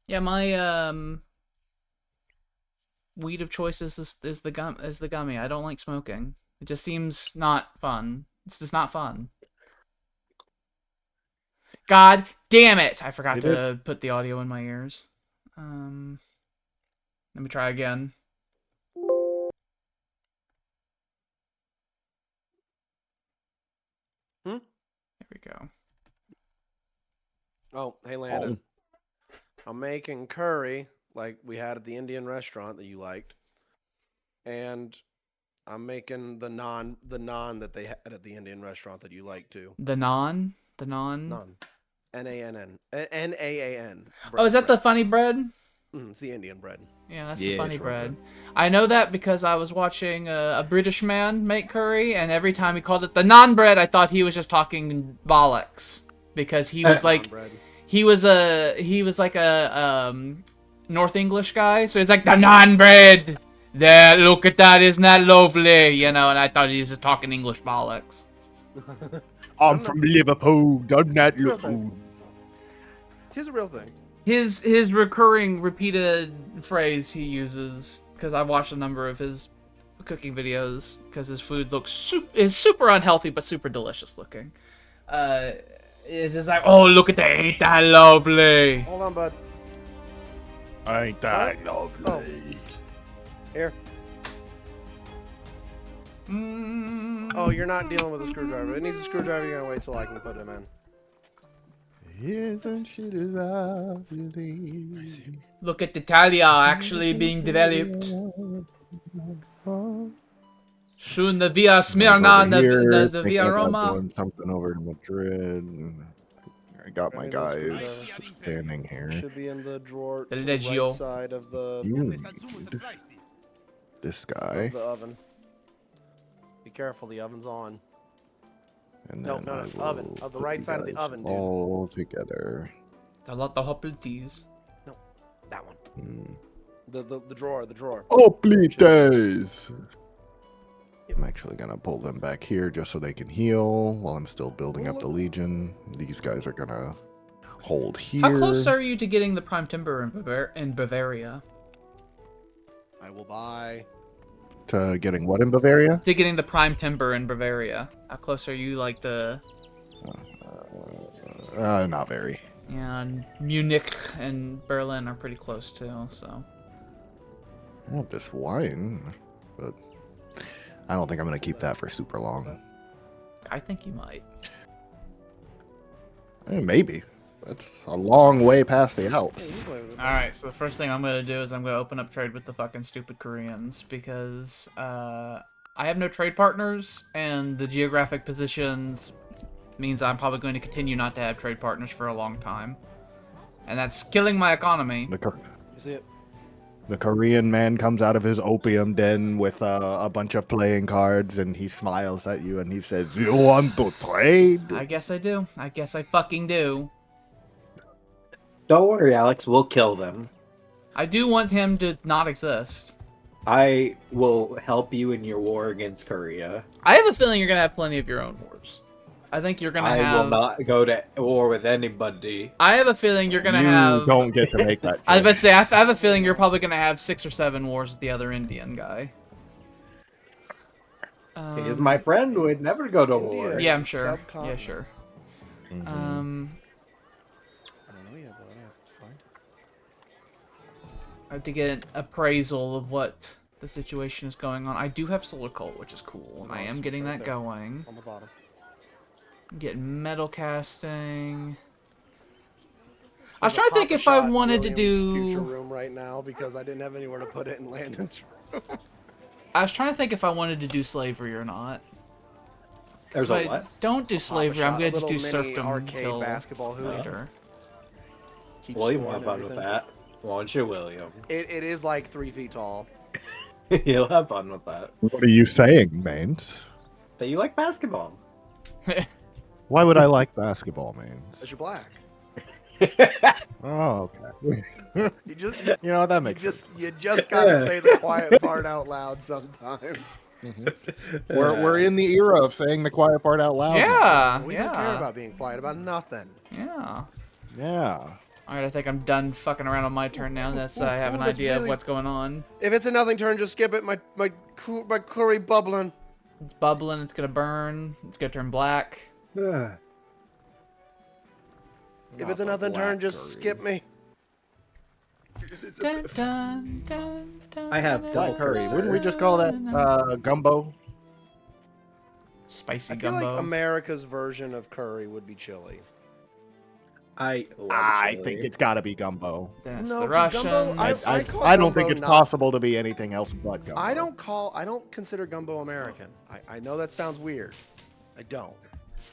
Yeah, my weed of choice is the gummy. I don't like smoking. It just seems not fun. It's just not fun. God damn it! I forgot It is. to put the audio in my ears. Um, Let me try again. Hmm? There we go. Oh, hey Landon. I'm making curry like we had at the Indian restaurant that you liked, and I'm making the naan that they had at the Indian restaurant that you liked too. The non. Naan, Naan, Oh, is that the bread. funny bread? It's the Indian bread. Yeah, that's the Yeah, funny it's real bread. good. I know that because I was watching a British man make curry, and every time he called it the non bread, I thought he was just talking bollocks because he It's was naan like bread. he was like a North English guy, so he's like the non bread. There, look at that, isn't that lovely? You know, and I thought he was just talking English bollocks. I'm No, from Liverpool. Doesn't that it's a real look thing. good? It's a real thing. His recurring repeated phrase he uses, because I watched a number of his cooking videos because his food is super unhealthy but super delicious looking. Uh, is just like, oh, look at that, ain't that lovely? Hold on, bud. Ain't that Oh, lovely? here. Oh, you're not dealing with a screwdriver. It needs a screwdriver. You're gonna wait till I can put him in. Isn't she lovely? Look at Italia actually being developed. Soon the Via Smyrna Over and here, the thinking Via about Roma. doing something over to Madrid. I got Grab my me another guys screwdriver. standing It here. should be in the drawer The to the right Leggio. side of the You need this guy, oven. Be careful, the oven's on. and No, then no, I no, will oven. Of the put right you side of the guys oven, dude. all together. A lot of hopelties. No, that one. Hmm. The drawer. Oh, It should be there. please! I'm actually gonna pull them back here just so they can heal while I'm still building up the Legion. These guys are gonna hold How close here. are you to getting the prime timber in Bavaria? I will buy. To getting what in Bavaria? To getting the prime timber in Bavaria. How close are you, like the? Not very. Yeah, and Munich and Berlin are pretty close too. So I want this wine, but I don't think I'm gonna keep that for super long. I think you might. Maybe. That's a long way past the Hey, Alps. you play with it. All right, so the first thing I'm gonna do is I'm gonna open up trade with the fucking stupid Koreans because I have no trade partners, and the geographic positions means I'm probably going to continue not to have trade partners for a long time, and that's killing my economy. You see it? The Korean man comes out of his opium den with a bunch of playing cards, and he smiles at you and he says, "You want to trade?" I guess I do. I guess I fucking do. Don't worry, Alex. We'll kill them. I do want him to not exist. I will help you in your war against Korea. I have a feeling you're gonna have plenty of your own wars. I think you're gonna I have. will not go to war with anybody. I have a feeling you're gonna You have. don't get to make that choice. I was about to say, I have a feeling you're probably gonna have 6 or 7 wars with the other Indian guy. Because my friend would never go to India war. is Yeah, I'm a sure. Yeah, subcontinent. sure. Mhm. I don't know yet, but it's fine. I have to get an appraisal of what the situation is going on. I do have solar coal, which is cool, and I am getting Right that there. going. On the bottom. I'm getting metal casting. I was There's a trying to think Papa if I Shot in wanted to William's future do. room right now because I didn't have anywhere to put it in Landon's room. I was trying to think if I wanted to do slavery or not. 'Cause There's a if I what? don't do A Papa slavery, I'm Shot, gonna a just do little mini serfdom arcade till basketball hoop. later. Keep William score will and have fun with everything. that. Won't you, William? It is like 3 feet tall. You'll have fun with that. What are you saying, Mains? That you like basketball. Why would I like basketball, Mains? As you're black. Oh, okay. You just You know, that makes sense. you just gotta say the quiet part out loud sometimes. We're in the era of saying the quiet part out loud. now. Yeah, We don't care yeah, about being quiet about nothing. yeah. Yeah. Alright, I think I'm done fucking around on my turn now. That's I have an that's idea of really- what's going on. If it's a nothing turn, just skip it. My curry bubbling. It's bubbling, it's gonna burn, it's gonna turn black. If it's a Not the nothing turn, black just curry. skip me. Dun, dun, dun, dun, I have dun, Black Black curry. curry. Wouldn't we just call that gumbo? Spicy I feel gumbo. like America's version of curry would be chili. I love I chili. think it's got to be gumbo. Then it's No, the 'cause gumbo- Russians. I call I don't think gumbo it's not- possible to be anything else but gumbo. I don't consider gumbo American. I know that sounds weird. I don't.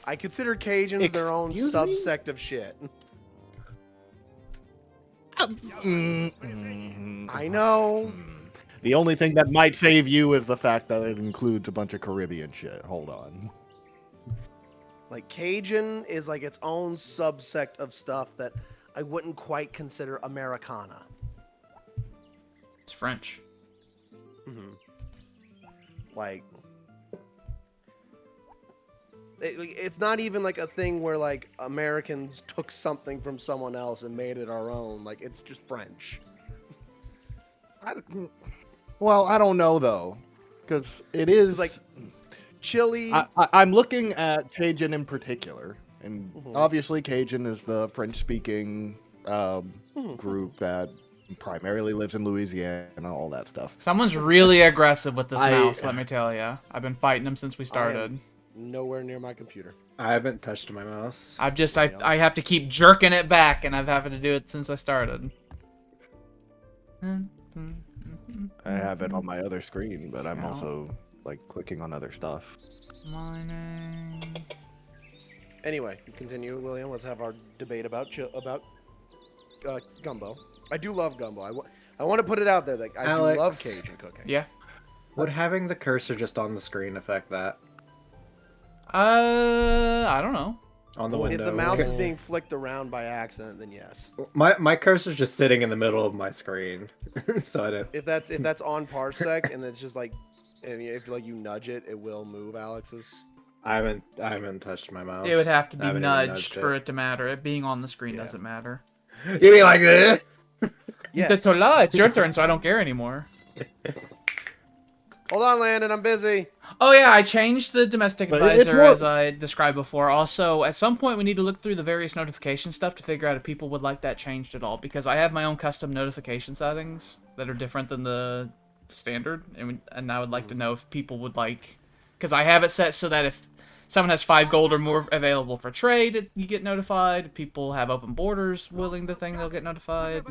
I consider Cajuns their own Excuse me? subsect of shit. I know. The only thing that might save you is the fact that it includes a bunch of Caribbean shit. Hold on. Like Cajun is like its own subsect of stuff that I wouldn't quite consider Americana. It's French. hmm Like, it's not even like a thing where like Americans took something from someone else and made it our own. Like, it's just French. Well, I don't know though, because it is like chili. I'm looking at Cajun in particular, and Mhm. obviously Cajun is the French-speaking Mhm. group that primarily lives in Louisiana and all that stuff. Someone's really aggressive with this I- mouse, let me tell you. I've been fighting him since we started. Nowhere near my computer. I haven't touched my mouse. I have to keep jerking it back, and I've had to do it since I started. I have it on my other screen, but I'm Scout. also like clicking on other stuff. Mining. Anyway, continue, William. Let's have our debate about gumbo. I do love gumbo. I want to put it out there that I Alex. do love Cajun cooking. Yeah. Would having the cursor just on the screen affect that? I don't know. On the If window? the mouse is Okay. being flicked around by accident, then yes. My cursor's just sitting in the middle of my screen, so I don't. If that's on parsec and it's just like, if like you nudge it, it will move Alex's. I haven't touched my mouse. It would have to I be haven't even nudged for it to matter. It being on the screen Yeah. doesn't matter. You mean like this? Yes. Tola, it's your turn, so I don't care anymore. Hold on, Landon. I'm busy. Oh yeah, I changed the domestic But it's advisor more- as I described before. Also, at some point we need to look through the various notification stuff to figure out if people would like that changed at all. Because I have my own custom notification settings that are different than the standard, and I would like to know if people would like, because I have it set so that if someone has 5 gold or more available for trade, you get notified. If people have open borders willing the thing, they'll get notified.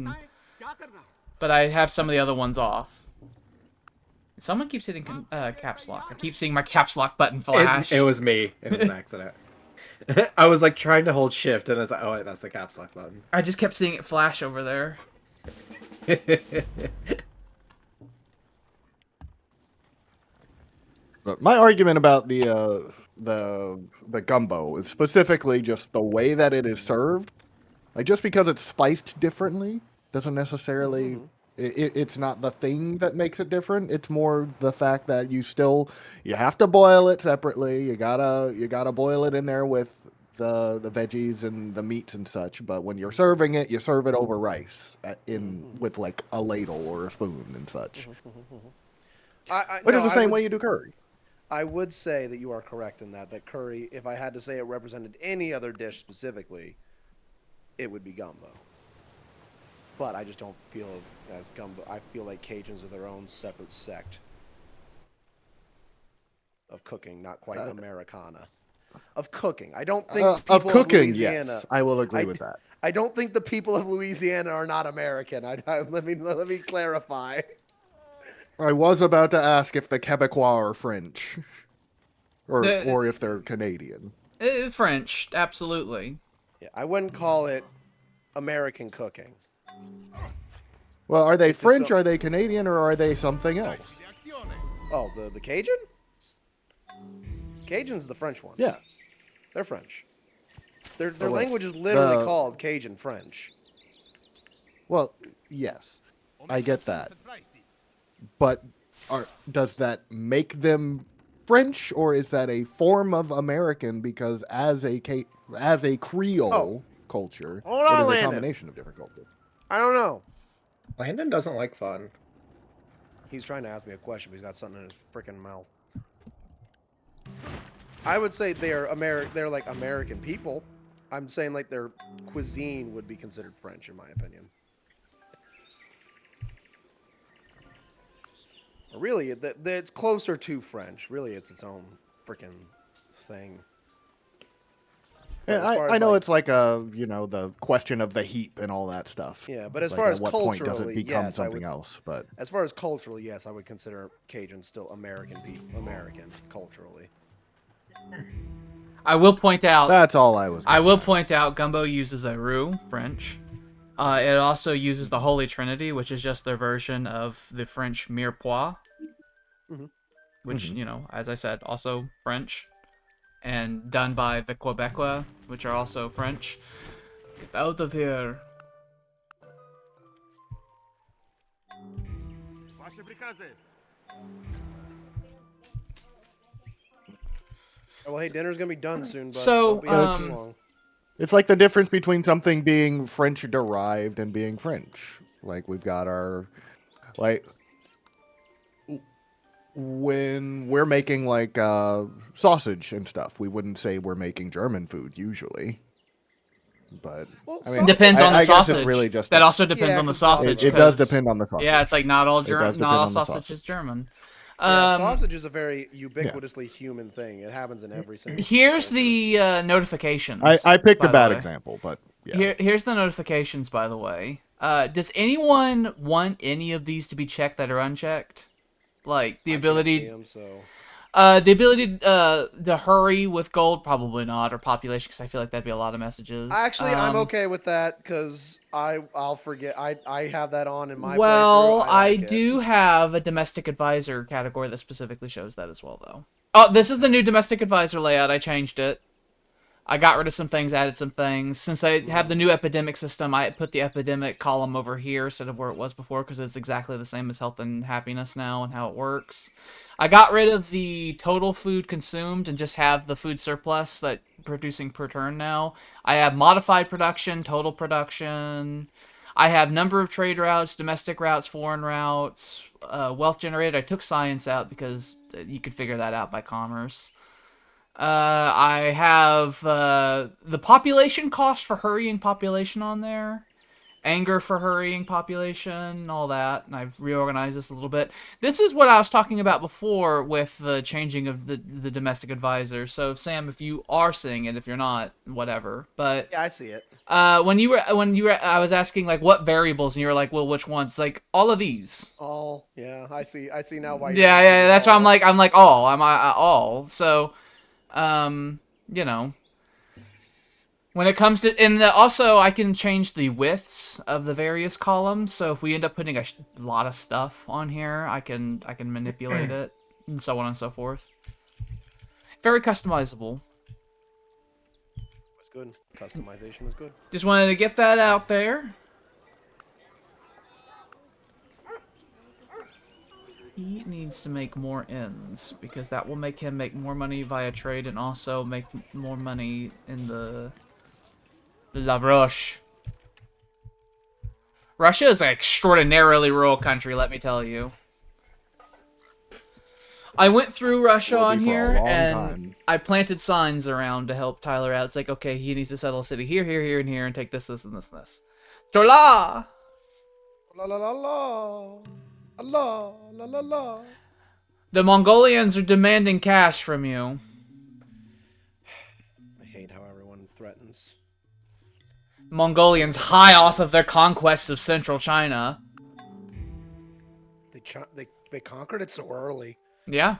But I have some of the other ones off. Someone keeps hitting caps lock. I keep seeing my caps lock button flash. It was me. It was an accident. I was like trying to hold shift, and I was like, oh wait, that's the caps lock button. I just kept seeing it flash over there. But my argument about the gumbo is specifically just the way that it is served. Like, just because it's spiced differently doesn't necessarily. It's not the thing that makes it different. It's more the fact that you have to boil it separately. You gotta boil it in there with the veggies and the meats and such. But when you're serving it, you serve it over rice with like a ladle or a spoon and such. Which is the same way you do curry. I would say that you are correct in that curry, if I had to say it represented any other dish specifically, it would be gumbo. But I just don't feel as gumbo. I feel like Cajuns are their own separate sect of cooking, not quite Americana. Of cooking. I don't think people Of cooking, Louisiana, yes, I will agree with that. I don't think the people of Louisiana are not American. Let me clarify. I was about to ask if the Quebecois are French, or The- if they're Canadian. French, absolutely. Yeah, I wouldn't call it American cooking. Well, are they It's French? a- Are they Canadian? Or are they something else? Oh, the Cajun? Cajun's the French one. Yeah. They're French. Their well, language is literally the- called Cajun French. Well, yes, I get that. But does that make them French, or is that a form of American? Because as a Creole culture. Hold It on, is a Landon. combination of different cultures. I don't know. Landon doesn't like fun. He's trying to ask me a question, but he's got something in his freaking mouth. I would say they're like American people. I'm saying like their cuisine would be considered French, in my opinion. Really, it's closer to French. Really, it's its own freaking thing. But as far I as, know like- it's like the question of the heap and all that stuff. Yeah, but as Like, far at as what point does it culturally, become yes, I something would. else? But As far as culturally, yes, I would consider Cajuns still American people. American culturally. I will point out. that's all I was. I will getting at. point out. Gumbo uses a roux, French. It also uses the Holy Trinity, which is just their version of the French mirepoix, which as I said, also French, and done by the Quebecois, which are also French. Get out of here. Well, hey, dinner's gonna be done soon, but So, don't be out too long. It's like the difference between something being French derived and being French. Like we've got our, like, when we're making like sausage and stuff, we wouldn't say we're making German food usually. But Well, I mean, Depends on the I guess sausage. it's really just That also depends Yeah, on the 'cause sausage. it does 'cause- depend on the sausage. Yeah, it's like not all does depend not all on the sausage is sausage. German. Yeah, sausage is a very ubiquitously human thing. It happens in every single. Here's culture. the notifications. I picked by a the bad way. example, but yeah. Here's the notifications, by the way. Does anyone want any of these to be checked that are unchecked? Like the I can't ability, see 'em, so. to hurry with gold, probably not, or population, because I feel like that'd be a lot of messages. Actually, I'm okay with that because I'll forget. I have that on in my Well, playthrough. I like it. do have a domestic advisor category that specifically shows that as well, though. Oh, this is the new domestic advisor layout. I changed it. I got rid of some things, added some things. Since I have the new epidemic system, I put the epidemic column over here instead of where it was before, because it's exactly the same as health and happiness now and how it works. I got rid of the total food consumed and just have the food surplus that producing per turn now. I have modified production, total production. I have number of trade routes, domestic routes, foreign routes, wealth generated. I took science out because you could figure that out by commerce. I have the population cost for hurrying population on there. Anger for hurrying population, all that. And I've reorganized this a little bit. This is what I was talking about before with the changing of the domestic advisor. So, Sam, if you are seeing it, if you're not, whatever. But Yeah, I see it. when you were, I was asking like what variables, and you were like, well, which ones? Like all of these. All. Yeah, I see now why. Yeah. That's why all. I'm like all. I'm all. So. When it comes to, and also I can change the widths of the various columns. So if we end up putting a lot of stuff on here, I can manipulate it and so on and so forth. Very customizable. It's good. Customization is good. Just wanted to get that out there. He needs to make more ends, because that will make him make more money via trade and also make more money in the La Roche. Russia is an extraordinarily rural country, let me tell you. I went through Russia Will be on for a here, long and time. I planted signs around to help Tyler out. It's like, okay, he needs to settle a city here, here, here, and here, and take this, this, and this, and this. Tola! La la la la. La la la la. The Mongolians are demanding cash from you. I hate how everyone threatens. Mongolians high off of their conquests of central China. They conquered it so early. Yeah.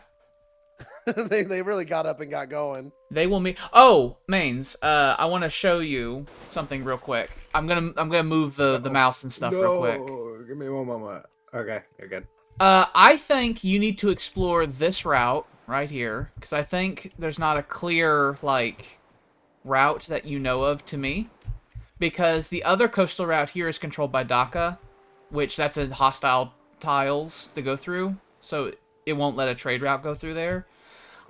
they really got up and got going. They will meet. Oh, Mains. I want to show you something real quick. I'm gonna move the mouse and stuff real quick. Give me one moment. Okay, you're good. I think you need to explore this route right here, because I think there's not a clear like route that you know of to me, because the other coastal route here is controlled by Dhaka, which that's a hostile tiles to go through, so it won't let a trade route go through there.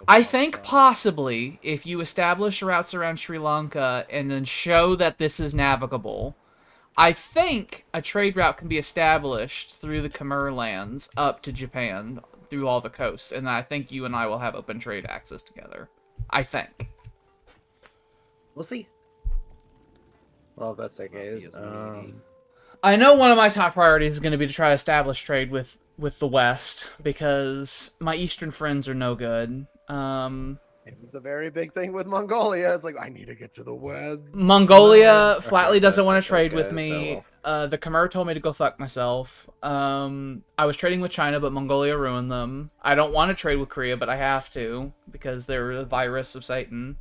I think possibly if you establish routes around Sri Lanka and then show that this is navigable, I think a trade route can be established through the Khmer lands up to Japan through all the coasts, and I think you and I will have open trade access together. I think. We'll see. Well, if that's the case. I know one of my top priorities is going to be to try to establish trade with the West, because my Eastern friends are no good. It's a very big thing with Mongolia. It's like, I need to get to the west. Mongolia Okay, flatly doesn't want that's to trade good, with me. so- The Khmer told me to go fuck myself. I was trading with China, but Mongolia ruined them. I don't want to trade with Korea, but I have to, because they're a virus of Satan.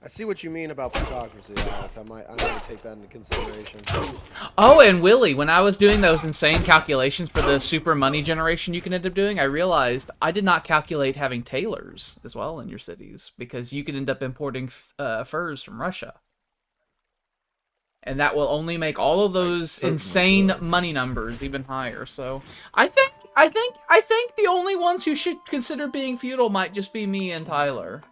I see what you mean about plutocracy, Alex. I might take that into consideration. Oh, and Willie, when I was doing those insane calculations for the super money generation you can end up doing, I realized I did not calculate having tailors as well in your cities, because you could end up importing furs from Russia. And that will only make all of those insane money numbers even higher. So I think the only ones who should consider being feudal might just be me and Tyler.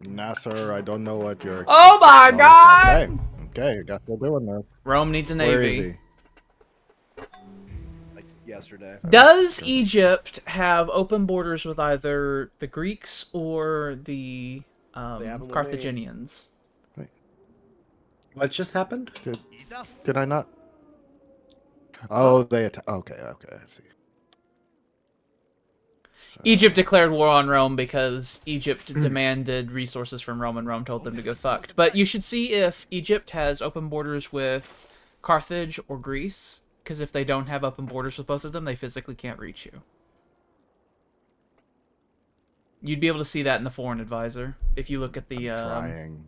Nah, sir, I don't know what you're... Oh my god! Okay, guess we're doing this. Rome needs a Where is navy. he? Like yesterday. Does Egypt have open borders with either the Greeks or the haven't with me. Carthaginians? What just happened? Did I not? Oh, they okay, I see. Egypt declared war on Rome because Egypt demanded resources from Rome, and Rome told them to go fucked. But you should see if Egypt has open borders with Carthage or Greece, because if they don't have open borders with both of them, they physically can't reach you. You'd be able to see that in the Foreign Advisor if you look at the. Trying.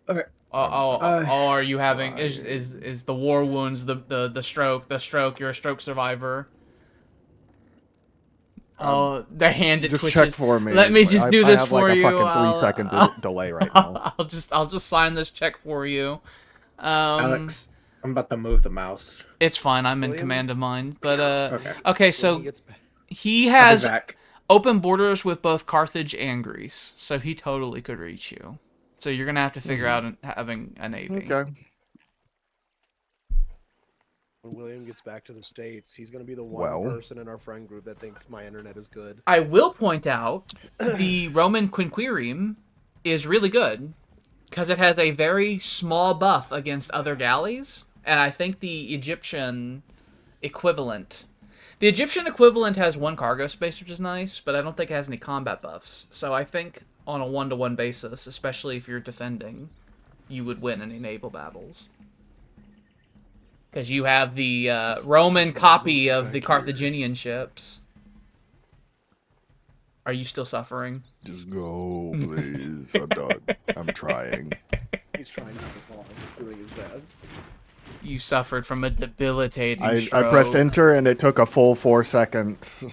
Okay. Are you having trying. is the war wounds the stroke? You're a stroke survivor. Oh, the hand it Just twitches. check for me. Let me just do I this have for like you. a fucking 3-second delay right now. I'll just sign this check for you. Alex, I'm about to move the mouse. It's fine. I'm in William? command of mine. But Okay. okay. When So he gets back. he I'll be has back. open borders with both Carthage and Greece, so he totally could reach you. So you're gonna have to figure out having a navy. Okay. When William gets back to the States, he's going to be the one Well. person in our friend group that thinks my internet is good. I will point out the Roman quinquireme is really good because it has a very small buff against other galleys, and I think the Egyptian equivalent has one cargo space, which is nice, but I don't think it has any combat buffs. So I think on a 1-to-1 basis, especially if you're defending, you would win any naval battles. Because you have the Roman copy of the Carthaginian ships. Are you still suffering? Just go, please. I'm done. I'm trying. He's trying to perform, doing his best. You suffered from a debilitating I stroke. pressed enter and it took a full 4 seconds.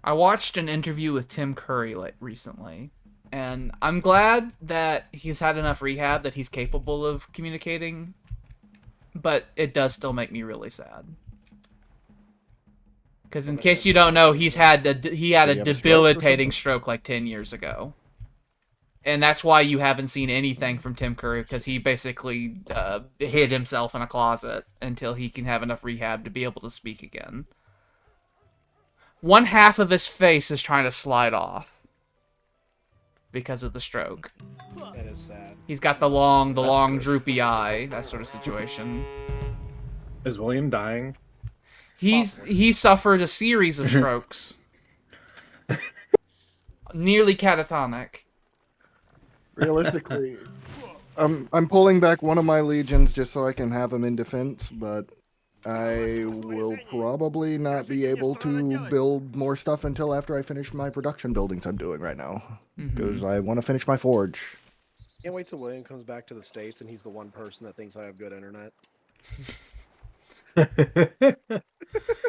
I watched an interview with Tim Curry recently, and I'm glad that he's had enough rehab that he's capable of communicating, but it does still make me really sad. Because in case you don't know, he had a debilitating stroke like 10 years ago. And that's why you haven't seen anything from Tim Curry, because he basically hid himself in a closet until he can have enough rehab to be able to speak again. One half of his face is trying to slide off because of the stroke. That is sad. He's got the long good. droopy eye, that sort of situation. Is William dying? He suffered a series of strokes. Nearly catatonic. Realistically, I'm pulling back one of my legions just so I can have them in defense, but I will probably not be able to build more stuff until after I finish my production buildings I'm doing right now. Because I want to finish my forge. Can't wait till William comes back to the States and he's the one person that thinks I have good internet.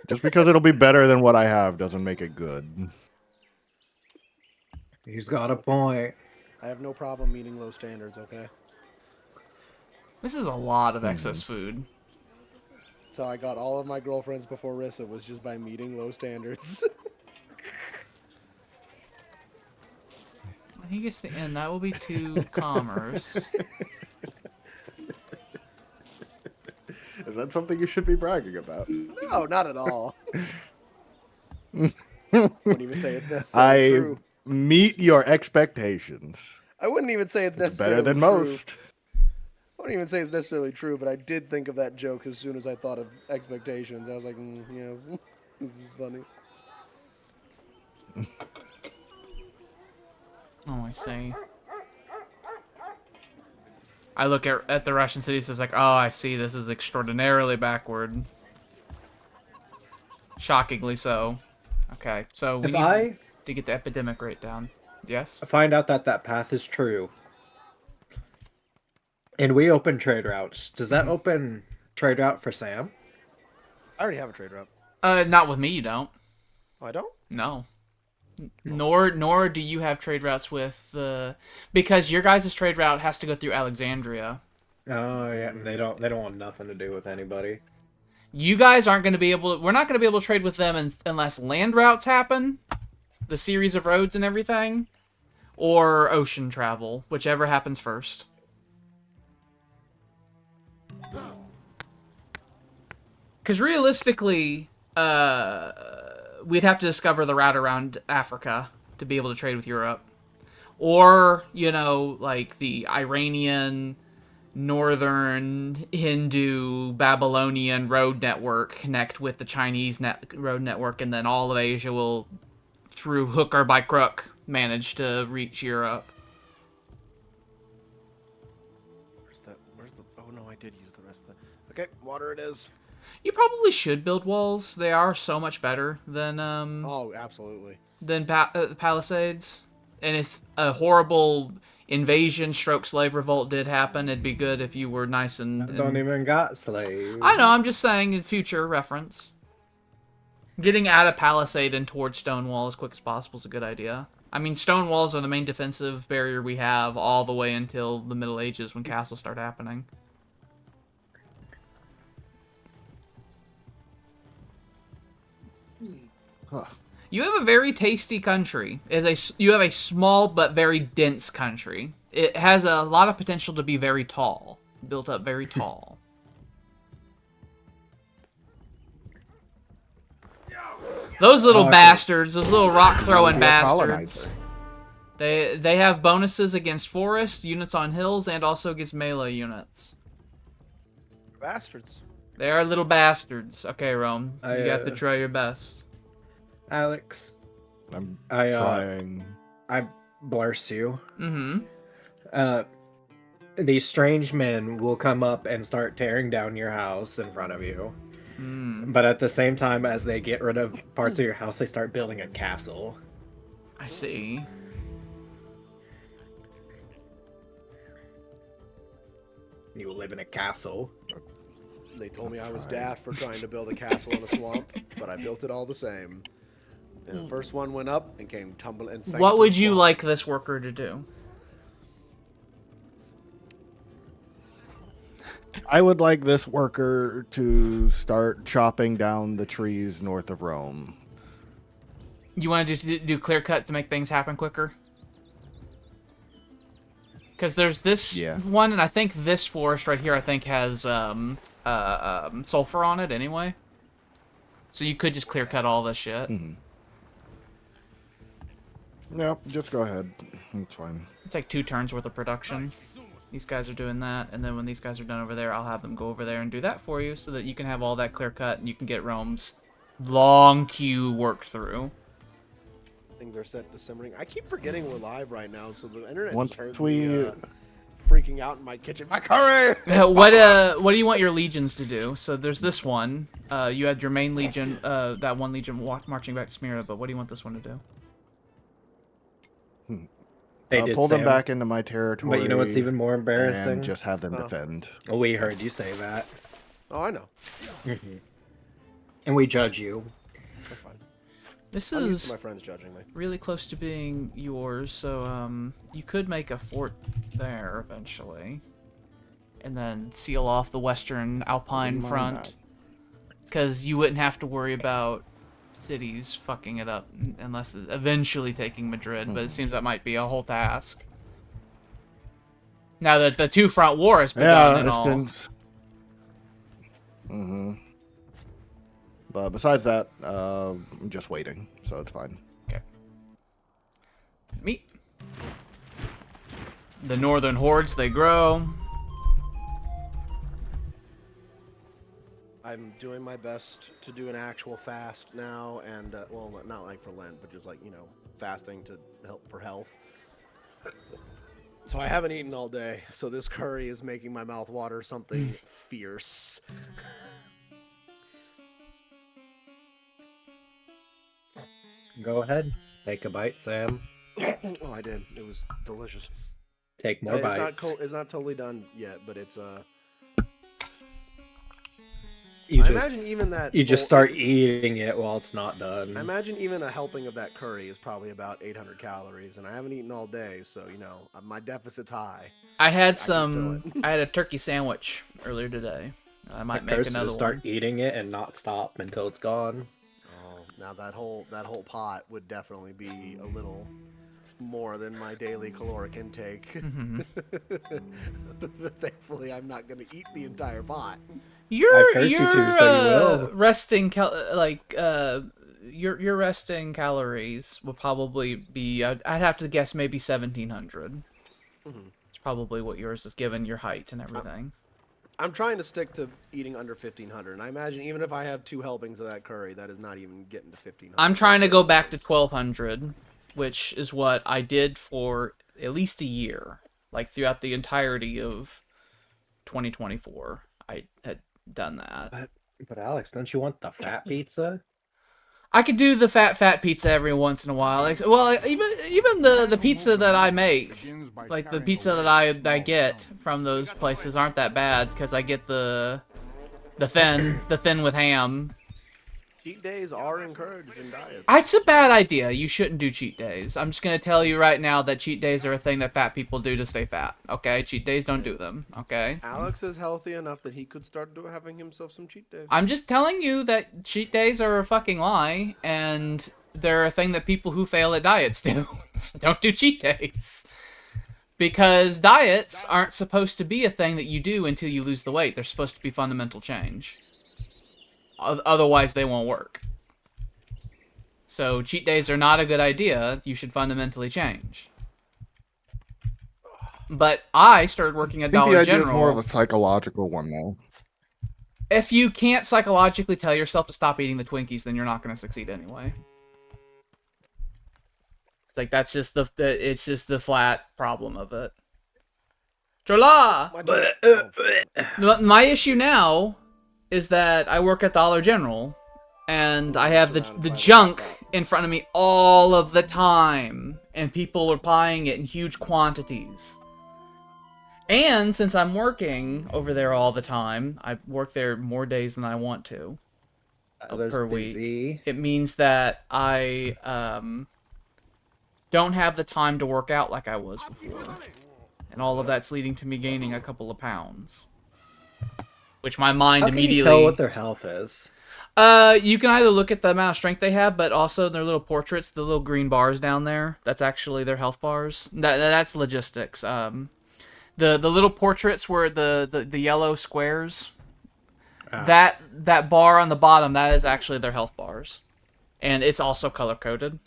Just because it'll be better than what I have doesn't make it good. He's got a point. I have no problem meeting low standards, okay? This is a lot of excess food. That's how I got all of my girlfriends before Rissa, was just by meeting low standards. When he gets the end, that will be to commerce. Is that something you should be bragging about? No, not at all. Wouldn't even say it's necessarily I true. meet your expectations. I wouldn't even say it's It's necessarily better than true. most. I wouldn't even say it's necessarily true, but I did think of that joke as soon as I thought of expectations. I was like, yes, this is funny. Oh, I see. I look at the Russian cities as like, oh, I see, this is extraordinarily backward. Shockingly so. Okay, so we If need I to get the epidemic rate down. Yes? find out that that path is true, and we open trade routes, does that open trade route for Sam? I already have a trade route. Not with me, you don't. Oh, I don't? No. Nor do you have trade routes with the... Because your guys' trade route has to go through Alexandria. Oh yeah, and they don't want nothing to do with anybody. You guys aren't going to be able to... We're not going to be able to trade with them unless land routes happen, the series of roads and everything, or ocean travel, whichever happens first. Because realistically, we'd have to discover the route around Africa to be able to trade with Europe. Or, you know, like the Iranian, Northern, Hindu, Babylonian road network connect with the Chinese road network, and then all of Asia will, through hook or by crook, manage to reach Europe. Where's the... Oh, no, I did use the rest of the... Okay, water it is. You probably should build walls. They are so much better than Oh, absolutely. Palisades. And if a horrible invasion stroke slave revolt did happen, it'd be good if you were nice and... Don't even got slaves. I know, I'm just saying in future reference. Getting out of Palisade and towards stone wall as quick as possible is a good idea. I mean, stone walls are the main defensive barrier we have all the way until the Middle Ages when castles start happening. Huh. You have a very tasty country. You have a small but very dense country. It has a lot of potential to be very tall. Built up very tall. Those little bastards, those little rock-throwing Be a bastards. colonizer. They have bonuses against forest, units on hills, and also against melee units. Bastards. They are little bastards. Okay, Rome. You have to I try your best. Alex, I'm I trying. I bless you. Mm-hmm. These strange men will come up and start tearing down your house in front of you. But at the same time as they get rid of parts of your house, they start building a castle. I see. You live in a castle. They told me I was daft for trying to build a castle in a swamp, but I built it all the same. And the first one went up and came tumbling and sank What to would the you swamp. like this worker to do? I would like this worker to start chopping down the trees north of Rome. You want to do clear cut to make things happen quicker? Because there's this one, and I think this forest right here, I think has sulfur on it anyway. So you could just clear cut all this shit. No, just go ahead. It's fine. It's like 2 turns worth of production. These guys are doing that, and then when these guys are done over there, I'll have them go over there and do that for you so that you can have all that clear cut and you can get Rome's long queue worked through. Things are set to simmering. I keep forgetting we're live right now, so the internet Once just heard we me freaking out in my kitchen. My curry! What do you want your legions to do? So there's this one. You had your main legion, that one legion marching back to Smyrna, but what do you want this one to do? Pull them back into my territory. But you know what's even more embarrassing? And just have them defend. We heard you say that. Oh, I know. And we judge you. That's fine. This I'm used is to my friends judging me. really close to being yours, so you could make a fort there eventually. and then seal off the western Alpine Wouldn't mind front. Because you wouldn't have to worry about cities fucking it up unless eventually taking Madrid, but it seems that might be a whole task. Now that the two-front war has begun and all. Mm-hmm. But besides that, I'm just waiting, so it's fine. Okay. Meet. The northern hordes, they grow. I'm doing my best to do an actual fast now, and well, not like for Lent, but just like, you know, fasting to help for health. So I haven't eaten all day, so this curry is making my mouth water something fierce. Go ahead. Take a bite, Sam. Oh, I did. It was delicious. Take more bites. It's not totally done yet, but it's You I just, imagine even that you just start eating it while it's not done. I imagine even a helping of that curry is probably about 800 calories, and I haven't eaten all day, so you know my deficit's high. I had can feel I had a turkey sandwich earlier today. I might make Curse another to start one. eating it and not stop until it's gone. Oh, now that whole pot would definitely be a little more than my daily caloric intake. Thankfully, I'm not going to eat the entire pot. You're cursed you to, so you will. resting your resting calories will probably be I'd have to guess maybe 1,700. It's probably what yours is given your height and everything. I'm trying to stick to eating under 1,500, and I imagine even if I have 2 helpings of that curry, that is not even getting to 1,500. I'm trying to go back to 1,200, which is what I did for at least a year, like throughout the entirety of 2024. I had done that. But Alex, don't you want the fat pizza? I could do the fat pizza every once in a while. Well, even the pizza that I make, like the pizza that I get from those places, aren't that bad because I get the thin with ham. Cheat days are encouraged in diets. It's a bad idea. You shouldn't do cheat days. I'm just gonna tell you right now that cheat days are a thing that fat people do to stay fat. Okay, cheat days, don't do them. Okay. Alex is healthy enough that he could start having himself some cheat days. I'm just telling you that cheat days are a fucking lie, and they're a thing that people who fail at diets do. So don't do cheat days. Because diets aren't supposed to be a thing that you do until you lose the weight. They're supposed to be fundamental change. Otherwise, they won't work. So cheat days are not a good idea. You should fundamentally change. But I started working at Dollar the idea General. is more of a psychological one, though. If you can't psychologically tell yourself to stop eating the Twinkies, then you're not going to succeed anyway. Like that's just it's just the flat problem of it. Chola! My issue now is that I work at Dollar General, and I have the junk in front of me all of the time, and people are buying it in huge quantities. And since I'm working over there all the time, I work there more days than I want to per week. It means that I don't have the time to work out like I was before. And all of that's leading to me gaining a couple of pounds. Which my mind immediately... How can you tell what their health is? You can either look at the amount of strength they have, but also their little portraits, the little green bars down there. That's actually their health bars. That's logistics. The little portraits were the yellow squares. That bar on the bottom, that is actually their health bars. And it's also color-coded.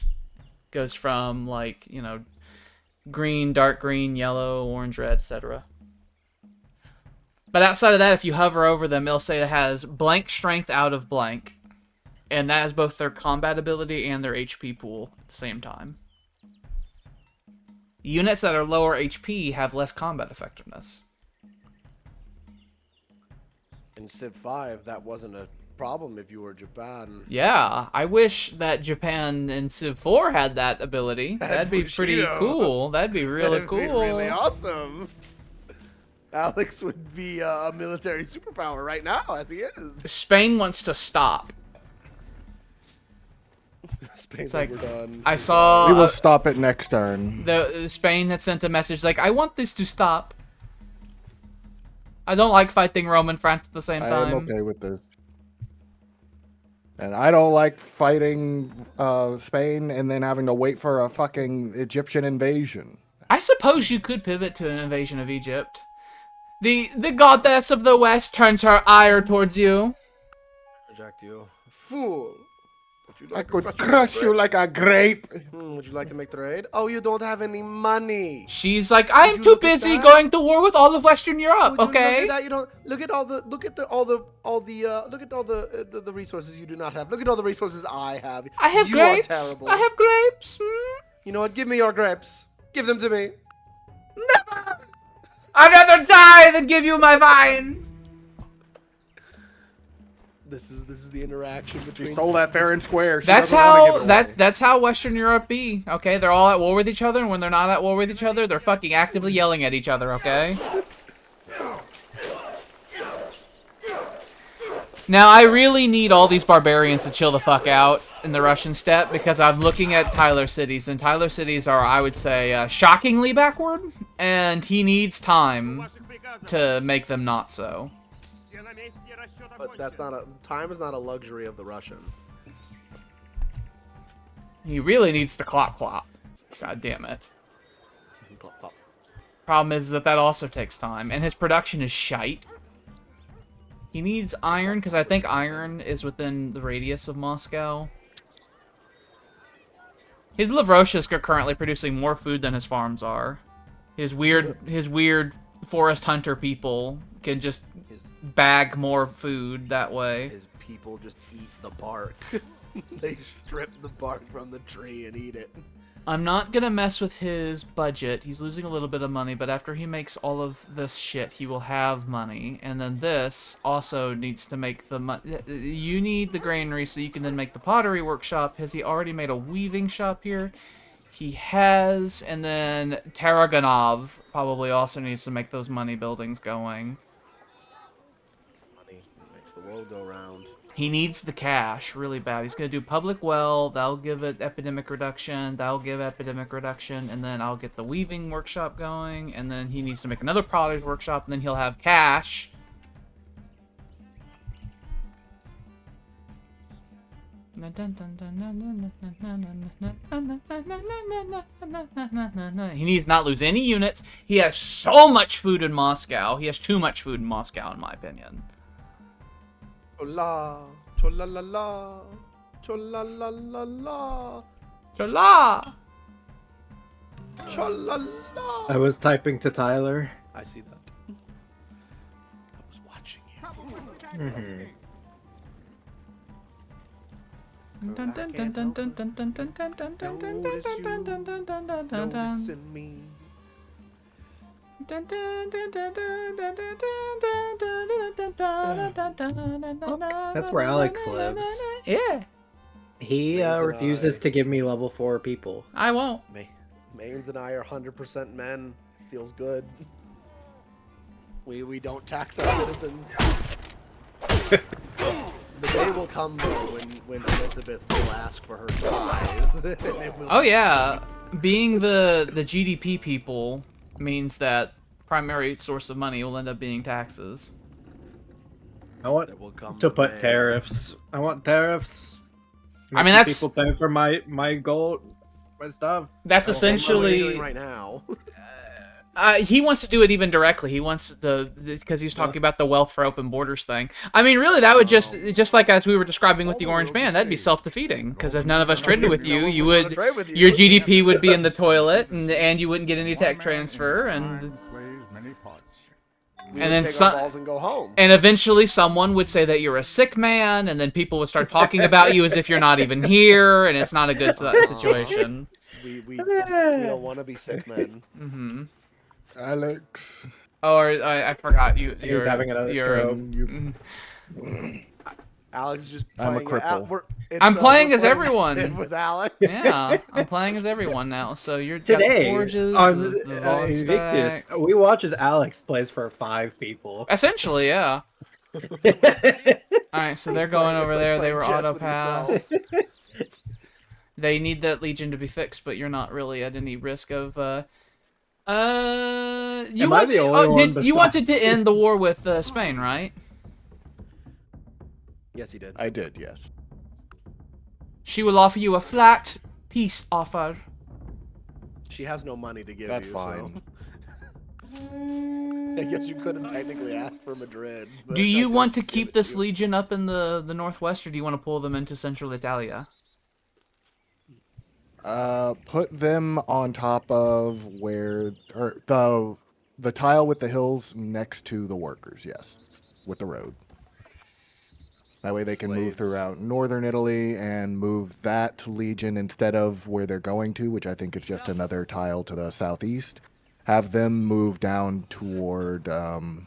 Goes from, like, you know, green, dark green, yellow, orange, red, etc. But outside of that, if you hover over them, it'll say it has blank strength out of blank. And that has both their combat ability and their HP pool at the same time. Units that are lower HP have less combat effectiveness. In Civ 5, that wasn't a problem if you were Japan. Yeah, I wish that Japan in Civ 4 had that ability. That'd be pretty cool. That'd be really cool. That'd be really awesome. Alex would be a military superpower right now, as he is. Spain wants to stop. Spain's like, overdone. I saw... We will stop it next turn. Spain had sent a message like, I want this to stop. I don't like fighting Rome and France at the same I time. am okay with this. And I don't like fighting Spain and then having to wait for a fucking Egyptian invasion. I suppose you could pivot to an invasion of Egypt. The goddess of the West turns her ire towards you. Reject you. Fool! Would you I like to could crush crush you like a grape. Would you like to make the raid? Oh, you don't have any money. She's like, Would I'm you too look at busy that? going to war with all of Western Europe. Would you Look Okay. at that. You don't look at the resources you do not have. Look at all the resources I have. I have you grapes. Are terrible. I have grapes. You know what? Give me your grapes. Give them to me. Never. I'd rather die than give you my vine. This is the interaction between. She stole that fair and square. She That's doesn't wanna give how it away. that's how Western Europe be. Okay, they're all at war with each other, and when they're not at war with each other, they're fucking actively yelling at each other. Okay. Now I really need all these barbarians to chill the fuck out in the Russian steppe because I'm looking at Tyler cities, and Tyler cities are, I would say, shockingly backward, and he needs time to make them not so. But that's not a time is not a luxury of the Russian. He really needs the clop clop. God damn it. Clop, clop. Problem is that also takes time, and his production is shite. He needs iron, because I think iron is within the radius of Moscow. His Lavroshas are currently producing more food than his farms are. His weird forest hunter people can just bag more food that way. His people just eat the bark. They strip the bark from the tree and eat it. I'm not gonna mess with his budget. He's losing a little bit of money, but after he makes all of this shit, he will have money. And then this also needs to make the money. You need the granary so you can then make the pottery workshop. Has he already made a weaving shop here? He has. And then Taraganov probably also needs to make those money buildings going. Money makes the world go round. He needs the cash really bad. He's going to do public well. That'll give it epidemic reduction. That'll give epidemic reduction. And then I'll get the weaving workshop going. And then he needs to make another pottery workshop. And then he'll have cash. He needs not lose any units. He has so much food in Moscow. He has too much food in Moscow, in my opinion. Chola, chola la la, chola la la la, Chola! chola la. I was typing to Tyler. I see that. I was watching you. Mm-hmm. Noticing me. That's where Alex lives. Yeah, He refuses to give me level 4 people. I won't. Mains and I are 100% men. Feels good. We don't tax our citizens. The day will come though when Elizabeth will ask for her tithe. Oh yeah, being the GDP people means that primary source of money will end up being taxes. I want There will come to a put day. tariffs. I want tariffs. I mean, Making that's- people pay for my gold, my stuff. That's Well, that's what we're essentially. doing right now. He wants to do it even directly. He wants because he's talking about the wealth for open borders thing. I mean, really, that would just like as we were describing with the Orange Man, that'd be self-defeating. Because if none of us traded with you, you would your GDP would be in the toilet, and you wouldn't get any tech transfer, and We and would then take some- our balls and go home. and eventually someone would say that you're a sick man, and then people would start talking about you as if you're not even here, and it's not a good situation. We don't want to be sick men. Mm-hmm. Alex. Or I forgot you're having another you're, stroke. Alex is just I'm a playing. cripple. I'm playing we're as everyone. Sid with Alex. Yeah, I'm playing as everyone now. So you're Today got Forges, on the Vaughn Invictus, stack. we watch as Alex plays for 5 people. Essentially, yeah. All right, so they're He's going playing- over it's like there. They playing were chess auto with path. himself. They need that Legion to be fixed, but you're not really at any risk of You Am I the only one you wanted to besides- end the war with Spain, right? Yes, he did. I did, yes. She will offer you a flat peace offer. She has no money to give That's you, fine. so I guess you couldn't technically ask for Madrid. But Do I you could want to give keep it this you. legion up in the northwest, or do you want to pull them into central Italia? Put them on top of where, or the tile with the hills next to the workers, yes, with the road. That way they can move Slaves. throughout northern Italy and move that legion instead of where they're going to, which I think is just another tile to the southeast. Have them move down toward the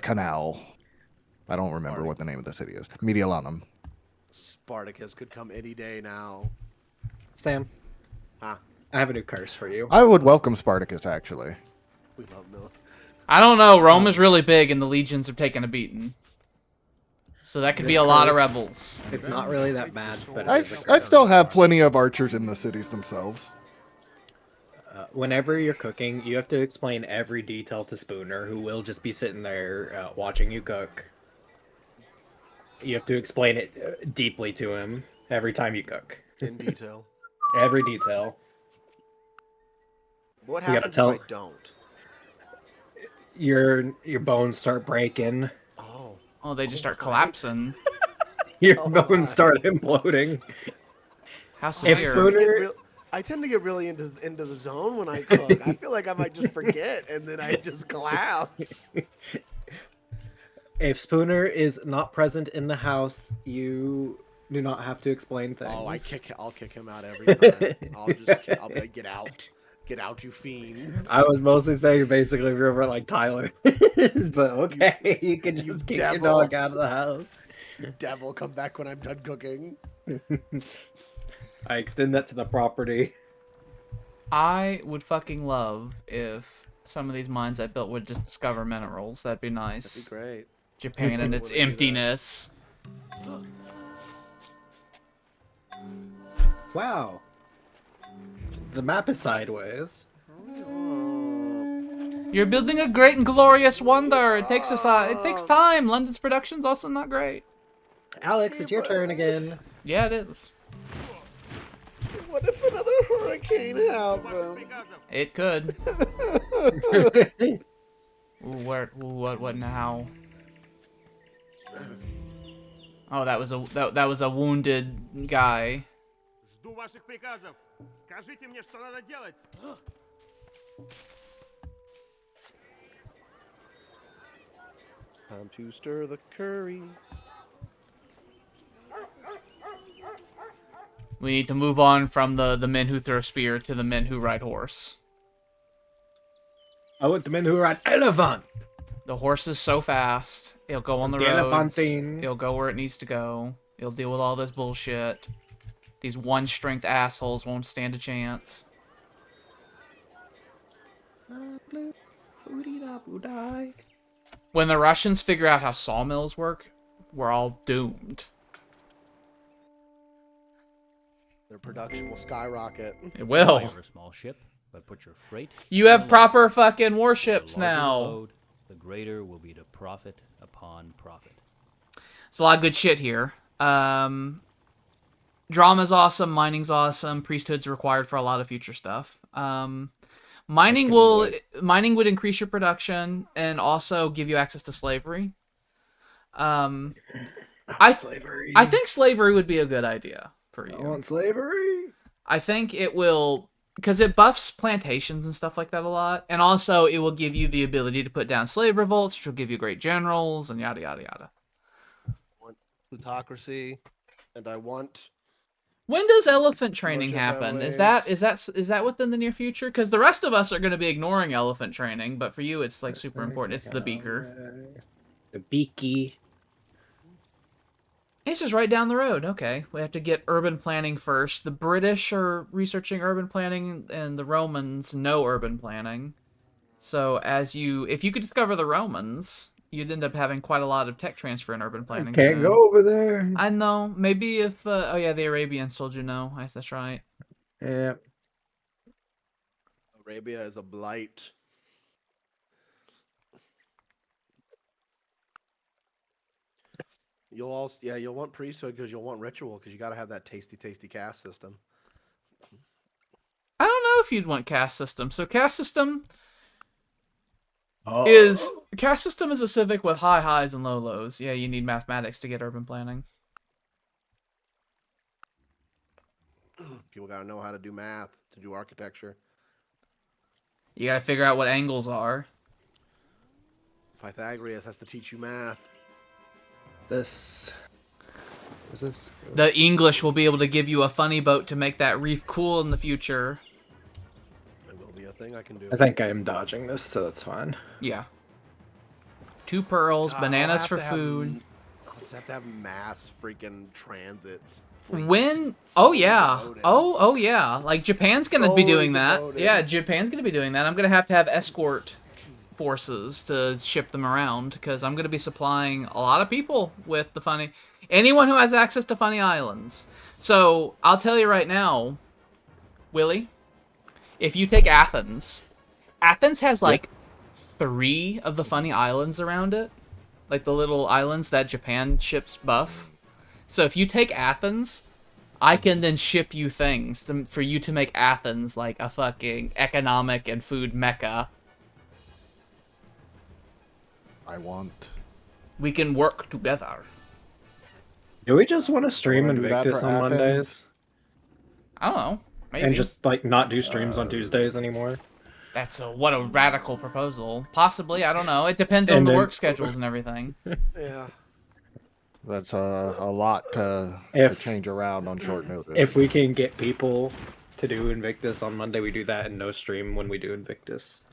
canal. I don't remember what the name of the city is. Mediolanum. Spartacus could come any day now. Sam, Huh? I have a new curse for you. I would welcome Spartacus, actually. We love milk. I don't know. Rome is really big, and the legions have taken a beating. So that could be This a lot of curse- rebels. It's not really that bad, but I, it is a I curse. still have plenty of archers in the cities themselves. Whenever you're cooking, you have to explain every detail to Spooner, who will just be sitting there watching you cook. You have to explain it deeply to him every time you cook. In detail. Every detail. What You gotta happens tell- if I don't? Your bones start breaking. Oh. Oh, they just start my. collapsing. Your Oh bones my. start imploding. How If severe? Spooner- I tend to get really into the zone when I cook. I feel like I might just forget and then I just collapse. If Spooner is not present in the house, you do not have to explain things. Oh, I'll kick him out every time. I'll be like, get out, you fiend. I was mostly saying basically if you're over like Tyler. But okay, you can you just kick your devil. dog out of the house. Devil, come back when I'm done cooking. I extend that to the property. I would fucking love if some of these mines I built would just discover minerals. That'd be nice. That'd be great. Japan and its Would it do that? emptiness. Wow. The map is sideways. You're building a great and glorious wonder. It takes time. London's production's also not great. Alex, it's your turn again. Yeah, it is. What if another hurricane happened? It could. Ooh, what now? Oh, that was a wounded guy. Жду ваших приказов. Скажите мне, что надо делать. Time to stir the curry. We need to move on from the men who throw spear to the men who ride horse. I want the men who ride elephant. The horse is so fast. It'll go on the The roads. elephantine. It'll go where it needs to go. It'll deal with all this bullshit. These one-strength assholes won't stand a chance. When the Russians figure out how sawmills work, we're all doomed. Their production will skyrocket. It will. Fire a small ship, but put your freight. You have on proper fucking the warships larger the now. load, the greater will be the profit upon profit. It's a lot of good shit here. Drama's awesome, mining's awesome, priesthood's required for a lot of future stuff. Mining would increase your production and also give you access to slavery. Slavery. I think slavery would be a good idea for I you. want slavery. I think it will, because it buffs plantations and stuff like that a lot, and also it will give you the ability to put down slave revolts, which will give you great generals and yada yada yada. I want plutocracy, and I want. When does elephant training Commercial happen? railways. Is that within the near future? Because the rest of us are going to be ignoring elephant training, but for you, it's like super important. It's the beaker. The beaky. It's just right down the road. Okay, we have to get urban planning first. The British are researching urban planning, and the Romans know urban planning. So if you could discover the Romans, you'd end up having quite a lot of tech transfer in urban planning. Can't soon. go over there. I know. Maybe if oh yeah, the Arabians told you no. That's right. Yeah. Arabia is a blight. You'll want priesthood because you'll want ritual because you got to have that tasty caste system. I don't know if you'd want caste system. So caste system Oh. is a civic with high highs and low lows. Yeah, you need mathematics to get urban planning. People got to know how to do math to do architecture. You gotta figure out what angles are. Pythagoras has to teach you math. This. Is this? The English will be able to give you a funny boat to make that reef cool in the future. It will be a thing I can do. I think I am dodging this, so that's fine. Yeah. 2 pearls, God, bananas I'll for have to food. I'll just have to have mass freaking transits. When? Oh yeah. Oh yeah. Like Japan's gonna be doing that. devoted. Yeah, Japan's gonna be doing that. I'm gonna have escort forces to ship them around because I'm gonna be supplying a lot of people with the funny. Anyone who has access to funny islands. So I'll tell you right now, Willie, if you take Athens, Athens has like 3 of the funny islands around it, like the little islands that Japan ships buff. So if you take Athens, I can then ship you things for you to make Athens like a fucking economic and food mecca. I want. We can work together. Do we just want to stream Wanna do that Invictus for on Athens? Mondays? I don't know. Maybe. And just, like, not do streams on Tuesdays anymore? What a radical proposal. Possibly, I don't know. It depends on And the then- work schedules and everything. Yeah. That's a lot to change around on short notice. If we can get people to do Invictus on Monday, we do that, and no stream when we do Invictus.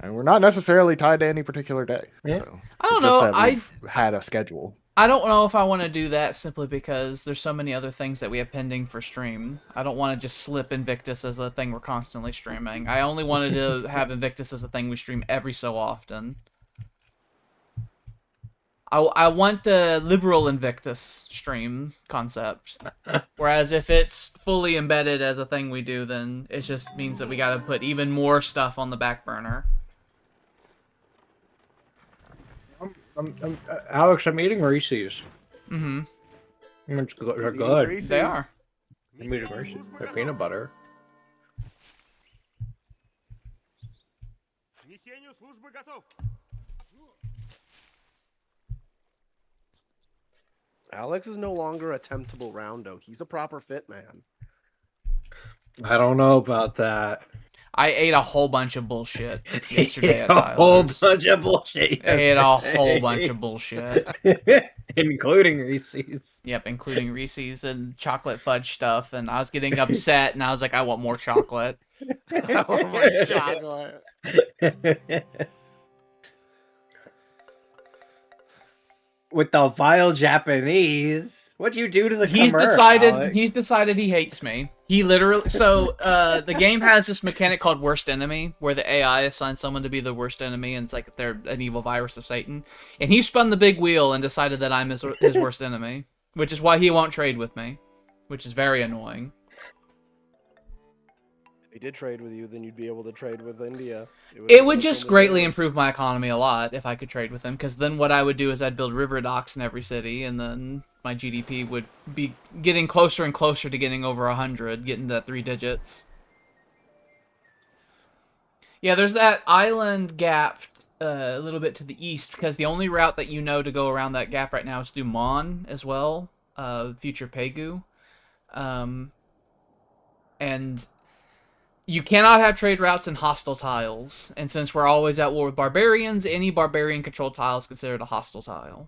And we're not necessarily tied to any particular day. Yeah. So I don't it's just know. that we've had a schedule. I don't know if I want to do that simply because there's so many other things that we have pending for stream. I don't want to just slip Invictus as the thing we're constantly streaming. I only wanted to have Invictus as a thing we stream every so often. I want the liberal Invictus stream concept. Whereas if it's fully embedded as a thing we do, then it just means that we gotta put even more stuff on the back burner. Alex, I'm eating Reese's. Mm-hmm. They're He's eating good. Reese's. They are. I'm eating Reese's. They're peanut butter. К несению службы готов. Alex is no longer a temptable roundo. He's a proper fit man. I don't know about that. I ate a whole bunch of bullshit yesterday at a whole Tyler's. bunch of bullshit. I ate a yesterday. whole bunch of bullshit. Including Reese's. Yep, including Reese's and chocolate fudge stuff. And I was getting upset, and I was like, I want more chocolate. Oh my chocolate. With the vile Japanese. What'd you do to the He's Khmer, decided. Alex? He's decided he hates me. He literally. So the game has this mechanic called worst enemy, where the AI assigns someone to be the worst enemy, and it's like they're an evil virus of Satan. And he spun the big wheel and decided that I'm his worst enemy, which is why he won't trade with me, which is very annoying. If he did trade with you, then you'd be able to trade with India. It would just greatly improve my economy a lot if I could trade with him, because then what I would do is I'd build river docks in every city, and then my GDP would be getting closer and closer to getting over 100, getting to 3 digits. Yeah, there's that island gap a little bit to the east, because the only route that you know to go around that gap right now is through Mon as well, future Pegu. And you cannot have trade routes in hostile tiles, and since we're always at war with barbarians, any barbarian-controlled tile is considered a hostile tile.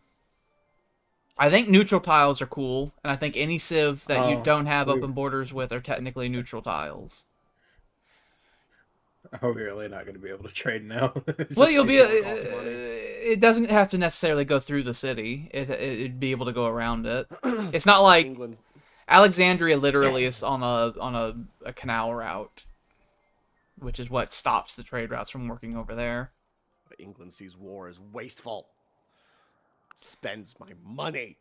I think neutral tiles are cool, and I think any civ that you don't have open borders with are technically neutral tiles. Oh, we're really not going to be able to trade now. Well, you'll be. cost money. It doesn't have to necessarily go through the city. It'd be able to go around it. It's not like England. Alexandria literally is on a canal route, which is what stops the trade routes from working over there. England sees war as wasteful. Spends my money.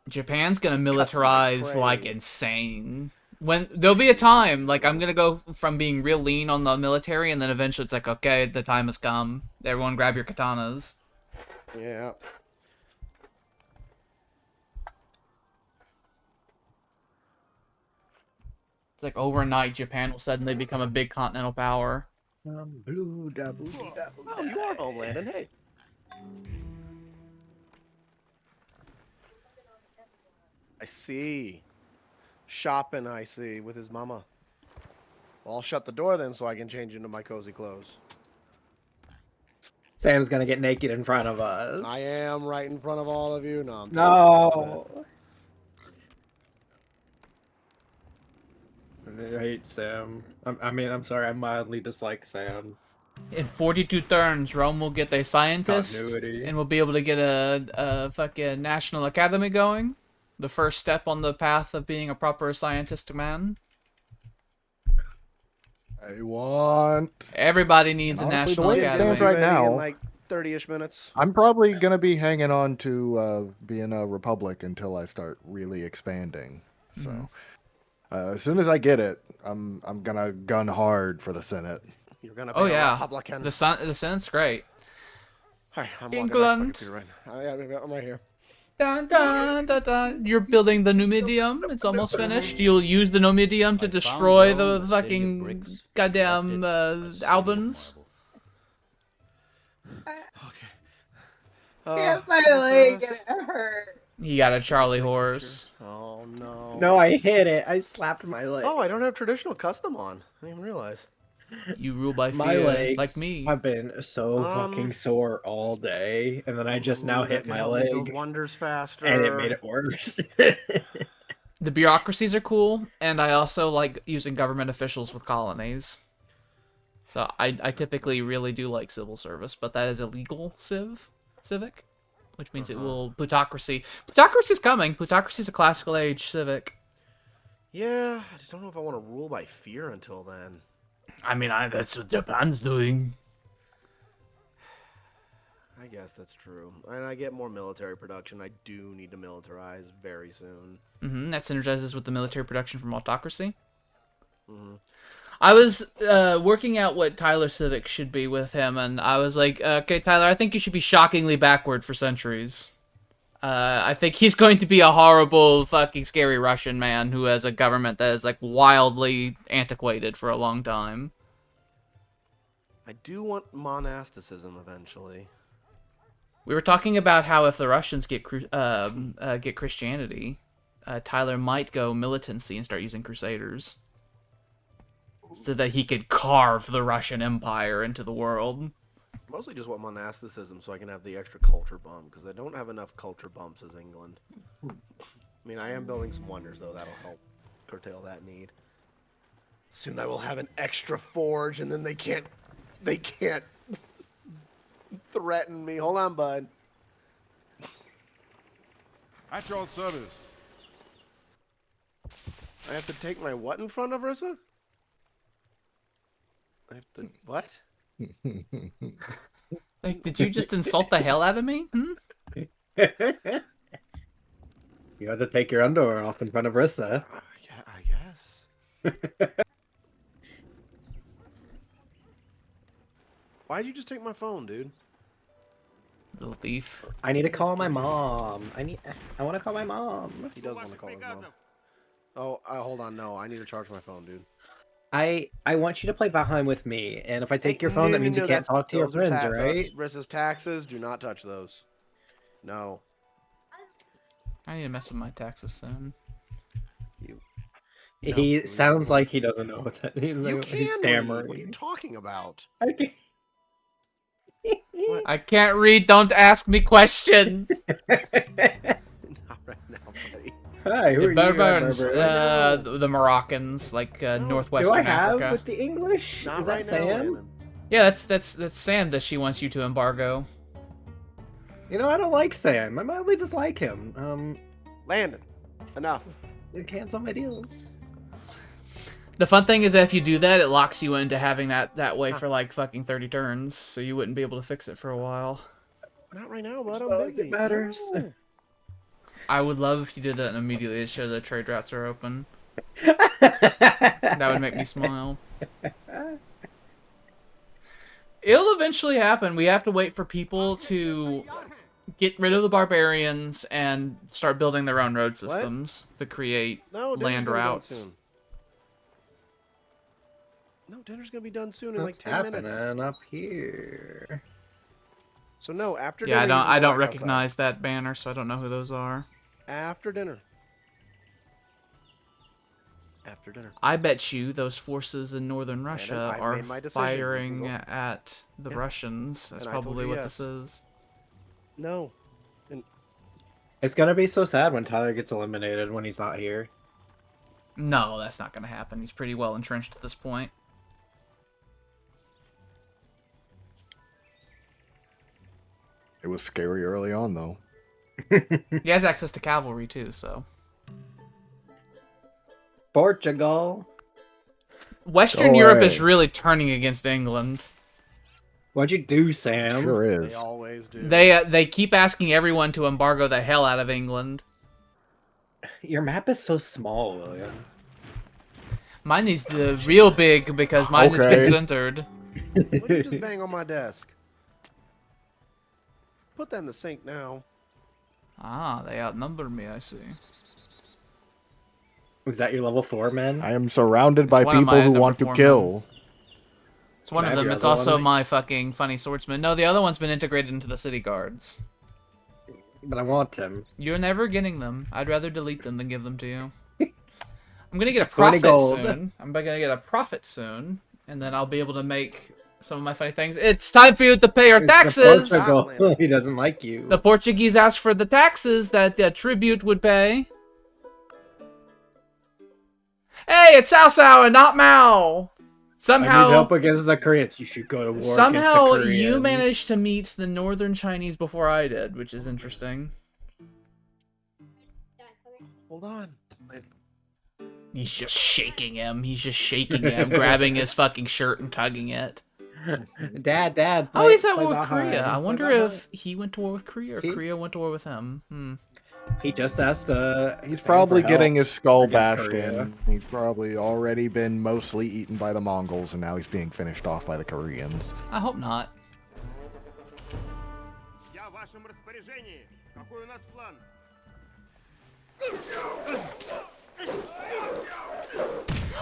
Japan's gonna Cuts my militarize like trade. insane. When there'll be a time, like I'm gonna go from being real lean on the military, and then eventually it's like, okay, the time has come. Everyone, grab your katanas. Yeah. It's like overnight, Japan will suddenly become a big continental power. Blue, da, blue, da, blue, Oh, you are homeland, and hey. I see. Shopping, I see, with his mama. Well, I'll shut the door then so I can change into my cozy clothes. Sam's gonna get naked in front of us. I am right in front of all of you. No, I'm kidding. No. I hate Sam. I mean, I'm sorry. I mildly dislike Sam. In 42 turns, Rome will get a scientist, Continuity. and we'll be able to get a fucking national academy going. The first step on the path of being a proper scientist man. I want. Everybody needs And a honestly, the national way it academy. stands right Ready now- in like 30-ish minutes. I'm probably gonna be hanging on to being a republic until I start really expanding. So, as soon as I get it, I'm gonna gun hard for the Senate. You're gonna be Oh a yeah, Republican. the Senate's great. Hi, I'm walking England. back to my computer right now. I'm right here. Dun, dun, dun, dun. You're building the Numidium. It's almost finished. You'll use the Numidium to I found destroy Rome, the a city of fucking bricks, goddamn left it a city of Albans. marble. Okay. My civil leg service. it hurt. He got a Charlie Take a horse. picture. Oh no. No, I hit it. I slapped my leg. Oh, I don't have traditional custom on. I didn't even realize. You rule by My fear, legs like me. have been so fucking sore all day, and then I just now Ooh, that hit can my help me build leg, wonders faster. and it made it worse. The bureaucracies are cool, and I also like using government officials with colonies. So I typically really do like civil service, but that is illegal civic, which means it will plutocracy. Plutocracy's coming. Plutocracy's a classical age civic. Yeah, I just don't know if I want to rule by fear until then. I mean, that's what Japan's doing. I guess that's true. And I get more military production. I do need to militarize very soon. That synergizes with the military production from autocracy. hmm I was working out what Tyler Civic should be with him, and I was like, okay, Tyler, I think you should be shockingly backward for centuries. I think he's going to be a horrible, fucking scary Russian man who has a government that is, like, wildly antiquated for a long time. I do want monasticism eventually. We were talking about how if the Russians get Christianity, Tyler might go militancy and start using crusaders. So that he could carve the Russian Empire into the world. Mostly just want monasticism so I can have the extra culture bump, because I don't have enough culture bumps as England. I mean, I am building some wonders, though. That'll help curtail that need. Soon I will have an extra forge, and then they can't threaten me. Hold on, bud. At your service. I have to take my what in front of Rissa? I have to what? Like, did you just insult the hell out of me? You have to take your underwear off in front of Rissa. Yeah, I guess. Why'd you just take my phone, dude? Little thief. I need to call my mom. I want to call my mom. He does want to call his mom. Oh, hold on. No, I need to charge my phone, dude. I want you to play Valheim with me, and if I take your phone, that means you can't talk to your friends, right? That's Rissa's taxes. Do not touch those. No. I need to mess with my taxes soon. He No, sounds like he doesn't know what's he's, You like, can he's read. stammering. What are you talking about? Okay. I can't read, don't ask me questions! Not right now, buddy. Hi, who The are you? Berbers, Berbers? the Moroccans, like No. Do northwestern I have Africa. with the English? Not Is that right now, Sam? Landon. Yeah, that's Sam that she wants you to embargo. You know, I don't like Sam. I mildly dislike him. Landon, enough. Cancel my deals. The fun thing is that if you do that, it locks you into having that way for like fucking 30 turns, so you wouldn't be able to fix it for a while. Not right now, bud. I'm Well, busy. it matters. No. I would love if you did that and immediately show the trade routes are open. That would make me smile. It'll eventually happen. We have to wait for people to get rid of the barbarians and start building their own road systems to create No, dinner's land gonna be done routes. soon. No, dinner's gonna be done soon in What's like 10 minutes. happening up here? So no, after Yeah, dinner. you can I go don't back recognize that banner, so I don't know who those are. outside. After dinner. After dinner. I bet you those forces in northern Russia I've are made my decision. You can firing go. at the Yes. Russians. That's And I told probably you what yes. this is. No. It's gonna be so sad when Tyler gets eliminated when he's not here. No, that's not going to happen. He's pretty well entrenched at this point. It was scary early on, though. He has access to cavalry, too, so... Portugal. Western Go Europe away. is really turning against England. What'd you do, Sam? Sure They is. always do. They keep asking everyone to embargo the hell out of England. Your map is so small, William. Mine needs the real big because mine has been Okay. centered. What did you just bang on my desk? Put that in the sink now. Ah, they outnumber me, I see. Was that your level 4, man? I am surrounded by one of people my who number want to 4 kill. It's one Can I of have them. your It's other also one? my fucking funny swordsman. No, the other one's been integrated into the city guards. But I want him. You're never getting them. I'd rather delete them than give them to you. I'm gonna get a 20 profit gold. soon. I'm gonna get a profit soon, and then I'll be able to make some of my funny things. It's time for you to pay your It's the taxes! Portugal. He doesn't like you. The Portuguese asked for the taxes that tribute would pay. Hey, it's Sao Sao and not Mao! I need Somehow, help against the Koreans. You should go to war somehow against the Koreans. you managed to meet the northern Chinese before I did, which is interesting. Hold on. He's just shaking him. He's just shaking him, grabbing his fucking shirt and tugging it. Dad. Oh, he's at play war with behind. Korea. I Play wonder behind. if he went to war with Korea or He- Korea went to war with him. He just asked. He's Sam probably for getting help his skull against bashed Korea. in. He's probably already been mostly eaten by the Mongols, and now he's being finished off by the Koreans. I hope not. Я в вашем распоряжении. Какой у нас план?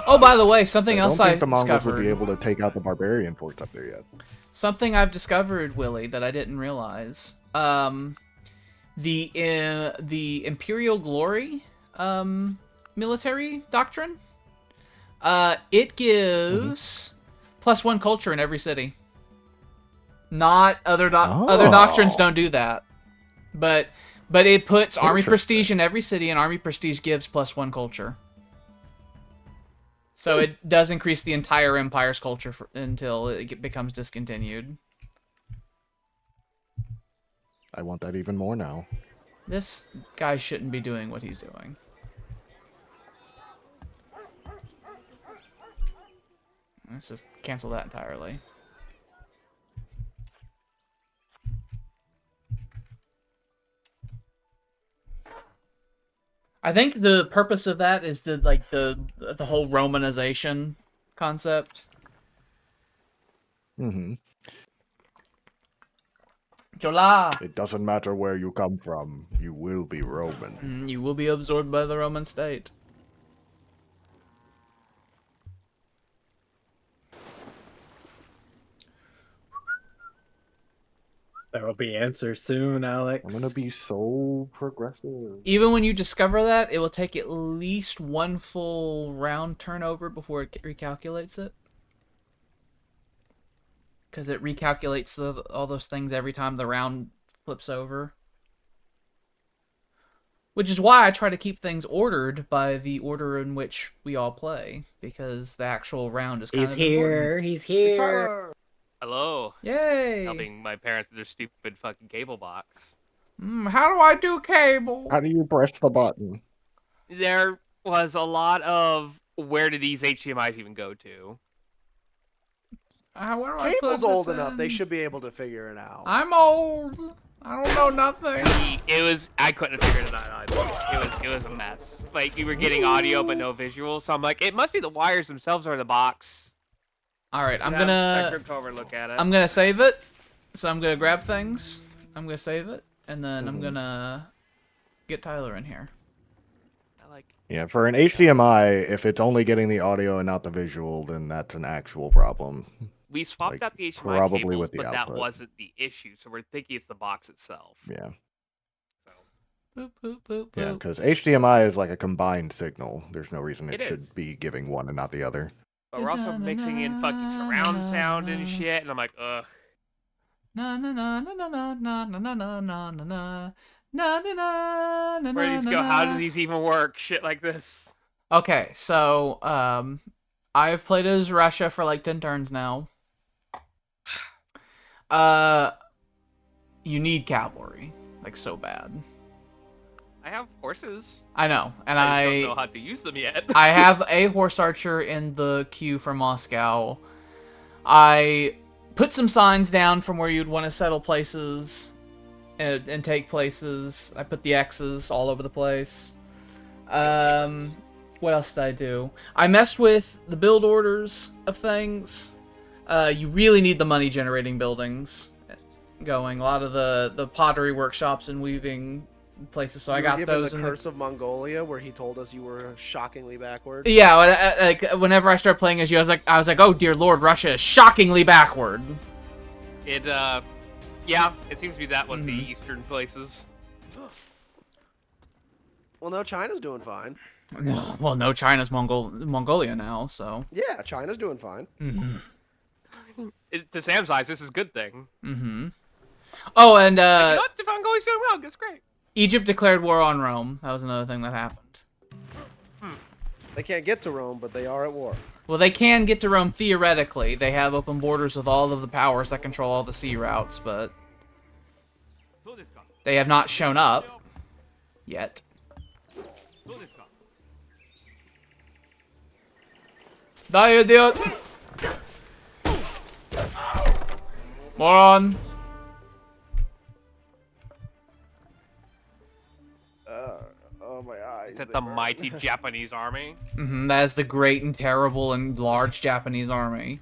Oh, by the way, something I don't else think I the Mongols discovered. would be able to take out the barbarian force up there yet. Something I've discovered, Willie, that I didn't realize. The Imperial Glory military doctrine. It gives +1 culture in every city. Not other other doctrines don't do that, but it puts army prestige in every city, and army prestige gives +1 culture. So it does increase the entire empire's culture until it becomes discontinued. I want that even more now. This guy shouldn't be doing what he's doing. Let's just cancel that entirely. I think the purpose of that is to like the whole Romanization concept. Mm-hmm. Jola! It doesn't matter where you come from, you will be Roman. You will be absorbed by the Roman state. There will be answers soon, Alex. I'm gonna be so progressive. Even when you discover that, it will take at least one full round turnover before it recalculates it. Because it recalculates all those things every time the round flips over. Which is why I try to keep things ordered by the order in which we all play. Because the actual round is kind He's of here. important. He's It's here. Tyler. Hello. Yay! Helping my parents with their stupid fucking cable box. How do I do cable? How do you press the button? There was a lot of where do these HDMIs even go to? Where do I plug Cable's this old enough. They in? should be able to figure it out. I'm old. I don't know nothing. I couldn't have figured it out either. It was a mess. Like, you were getting audio but no visual, so I'm like, it must be the wires themselves or the box. All right, I'm Have gonna Spectre over look at it. I'm gonna save it. So I'm gonna grab things. I'm gonna save it, and then I'm gonna get Tyler in here. I like. Yeah, for an HDMI, if it's only getting the audio and not the visual, then that's an actual problem. We swapped Like, out the HDMI probably cables, with the but that output. wasn't the issue. So we're thinking it's the box itself. Yeah. So Boop, boop, boop, Yeah, boop. because HDMI is like a combined signal. There's no reason it It should is. be giving one and not the other. But we're also mixing in fucking surround sound and shit, and I'm like, ugh. Na na na na na na na na na na na na na na na na. Where do these go? How do these even work? Shit like this. Okay, so I've played as Russia for like 10 turns now. You need cavalry, like so bad. I have horses. I know, and I just don't know how to use them yet. I have a horse archer in the queue for Moscow. I put some signs down from where you'd want to settle places and take places. I put the X's all over the place. What else did I do? I messed with the build orders of things. You really need the money generating buildings going. A lot of the pottery workshops and weaving places, so I got given those the in Curse of Mongolia, where he told us you were shockingly backward. Yeah, like whenever I started playing as you, I was like, oh dear lord, Russia is shockingly backward. It yeah, it seems to be that with the Mhm. eastern places. Well, no, China's doing fine. Well, no, China's Mongolia now, so. Yeah, China's doing fine. Mm-hmm. To Sam's eyes, this is a good thing. Mm-hmm. Oh, and You know what? If Mongolia's doing well, that's great. Egypt declared war on Rome. That was another thing that happened. They can't get to Rome, but they are at war. Well, they can get to Rome theoretically. They have open borders with all of the powers that control all the sea routes, but they have not shown up yet. Die, idiot! Moron! Oh my eyes. Is that they the burn. mighty Japanese army? Mm-hmm, that is the great and terrible and large Japanese army.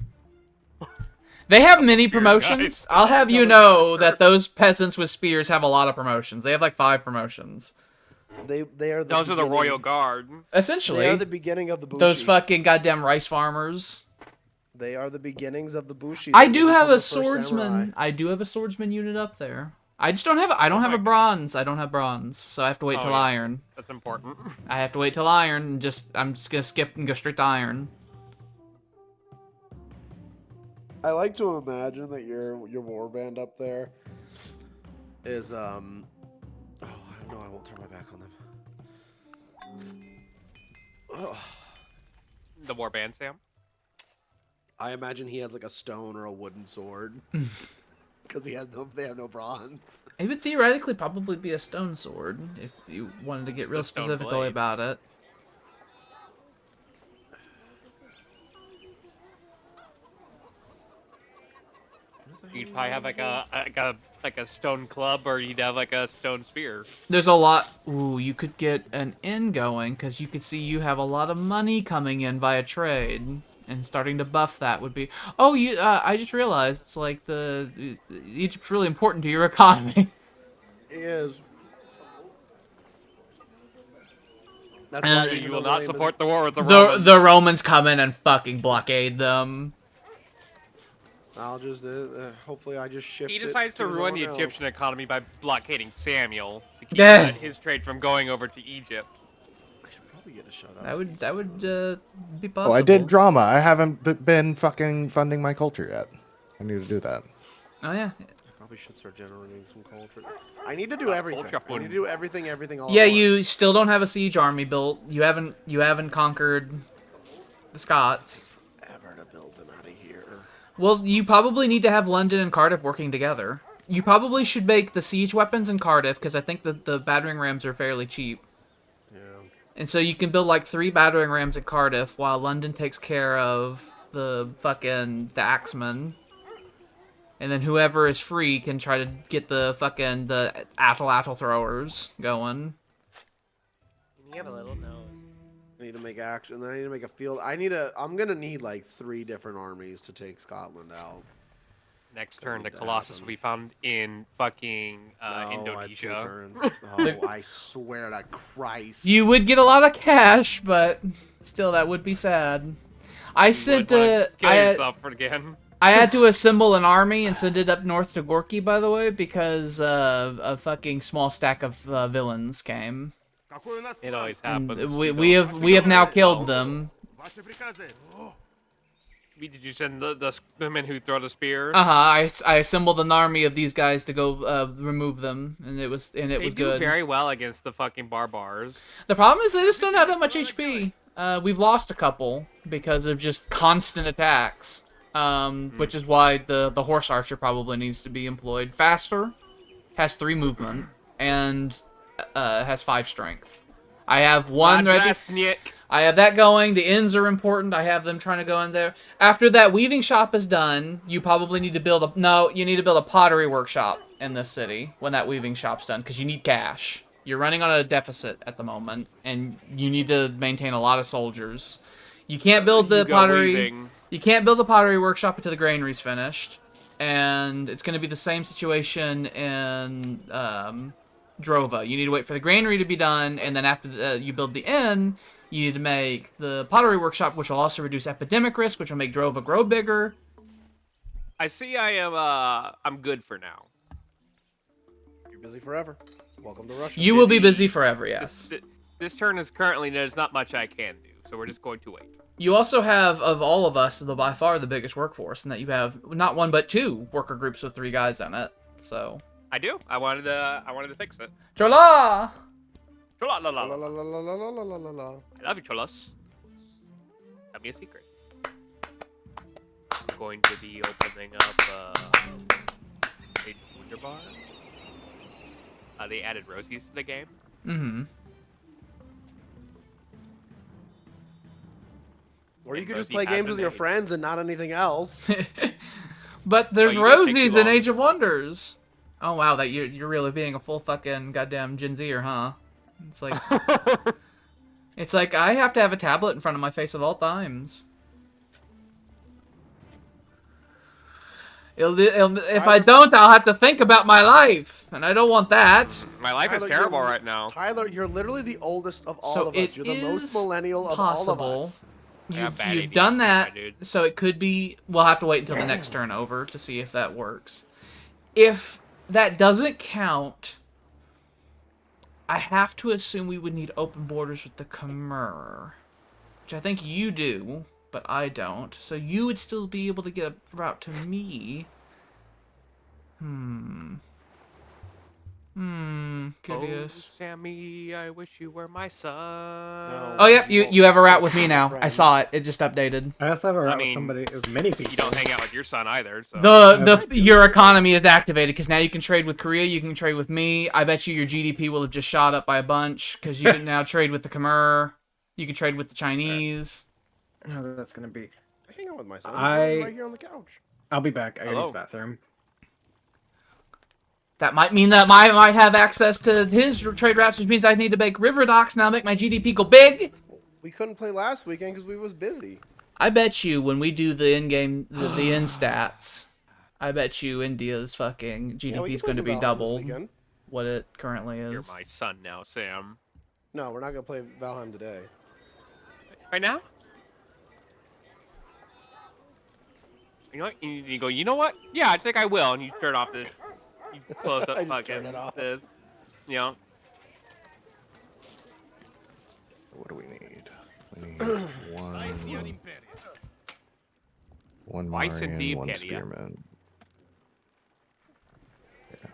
They have many promotions. guys. I'll have you know that those peasants with spears have a lot of promotions. They have like 5 promotions. They are the Those are the beginning- royal guard. Essentially, They are the beginning of the Bushi. those fucking goddamn rice farmers. They are the beginnings of the Bushi. I They do become have the a first samurai. swordsman. I do have a swordsman unit up there. I just don't have. I don't have a bronze. I don't have bronze, so I have to wait Oh, till yeah. iron. That's important. I have to wait till iron. And I'm just gonna skip and go straight to iron. I like to imagine that your warband up there is oh no, I won't turn my back on them. Ugh. The warband, Sam. I imagine he has like a stone or a wooden sword because they have no bronze. It would theoretically probably be a stone sword if you wanted to get real a stone specifically blade. about it. You'd probably have like a stone club, or you'd have like a stone spear. There's a lot. Ooh, you could get an inn going because you could see you have a lot of money coming in via trade, and starting to buff that would be. Oh, you. I just realized it's like Egypt's really important to your economy. He is. That's Uh, why even You though will not William is- support the war with the The Romans. the Romans come in and fucking blockade them. I'll just hopefully I just shift. He it decides to ruin the someone Egyptian else. economy by blockading Samuel to keep Yeah. his trade from going over to Egypt. I should probably get a shut up. That would be possible. Oh, I did drama. I haven't been fucking funding my culture yet. I need to do that. Oh yeah. I probably should start generating some culture. I need to do everything. culture I need to do everything all Yeah, at you once. still don't have a siege army built. You haven't conquered the Scots. Ever to build them out of here. Well, you probably need to have London and Cardiff working together. You probably should make the siege weapons in Cardiff because I think that the battering rams are fairly cheap. Yeah. And so you can build like 3 battering rams in Cardiff while London takes care of the axemen. And then whoever is free can try to get the fucking the atl throwers going. You have a little nose. I need to make action. Then I need to make a field. I'm gonna need like 3 different armies to take Scotland out. Next Gonna turn, the need to Colossus happen. we found in fucking No, it's 2 Indonesia. turns. Oh, I swear to Christ. You would get a lot of cash, but still, that would be sad. I You sent would wanna kill I yourself again. had to assemble an army and send it up north to Gorky, by the way, because a fucking small stack of villains came. Какой у нас It план? always And happens. we have now killed them. Ваши приказы. Did you send the men who throw the spear? I assembled an army of these guys to go remove them, and it was They do good. very well against the fucking barbars. The problem is they just don't have that much HP. We've lost a couple because of just constant attacks. Which is why the horse archer probably needs to be employed. Faster, has 3 movement, and has 5 strength. I have 1 ready. Nick. I have that going. The inns are important. I have them trying to go in there. After that weaving shop is done, you probably need to build you need to build a pottery workshop in this city when that weaving shop's done, because you need cash. You're running on a deficit at the moment, and you need to maintain a lot of soldiers. You can't build the pottery. Weaving. You can't build the pottery workshop until the granary's finished, and it's going to be the same situation in Drova. You need to wait for the granary to be done, and then after you build the inn, you need to make the pottery workshop, which will also reduce epidemic risk, which will make Drova grow bigger. I see. I'm good for now. You're busy forever. Welcome to Russia. You will be busy forever, yes. This turn is currently there's not much I can do, so we're just going to wait. You also have, of all of us, by far the biggest workforce, in that you have not 1 but 2 worker groups with 3 guys on it. So I do. I wanted to fix it. Chola! Chola la La la la la. la la la la la la la. I love you, Cholas. Tell me a secret. I'm going to be opening up a Wonder Bar. They added Rosies to the game. Mm-hmm. Or you And could just Rosie play has games a with your name. friends and not anything else. But there's Well, you guys take Rosies too in long. Age of Wonders. Oh wow, that you're really being a full fucking goddamn Gen Zer, huh? It's like it's like I have to have a tablet in front of my face at all times. If I don't, I'll have to think about my life, and I don't want that. My life Tyler, is terrible you're- right now. Tyler, you're literally the oldest of all So of us. it You're the most is millennial of all of possible. us. I got bad You've ADHD, done my that, dude. so it could be. We'll have to wait until the next turn over to see if that works. If that doesn't count, I have to assume we would need open borders with the Khmer, which I think you do, but I don't. So you would still be able to get a route to me. Curious. Oh, Sammy, I wish you were my son. No. Oh yeah, You won't you have a be route with me friends. now. I saw it. It just updated. I also have a route mean, with somebody, with many people. You don't hang out with your son either. So. Your economy is activated because now you can trade with Korea, you can trade with me. I bet you your GDP will have just shot up by a bunch because you can now trade with the Khmer. You can trade with the Chinese. No, that's gonna be. I hang out with my son. I- Right here on the couch. I'll be back. I gotta use Hello. the bathroom. That might mean that I might have access to his trade routes, which means I need to make river docks now, make my GDP go big. We couldn't play last weekend because we was busy. I bet you when we do the in-game, the in stats, I bet you India's fucking Yeah, we GDP is can going play to be some Valheim this double weekend. what it currently You're is. my son now, Sam. No, we're not gonna play Valheim today. Right now? You know what? You go, you know what? Yeah, I think I will. And you turn off this. You close up I just turn fucking it off. this. You know? What do we need? We need one Vice and Marian, one Imperia. Spearman. Yeah.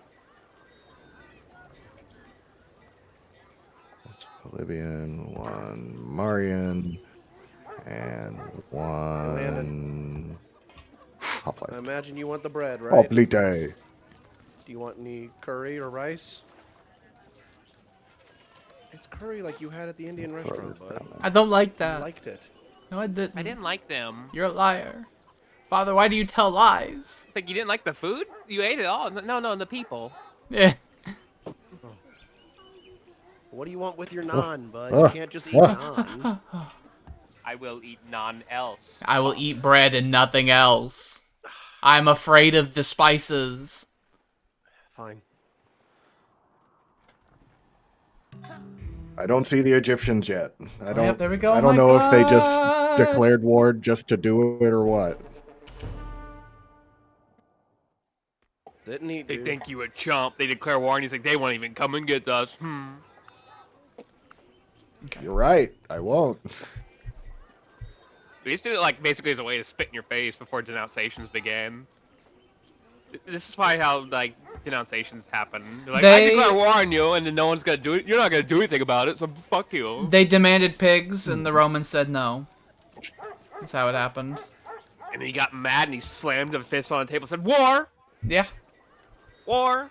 That's Polybian, one Marian, and one I Hoplite. imagine you want the bread, right? Hoplite. Do you want any curry or rice? It's curry like you had at the Indian restaurant, bud. I don't like You that. liked it. No, I didn't. I didn't like them. You're a liar. Father, why do you tell lies? It's like you didn't like the food? You ate it all. No, the people. Yeah. What do you want with your naan, bud? oh, You can't just eat naan. I will eat none else. I will eat bread and nothing else. I'm afraid of the spices. Fine. I don't see the Egyptians yet. I don't. yep, there we go. I Oh don't my know if they just God. declared war just to do it or what. Didn't eat, They dude. think you a chump. They declare war, and he's like, they won't even come and get us. You're right. I won't. We used to do it like basically as a way to spit in your face before denunciations began. This is probably how like denunciations happen. They're like, I declare war on you, and then no one's gonna do it. You're not gonna do anything about it, so fuck you. They demanded pigs, and the Romans said no. That's how it happened. And then he got mad, and he slammed a fist on the table, and said, "War, Yeah. war."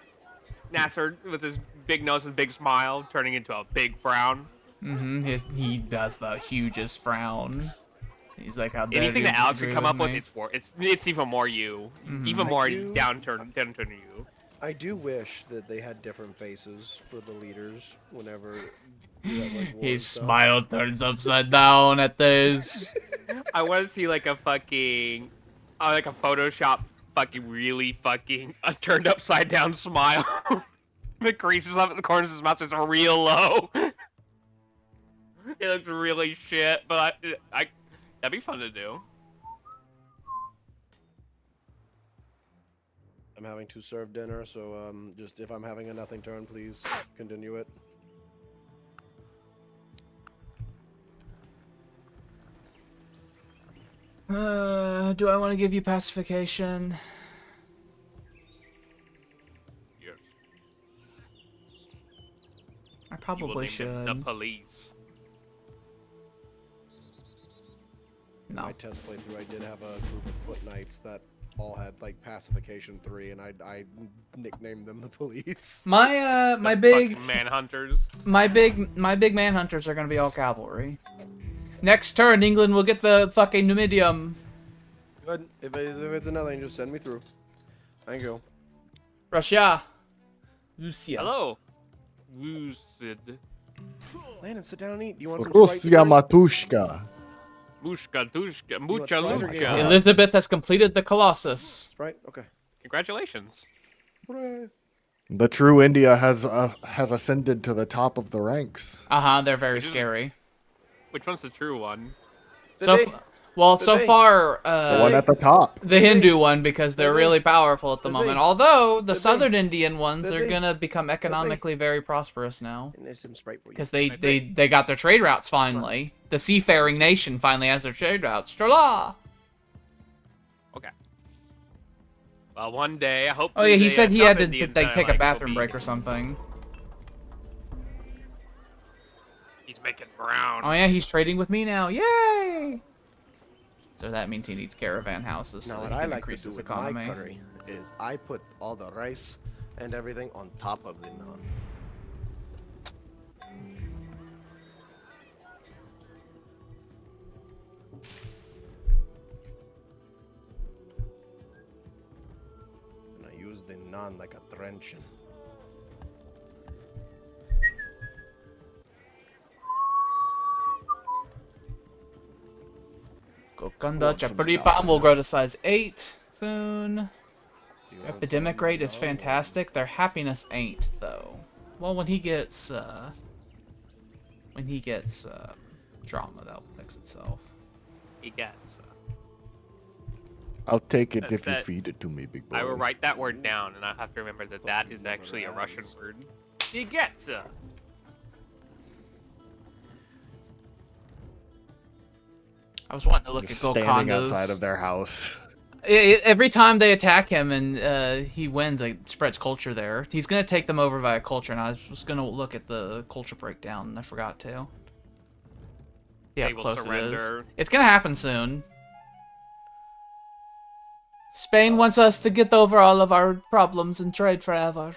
Nasser, with his big nose and big smile, turning into a big frown. He does the hugest frown. He's like, how dare Anything you that Alex disagree would come up me? with, it's war. It's even more you, even more downturn you. I do wish that they had different faces for the leaders whenever you have, like, war and His stuff. smile turns upside down at this. I want to see like a fucking, like a Photoshop fucking really fucking a turned upside down smile. The creases up at the corners of his mouth is real low. It looks really shit, but I that'd be fun to do. I'm having to serve dinner, so just if I'm having a nothing turn, please continue it. Do I want to give you pacification? Yes. I You will probably name them the should. police. In No. my test playthrough, I did have a group of foot knights that all had like pacification 3, and I nicknamed them the police. My The big fucking manhunters. my big manhunters are gonna be all cavalry. Next turn, England will get the fucking Numidium. Good. If it's another, just send me through. Thank you. Russia. Lucia. Hello. Lucid. Landon, sit down and eat. Do you want some Sprite? Russia Matushka. Mushka dushka. want Mucha Sprite or luka. Gatorade? Elizabeth has completed the Colossus. Sprite? Okay. Congratulations. Hooray. The true India has ascended to the top of the ranks. They're very Which is- scary. Which one's the true one? So Did they? far, The one at the top. the Hindu one, because they're Did they? really powerful at the Did moment. they? Although the Did they? southern Indian ones Did are they? gonna become economically very prosperous now, And there's some Sprite for you. because I think- they got their trade routes finally. The seafaring nation finally has their trade routes. Strala! Okay. Well, one day I hope. Oh yeah, he said he had to Indians like that I take a like will bathroom be- break or something. He's making brown. Oh yeah, he's trading with me now. Yay! So that means he needs caravan houses so Now, that what he I can like to increase do his with economy. my curry is I put all the rice and everything on top of the naan. And I use the naan like a drenching. Gokanda Want some Chapuri naan. Palm will grow to size 8 soon. Do you want Epidemic some rate is naan? fantastic. Their happiness ain't though. Well, when he gets drama, that'll fix itself. He gets. I'll take it That's if you that- feed it to me, big boy. I will write that word down, and I have to remember that that is actually a Russian word. He gets. I was wanting to look Just at standing Golconda's. outside of their house. Every time they attack him and he wins, it spreads culture there. He's gonna take them over via culture, and I was gonna look at the culture breakdown, and I forgot to. See how They will close it surrender. is. It's gonna happen soon. Spain wants us to get over all of our problems and trade forever.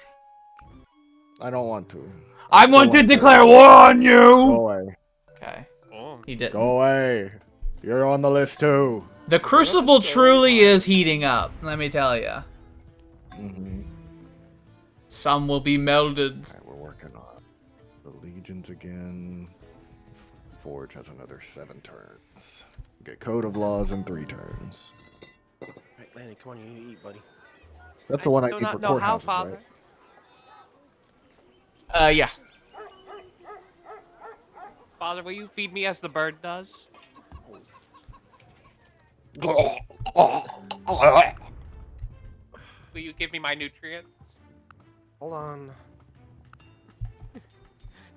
I don't want to. I still want to want to. declare war on Go you! away. Okay, Oh. he didn't. Go away. You're on the list too. The Crucible truly is heating up, let me tell you. Mm-hmm. Some will be melded. Alright, we're working on the Legions again. Forge has another 7 turns. Get Code of Laws in 3 turns. Right, Lanny, come on, you need to eat, buddy. That's the one I do need for not know how, courthouses, Father. right? Yeah. Father, will you feed me as the bird does? Will you give me my nutrients? Hold on.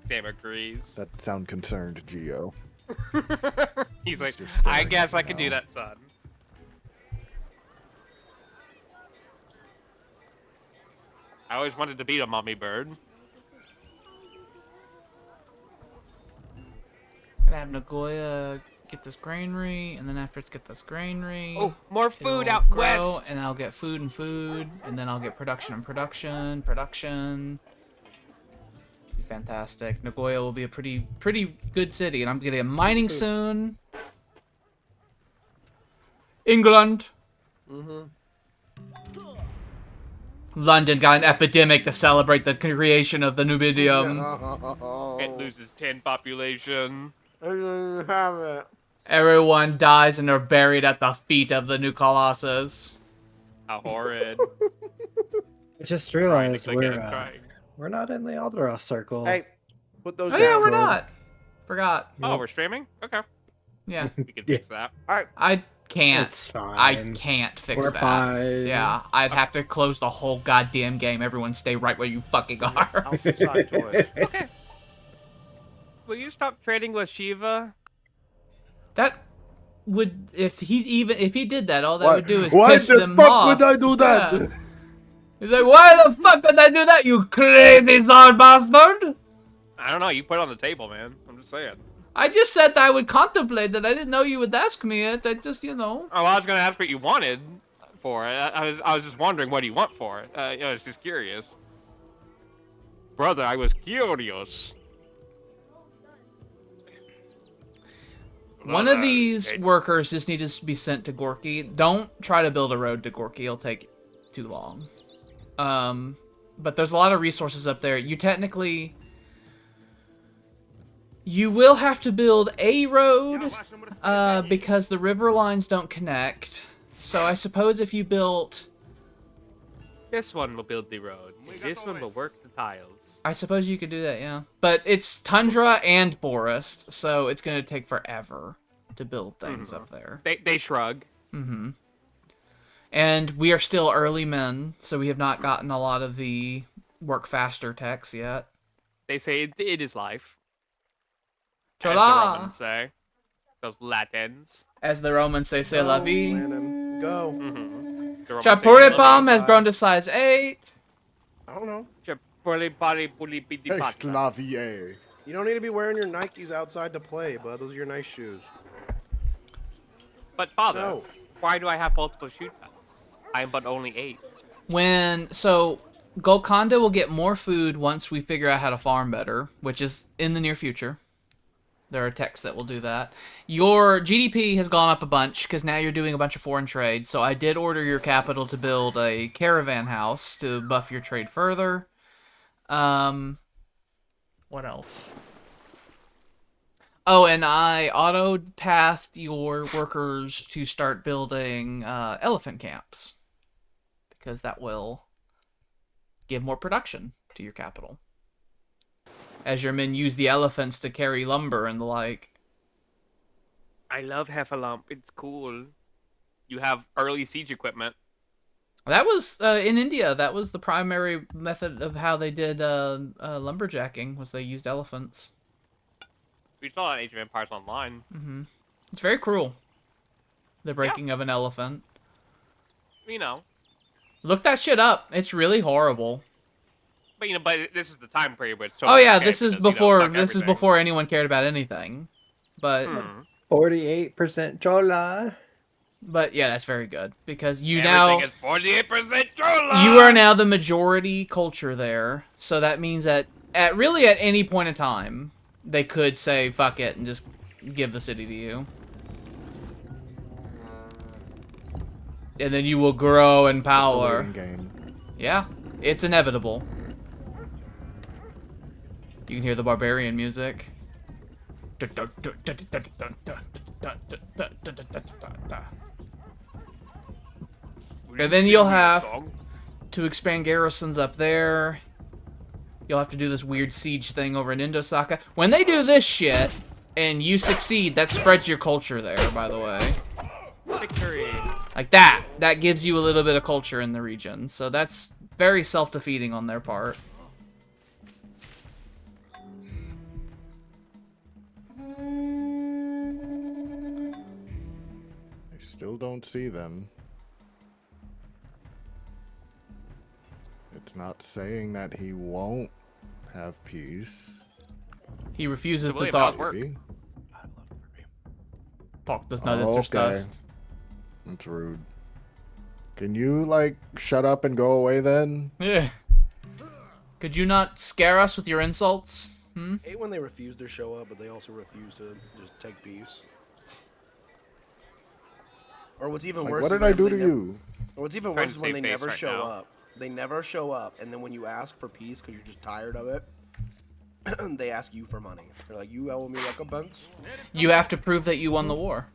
Sam agrees. That sound concerned, Geo. He's like, just staring I at guess me I can do now. that, son. I always wanted to be a mommy bird. Gonna have Nagoya get this granary, and then after it's get this granary. Oh, more food it'll out grow, west. and I'll get food and food, and then I'll get production and production. Be fantastic. Nagoya will be a pretty good city, and I'm getting mining soon. England. Mm-hmm. London got an epidemic to celebrate the creation of the Numidium. It loses 10 population. I didn't have it. Everyone dies and are buried at the feet of the new Colossus. How horrid. I just Trying to realized click it and trying. we're not in the Alderoth circle. Hey, put those Oh down. yeah, we're Discord. not. Forgot. Oh, we're streaming? Okay. Yeah. We can fix that. I can't. It's fine. I can't fix We're that. fine. Yeah, I'd have to close the whole goddamn game. Everyone stay right where you fucking are. Outside toys. Okay. Will you stop trading with Shiva? That would if he did that, all that Why- would do is why piss the them fuck off. would I do that? Yeah. He's like, why the fuck would I do that, you crazy son bastard? I don't know. You put it on the table, man. I'm just saying. I just said that I would contemplate that. I didn't know you would ask me it. I just, Oh, well, I was gonna ask what you wanted for it. I was just wondering what do you want for it. I was just curious. Brother, I was curious. One of these workers just need to be sent to Gorky. Don't try to build a road to Gorky. It'll take too long. But there's a lot of resources up there. You will have to build a road, because the river lines don't connect. So I suppose if you built... This one will build the road. This one will work the tiles. I suppose you could do that, yeah. But it's tundra and forest, so it's going to take forever to build things up there. They shrug. Mm-hmm. And we are still early men, so we have not gotten a lot of the work faster techs yet. They say it is life. As the Chola! Romans say. Those Latins. As the Romans say, c'est la vie. Landon, go. The Romans say Chapuripam has outside. grown to size 8. I don't know. Exklavier. You don't need to be wearing your Nikes outside to play, bud. Those are your nice shoes. But father, No. why do I have multiple shoot types? I am but only 8. So Golconda will get more food once we figure out how to farm better, which is in the near future. There are techs that will do that. Your GDP has gone up a bunch because now you're doing a bunch of foreign trade. So I did order your capital to build a caravan house to buff your trade further. What else? Oh, and I auto-pathed your workers to start building elephant camps. Because that will give more production to your capital. As your men use the elephants to carry lumber and the like. I love Heffalump. It's cool. You have early siege equipment. That was, in India, that was the primary method of how they did lumberjacking, was they used elephants. We saw that in Age of Empires Online. Mm-hmm. It's very cruel. The breaking of an elephant. You know. Look that shit up. It's really horrible. But this is the time period where it's so Oh yeah, okay, this is because, before fuck this is everything. before anyone cared about anything. But 48% Chola. but yeah, that's very good because you Everything now is 48% Chola! you are now the majority culture there. So that means that at any point in time they could say fuck it and just give the city to you. and then you will grow in Just a power. waiting game. Yeah, it's inevitable. You can hear the barbarian music. And then you'll have to expand garrisons up there. You'll have to do this weird siege thing over in Indosaka. When they do this shit, and you succeed, that spreads your culture there, by the way. Victory. Like that. That gives you a little bit of culture in the region. So that's very self-defeating on their part. I still don't see them. It's not saying that he won't have peace. He refuses to William, talk. how's work? Maybe. Talk does not Okay. interest. That's rude. Can you, like, shut up and go away then? Yeah. Could you not scare us with your insults? Hmm? I hate when they refuse to show up, but they also refuse to just take peace. Or what's even Like, worse what is did I when do they to never- you? Or what's even Trying worse to is when save they face never right show now. up. They never show up, and then when you ask for peace because you're just tired of it, they ask you for money. They're like, you owe me recompense? You have to prove that you won the war.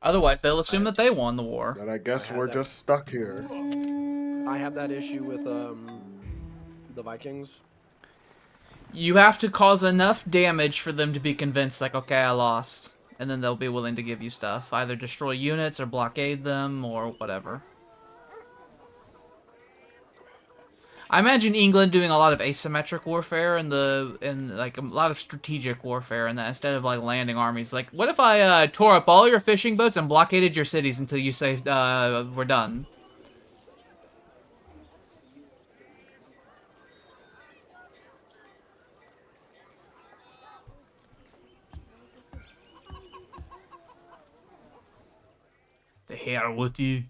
Otherwise, they'll assume that they won the war. Then I guess had we're that. just stuck here. I have that issue with the Vikings. You have to cause enough damage for them to be convinced, like, okay, I lost. And then they'll be willing to give you stuff. Either destroy units or blockade them or whatever. I imagine England doing a lot of asymmetric warfare and like a lot of strategic warfare, and that instead of like landing armies, like what if I tore up all your fishing boats and blockaded your cities until you say we're done? The hell with you.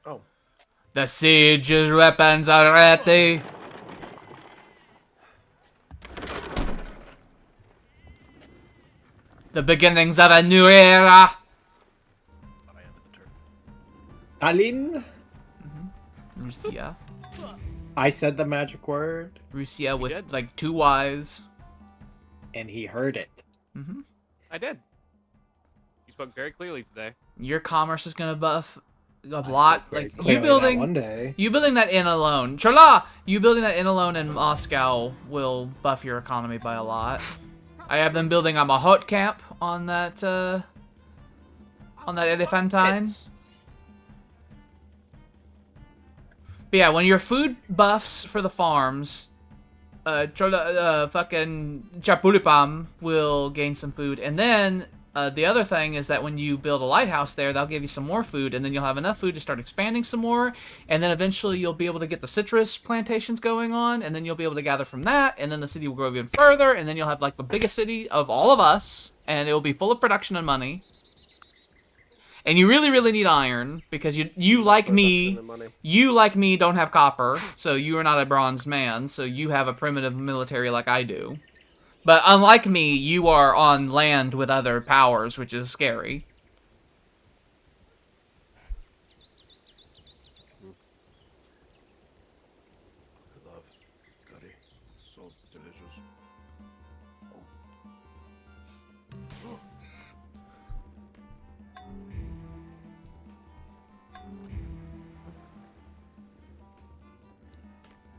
Oh. The siege's weapons are ready. The beginnings of a new era. Thought I ended the turn. Stalin? Russia. I said the magic word, Russia with did. like 2 Y's. and he heard it. Mm-hmm. I did. You spoke very clearly today. Your commerce is gonna buff a lot. Like Clearly you that building one day. You building that inn alone. Chala! You building that inn alone in Moscow will buff your economy by a lot. I have them building a Mahot camp on that Elephantine. Bits. But yeah, when your food buffs for the farms, fucking Chapulipam will gain some food. And then the other thing is that when you build a lighthouse there, they'll give you some more food, and then you'll have enough food to start expanding some more, and then eventually you'll be able to get the citrus plantations going on, and then you'll be able to gather from that, and then the city will grow even further, and then you'll have like the biggest city of all of us, and it will be full of production and money. And you really, really need iron, because you like me, don't have copper, so you are not a bronze man, so you have a primitive military like I do. But unlike me, you are on land with other powers, which is scary. I love curry. It's so delicious.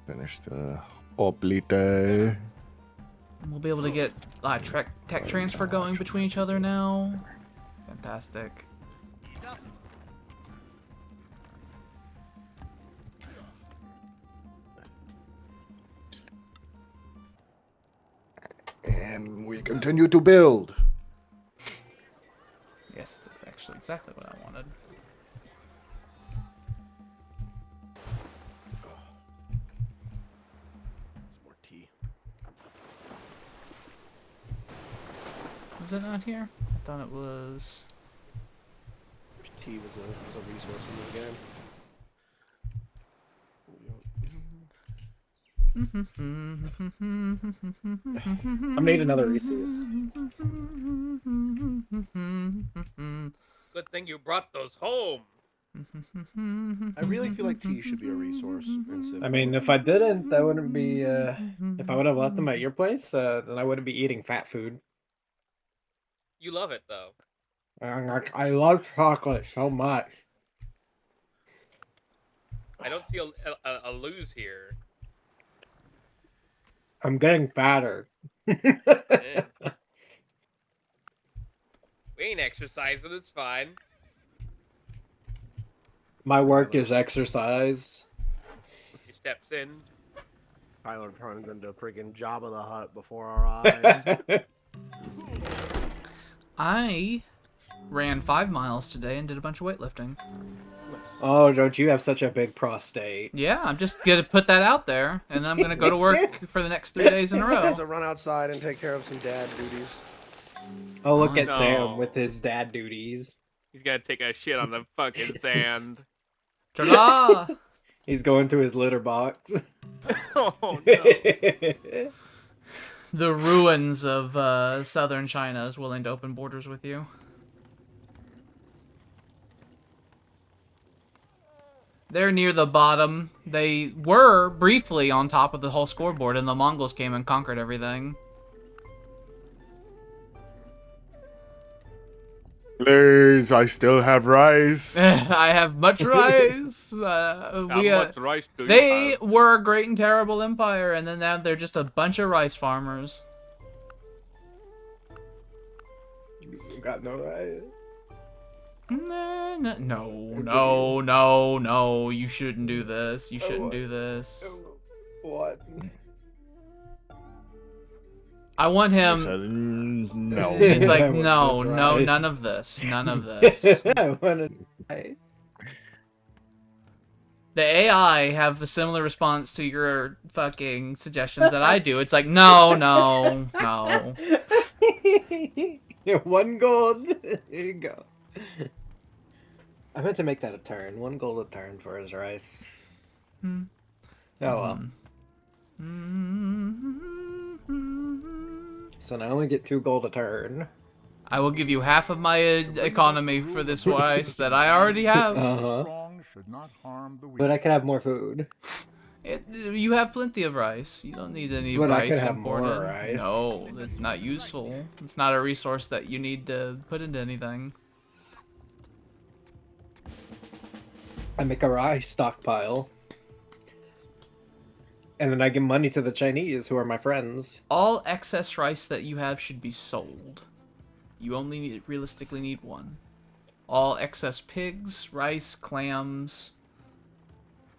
Finish the oblite. We'll be able to get tech transfer going between each other now. Fantastic. And we continue to build. Yes, it's actually exactly what I wanted. Some more tea. Was it not here? I thought it was... Tea was a resource in the game. I'm need another Reese's. Good thing you brought those home. I really feel like tea should be a resource in Civ I mean, 4. if I didn't, that wouldn't be. If I would have left them at your place, then I wouldn't be eating fat food. You love it though. I love chocolate so much. I don't see a lose here. I'm getting fatter. Eh. We ain't exercising. It's fine. My work is exercise. He steps in. Tyler turns into freaking Jabba the Hutt before our eyes. I ran 5 miles today and did a bunch of weightlifting. Nice. Oh, don't you have such a big prostate? Yeah, I'm just gonna put that out there, and then I'm gonna go to work for the next 3 days in a I row. have to run outside and take care of some dad duties. Oh, look at No. Sam with his dad duties. He's gotta take a shit on the fucking sand. Ta-da! He's going to his litter box. Oh no. The ruins of southern China is willing to open borders with you. They're near the bottom. They were briefly on top of the whole scoreboard, and the Mongols came and conquered everything. Please, I still have rice. I have much rice. How much rice do you They have? were a great and terrible empire, and then now they're just a bunch of rice farmers. You got no right. No. You shouldn't do this. You shouldn't do this. What? I want He him. said, no. He's like, I want no, this no, rice." none of this. None of this. I want rice. The AI have a similar response to your fucking suggestions that I do. It's like, no. One gold. There you go. I meant to make that a turn. 1 gold a turn for his rice. Hmm. Oh well. So now I only get 2 gold a turn. I will give you half of my economy for this rice that I already have. Uh-huh. Strong should not harm the weak. But I could have more food. You have plenty of rice. You don't need any But I rice could have more imported. rice. No, it's not useful. It's not a resource that you need to put into anything. I make a rice stockpile. And then I give money to the Chinese, who are my friends. All excess rice that you have should be sold. You only realistically need 1. All excess pigs, rice, clams,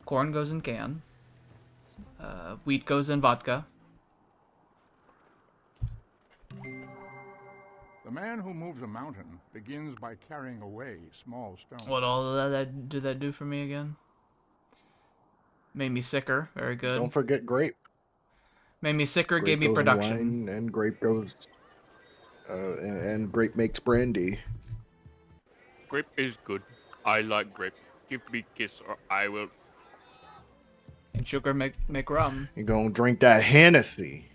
corn goes in can. Wheat goes in vodka. The man who moves a mountain begins by carrying away small stones. What all did that do for me again? Made me sicker. Very good. Don't forget grape. Made me sicker. Grape Gave me goes in production. wine, and grape goes. And grape makes brandy. Grape is good. I like grape. Give me kiss or I will. And sugar make rum. You're gonna drink that Hennessy.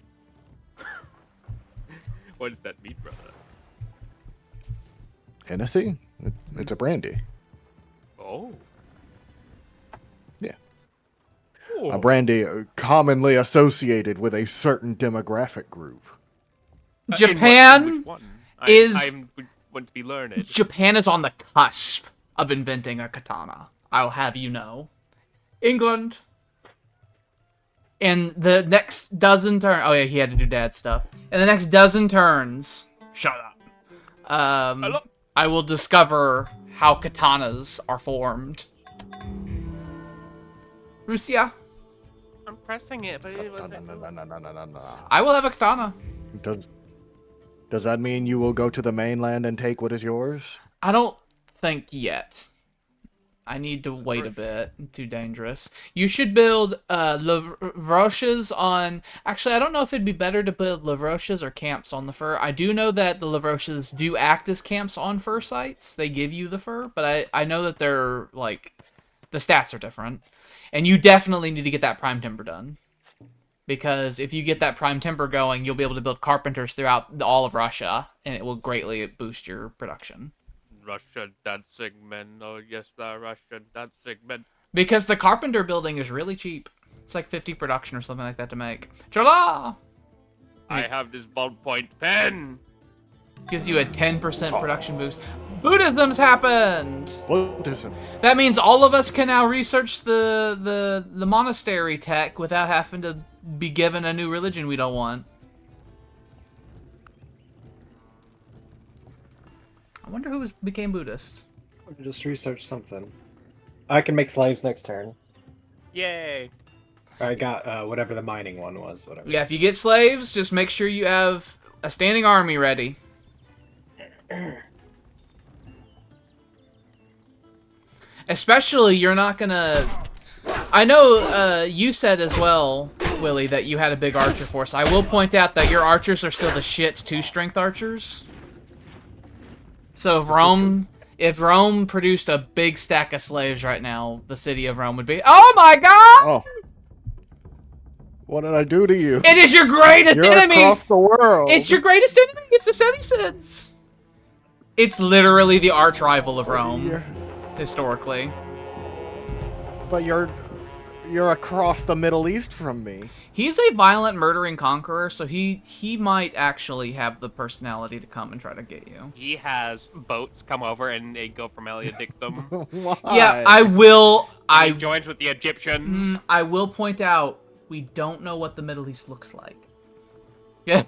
What does that mean, brother? Hennessy? It's a brandy. Oh. Yeah. Oh. A brandy commonly associated with a certain demographic group. In Japan which one? is- I want to be learned. Japan is on the cusp of inventing a katana. I'll have you know. England. In the next dozen turns... Oh, yeah, he had to do dad stuff. In the next dozen turns... Shut up. Hello? I will discover how katanas are formed. Russia. I'm pressing it, but it wasn't. I will have a katana. Does that mean you will go to the mainland and take what is yours? I don't think yet. I need to wait a bit. Too dangerous. You should build lavroches on... Actually, I don't know if it'd be better to build lavroches or camps on the fur. I do know that the lavroches do act as camps on fur sites. They give you the fur, but I know that they're, like... The stats are different. And you definitely need to get that prime timber done. Because if you get that prime timber going, you'll be able to build carpenters throughout all of Russia, and it will greatly boost your production. Russian dancing men, oh yes, the Russian dancing men. Because the carpenter building is really cheap. It's like 50 production or something like that to make. Chala! I have this ballpoint pen. Gives you a 10% production boost. Buddhism's happened! Buddhism. That means all of us can now research the monastery tech without having to be given a new religion we don't want. I wonder who became Buddhist. Just research something. I can make slaves next turn. Yay. I got whatever the mining one was. Whatever. Yeah, if you get slaves, just make sure you have a standing army ready. Especially, you're not gonna... I know you said as well, Willie, that you had a big archer force. I will point out that your archers are still the shit 2-strength archers. So if Rome produced a big stack of slaves right now, the city of Rome would be... Oh my god! Oh. What did I do to you? It is your greatest You're enemy! across the world. It's your greatest enemy! It's the Seleucids! It's literally the arch rival of Rome, historically. But you're across the Middle East from me. He's a violent, murdering conqueror, so he might actually have the personality to come and try to get you. He has boats come over and they go from Eliodictum. Why? Yeah, I will... He joins with the Egyptians. I will point out, we don't know what the Middle East looks like. Yeah.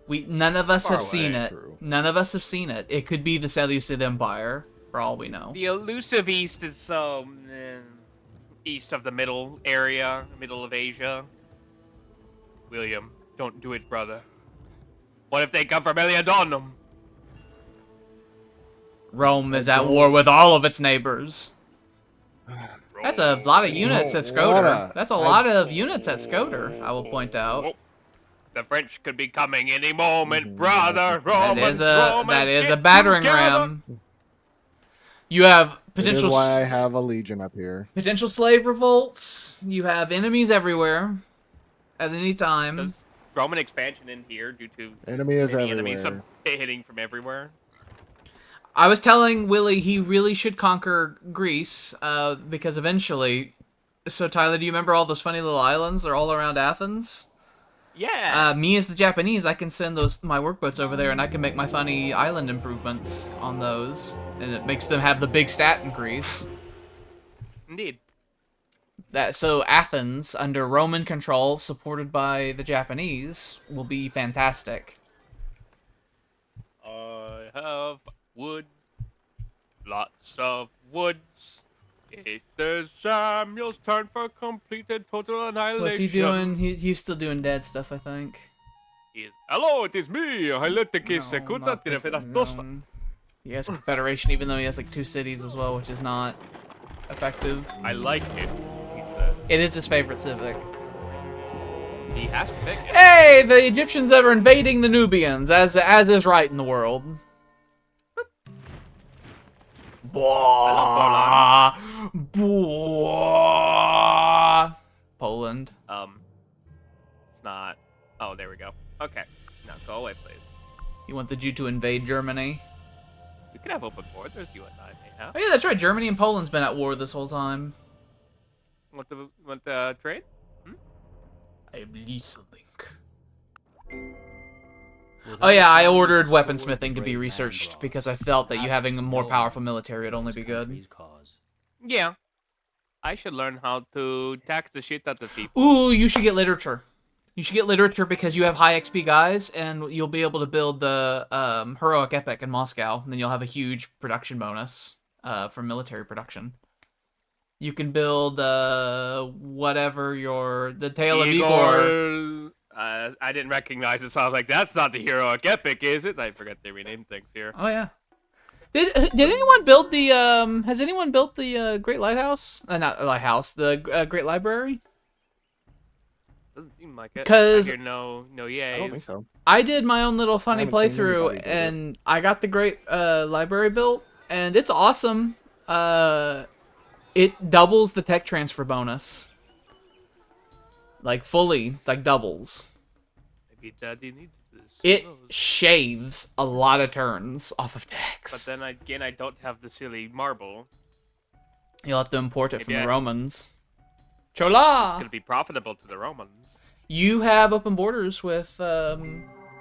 None of us have seen it. True. None of us have seen it. It could be the Seleucid Empire, for all we know. The elusive East is east of the middle area, middle of Asia. William, don't do it, brother. What if they come from Eliodonum? Rome is at war with all of its neighbors. That's a lot of units at Skoder. That's a lot of units at Skoder, I will point out. The French could be coming any moment, brother. Romans, That is a battering ram. You have potential... This is why I have a legion up here. Potential slave revolts. You have enemies everywhere. At any time. Does Roman expansion in here due to Enemy is many everywhere. enemies hitting from everywhere? I was telling Willie he really should conquer Greece, because eventually... So, Tyler, do you remember all those funny little islands? They're all around Athens? Yeah. Me as the Japanese, I can send my workboats over there and I can make my funny island improvements on those. And it makes them have the big stat increase. Indeed. So Athens, under Roman control, supported by the Japanese, will be fantastic. I have wood. Lots of woods. It is Samuel's turn for completed total annihilation. What's he doing? He's still doing dead stuff, I think. Hello, it is me. He has Confederation, even though he has like 2 cities as well, which is not effective. I like it, he said. It is his favorite civic. He has to pick it. Hey, the Egyptians are invading the Nubians, as is right in the world. Blah, blah. Poland. It's not. Oh, there we go. Okay. Now go away, please. You want the Jew to invade Germany? We could have open borders, you and I may have. Oh yeah, that's right. Germany and Poland's been at war this whole time. Want the trade? I am Lisa Link. Oh yeah, I ordered weaponsmithing to be researched because I felt that you having a more powerful military would only be good. Yeah. I should learn how to tax the shit out of people. Ooh, you should get literature. You should get literature because you have high XP guys, and you'll be able to build the heroic epic in Moscow, and then you'll have a huge production bonus for military production. You can build whatever the Tale of Igor. I didn't recognize it, so I was like, that's not the heroic epic, is it? I forgot they renamed things here. Oh yeah. Did anyone build the has anyone built the Great Lighthouse? Not Lighthouse, the Great Library? Doesn't seem like it. Cause I hear no yays. I don't think so. I did my own little funny haven't seen playthrough, anybody do and I got the Great Library built, and it's awesome. It doubles the tech transfer bonus. Like fully, like doubles. Maybe Daddy needs this. Who It knows? shaves a lot of turns off of But decks. then again, I don't have the silly marble. You'll have to import it from Maybe the I- Romans. It's Chola! gonna be profitable to the Romans. You have open borders with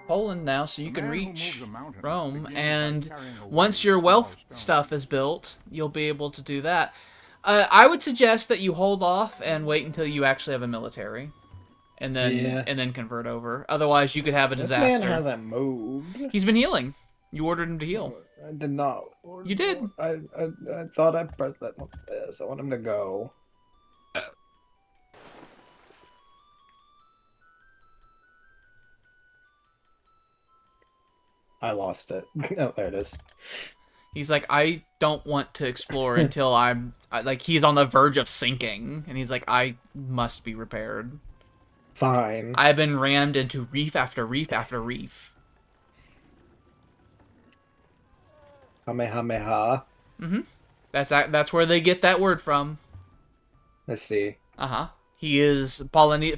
Poland now, so you The can man who reach moves a mountain Rome. begins by And carrying away once your small wealth stones. stuff is built, you'll be able to do that. I would suggest that you hold off and wait until you actually have a military, and then convert over. Otherwise, you could have a This disaster. man hasn't moved. He's been healing. You ordered him to heal. I did not. You did. I thought I pressed that one. Yes, I want him to go. I lost it. Oh, there it is. He's like, I don't want to explore until like, he's on the verge of sinking, and he's like, I must be repaired. Fine. I've been rammed into reef after reef after reef. Kamehameha. That's where they get that word from. Let's see. He is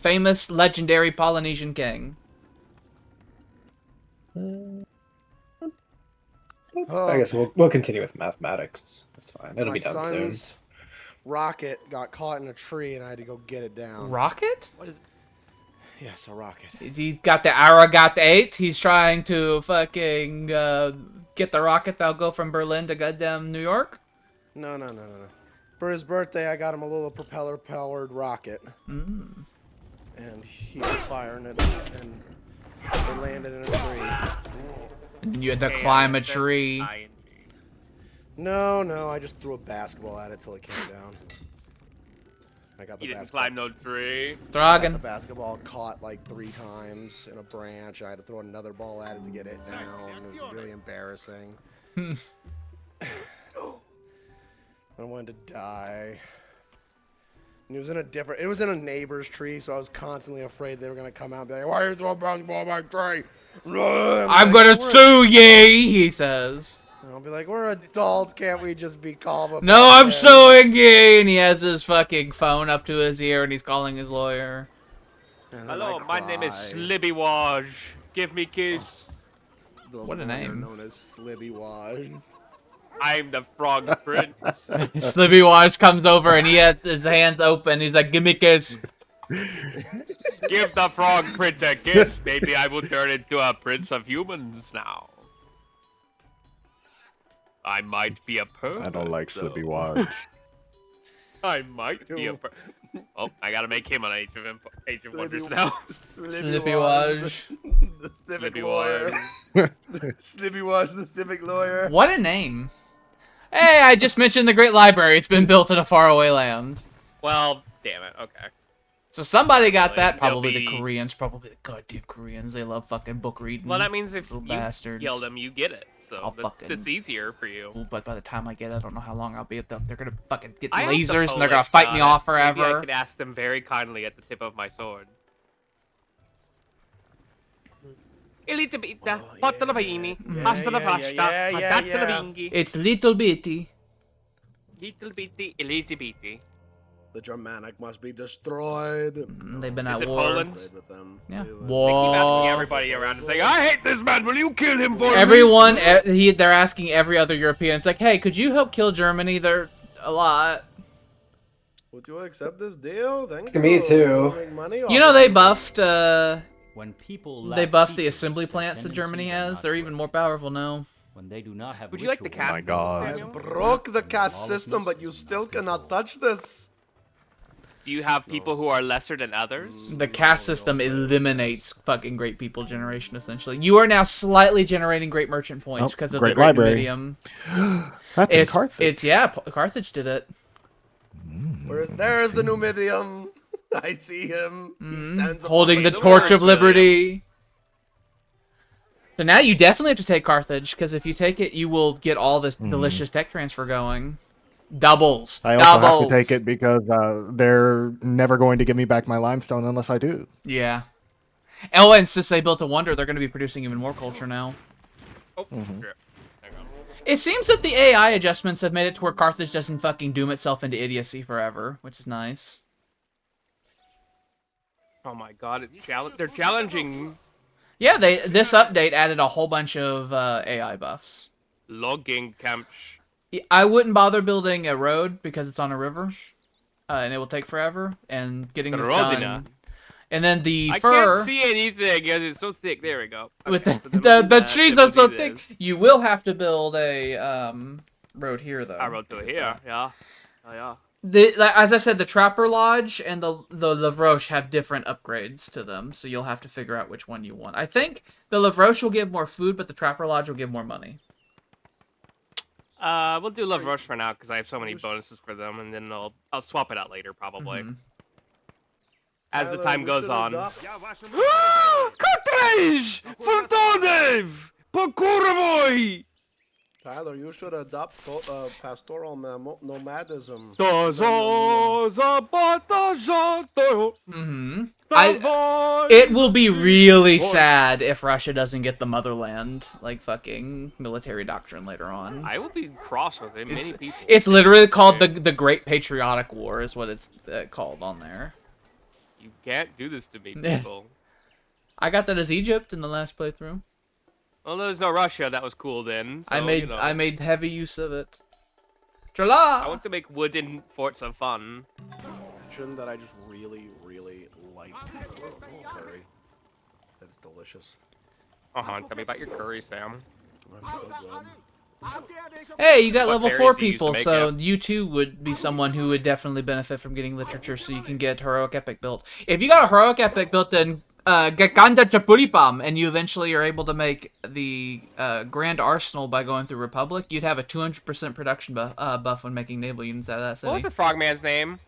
famous, legendary Polynesian king. I guess we'll continue with mathematics. That's fine. It'll My be done soon. son's rocket got caught in a tree, and I had to go get it down. Rocket? What is? Yes, a rocket. He's got the Aragat 8. He's trying to fucking get the rocket that'll go from Berlin to goddamn New York. No. For his birthday, I got him a little propeller-powered rocket. And he was firing it, and it landed in a tree. And you had to climb a tree. ING. No, I just threw a basketball at it till it came down. I got the He didn't basketball. climb no tree. I got the Dragon. basketball caught like 3 times in a branch. I had to throw another ball at it to get it down. It was really embarrassing. I wanted to die. And it was in a neighbor's tree, so I was constantly afraid they were gonna come out and be like, "Why are you throwing basketball at my tree?" I'm gonna sue ye, he says. And I'll be like, "We're adults, can't we just be calm about No, I'm this?" suing ye, and he has his fucking phone up to his ear, and he's calling his lawyer. And then Hello, I my name is cry. Slibby Waj. Give me kiss. The What a lawyer name. known as Slibby Waj. I'm the Frog Prince. Slippy Wash comes over, and he has his hands open. He's like, "Give me a kiss." Give the Frog Prince a kiss. Maybe I will turn into a prince of humans now. I might be a pervert. I don't like though. Slippy Watch. I might be a Oh, I gotta make him an Age of Wonders now. Slippy Wash. Slibby Waj. Slibby Waj, the civic lawyer. What a name. Hey, I just mentioned the Great Library. It's been built in a faraway land. Well, damn it. Okay. So somebody got Well, that. they'll Probably the be- Koreans. Probably the goddamn Koreans. They love fucking book reading. Well, that means if Little you bastards. yell them, you get it. So I'll fucking- that's easier for you. But by the time I get it, I don't know how long I'll be at them. They're gonna fucking get I have the lasers, and they're gonna Polish fight me got it. off Maybe I forever. could ask them very kindly at the tip of my sword. Elite bita, potta la baini, hasta la pasta, patata la bingi, It's little bitty. little bitty, elite bitty. The Germanic must be destroyed. They've been Is at it war. Poland? Played with them. Yeah. They live- They keep War. asking everybody around and saying, I hate this man, will you kill him for me? Everyone, they're asking every other European. It's like, hey, could you help kill Germany? They're a lot. Would you accept this deal? Thank Me you. too. Make money You off know of they it. buffed. When people They lack buffed the people, assembly their plants that Germany tendencies are has. not They're even good. more powerful now. When they do not have Would you like the rituals, cast? my God. I Daniel? broke the and caste system, but lawlessness you is still not cannot controlled. touch this. Do you have people who are lesser than others? The caste system eliminates fucking great people generation, essentially. You are now slightly generating great merchant points Oh, because of great the Great library. Numidium. That's in Carthage. Carthage did it. There's the Numidium. I see him. He stands Holding the above torch of William. liberty. So now you definitely have to take Carthage, because if you take it, you will get all this delicious tech transfer going. Doubles. I also Doubles. have to take it because they're never going to give me back my limestone unless I do. Yeah. Oh, and since they built a wonder, they're going to be producing even more culture now. Oh, shit. Hang on. It seems that the AI adjustments have made it to where Carthage doesn't fucking doom itself into idiocy forever, which is nice. Oh my god, they're challenging Yeah, this update added a whole bunch of AI buffs. logging camps. I wouldn't bother building a road because it's on a river, and it will take forever. And getting this Rodina. done, and then the I fur can't see anything because it's so thick. There we go. with Okay, so then the we'll do that, trees then are we'll so do thick. this. You will have to build a road here though. I wrote to here. Yeah. Oh yeah. As I said, the Trapper Lodge and the Lavroche have different upgrades to them, so you'll have to figure out which one you want. I think the Lavroche will give more food, but the Trapper Lodge will give more money. We'll do Love Rush for now because I have so many bonuses for them, and then I'll swap it out later probably as the Tyler, time you goes should on. adopt- Я вашим... Cartridge! Fontanev! Pakurovoy! Tyler, you should adopt pastoral nomadism. Dozo Zapata Jato. It will be really sad if Russia doesn't get the motherland, like fucking military doctrine later on. I will be cross with it. Many people. It's literally called the Great Patriotic War, is what it's called on there. You can't do this to me, people. I got that as Egypt in the last playthrough. Well, there's no Russia. That was cool then. So, I made heavy use of it. I Trala! want to make wooden forts of fun. Shouldn't that I just really, really like curry. That's delicious. Tell me about your curry, Sam. I'm so good. Hey, you got What level berries 4 do you use to people, make so it? you too would be someone who would definitely benefit from getting literature, so you can get Heroic Epic built. If you got a Heroic Epic built, then get Ganda Chapuripam, and you eventually are able to make the Grand Arsenal by going through Republic, you'd have a 200% production buff when making naval units out of that city. What was the frogman's name?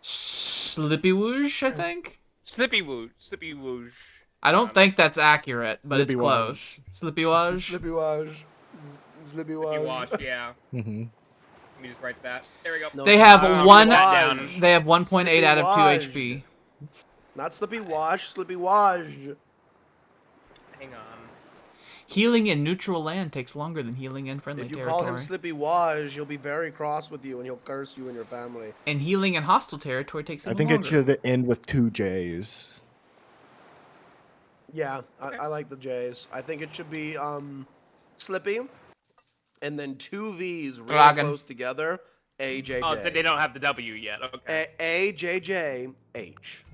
Slippy Woosh, I think? Slippy Woosh. Slippy Woosh. I don't think that's accurate, but it's Slippy close. Slippy Woosh? Slippy wash. Slippy wash. You wash, yeah. Mm-hmm. Let me just write that. There we go. No, They have Slippy one. wash. They have 1.8 Slippy out of 2 wash. HP. Not Slippy wash. Slippy wash. Hang on. Healing in neutral land takes longer than healing in friendly If you territory. call him Slippy wash, he'll be very cross with you and he'll curse you and your family. And healing in hostile territory takes I even think longer. it should end with 2 J's. Yeah, Okay. I like the J's. I think it should be Slippy, and then 2 V's really Dragon. close together. AJJ. Oh, so they don't have the W yet. Okay. AJJH.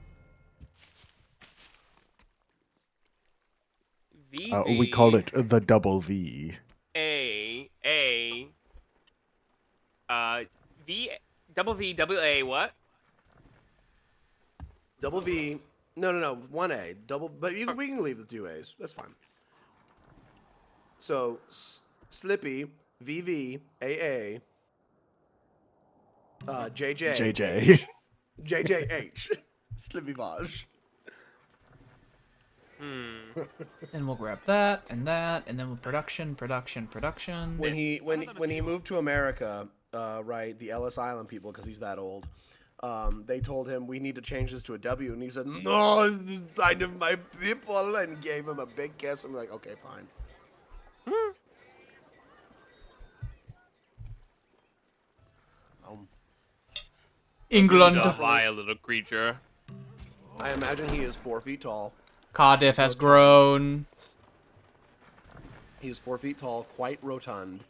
We call it the double V. Double V, double A, what? Double V. No. 1A. Double. But we can leave the 2 A's. That's fine. So Slippy, VV, AA, JJ, JJ. JJH. Slippy Vaj. Then we'll grab that, and then we'll production. When he moved to America, right, the Ellis Island people, because he's that old, they told him we need to change this to a W, and he said, "No, it's kind of my people," and gave him a big kiss. I'm like, okay, fine. England. He's a vile little creature. I imagine he is 4 feet tall. Cardiff has grown. He is 4 feet tall, quite rotund.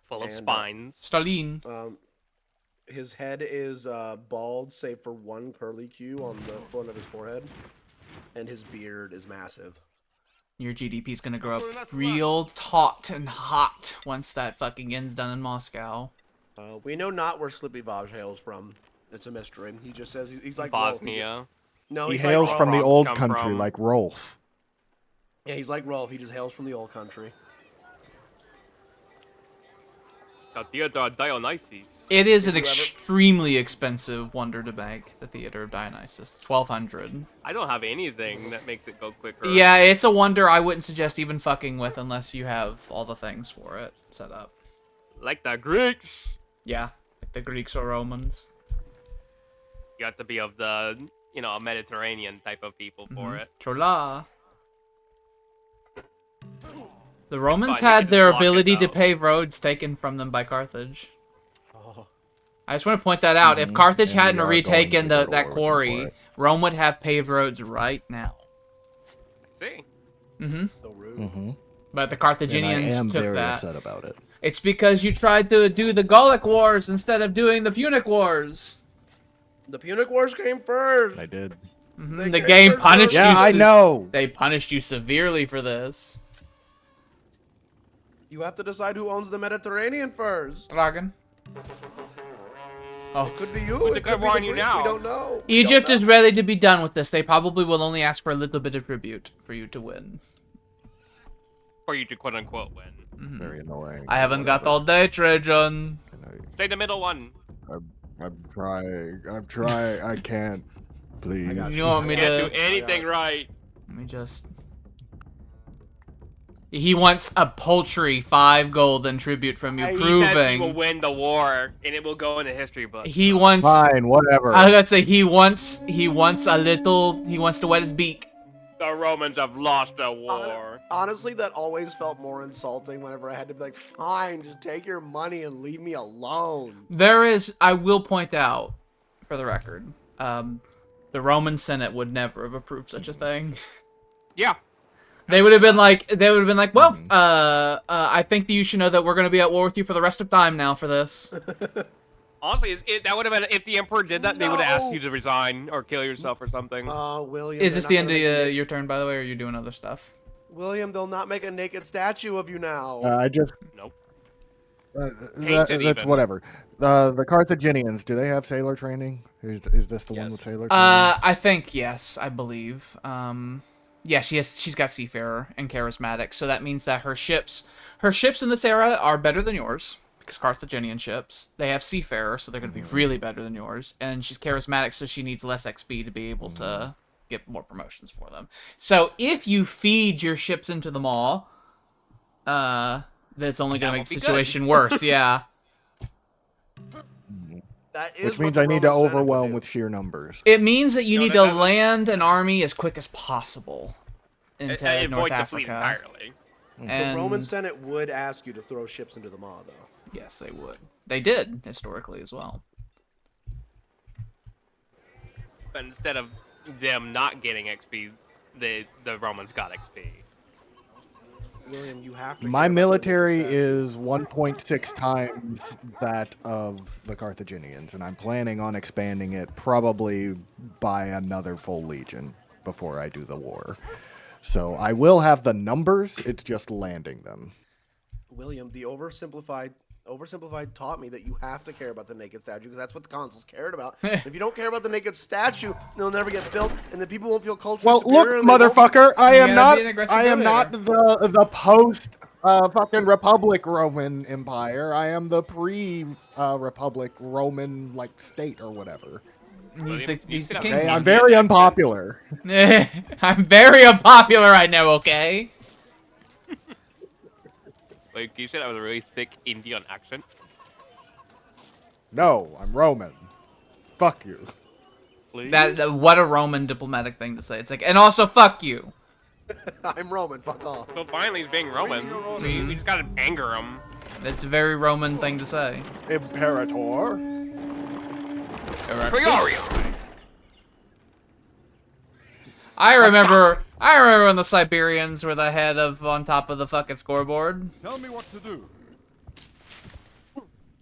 Full of And, spines. Stalin. His head is bald, save for one curly Q on the front of his forehead, and his beard is massive. Your GDP is gonna grow up real taut and hot once that fucking end's done in Moscow. We know not where Slippy Vaj hails from. It's a mystery. He just says he's like Rolf. Bosnia. No, He he's hails like from the Rolf. old come country, from. like Rolf. Yeah, he's like Rolf. He just hails from the old country. The Theodore Dionysus. It is Did an you ever- extremely expensive wonder to make, the Theater of Dionysus. 1200. I don't have anything that makes it go quicker. Yeah, it's a wonder I wouldn't suggest even fucking with unless you have all the things for it set up. Like the Greeks. Yeah, like the Greeks or Romans. You have to be of the, a Mediterranean type of people for it. Chola. The Romans fine, you had can their just block it, ability to though. pave roads taken from them by Carthage. Oh. I just want to point that out. If Mhm. Carthage And we hadn't are going retaken to go to that war with them for quarry, it. Rome would have paved roads right now. See. Mm-hmm. So rude. Mm-hmm. But the And I Carthaginians am took very that. upset about it. It's because you tried to do the Gallic Wars instead of doing the Punic Wars. The Punic Wars came first. I did. Mhm. They The came game first, punished though. you. Yeah, I know. They punished you severely for this. You have to decide who owns the Mediterranean first. Dragon. Oh. It could be you. Who's It the could be good the one you Greeks. know? We don't know. We Egypt don't is know. ready to be done with this. They probably will only ask for a little bit of tribute for you to win. For you to quote unquote win. Mhm. Very annoying. I haven't got Whatever. all day, Trajan. Say the middle one. I'm trying. I'm trying. I can't. Please. got You want me Can't to... do anything right. Let me just... He wants a paltry 5 gold in tribute from you, He says he will proving... win the war, and it will go in the history book. He wants... Fine, whatever. I was gonna say, he wants a little... He wants to wet his beak. The Romans have lost the war. Honestly, that always felt more insulting whenever I had to be like, fine, just take your money and leave me alone. There is... I will point out, for the record, the Roman Senate would never have approved such a thing. Yeah. They would have been like, well, I think that you should know that we're going to be at war with you for the rest of time now for this. Honestly, that would have been if the Emperor did that. They would have asked No. you to resign or kill yourself or something. William. Is they're this not the end gonna of make your turn, by the way, or are you doing other stuff? William, they'll not make a naked statue of you now. I just. Nope. That's even. whatever. The Carthaginians, do they have sailor training? Is this the one Yes. with sailor training? I think yes, I believe. Yeah, she's got seafarer and charismatic, so that means that her ships in this era are better than yours because Carthaginian ships. They have seafarer, so they're going to be really better than yours, and she's charismatic, so she needs less XP to be able to get more promotions for them. So if you feed your ships into the maw, that's only going to That make the will be situation worse. Yeah. That is Which what means the I need to Roman Senate would overwhelm do. with sheer numbers. It means that you No, need that to doesn't- land an army as quick as possible into North Avoid the fleet Africa. entirely. And The Roman Senate would ask you to throw ships into the maw, though. yes, they would. They did historically as well. But instead of them not getting XP, the Romans got XP. William, you have to. My care about the military naked statue. is 1.6 times that of the Carthaginians, and I'm planning on expanding it probably by another full legion before I do the war. So I will have the numbers, it's just landing them. William, the oversimplified taught me that you have to care about the naked statue because that's what the consuls cared about. If you don't care about the naked statue, they'll never get built, and the people won't feel culturally Well, superior. look, and they won't- motherfucker, I You am gotta not be an aggressive I am not builder. the post fucking Republic Roman Empire. I am the pre Republic Roman like state or whatever. He's the You he's the could king. have- Okay, I'm Indian very accent. unpopular. I'm very unpopular right now. Okay. Like you said, that was a really thick Indian accent. No, I'm Roman. Fuck you. Please? What a Roman diplomatic thing to say. It's like, and also fuck you. I'm Roman. Fuck off. So finally, he's being Roman. See, we just gotta anger him. It's a very Roman thing to say. Imperator. Priori. I remember when the Siberians were the head of on top of the fucking scoreboard. Tell me what to do.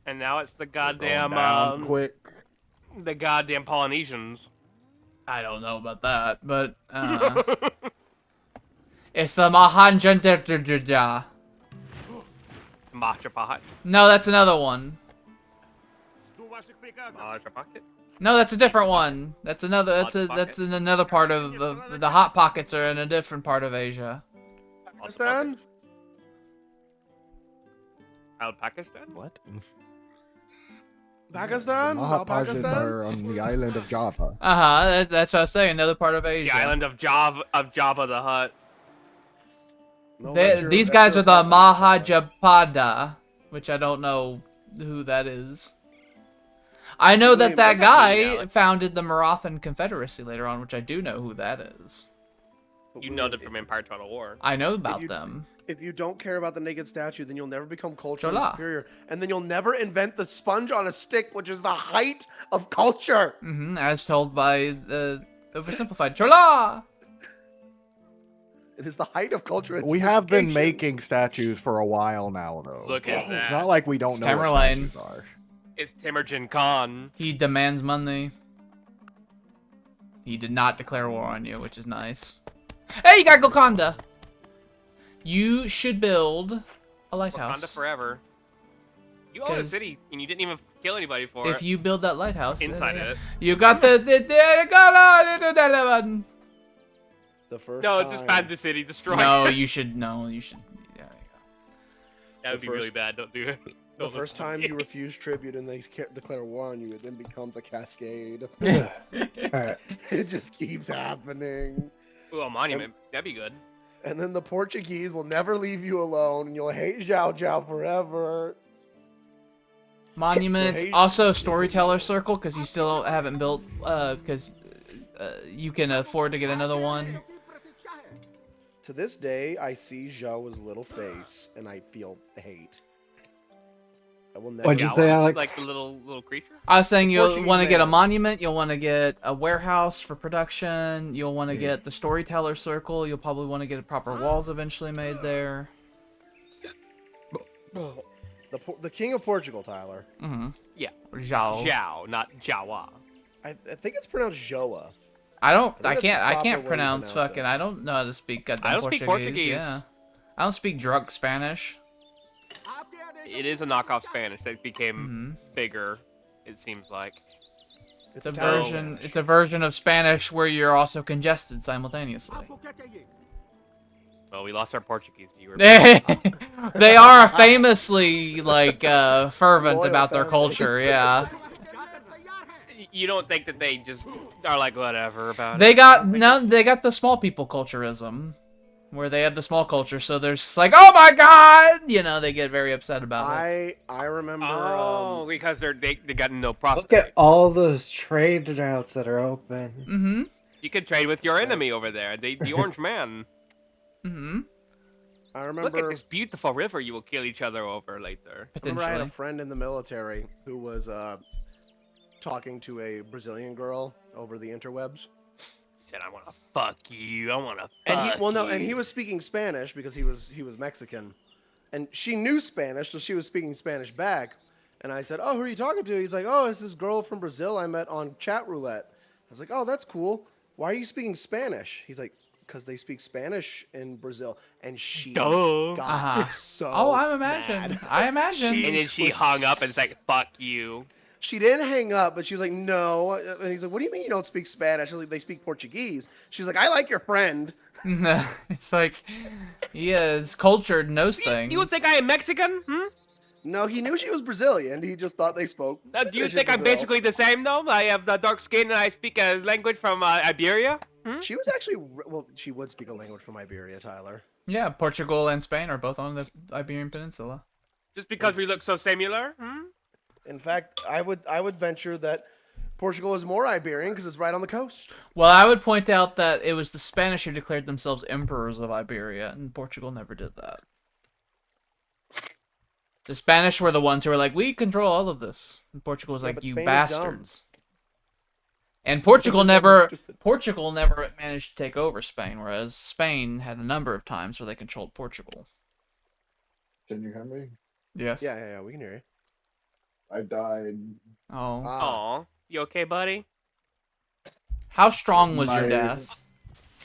And now it's the Going goddamn down quick. the goddamn Polynesians. I don't know about that, but it's the Mahanjandra. Matcha pot. No, that's another one. Жду ваших приказов. Matcha pocket. No, that's a different one. That's another. That's Hot that's in another part of the hot pockets are in a different part of Asia. Pakistan? Out Pakistan? What? Pakistan? Not Mahapajit Pakistan? are on the island of Java. That's what I was saying. Another part of Asia. The island of Jabba the Hutt. These guys are the Mahajapada, which I don't know who that is. I know that Wait, that what's that mean, guy Alex? founded the Marathan Confederacy later on, which I do know who that is. But You we- know them from Empire Total War. I know about you- them. If you don't care about the naked statue, then you'll never become culturally Chola. superior, and then you'll never invent the sponge on a stick, which is the height of culture. As told by the oversimplified Chola. It is the height of culture. and We have been sophistication. making statues for a while now, though. Look at It's that. not like we don't It's know what Tamerlane. statues are. It's Temujin Khan. He demands money. He did not declare war on you, which is nice. Hey, you got Golconda. You should build a lighthouse. Wakanda forever. You own a 'Cause city, and you didn't even kill anybody for If it. you build that lighthouse, Inside it. you got the The first No, time, disband the city, destroy No, it. you should. No, you should. Yeah. That would be really bad. Don't do it. the Don't first listen to time me. you refuse tribute and they declare war on you, it then becomes a cascade. All right. It just keeps happening. Ooh, a monument. That'd be good. And then the Portuguese will never leave you alone, and you'll hate Zhao Zhao forever. Monument. Right. Also, storyteller circle, because you still haven't built. Because you can afford to get another one. To this day, I see Zhao's little face, and I feel hate. I will never. What'd you say, Jawa, Alex? Like the little creature? I was saying you'll Portuguese want to get a man. monument, you'll want to get a warehouse for production, you'll want to get the storyteller circle, you'll probably want to get proper walls eventually made there. The king of Portugal, Tyler. Mm-hmm. Yeah. Zhao. Zhao, not Jawa. I think it's pronounced Joa. I don't. I I think that's can't. the I proper can't way to pronounce pronounce fucking. it. I don't know how to speak goddamn I don't speak Portuguese. Yeah. I don't speak drunk Spanish. It is a knockoff Spanish that became Mm-hmm. bigger, it seems like. It's a Italian version. Spanish. It's a version of Spanish where you're also congested simultaneously. Well, we lost our Portuguese viewer. They are famously like fervent Loyal about their family. culture. Yeah. You don't think that they just are like whatever about They it? got no. They got the small people culturism, where they have the small culture. So they're just like, oh my god, you know, they get very upset about it. I remember. Oh, because they got no Look prospect. at all those trade routes that are open. Mm-hmm. You could trade with your enemy over there, the Orange Man. Mm-hmm. I Look remember. at this beautiful river you will kill each other over later. I remember I had a Potentially. friend in the military who was talking to a Brazilian girl over the interwebs. He said, "I want to fuck you. I want to And fuck and he you." was speaking Spanish because he was Mexican, and she knew Spanish, so she was speaking Spanish back. And I said, "Oh, who are you talking to?" He's like, "Oh, it's this girl from Brazil I met on chat roulette." I was like, "Oh, that's cool. Why are you speaking Spanish?" He's like, "Because they speak Spanish in Brazil." And she Duh. got Uh-huh. so Oh, I imagine. mad. I imagine. She- And then she was hung up and said, "Fuck you." She didn't hang up, but she was like, "No." And he's like, "What do you mean you don't speak Spanish?" I was like, "They speak Portuguese." She's like, "I like your friend." It's like, yeah, it's cultured, knows things. You would think I am Mexican? No, he knew she was Brazilian. He just thought they spoke. Do you Spanish in think I'm Brazil. basically the same though? I have the dark skin and I speak a language from Iberia. She was actually well. She would speak a language from Iberia, Tyler. Yeah, Portugal and Spain are both on the Iberian Peninsula. Just because we look so similar? In fact, I would venture that Portugal is more Iberian because it's right on the coast. Well, I would point out that it was the Spanish who declared themselves emperors of Iberia, and Portugal never did that. The Spanish were the ones who were like, we control all of this. And Portugal was Yeah, like, but you Spain is dumb. bastards. And Portugal is dumb and never stupid. Portugal never managed to take over Spain, whereas Spain had a number of times where they controlled Portugal. Can you hear me? Yes. Yeah, we can hear you. I died. Oh. Ah, Aw, you okay, buddy? How strong was your My- death?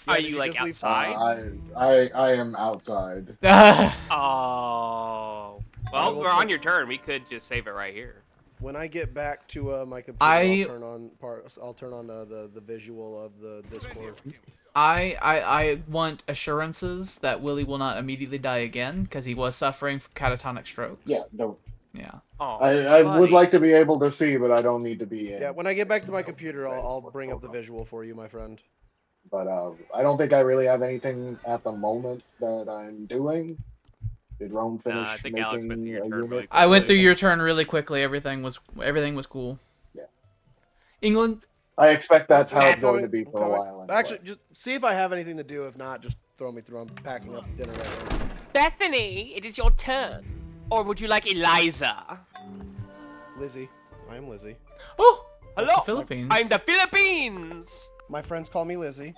yeah, Are did you like just leave- outside? I am outside. Oh. I Well, will we're on take- your turn. We could just save it right here. When I get back to my computer, I- I'll turn on the visual of the Discord. I want assurances that Willie will not immediately die again, because he was suffering from catatonic strokes. Yeah, no. Yeah. Oh, I would buddy. like to be able to see, but I don't need to be in. Yeah, when I get back to my computer, I'll bring up the visual for you, my friend. But I don't think I really have anything at the moment that I'm doing. Did Rome Nah, finish I think Alex went making through your a turn unit? really I went quickly. through your turn really quickly. Everything was cool. Yeah. England. I expect that's how I'm it's going to coming, be I'm for a coming. while. Anyway. Actually, just see if I have anything to do. If not, just throw me through. I'm packing up dinner right now. Bethany, it is your turn. Or would you like Eliza? Lizzie. I am Lizzie. Oh, Hello. the Philippines. I'm the Philippines. My friends call me Lizzie.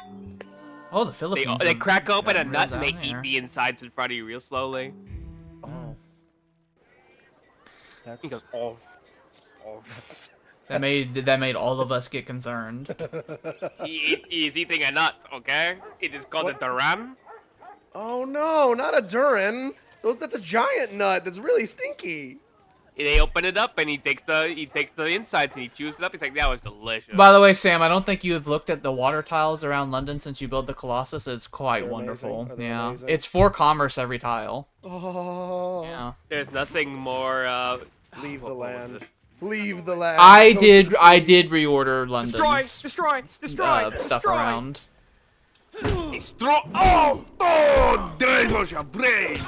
Oh, the They, Philippines. they are crack open a real nut and they down eat there. the insides in front of you real slowly. Oh. He That's. goes, oh, oh. That's. That made all of us get concerned. He is eating a nut, okay? It is called What? a duran. Oh no, not a Durin. That's a giant nut. That's really stinky. They open it up and he takes the insides and he chews it up. He's like, that was delicious. By the way, Sam, I don't think you have looked at the water tiles around London since you built the Colossus. It's quite They're wonderful. amazing. Are they Yeah, amazing? it's 4 commerce every tile. Oh. Yeah. There's nothing more. Leave the what was land. it? Leave the land. I Go to did the sea. reorder London's Destroy! stuff Destroy! around. Destroy! Oh! Oh! This was your brain!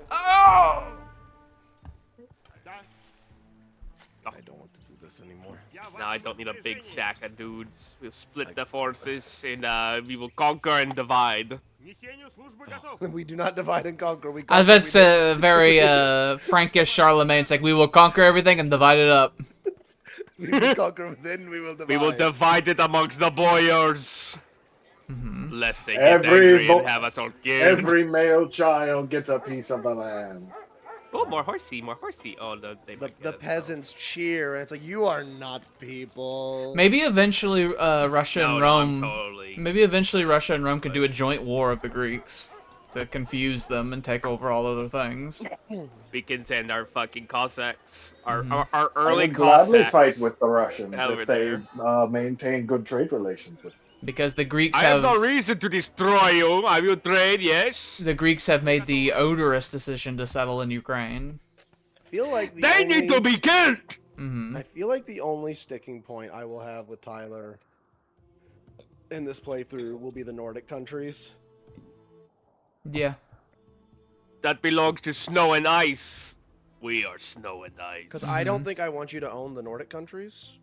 Oh! I don't want to do this anymore. Now I don't need a big stack of dudes. We'll split the forces and we will conquer and divide. Несению службы готов. We do not divide and conquer. We I conquer. bet it's very Frankish Charlemagne. It's like we will conquer everything and divide it up. We will conquer, then we will divide. We will divide it amongst the boyars. Mhm. Lest they get angry and have us all killed. Every male child gets a piece of the land. Oh, more horsey. Oh, they The might get it, though. peasants cheer, and it's like, you are not people. Maybe eventually Russia and No, Rome. I'm totally. Maybe eventually Russia and Rome could do a joint war of the Greeks to confuse them and take over all other things. We can send our fucking Cossacks, our I early would gladly Cossacks. fight with the Russians over if they there. maintain good trade relations with them. Because the Greeks I have no reason to destroy you. I will trade, yes. the Greeks have made the odorous decision to settle in Ukraine. I feel like the They only, need to be killed. Hmm. I feel like the only sticking point I will have with Tyler in this playthrough will be the Nordic countries. Yeah. That belongs to snow and ice. We are snow and ice. Because I don't think I want you to own the Nordic countries.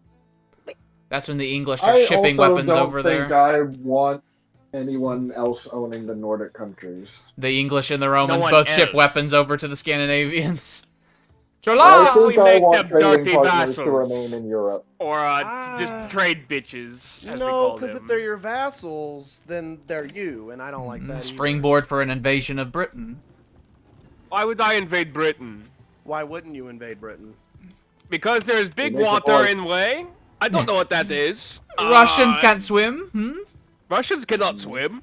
That's when the English are I shipping also weapons don't over think there. I want anyone else owning the Nordic countries. The English and the Romans one both ship else. weapons over to the Scandinavians. I Chola! we think I make want them trading dirty partners to vassals. remain in Europe. Or Ah. just trade bitches, as we No, call because them. if they're your vassals, then they're you, and I don't like that either. Springboard for an invasion of Britain. Why would I invade Britain? Why wouldn't you invade Britain? Because there's big make it water hard. in way. I don't know what that is. Russians can't swim? Hmm? Russians cannot swim.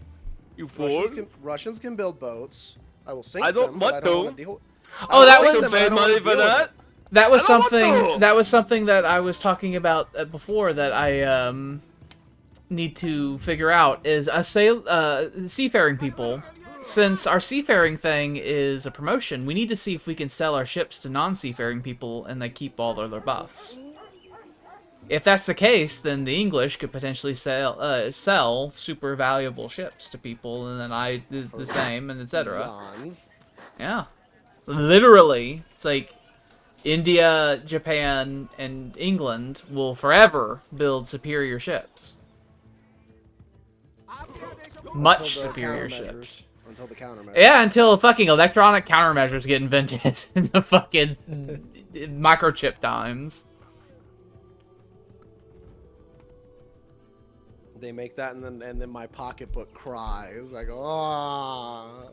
You fool. Russians can build boats. I will sink I don't them, but want I don't to. want to deal. Oh, that I like was- them, but I Pay don't wanna money for deal with that? it. That was I don't want something. to. That was something that I was talking about before that I need to figure out is seafaring people. Since our seafaring thing is a promotion, we need to see if we can sell our ships to non-seafaring people and they keep all their buffs. If that's the case, then the English could potentially sell super valuable ships to people, and then I do the same, and etc. Yawns. Yeah, literally, it's like India, Japan, and England will forever build superior ships. Much Until the superior countermeasures- ships. Until the countermeasures. Yeah, until fucking electronic countermeasures get invented in the fucking microchip times. They make that, and then my pocketbook cries like, oh.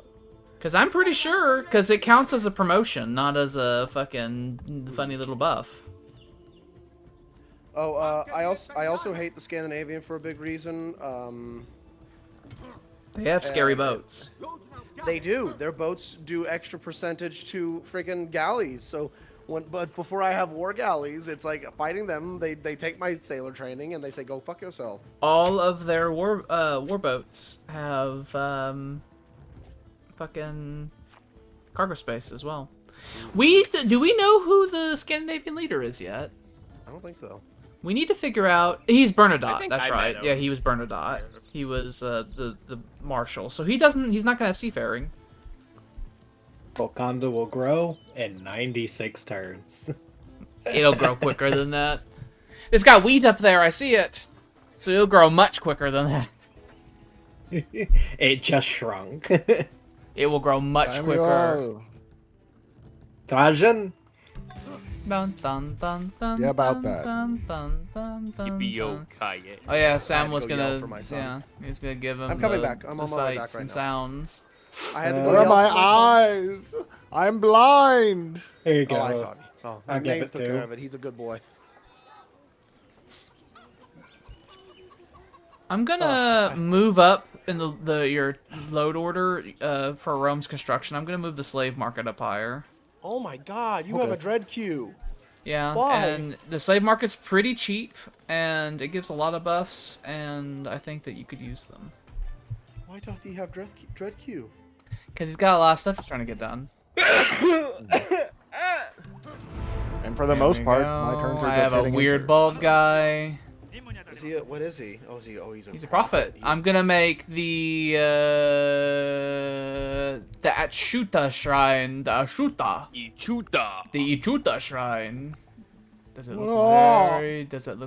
Because I'm pretty sure, because it counts as a promotion, not as a fucking funny little buff. Oh, I also hate the Scandinavian for a big reason. They have scary Uh, boats. They do. Their boats do extra percentage to freaking galleys. So but before I have war galleys, it's like fighting them. They take my sailor training and they say, go fuck yourself. All of their war boats have fucking cargo space as well. Do we know who the Scandinavian leader is yet? I don't think so. We need to figure out. He's Bernadotte. think That's I right. met him. Yeah, he was Bernadotte. He was the marshal. So he doesn't. He's not gonna have seafaring. Wakanda will grow in 96 turns. It'll grow quicker than that. It's got weeds up there. I see it. So it'll grow much quicker than that. It just shrunk. It will grow much Time quicker. you Trajan? Dun, dun, dun, dun, Yeah, about dun, that. dun, dun, dun, dun, Yippee-yo-ki-yay. Oh yeah, I Sam had to was go yell gonna. for my son. Yeah, he's gonna give him. I'm coming the, back. I'm the on my way back sights right and now. sounds. I had to go Where are yell my for my son. eyes? I'm blind. Here you go. Oh, I saw it. Oh, I'll give Names it took to care you. of it. He's a good boy. I'm gonna move up in your load order for Rome's construction. I'm gonna move the slave market up higher. Oh my God, you have a Okay. dread queue. Yeah, Why? and the slave market's pretty cheap, and it gives a lot of buffs, and I think that you could use them. Why doth he have dread queue? Because he's got a lot of stuff he's trying to get done. And for the There most we part, go. my turns are I just have a hitting weird enter. bald guy. Is he? What is he? Oh, he's a prophet. He's- I'm gonna make the Achuta shrine, the Achuta. Ichuta. The Ichuta shrine. Does it look Oh.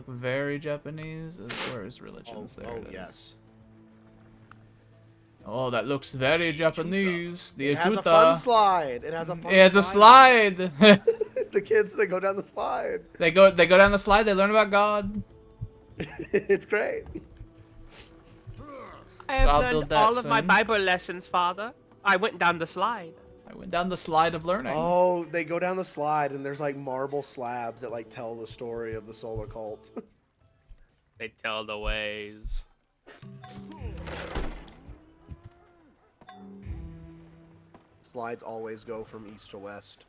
very Japanese? Where is religions? There it is. yes. Oh, that looks very Japanese. The It has a Achuta. fun slide. It has a fun. It has a slide. slide. The kids, they go down the slide. they go down the slide. They learn about God. It's great. I have I'll learned build that all of my soon. Bible lessons, Father. I went down the slide. I went down the slide of learning. Oh, they go down the slide, and there's like marble slabs that like tell the story of the solar cult. They tell the ways. Slides always go from east to west.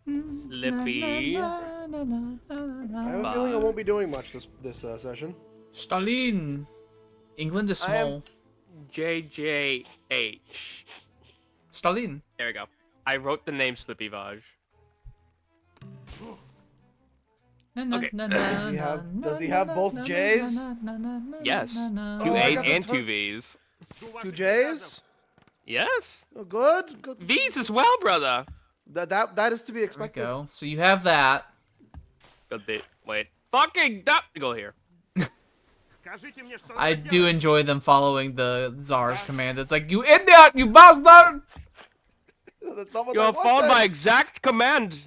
Slippy. I have a feeling I won't be doing much this session. Stalin. England is I am- small. JJH. Stalin. There we go. I wrote the name Slippy Vaj. Okay. Does he have both J's? Yes. Oh, Two I A's got the and tur- two V's. Two J's? Yes. Oh, good. Good. V's as well, brother. That is to be There we expected. go. So you have that. Good bit. Wait. Fucking duck. Go here. Скажите мне, что I надо do делать. enjoy them following the Tsar's command. It's like, you idiot, you bastard! That's not what You I have followed wanted. my exact command.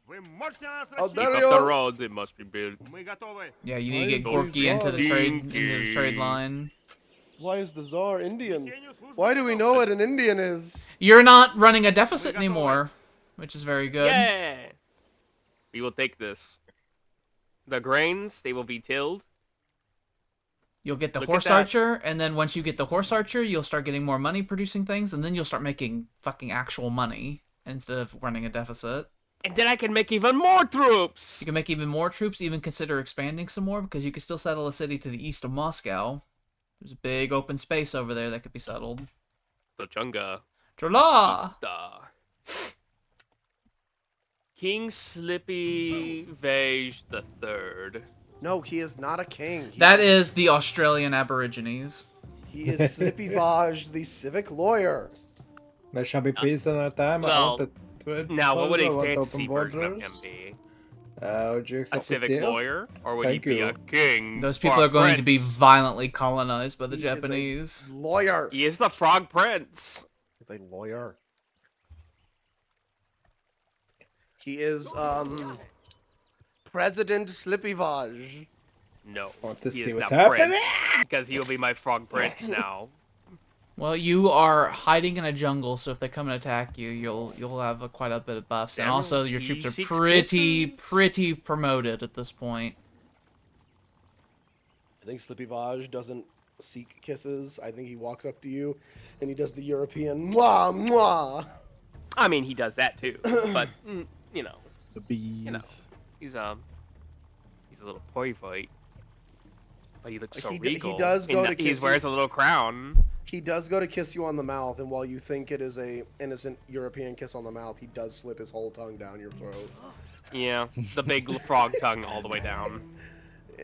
Вы можете на нас Oh, Keep there рассчитывать. we up go. the roads. They must be built. Мы готовы. Yeah, you need to get Why is Gorky into the this trade line. Why is the Tsar Indian? Несению службы Why do we готов. know what an Indian is? You're not running a deficit anymore, which is very good. Yeah. We will take this. The grains, they will be tilled. You'll get the Look at horse that. archer, and then once you get the horse archer, you'll start getting more money producing things, and then you'll start making fucking actual money instead of running a deficit. And then I can make even more troops. You can make even more troops, even consider expanding some more, because you can still settle a city to the east of Moscow. There's a big open space over there that could be settled. The Chunga. Trolla! King Slippy Vage the Third. No, he is not a king. That is the Australian Aborigines. He is Slippy Vaj, the civic lawyer. There shall be peace in our time. well, I want to Now, what would I a want fantasy open version of him borders. be? Would you A accept this civic deal? lawyer, or would Thank he be you. a king? Those people or are a going to be prince? violently colonized by the He is a Japanese. Lawyer. He is the Frog Prince. He's a lawyer. He is President Slippy Vaj. No, Want to he see is what's now happening? Prince, because he will be my Frog Prince now. Well, you are hiding in a jungle, so if they come and attack you, you'll have quite a bit of buffs, and Damn, also your he troops are seeks kisses. pretty promoted at this point. I think Slippy Vaj doesn't seek kisses. I think he walks up to you and he does the European mwah mwah. I mean, he does that too, but you know, The bees. know. he's a little boy fight. But he looks so He d- he regal. does go and to he kiss wears you. a little crown. He does go to kiss you on the mouth, and while you think it is a innocent European kiss on the mouth, he does slip his whole tongue down your throat. Yeah, the big frog tongue all the way down.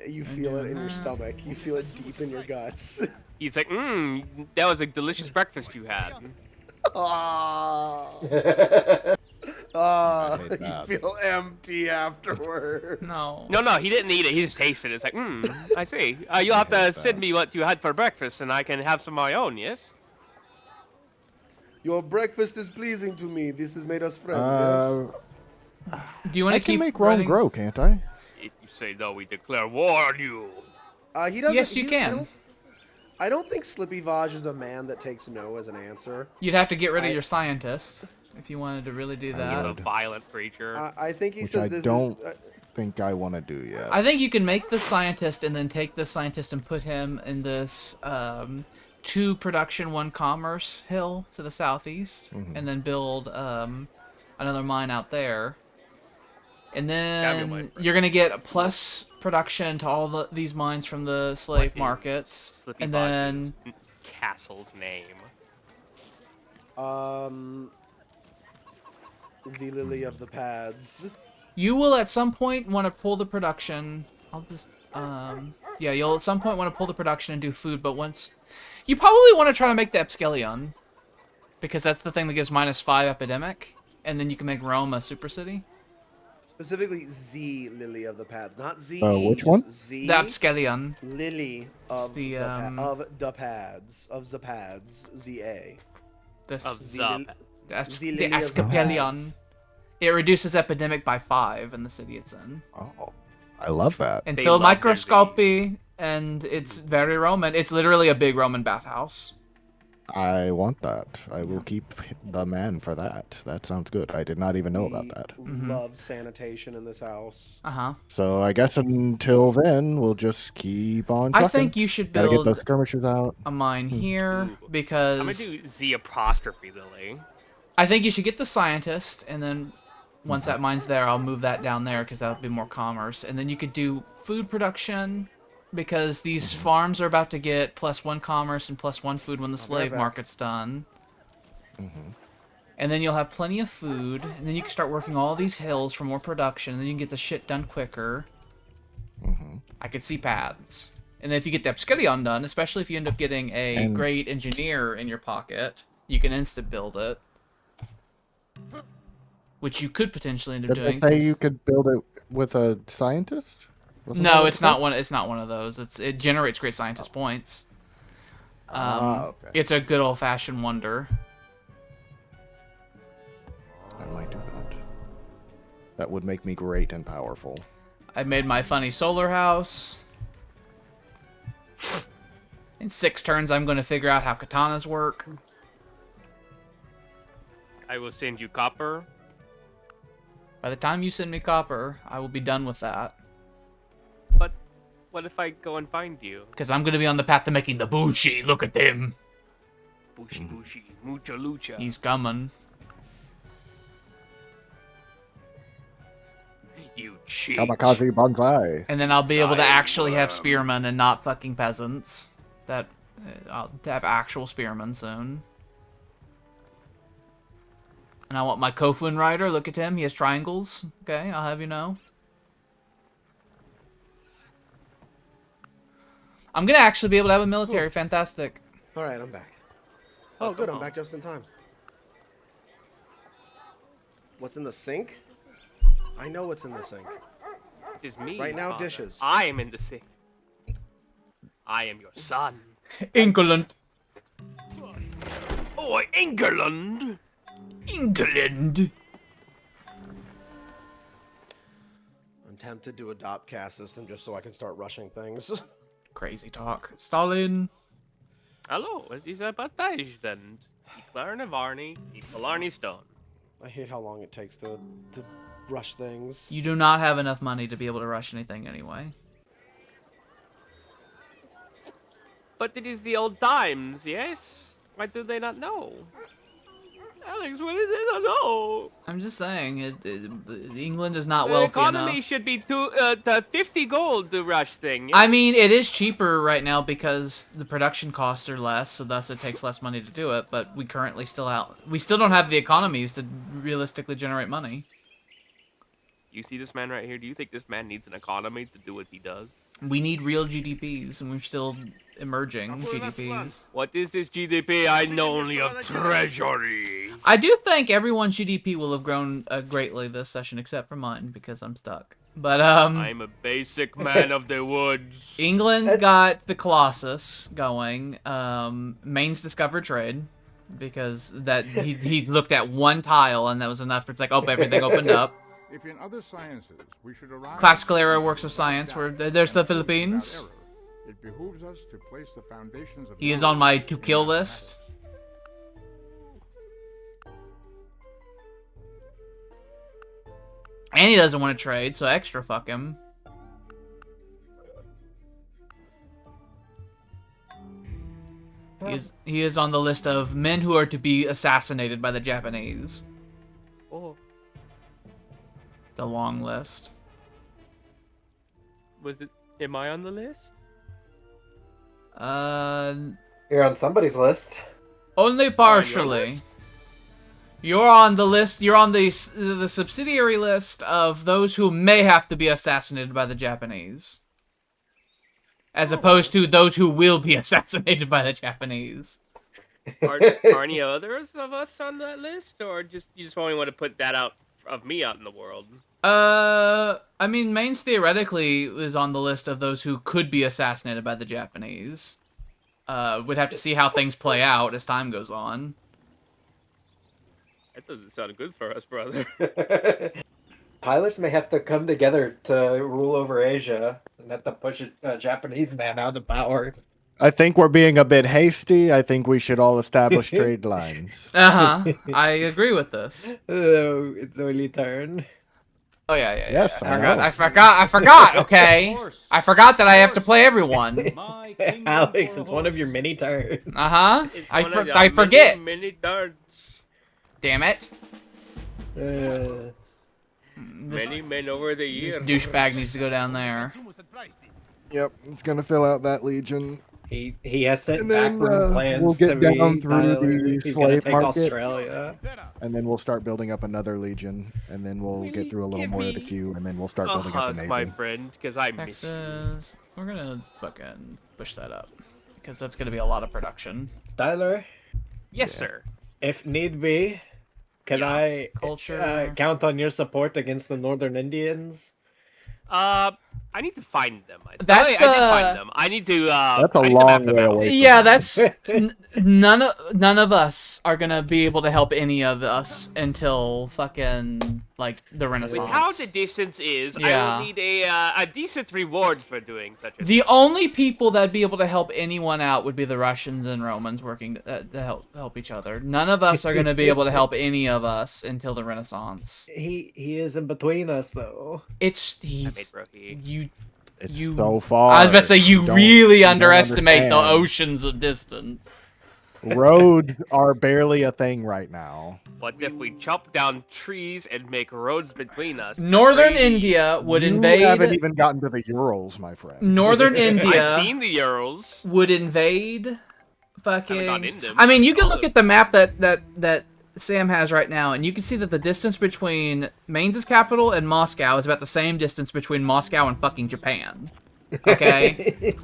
You feel it in your stomach. You feel it deep in your guts. He's like, that was a delicious breakfast you had. Ah. hate You that. feel empty afterward. No. No, he didn't eat it. He just tasted it. It's like, I see. You'll have to hate send that. me what you had for breakfast, and I can have some of my own. Yes. Your breakfast is pleasing to me. This has made us friends, Uh, Do you want I to can keep make Rome running? grow, can't I? If you say no, we declare war on you. yes? He doesn't. Yes, you I can. don't think Slippy Vaj is a man that takes no as an answer. You'd have to get rid of I- your scientist if you wanted to really do I He's that. a would. violent creature. I think he Which says I this don't is. think I want to do yet. I think you can make the scientist and then take the scientist and put him in this 2 production 1 commerce hill to the southeast, and then build another mine out there. And Samuel, my then friend. you're gonna get a plus production to all these mines from the slave What is markets, Slippy and Vodka's then castle's name. The Lily of the Pads. you will at some point want to pull the production. I'll just yeah, you'll at some point want to pull the production and do food, but once you probably want to try to make the Epskelion, because that's the thing that gives -5 epidemic, and then you can make Rome a super city. Specifically, Z Lily of the Pads, not Z. which one? Z The Epskelion. Lily of the, the Pads of the Pads. ZA. This Of Z Zup. Lily- the Z Lily of the Epskelion. Pads. It reduces epidemic by 5 in the city it's in. Oh, I love that. And They fill love their microscopy, and it's very Roman. It's literally a big Roman bathhouse. I want that. I will keep the man for that. That sounds good. I did not even know about We that. love sanitation in this house. Uh-huh. So I guess until then, we'll just keep on trucking. I think you should Gotta get build those skirmishers out. a mine here, Ooh. I'm gonna because do Z apostrophe Lily. I think you should get the scientist, and then once that mine's there, I'll move that down there, because that'll be more commerce. And then you could do food production, because these farms are about to get +1 commerce and +1 food when the be right slave back. market's done. And then you'll have plenty of food, and then you can start working all these hills for more production, and then you can get the shit done quicker. I could see paths. And then if you get the Epskelion done, especially if you end up getting a And- great engineer in your pocket, you can insta-build it. Which you could potentially end up Did they doing. say 'cause- you could build it with a scientist? Wasn't that No, what it's it not said? one. It's not one of those. It generates great scientist points. Okay. It's a good old-fashioned wonder. I might do that. That would make me great and powerful. I made my funny solar house. In 6 turns, I'm going to figure out how katanas work. I will send you copper. By the time you send me copper, I will be done with that. But what if I go and find you? Because I'm going to be on the path to making the Bushi. Look at them. Bushi, mucha lucha. He's coming. You cheat. Kamikaze Banzai. And then I'll be able to I actually have am. spearmen and not fucking peasants. That I'll have actual spearmen soon. And I want my Kofun rider. Look at him. He has triangles. Okay, I'll have you know. I'm gonna actually be able to have a military. Fantastic. All right, I'm back. Oh, good. I'm back just in time. What's in the sink? I know what's in the sink. It is me. Right now, father. dishes. I am in the sink. I am your son. England. Oh, England. England. I'm tempted to adopt caste system just so I can start rushing things. Crazy talk. Stalin. Hello, it is a Batajland. Clarna Varney, Polarny Stone. I hate how long it takes to rush things. You do not have enough money to be able to rush anything anyway. But it is the old times, yes? Why do they not know? Alex, why did they not know? I'm just saying, England is not The wealthy economy enough. should be the 50 gold to rush thing. I yes? mean, it is cheaper right now because the production costs are less, so thus it takes less money to do it. But we currently still don't have the economies to realistically generate money. You see this man right here? Do you think this man needs an economy to do what he does? We need real GDPs, and we're still emerging GDPs. What is this GDP? I know only of treasury. I do think everyone's GDP will have grown greatly this session, except for mine, because I'm stuck. But, I'm a basic man of the woods. England got the Colossus going. Maine's discovered trade, because that he looked at one tile, and that was enough for it's like, oh, everything opened up. If in other sciences we should arrive Classical era works of science, where there's the Philippines. It behooves us to place the foundations of He is on my to kill list. And he doesn't want to trade, so extra fuck him. He is on the list of men who are to be assassinated by the Japanese. Oh. The long list. Was it? Am I on the list? You're on somebody's list. Only partially. You're on the list. You're on the subsidiary list of those who may have to be assassinated by the Japanese, as opposed to those who will be assassinated by the Japanese. Are any others of us on that list, or just you just only want to put that out of me out in the world? I mean, Mainz theoretically is on the list of those who could be assassinated by the Japanese. We'd have to see how things play out as time goes on. That doesn't sound good for us, brother. Pilots may have to come together to rule over Asia and have to push a Japanese man out of power. I think we're being a bit hasty. I think we should all establish trade lines. I agree with this. Oh, it's only turn. Oh yeah. Yes, I forgot. Okay, I forgot that I have to play everyone. Alex, it's one of your many turns. I forget. Many darts. Damn it. Many men over the years. This douchebag needs to go down there. Yep, it's gonna fill out that legion. He has set And then, backroom plans we'll get to be down through Tyler. the He's gonna slave take market. Australia. And then we'll start building up another legion, and then we'll get through a little more of the queue, and then we'll start building up the navy. My friend, because I miss you. Texas. We're gonna fucking push that up because that's gonna be a lot of production. Tyler, Yes, sir. if need be, can I Culture. count on your support against the Northern Indians? I need to find them. I did That's, find them. I need to. That's a I need to map long them way out. away. Yeah, that's none of us are gonna be able to help any of us until fucking like the Renaissance. With how the distance is, I Yeah. will need a decent reward for doing such a The only people that'd be able to help anyone out would be the Russians and Romans working to help each other. None of us are gonna be able to help any of us until the Renaissance. He is in between us though. It's It's you. so far. I was about to say you don't- really don't underestimate the understand. oceans of distance. Roads are barely a thing right now. What if we chop down trees and make roads between us? Northern Crazy. India would You invade. haven't even gotten to the Urals, my friend. Northern I've India seen the Urals. would invade. Haven't Fucking. gone in them. I mean, you can All look of- at the map that Sam has right now, and you can see that the distance between Mainz's capital and Moscow is about the same distance between Moscow and fucking Japan. Okay.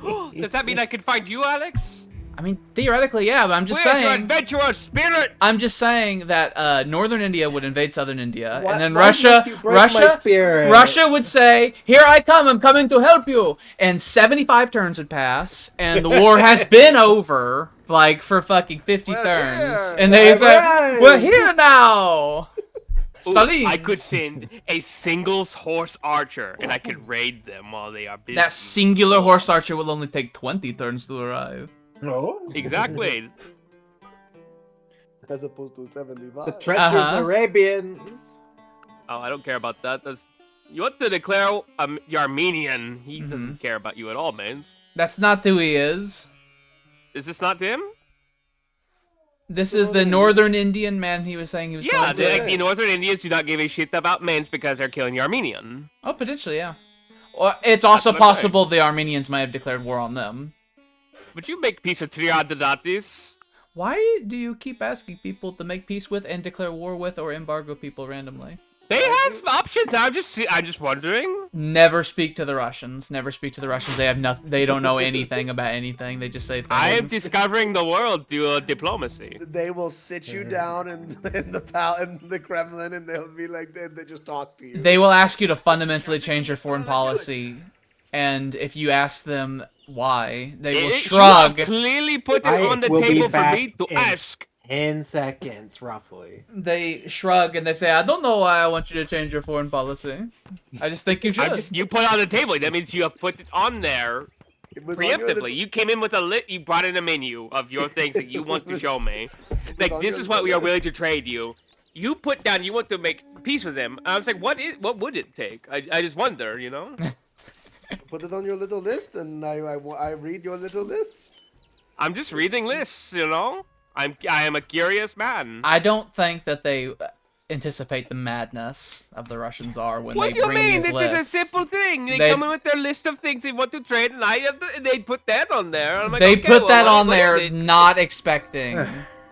Does that mean I can find you, Alex? I mean, theoretically, yeah, but I'm just Where's your saying. adventurous spirit? I'm just saying that Northern India would invade Southern India, Why- and then why must you break my spirit? Russia would say, "Here I come, I'm coming to help you," and 75 turns would pass, and the war has been over, like for fucking 50 Well, turns, yeah. and they say, Alright. "We're here now." Ooh, Stalin. I could send a single horse archer, and I could raid them while they are busy. That singular horse archer will only take 20 turns to arrive. No. Exactly. As opposed to 75. The treacherous Arabians. Oh, I don't care about that. You want to declare you're Armenian. He doesn't care about you at all, man. That's not who he is. Is this not him? This is the Northern Indian man he was saying he was Yeah, going to. the Northern Indians do not give a shit about men because they're killing the Armenian. Oh, potentially, yeah. Or it's also what I'm possible the Armenians might have declared war on them. Would you make peace with Triadadatis? Why do you keep asking people to make peace with and declare war with or embargo people randomly? They have options. I'm just wondering. Never speak to the Russians. Never speak to the Russians. They have nothing. They don't know anything about anything. They just say things. I am discovering the world through diplomacy. They will sit you down in the Kremlin, and they'll be like, they just talk to you. They will ask you to fundamentally change your foreign policy, and if you ask them why, they will shrug. You have clearly put it I on the will be table for back me to in ask. 10 seconds, roughly. They shrug and they say, "I don't know why I want you to change your foreign policy. I just think you should." You put it on the table. That means you have put it on there It was on your preemptively. little- You came in with you brought in a menu of your things that you want to show me. Like, on this your is what we are little willing to trade you. You put down, you want to make peace with them. I was like, what would it take? I just wonder, you know? Put it on your little list, and I read your little list. I'm just reading lists, you know? I am a curious man. I don't think that they anticipate the madness of the Russians are when What they do you bring mean? these It lists. is a simple thing. They They- come in with their list of things they want to trade, and they put that on there. I'm like, They okay, put well, that on what there, is it? not expecting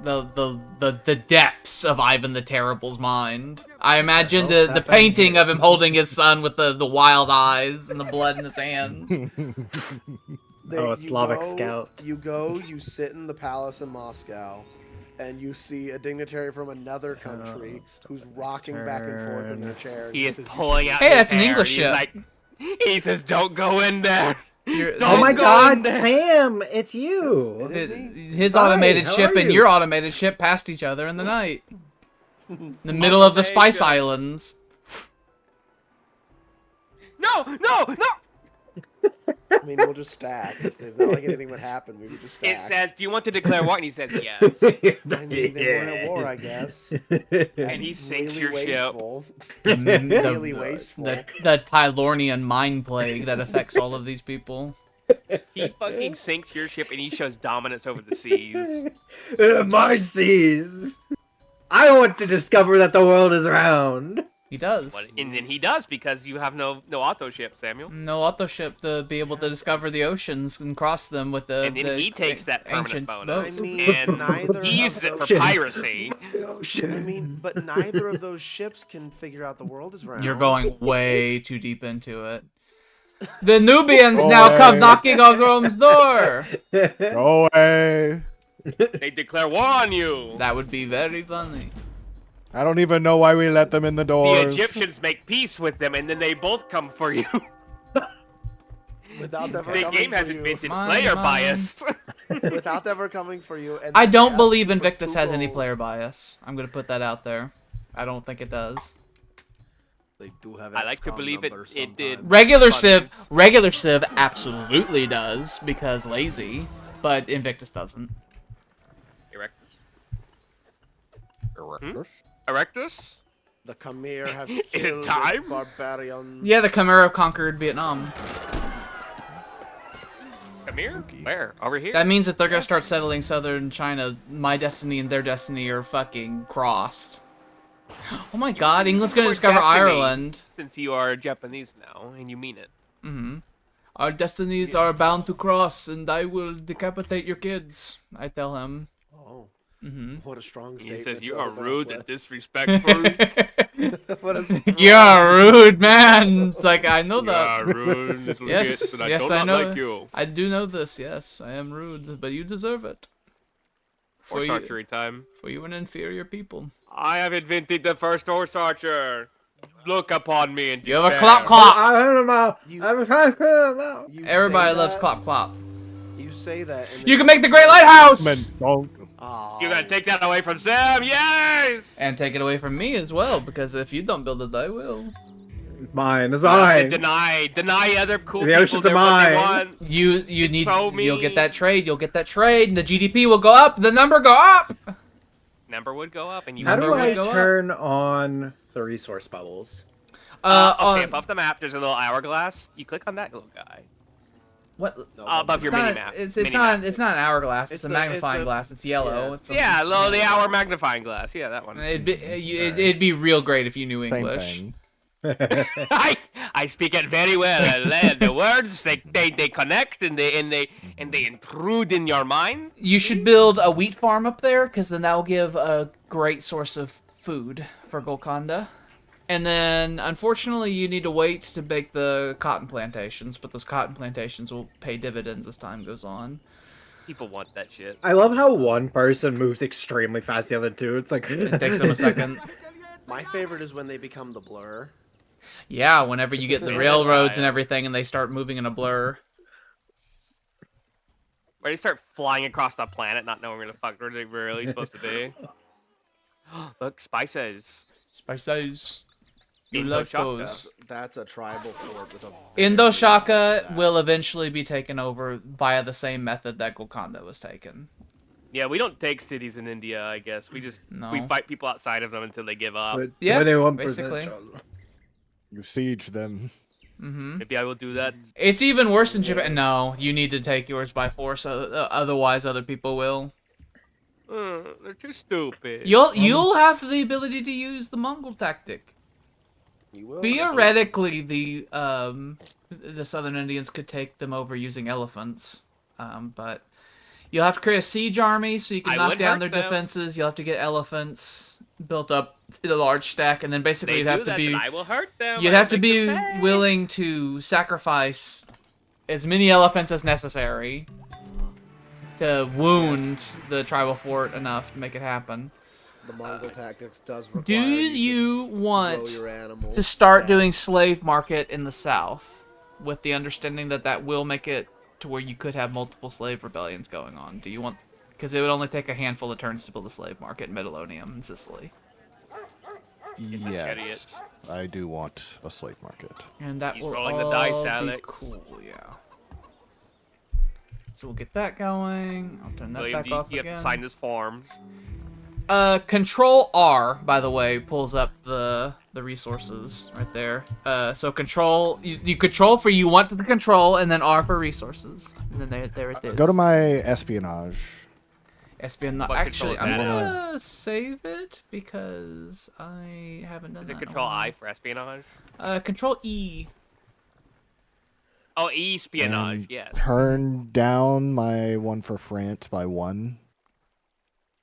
the depths of Ivan the Terrible's mind. I imagine the painting of him holding his son with the wild eyes and the blood in his hands. A Slavic scout. You sit in the palace in Moscow, and you see a dignitary from another country who's rocking back and forth in their chair. and He is says, pulling out Hey, his that's an hair, English and he's ship. like, he says, don't go in there. You're- Don't Oh my go god, in there. Sam, it's you. It is me. His Hi, automated how ship are and you? your automated ship passed each other in the night. In the middle of the Spice Islands. No, no, no. I mean, we'll just stack. It's not like anything would happen. We would just stack. It says, do you want to declare war? And he says, yes. I mean, they weren't at war, I guess. And he sinks your ship. wasteful. The- Really wasteful. the Tylornian mind plague that affects all of these people. He fucking sinks your ship and he shows dominance over the seas. My seas. I want to discover that the world is round. He does. And then he does because you have no auto ship, Samuel. No auto ship to be able to discover the oceans and cross them with the. And then he takes that permanent ancient bonus. I mean, And neither he of uses it those for ships- piracy. I mean, but neither of those ships can figure out the world is round. You're going way too deep into it. The Nubians now come Boy. knocking on Rome's door. Go away. They declare war on you. That would be very funny. I don't even know why we let them in the The doors. Egyptians make peace with them and then they both come for you. Without ever The coming game has for you. invented Mine, player mine. bias. Without ever coming for you. And I then don't ask believe you for Invictus has any Google. player bias. I'm gonna put that out there. I don't think it does. They do have I like to XCOM believe it- numbers it did. sometimes. Regular Civ absolutely does because lazy, but Invictus doesn't. Erectus? Erectus? The Khmer have Is it killed time? barbarians. Yeah, the Chimera conquered Vietnam. Come here? Where? Over here? That means that they're gonna start settling southern China. My destiny and their destiny are fucking crossed. Oh my god, England's gonna We're discover destiny, Ireland. Since you are Japanese now, and you mean it. Mm-hmm. Our destinies are bound to cross, and I will decapitate your kids. I tell him. Oh, Mm-hmm. what a strong He statement. says, you to are open up rude and with. disrespectful. What a strong- You're a rude man. It's like I know You that. are rude little Yes, shit, and I yes, do I not know. like you. I do know this. Yes, I am rude, but you deserve it. Horse you- archery time. For you an inferior people. I have invented the first horse archer. Look upon me and You have a clop clop. You Everybody say loves that- clop clop. You say that. And You then can make the Great Lighthouse. Men don't. Aw. You're gonna take that away from Sam? Yes! And take it away from me as well, because if you don't build it, I will. It's mine. It's You have to mine. deny other cool The people oceans their are what they mine. want. You It's need. so You'll get mean. that trade. You'll get that trade, and the GDP will go up. The number go up. Number would go up, and you How do Number I would go up. turn on the resource bubbles? Okay, On above the map, there's a little hourglass. You click on that little guy. what? No, Above It's your not, mini map. it's Mini not. map. It's not an hourglass. It's, It's a the- it's magnifying the- glass. It's yellow. yeah, It's Yeah, the hour magnifying glass. Yeah, that one. it'd be real great if you knew Same English. thing. I speak it very well. The words they connect and they intrude in your mind. You should build a wheat farm up there, because then that will give a great source of food for Golconda. And then, unfortunately, you need to wait to make the cotton plantations, but those cotton plantations will pay dividends as time goes on. People want that shit. I love how one person moves extremely fast, the other two. It's like It takes them a second. My favorite is when they become the blur. Yeah, whenever you get the Yeah, railroads and yeah. everything and they start moving in a blur. Where they start flying across the planet, not knowing where the fuck they're really supposed to be. Look, spices. Spices. You Indoshaka. love those. That's a tribal fort with a very large Indoshaka staff. will eventually be taken over via the same method that Golconda was taken. Yeah, we don't take cities in India, I guess. We just we No. fight people outside of them until they give up. But Yeah, 21%. basically. You siege them. Mm-hmm. Maybe I will do that. It's even worse in Japan. No, you need to take yours by force, otherwise other people will. They're too stupid. You'll have the ability to use the Mongol tactic. You will. Theoretically, the Southern Indians could take them over using elephants, but you'll have to create a siege army so you can I knock would down hurt their them. defenses. You'll have to get elephants built up in a large stack, and then basically They you'd do have to that, be then I will hurt them. you'd I have to will be make them pay. willing to sacrifice as many elephants as necessary to wound the tribal fort enough to make it happen. The Mongol tactics does require Do you to want grow your animals to start fast. doing slave market in the south with the understanding that that will make it to where you could have multiple slave rebellions going on? Do you want, because it would only take a handful of turns to build a slave market in Middlonium and Sicily, Yes, I do want a slave market. and that He's will rolling the all dice, be Alex. cool. Yeah. So we'll get that going. I'll turn that William, back off you again. have to sign this form. Control R, by the way, pulls up the resources right there. So control, you control for you want the control, and then R for resources, and then there it is. Go to my espionage. Espionage. What Actually, control is I'm that? gonna save it because I haven't done Is that. it in a Control while. I for espionage? Control E. Oh, espionage. And Yes. turn down my one for France by 1.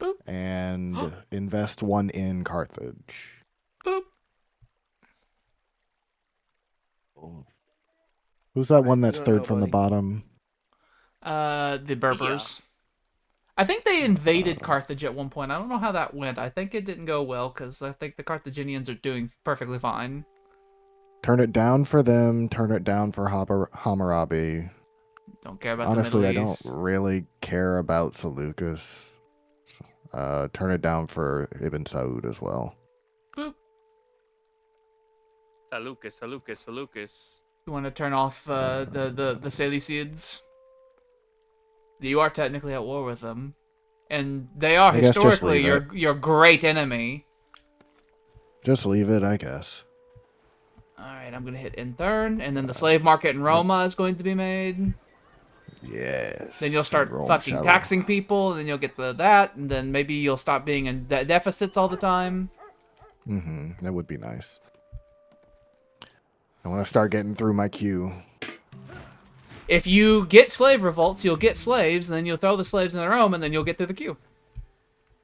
Boop. And invest 1 in Carthage. Boop. Who's that I one that's don't third know, from the buddy. bottom? The Berbers. I think they invaded Carthage at one point. I don't know how that went. I think it didn't go well because I think the Carthaginians are doing perfectly fine. Turn it down for them. Turn it down for Hammurabi. Don't care about Honestly, the I Middle don't East. really care about Seleucus. Turn it down for Ibn Saud as well. Boop. Seleucus. You want to turn off the Seleucids? You are technically at war with them, and they are I guess just historically leave your great enemy. Just leave it, I guess. All right, I'm gonna hit in turn, and then the slave market in Roma is going to be made. Yes. Then you'll start Rome fucking shall- taxing people, and then you'll get that, and then maybe you'll stop being in deficits all the time. That would be nice. I want to start getting through my queue. If you get slave revolts, you'll get slaves, and then you'll throw the slaves in Rome, and then you'll get through the queue.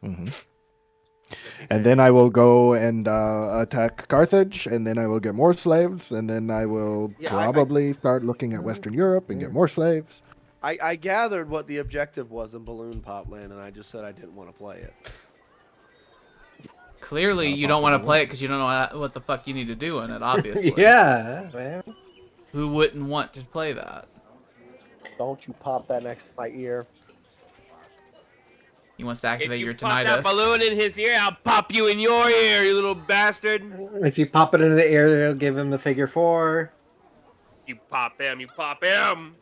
And then I will go and attack Carthage, and then I will get more slaves, and then I will probably start looking at Western Europe and get more slaves. I gathered what the objective was in Balloon Pop Land, and I just said I didn't want to play it. Clearly, you don't want to play it because you don't know what the fuck you need to do in it, obviously. Yeah, man. Who wouldn't want to play that? Don't you pop that next to my ear. He wants to activate If your you pop tinnitus. that balloon in his ear, I'll pop you in your ear, you little bastard. If you pop it into the air, it'll give him the figure 4. You pop him, you pop him.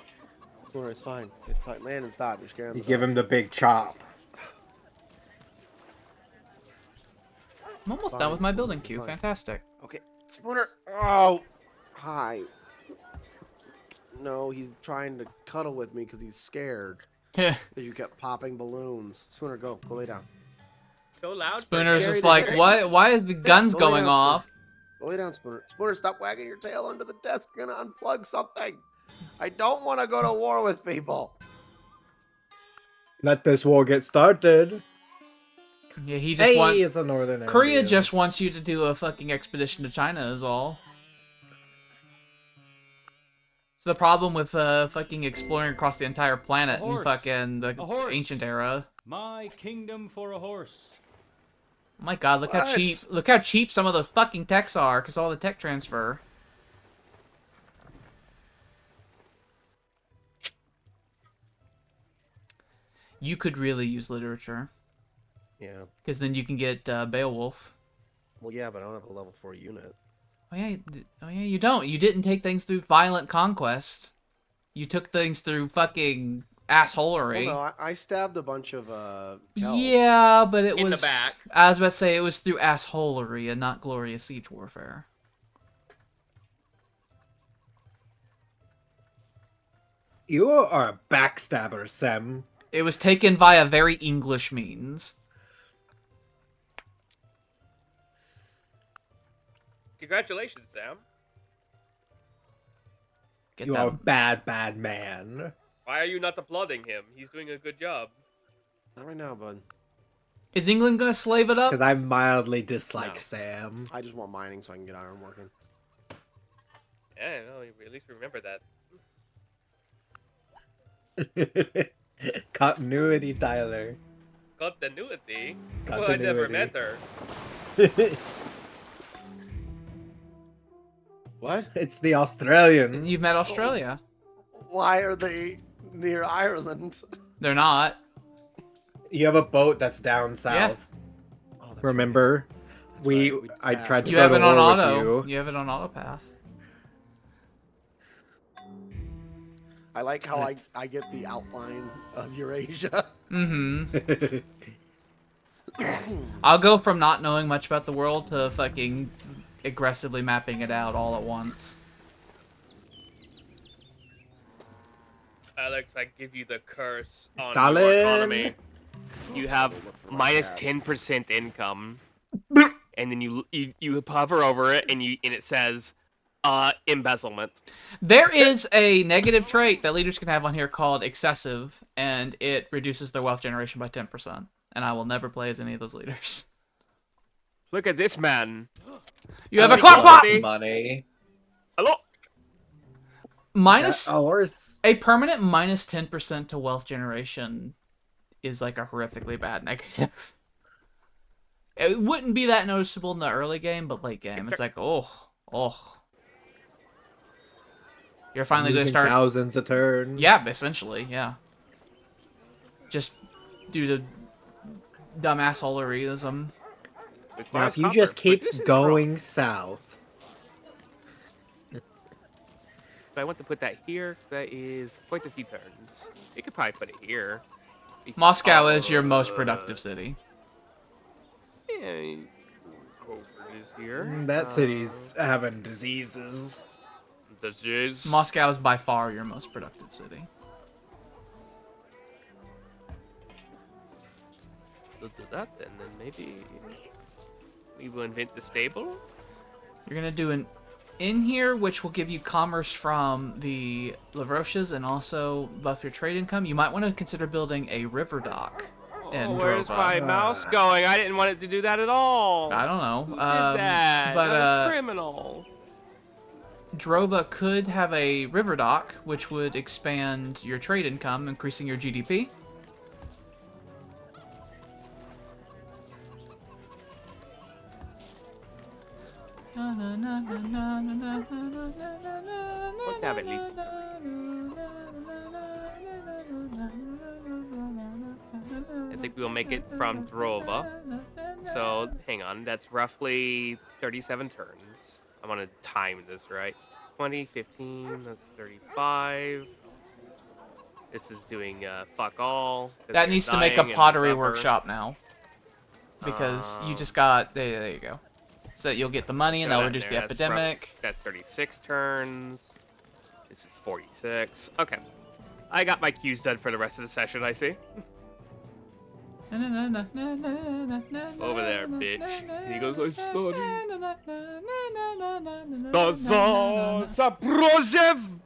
Sure, it's fine. It's fine. Landon, stop. You're scaring You the give dog. him the big chop. I'm almost fine, done with my it's building fine, queue. fine. Fantastic. Okay, Spooner. Oh, hi. No, he's trying to cuddle with me because he's scared. Because you kept popping balloons. Spooner, go lay down. So loud. Spooner's Scary just to like, say. why is the guns Go lay going down, off? Spooner. Go lay down, Spooner. Spooner, stop wagging your tail under the desk. You're gonna unplug something. I don't want to go to war with people. Let this war get started. Yeah, he just Hey, wants... it's a northern Korea Indian. just wants you to do a fucking expedition to China is all. It's the problem with fucking exploring across the entire planet in horse. fucking the A horse. ancient era. My kingdom for a horse. Oh my god, look how What? cheap. Look how cheap some of those fucking techs are, because all the tech transfer. You could really use literature, Yeah. because then you can get Beowulf. Well, yeah, but I don't have a level 4 unit. Oh yeah, you don't. You didn't take things through violent conquest. You took things through fucking assholery. Well, no, I stabbed a bunch of Celts. Yeah, but it In the was... back. I was about to say, it was through assholery and not glorious siege warfare. You are a backstabber, Sem. It was taken via very English means. Congratulations, Sam. Get You that. are a bad, bad man. Why are you not applauding him? He's doing a good job. Not right now, bud. Is England gonna slave it up? Because I mildly dislike No. Sam. I just want mining so I can get iron working. Yeah, no, at least remember that. Continuity, Tyler. Continuity? Well, I never met her. What? It's the Australians. You've met Australia. Why are they near Ireland? They're not. You have a boat that's down south. Yeah. Oh, that's Remember? That's We right, I passed. tried to You go have to it on war with auto. you. You have it on auto path. I like how I get the outline of Eurasia. Mm-hmm. I'll go from not knowing much about the world to fucking aggressively mapping it out all at once. Alex, I give you the curse on Stalin! your economy. You have Look for my minus tab. 10% income, and then you hover over it, and it says, embezzlement. There is a negative trait that leaders can have on here called excessive, and it reduces their wealth generation by 10%. And I will never play as any of those leaders. Look at this man. You have a How clock many clock! quality? Money. Hello. Minus A horse. a permanent minus 10% to wealth generation is like a horrifically bad negative. It wouldn't be that noticeable in the early game, but late game, it's like, oh. You're finally going to Losing start... thousands a turn. Yeah, essentially, yeah. Just due to dumb assholeryism. Now, if you Copper. just keep But this is going south, wrong. So I want to put that here. 'Cause that is quite a few turns. You could probably put it here. Moscow is your most productive city. Yeah, you go for this here. that city's having diseases. This is Moscow is by far your most productive city. Let's do that then. Then maybe we will invent the stable. You're going to do an inn here, which will give you commerce from the Lavroches and also buff your trade income. You might want to consider building a river dock in Where's Drova. my mouse going? I didn't want it to do that at all. I don't know. Who did that? But That was criminal. Drova could have a river dock, which would expand your trade income, increasing your GDP. What have at least? I think we'll make it from Drova. So, hang on. That's roughly 37 turns. I want to time this right. 20, 15, that's 35. This is doing fuck all. 'cause That you're needs to make a dying and pottery suffer. workshop now. Because you just got... There you go. So that you'll get the money and Throw they'll that in reduce the there, that's rough. epidemic. That's 36 turns. This is 46. Okay. I got my cues done for the rest of the session, I see. Over there, bitch. He goes, I'm sorry.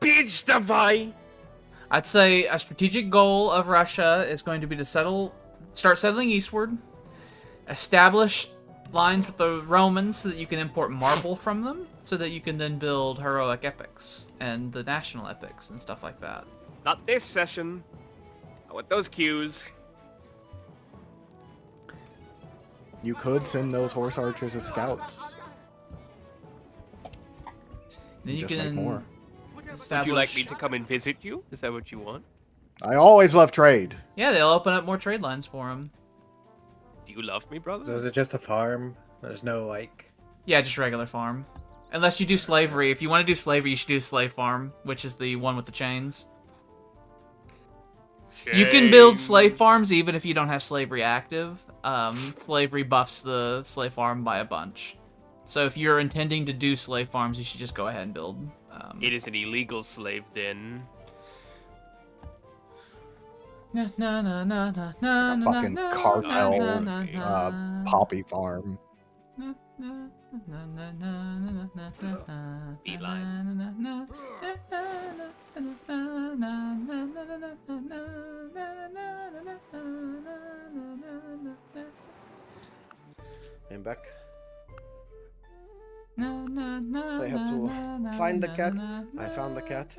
Bitch, давай! I'd say a strategic goal of Russia is going to be to start settling eastward, establish lines with the Romans so that you can import marble from them, so that you can then build heroic epics and the national epics and stuff like that. Not this session. Not with those cues. You could send those horse archers as scouts. Then you Just make can more. establish... Would you like me to come and visit you? Is that what you want? I always love trade. Yeah, they'll open up more trade lines for him. Do you love me, brother? So is it just a farm? There's no like. Yeah, just regular farm. Unless you do slavery. If you want to do slavery, you should do slave farm, which is the one with the chains. You can build slave farms even if you don't have slavery active. Slavery buffs the slave farm by a bunch. So if you're intending to do slave farms, you should just go ahead and build. It is an illegal slave den. Fucking cartel poppy farm. I'm back. I have to find the cat. I found the cat,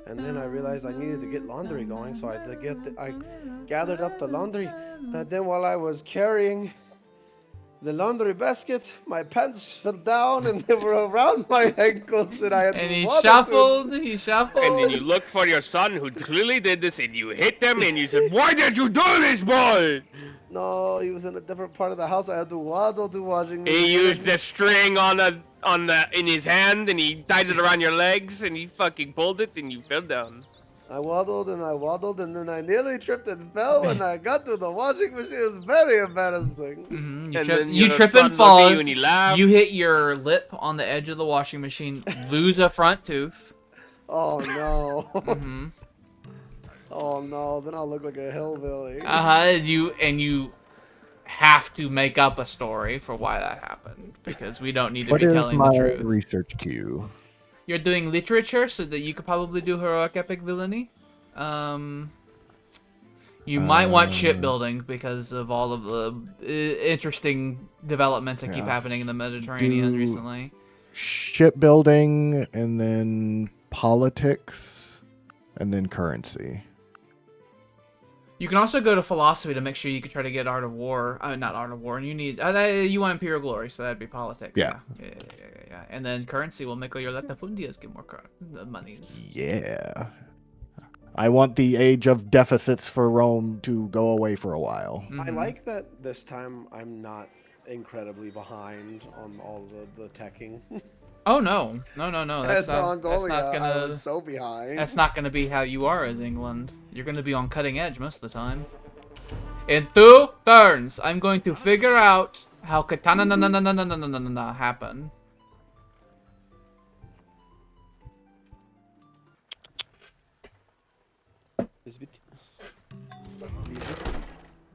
and then I realized I needed to get laundry going, so I gathered up the laundry. And then while I was carrying the laundry basket, my pants fell down and they were around my ankles, and I had And to he waddle shuffled, to he shuffled. And then you looked for your son who clearly did this and you hit them and you said, "Why did you do this, boy?" No, he was in a different part of the house. I had to waddle to washing machine. He used the string in his hand and he tied it around your legs and he fucking pulled it and you fell down. I waddled and then I nearly tripped and fell when I got to the washing machine. It was very embarrassing. Mm-hmm. And then You your trip son and looked at fall. you and he laughed. You hit your lip on the edge of the washing machine, lose a front tooth. Oh no. Mm-hmm. Oh no, then I'll look like a hillbilly. You have to make up a story for why that happened, because we don't need to What be is telling my the truth. research queue? You're doing literature so that you could probably do heroic epic villainy. You might want shipbuilding because of all of the interesting developments that keep happening in the Mediterranean recently. Shipbuilding, and then politics, and then currency. You can also go to philosophy to make sure you can try to get art of war. Not art of war, and you need you want imperial glory, so that'd be politics. Yeah. Yeah. And then currency will make all your latifundias get more monies. Yeah. I want the age of deficits for Rome to go away for a while. I like that this time I'm not incredibly behind on all the teching. Oh no. That's not Mongolia, gonna. I was so behind. That's not gonna be how you are as England. You're gonna be on cutting edge most of the time. In 2 turns, I'm going to figure out how katana happen.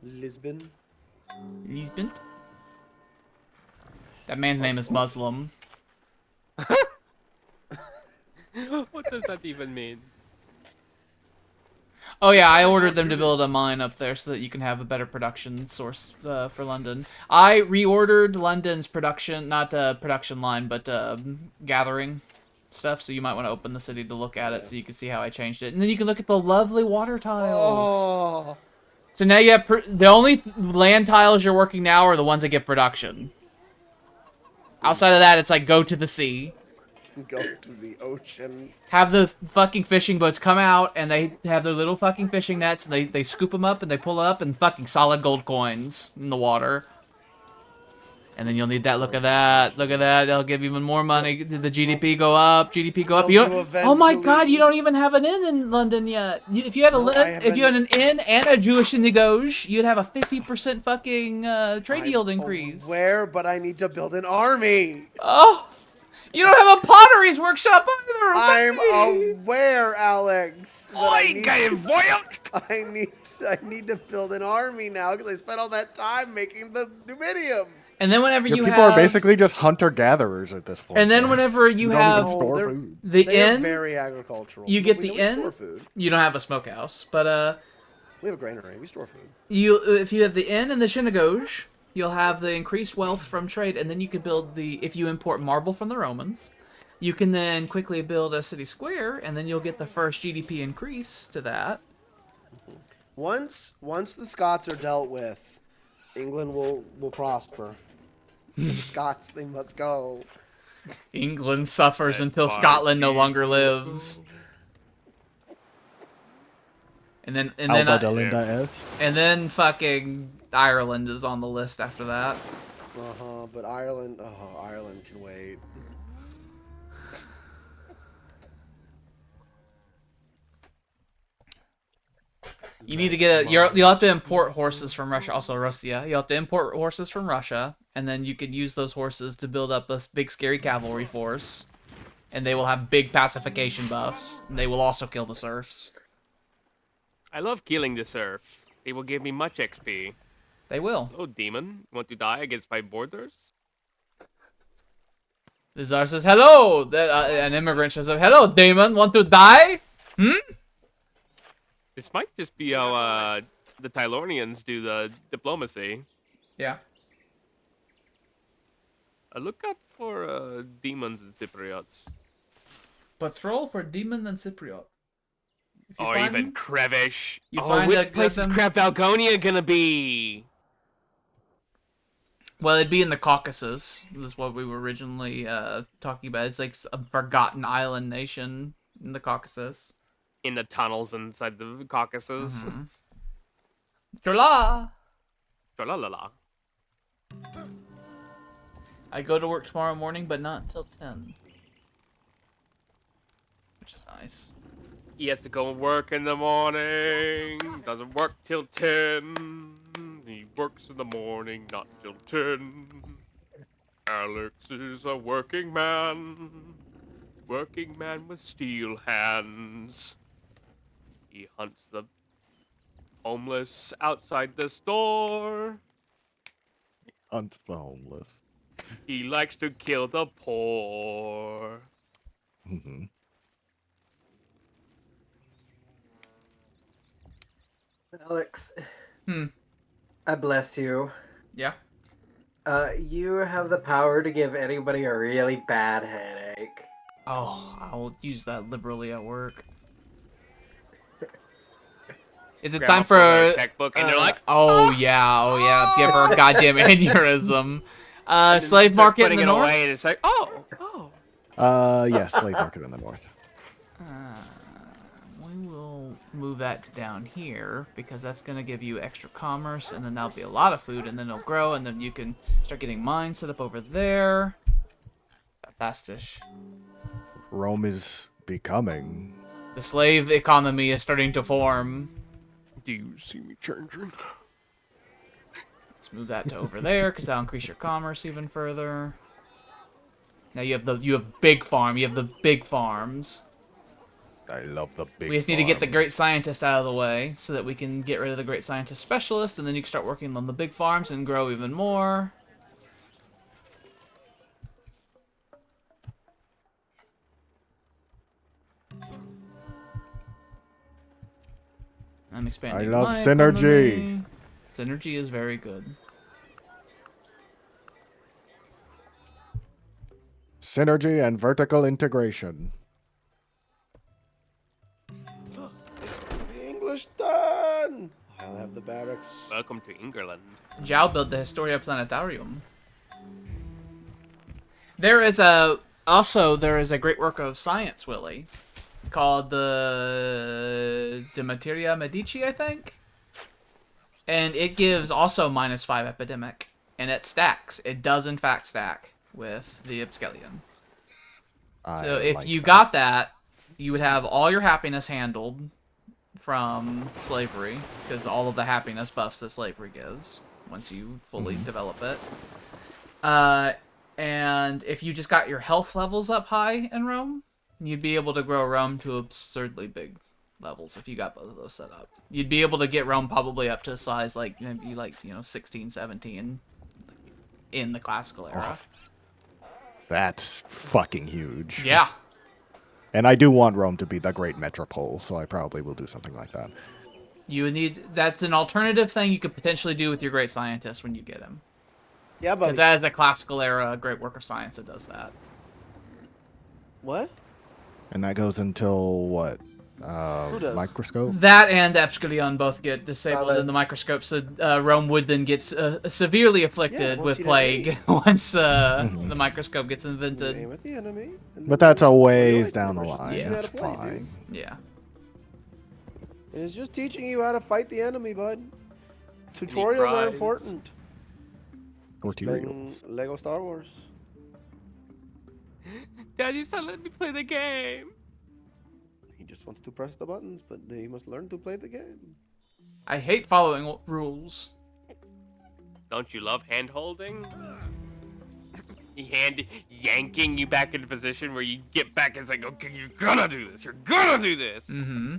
Lisbon. Lisbon? That man's name is Muslim. What does that even mean? Oh yeah, I ordered them to build a mine up there so that you can have a better production source for London. I reordered London's production, not production line, but gathering stuff, so you might want to open the city to look at it so you can see how I changed it. And then you can look at the lovely water tiles. Oh. So now you have the only land tiles you're working now are the ones that get production. Outside of that, it's like go to the sea. Go to the ocean. Have the fucking fishing boats come out, and they have their little fucking fishing nets, and they scoop them up, and they pull it up, and fucking solid gold coins in the water. And then you'll need that. Look at that. Look at that. They'll give even more money. Did the GDP go up? GDP go up? You don't, oh my god, you don't even have an inn in London yet. If you had if you had an inn and a Jewish synagogue, you'd have a 50% fucking trade yield increase. Where? But I need to build an army. Oh, you don't have a potteries workshop either. I'm aware, Alex. I need to build an army now because I spent all that time making the Numidium. And then whenever you people are basically just hunter-gatherers at this point. And then whenever you have the inn, very agricultural. You get the inn. You don't have a smokehouse, but we have a granary. We store food. If you have the inn and the synagogue, You'll have the increased wealth from trade, and then you can build if you import marble from the Romans, you can then quickly build a city square, and then you'll get the first GDP increase to that. Once the Scots are dealt with, England will prosper. The Scots, they must go. England suffers Let until my Scotland no longer people lives. go. And then Alba de Linda S. and then fucking Ireland is on the list after that. But Ireland can wait. You need to get you'll have to import horses from Russia. Also, Russia. You'll have to import horses from Russia, and then you can use those horses to build up this big scary cavalry force. And they will have big pacification buffs. And they will also kill the serfs. I love killing the serf. They will give me much XP. They will. Oh, demon, want to die against my borders? The Tsar says, "Hello." An immigrant shows up. "Hello, demon. Want to die? This might just be how the Tylornians do the diplomacy. Yeah. Look out for demons and Cypriots. Patrol for demon and Cypriot. Or even Krevish. You Oh, find which place is Crab Valgonia gonna be? Well, it'd be in the Caucasus. Was what we were originally talking about. It's like a forgotten island nation in the Caucasus. In the tunnels inside the Caucasus. Chola! Tra-la-la-la. I go to work tomorrow morning, but not until 10. Which is nice. He has to go and work in the morning. Doesn't work till 10. He works in the morning, not till 10. Alex is a working man. Working man with steel hands. He hunts the homeless outside the store. Hunt the homeless. He likes to kill the poor. Mm-hmm. Alex. Hmm. I bless you. Yeah. You have the power to give anybody a really bad headache. Oh, I'll use that liberally at work. Is it Grandma time pulls out for a checkbook and they're like, oh yeah, give her a goddamn aneurysm. and then Slave starts market in putting the it north. away, and it's like, oh. Yes, slave market in the north. We will move that to down here because that's gonna give you extra commerce, and then that'll be a lot of food, and then it'll grow, and then you can start getting mines set up over there. Fantastic. Rome is becoming. The slave economy is starting to form. Do you see me changing? Let's move that to over there because that'll increase your commerce even further. Now you have big farm. You have the big farms. I love the big. We just need to get the farm. great scientist out of the way so that we can get rid of the great scientist specialist, and then you can start working on the big farms and grow even more. I'm expanding. I love my synergy. economy. Synergy is very good. Synergy and vertical integration. The English done! I'll have the barracks. Welcome to England. Zhao built the Historia Planetarium. There is a great work of science, Willie, called the De Materia Medici, I think. And it gives also -5 epidemic, and it stacks. It does in fact stack with the Ipskellion. So if you got that, you would have all your happiness handled from slavery, because all of the happiness buffs that slavery gives once you fully develop it. And if you just got your health levels up high in Rome, you'd be able to grow Rome to absurdly big levels if you got both of those set up. You'd be able to get Rome probably up to a size like maybe 16, 17 in the classical era. That's fucking huge. Yeah. And I do want Rome to be the great metropole, so I probably will do something like that. You would need that's an alternative thing you could potentially do with your great scientist when you get him. Yeah, buddy. Because that is a classical era great work of science that does that. What? And that goes until what? does? Microscope? That and Epsilon both get disabled in the that- microscope, so Rome would then get severely afflicted once with you plague hit once Mhm. the microscope gets You invented. aim at the enemy. And But then that's you a pull your ways down the lightsaber. It's just line. teaching you how That's to play, dude. fine. Yeah. It's just teaching you how to fight the enemy, bud. Tutorials are cries. important. Or It's playing Lego Star Wars. Daddy's not letting me play the game. He just wants to press the buttons, but he must learn to play the game. I hate following rules. Don't you love hand holding? Yanking you back into position where you get back and say, okay, you're gonna do this. You're gonna do this. Mm-hmm.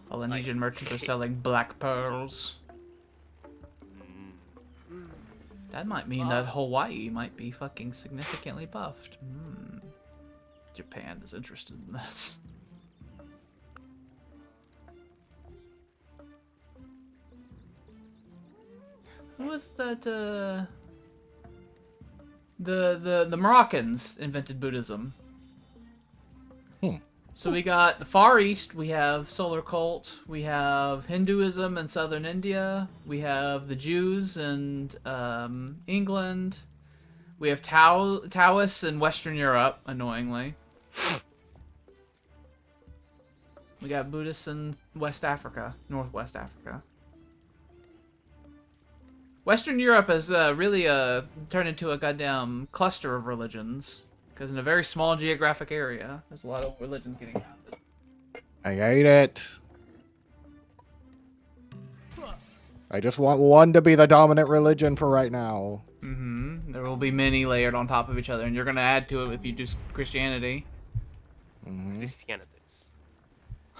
Polynesian merchants are selling black pearls. That might mean that Hawaii might be fucking significantly buffed. Japan is interested in this. Who was that, the Moroccans invented Buddhism. So we got the Far East, we have Solar Cult, we have Hinduism in southern India, we have the Jews in England, we have Taoists in Western Europe, annoyingly. We got Buddhists in West Africa, Northwest Africa. Western Europe has really turned into a goddamn cluster of religions. Because in a very small geographic area, there's a lot of religions getting founded. I hate it. I just want one to be the dominant religion for right now. Mm-hmm. There will be many layered on top of each other, and you're going to add to it if you do Christianity. Mm-hmm. Christianity.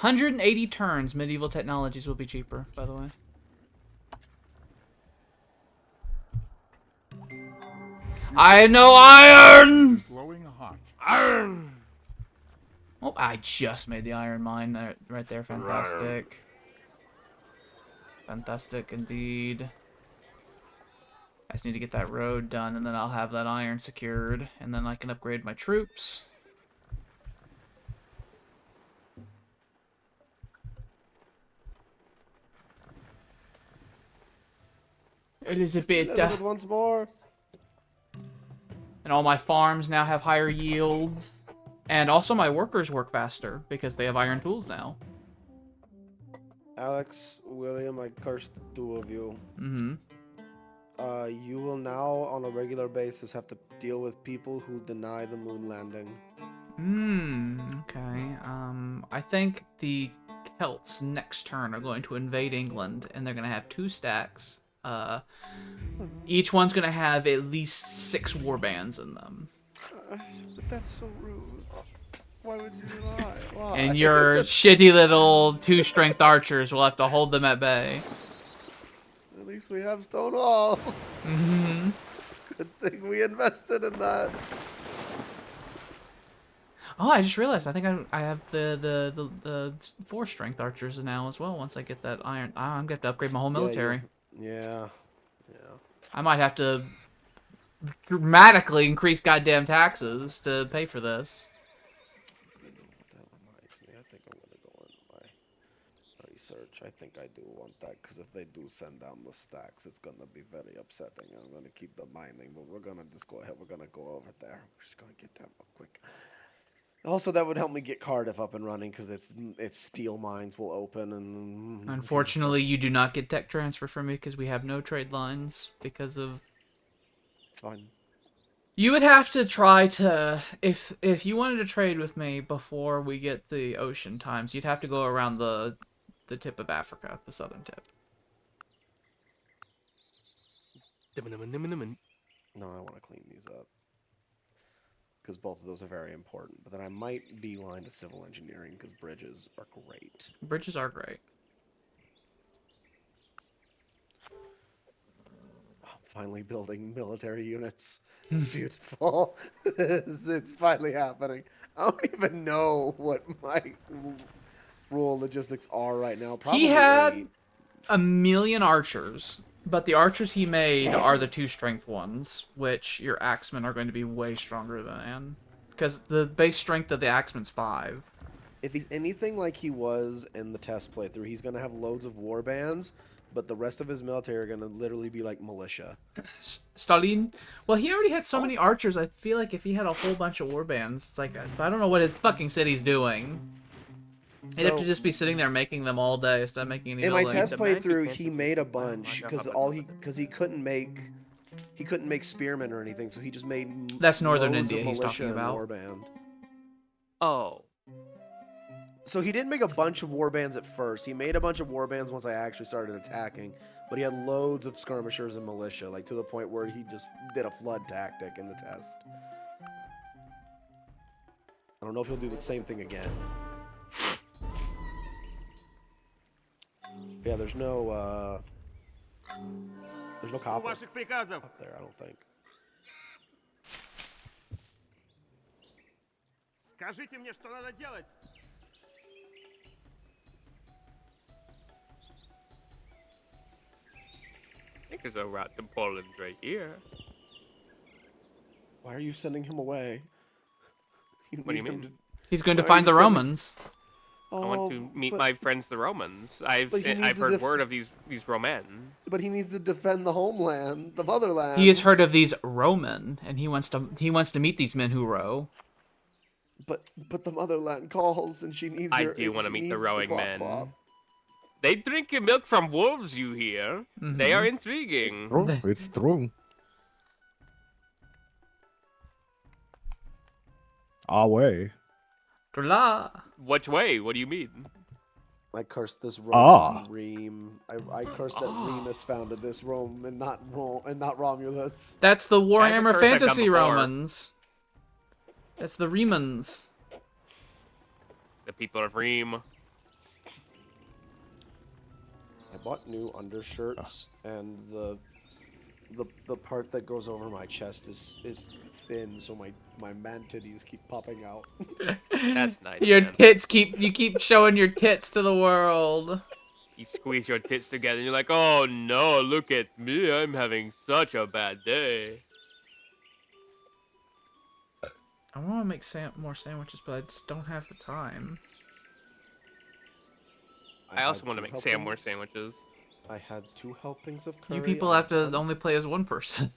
180 turns, medieval technologies will be cheaper, by the way. I know iron! Glowing hot. Iron! Oh, I just made the iron mine right there. Fantastic. Fantastic indeed. I just need to get that road done, and then I'll have that iron secured, and then I can upgrade my troops. Elizabeth. Elizabeth once more. And all my farms now have higher yields. And also my workers work faster because they have iron tools now. Alex, William, I cursed the two of you. Mm-hmm. You will now, on a regular basis, have to deal with people who deny the moon landing. Okay. I think the Celts next turn are going to invade England, and they're going to have 2 stacks. Each one's going to have at least 6 warbands in them. But that's so rude. Why would you lie? Why? And your shitty little 2 strength archers will have to hold them at bay. At least we have stone walls. Mm-hmm. Good thing we invested in that. Oh, I just realized. I think I have the 4 strength archers now as well. Once I get that iron, I'm gonna have to upgrade my whole military. Yeah. I might have to dramatically increase goddamn taxes to pay for this. That reminds me. I think I'm gonna go into my research. I think I do want that because if they do send down the stacks, it's gonna be very upsetting. I'm gonna keep the mining, but we're gonna just go ahead. We're gonna go over there. We're just gonna get that real quick. Also, that would help me get Cardiff up and running because its steel mines will open and. Unfortunately, you do not get tech transfer from me because we have no trade lines because of. It's fine. You would have to try to if you wanted to trade with me before we get the ocean times, you'd have to go around the tip of Africa, the southern tip. No, I want to clean these up. Because both of those are very important. But then I might beeline to civil engineering because bridges are great. Bridges are great. I'm finally building military units. It's beautiful. It's finally happening. I don't even know what my rule logistics are right now. Probably He had 8. a million archers, but the archers he made are the 2 strength ones, which your axemen are going to be way stronger than. Because the base strength of the axeman's 5. If he's anything like he was in the test playthrough, he's gonna have loads of war bands, but the rest of his military are gonna literally be like militia. Stalin? Well, he already had so many archers, I feel like if he had a whole bunch of warbands, it's like, I don't know what his fucking city's doing. He'd have to just be sitting there making them all day instead of making any in my buildings. test playthrough, he made a bunch because he couldn't make spearmen or anything, so he just made That's Northern loads India of he's militia talking about. and warband. Oh. So he didn't make a bunch of warbands at first. He made a bunch of warbands once I actually started attacking, but he had loads of skirmishers and militia, like to the point where he just did a flood tactic in the test. I don't know if he'll do the same thing again. Yeah, there's no Жду copper ваших приказов. up there, I don't think. Скажите мне, что надо делать. I think there's a route to Poland right here. Why are you sending him away? What do you need him mean? He's going to Why are find you the sending- Romans. I want to meet my friends, the Romans. I've but he needs I've to heard word of these Roman. But he needs to defend the homeland, the motherland. He has heard of these Roman, and he wants to meet these men who row. But the motherland calls, and she needs. I her, do want to she meet needs the rowing clop men. clop. They drink your milk from wolves, you hear? They are intriguing. Oh, it's true. Away. Drala. Which way? What do you mean? I cursed this Rome. Ah. Reem. I cursed that Remus founded this Rome and not Romulus. That's the That's a Warhammer curse I've done Fantasy before. Romans. That's the Remans. The people of Reem. I bought new undershirts, and the part that goes over my chest is thin, so my man titties keep popping out. That's nice. Your man. tits you keep showing your tits to the world. You squeeze your tits together and you're like, oh no, look at me. I'm having such a bad day. I want to make more sandwiches, but I just don't have the time. I also had want to two make helpings. more sandwiches. I had 2 helpings of curry. You people have to only play as one person.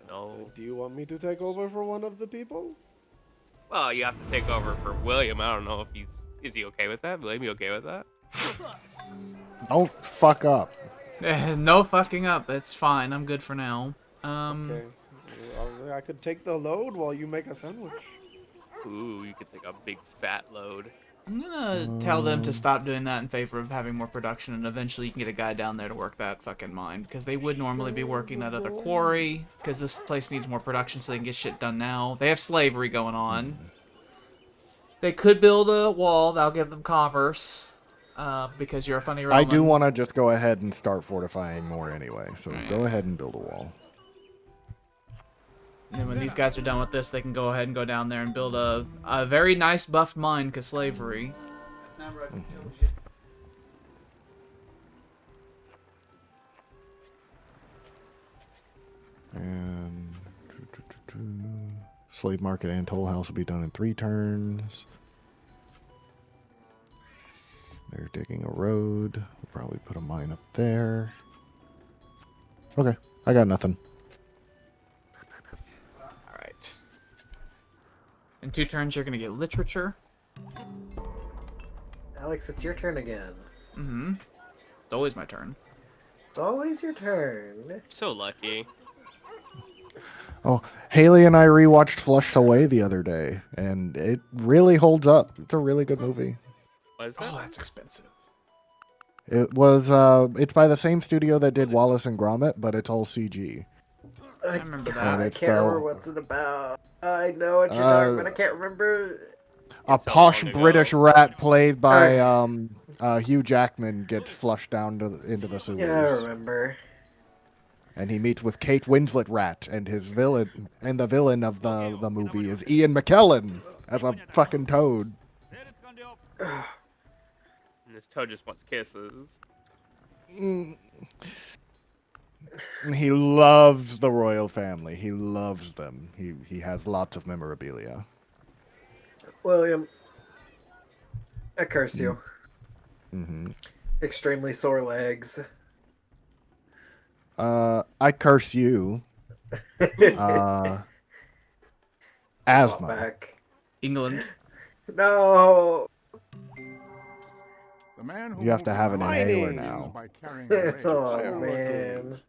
No. Do you want me to take over for one of the people? Well, you have to take over for William. I don't know if is he okay with that? William, you okay with that? Don't fuck up. No fucking up. It's fine. I'm good for now. Okay. I could take the load while you make a sandwich. Ooh, you could take a big fat load. I'm gonna tell them to stop doing that in favor of having more production, and eventually you can get a guy down there to work that fucking mine, because they would normally be working that other quarry, because this place needs more production so they can get shit done now. They have slavery going on. They could build a wall, that'll give them commerce, because you're a funny Roman. I do want to just go ahead and start fortifying more anyway, so go ahead and build a wall. And then when these guys are done with this, they can go ahead and go down there and build a very nice buffed mine, because slavery. And slave market and toll house will be done in 3 turns. They're digging a road. We'll probably put a mine up there. Okay, I got nothing. Alright. In 2 turns, you're gonna get literature. Alex, it's your turn again. Mm-hmm. It's always my turn. It's always your turn. So lucky. Oh, Haley and I rewatched Flushed Away the other day, and it really holds up. It's a really good movie. What is that? Oh, that's expensive. It was, it's by the same studio that did Wallace and Gromit, but it's all CG. I remember that. And I it's can't remember the- what's it about. I know what you're talking about. I can't remember. A It's so posh long ago. British rat played by Hugh Jackman gets flushed down into the sewers. Yeah, I remember. And he meets with Kate Winslet Rat, and his villain, and the villain of the movie is Ian McKellen as a fucking toad. Перец кондёк. And this toad just wants kisses. He loves the royal family. He loves them. He has lots of memorabilia. William, I curse you. Mm-hmm. Extremely sore legs. I curse you. Walk Asthma. back. England. No. The man who You have to moves have an a Mining. inhaler mountain begins now. by carrying away Oh Fireworking. man.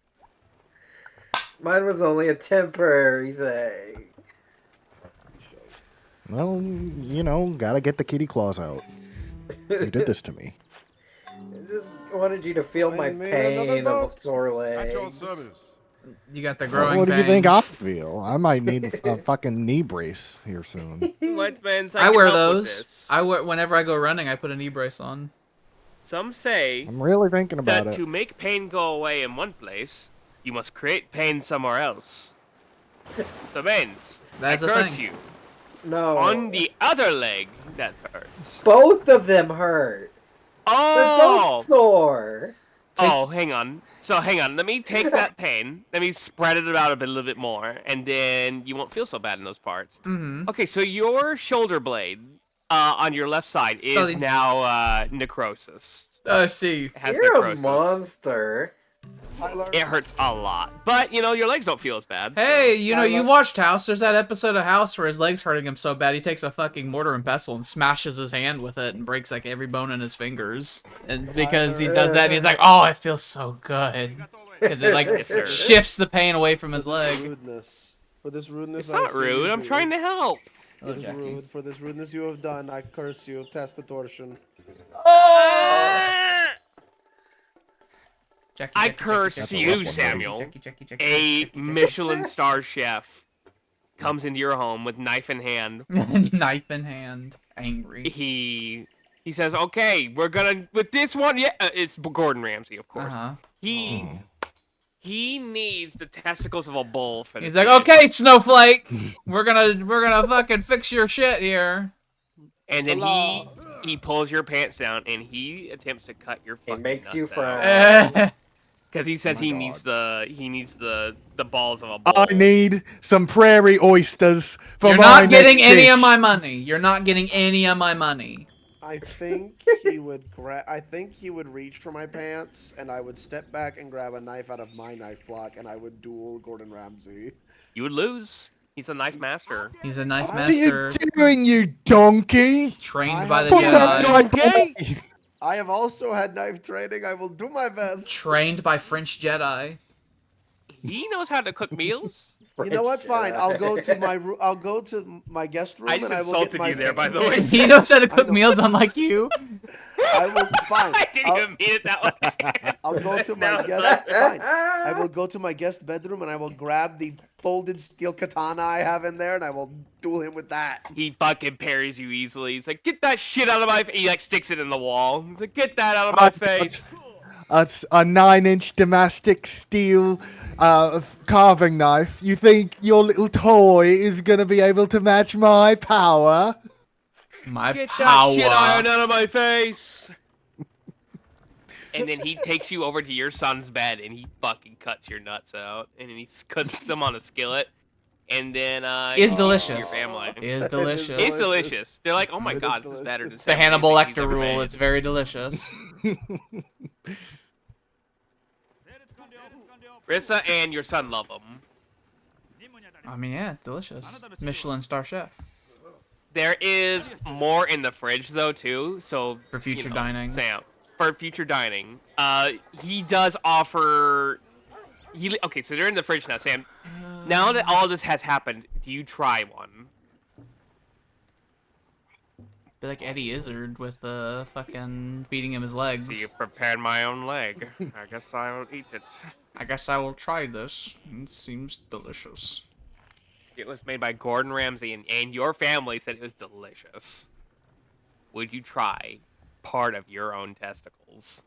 Mine was only a temporary thing. Well, gotta get the kitty claws out. You did this to me. I just wanted you to feel my Find me another pain of boat. sore at your legs. service. You got the growing What do you pains. think I feel? I might need a fucking knee brace here soon. White man's I wear those. Whenever I go running, I put a knee brace on. Some say I'm really thinking about that it. to make pain go away in one place, you must create pain somewhere else. So, Baines, That's I a curse thing. you. No. On the other leg, that hurts. Both of them hurt. They're Oh! both sore. Oh, hang on. So, hang on. Let me take that pain. Let me spread it out a little bit more, and then you won't feel so bad in those parts. Mm-hmm. Okay, so your shoulder blade on your left side is Sorry. now necrosis. Oh, see. It has You're necrosis. a monster. Tyler, It hurts a lot. But, your legs don't feel as bad. Hey, so. you watched House. There's that episode of House where his leg's hurting him so bad he takes a fucking mortar and pestle and smashes his hand with it and breaks like every bone in his fingers. And because he does that, he's like, oh, it feels so good. Because it like Yes, sir. shifts the pain away from his for this leg. rudeness. For this rudeness, It's not rude. I'm trying to help. It is Jackie. rude. For this rudeness you have done, I curse you. Test the torsion. I curse you, Samuel. A Michelin star chef comes into your home with knife in hand. Knife in hand, angry. He says, "Okay, we're gonna with this one. Yeah, it's Gordon Ramsay, of course. Uh-huh. He needs the testicles of a bull for He's this like, dish." okay, Snowflake, we're gonna fucking fix your shit here. And then he pulls your pants down and he attempts to cut your fucking makes you nuts fry. out. Because he says he needs the balls of a bull. I need some prairie oysters for You're my not getting next any of dish. my money. You're not getting any of my money. I think he would reach for my pants, and I would step back and grab a knife out of my knife block, and I would duel Gordon Ramsay. You would lose. He's a knife master. He's a knife What What are you master doing, you donkey? trained I by the have Put that Jedi. knife away. I have also had knife training. I will do my best. Trained by French Jedi. He knows how to cook meals. You know what? Fine. I'll go to my guest room I just and I will insulted get my. you there, by the way. He knows how to cook know. meals unlike you. I will. Fine. I didn't even mean it that way. I'll go to my No. guest. Fine. I will go to my guest bedroom and I will grab the folded steel katana I have in there and I will duel him with that. He fucking parries you easily. He's like, get that shit out of my face. He like sticks it in the wall. He's like, get that out of my face. A 9-inch Damascus steel carving knife. You think your little toy is gonna be able to match my power? My Get power. that shit iron out of my face. And then he takes you over to your son's bed and he fucking cuts your nuts out. And then he cuts them on a skillet. And then It's he delicious. gives it to your family. It's delicious. It's delicious. They're like, oh my It is god, this is delicious. better than It's the Hannibal anything he's Lecter ever rule. made." It's very delicious. Rissa and your son love them. I mean, yeah, it's delicious. Michelin star chef. There is more in the fridge though too, so For future you know, dining. Sam, for future dining, he does offer. Okay, so they're in the fridge now, Sam. Now that all this has happened, do you try one? Be like Eddie Izzard with fucking feeding him his So legs. you prepared my own leg. I guess I will eat it. I guess I will try this. It seems delicious. It was made by Gordon Ramsay, and your family said it was delicious. Would you try part of your own testicles?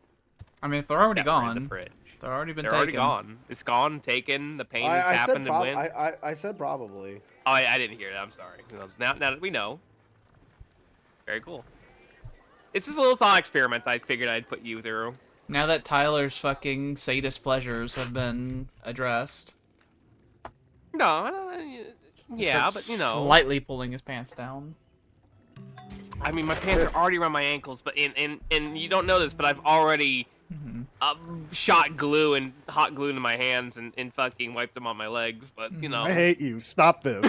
I mean, if they're already that were in the gone, fridge? they're already been They're taken. already gone. It's gone, taken. The pain has I said happened and went. I said probably. Oh, I didn't hear that. I'm sorry. Now that we know. Very cool. This is a little thought experiment I figured I'd put you through. Now that Tyler's fucking sadist pleasures have been addressed. No, yeah, but you know. Slightly pulling his pants down. I mean, my pants are already around my ankles, but and you don't know this, but I've already shot glue and hot glue into my hands and fucking wiped them on my legs. But you know. I hate you. Stop this.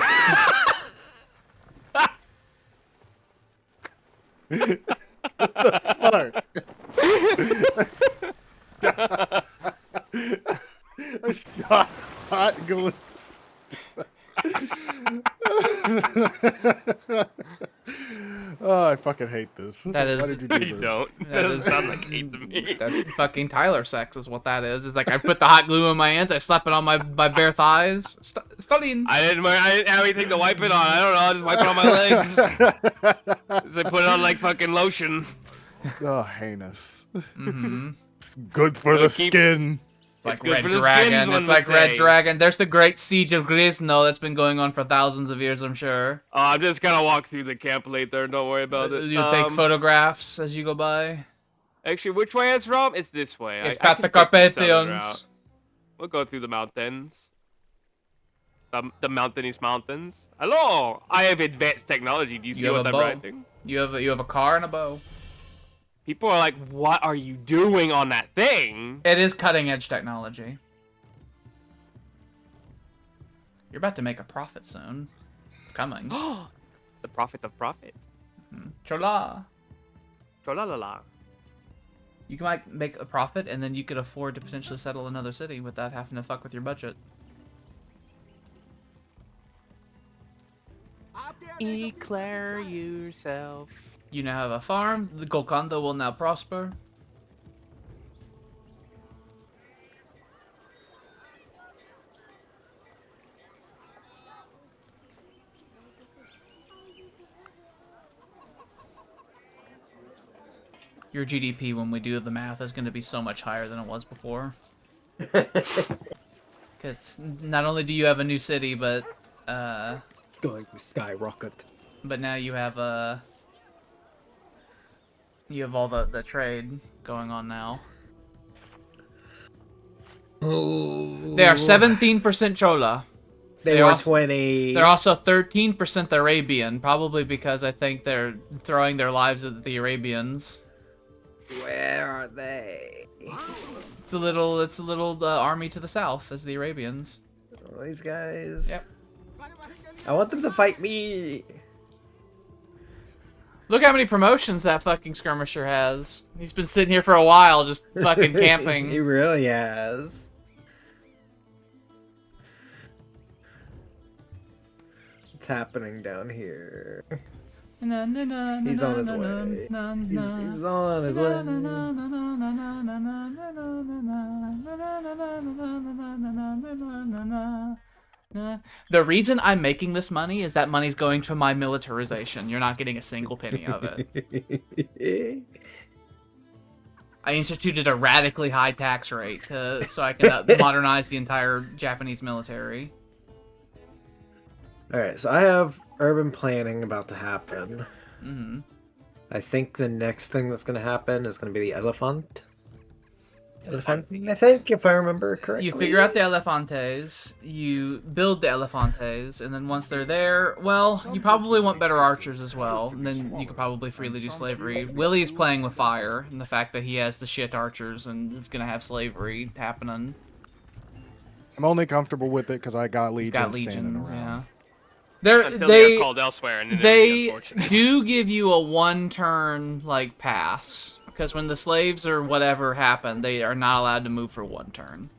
What the fuck? I shot hot glue. Oh, I fucking hate this. That is- Why did you do You this? don't. That doesn't sound like hate to me. That's fucking Tyler sex is what that is. It's like I put the hot glue in my hands, I slap it on my bare thighs. Studying. I didn't have anything to wipe it on. I don't know. I just wipe it on my legs. So I put it on like fucking lotion. Oh, heinous. Mm-hmm. It's good for the It'll keep- skin. Like good Red for the Dragon. skins, one It's would like Red say. Dragon. There's the Great Siege of Grisno that's been going on for thousands of years, I'm sure. I'm just gonna walk through the camp later. Don't worry about it. You take photographs as you go by. Actually, which way it's from? It's this way. It's I got the can take the southern Carpathians. route. We'll go through the mountains. The mountainous mountains. Hello! I have advanced technology. Do you see You have what a I'm bow. writing? You have a car and a bow. People are like, what are you doing on that thing? It is cutting edge technology. You're about to make a profit soon. It's coming. The profit of profit. Chola. Trolalala. You might make a profit, and then you could afford to potentially settle another city without having to fuck with your budget. Eclair yourself. You now have a farm. The Golconda will now prosper. Your GDP, when we do the math, is going to be so much higher than it was before. Because not only do you have a new city, but It's going to skyrocket. now you have all the trade going on now. Oh. They are 17% Chola. They they're were also- 20. They're also 13% Arabian, probably because I think they're throwing their lives at the Arabians. Where are they? It's a little army to the south as the Arabians. Oh, these guys. Yep. I want them to fight me. Look how many promotions that fucking skirmisher has. He's been sitting here for a while, just fucking He camping. really has. What's happening down here? He's on his way. He's on his way. The reason I'm making this money is that money's going to my militarization. You're not getting a single penny of it. I instituted a radically high tax rate so I can modernize the entire Japanese military. Alright, so I have urban planning about to happen. Mm-hmm. I think the next thing that's going to happen is going to be the elephant. I think, if I remember correctly. You figure out the Elefantes, you build the Elefantes, and then once they're there, well, you probably want better archers as well, and then you could probably freely do slavery. Willie is playing with fire, and the fact that he has the shit archers and is going to have slavery happening. I'm only comfortable with it because I got He's legions got standing legions, around. yeah. Until they're called elsewhere, and then it'd be They unfortunate. do give you a one-turn, like, pass. Because when the slaves or whatever happen, they are not allowed to move for one turn.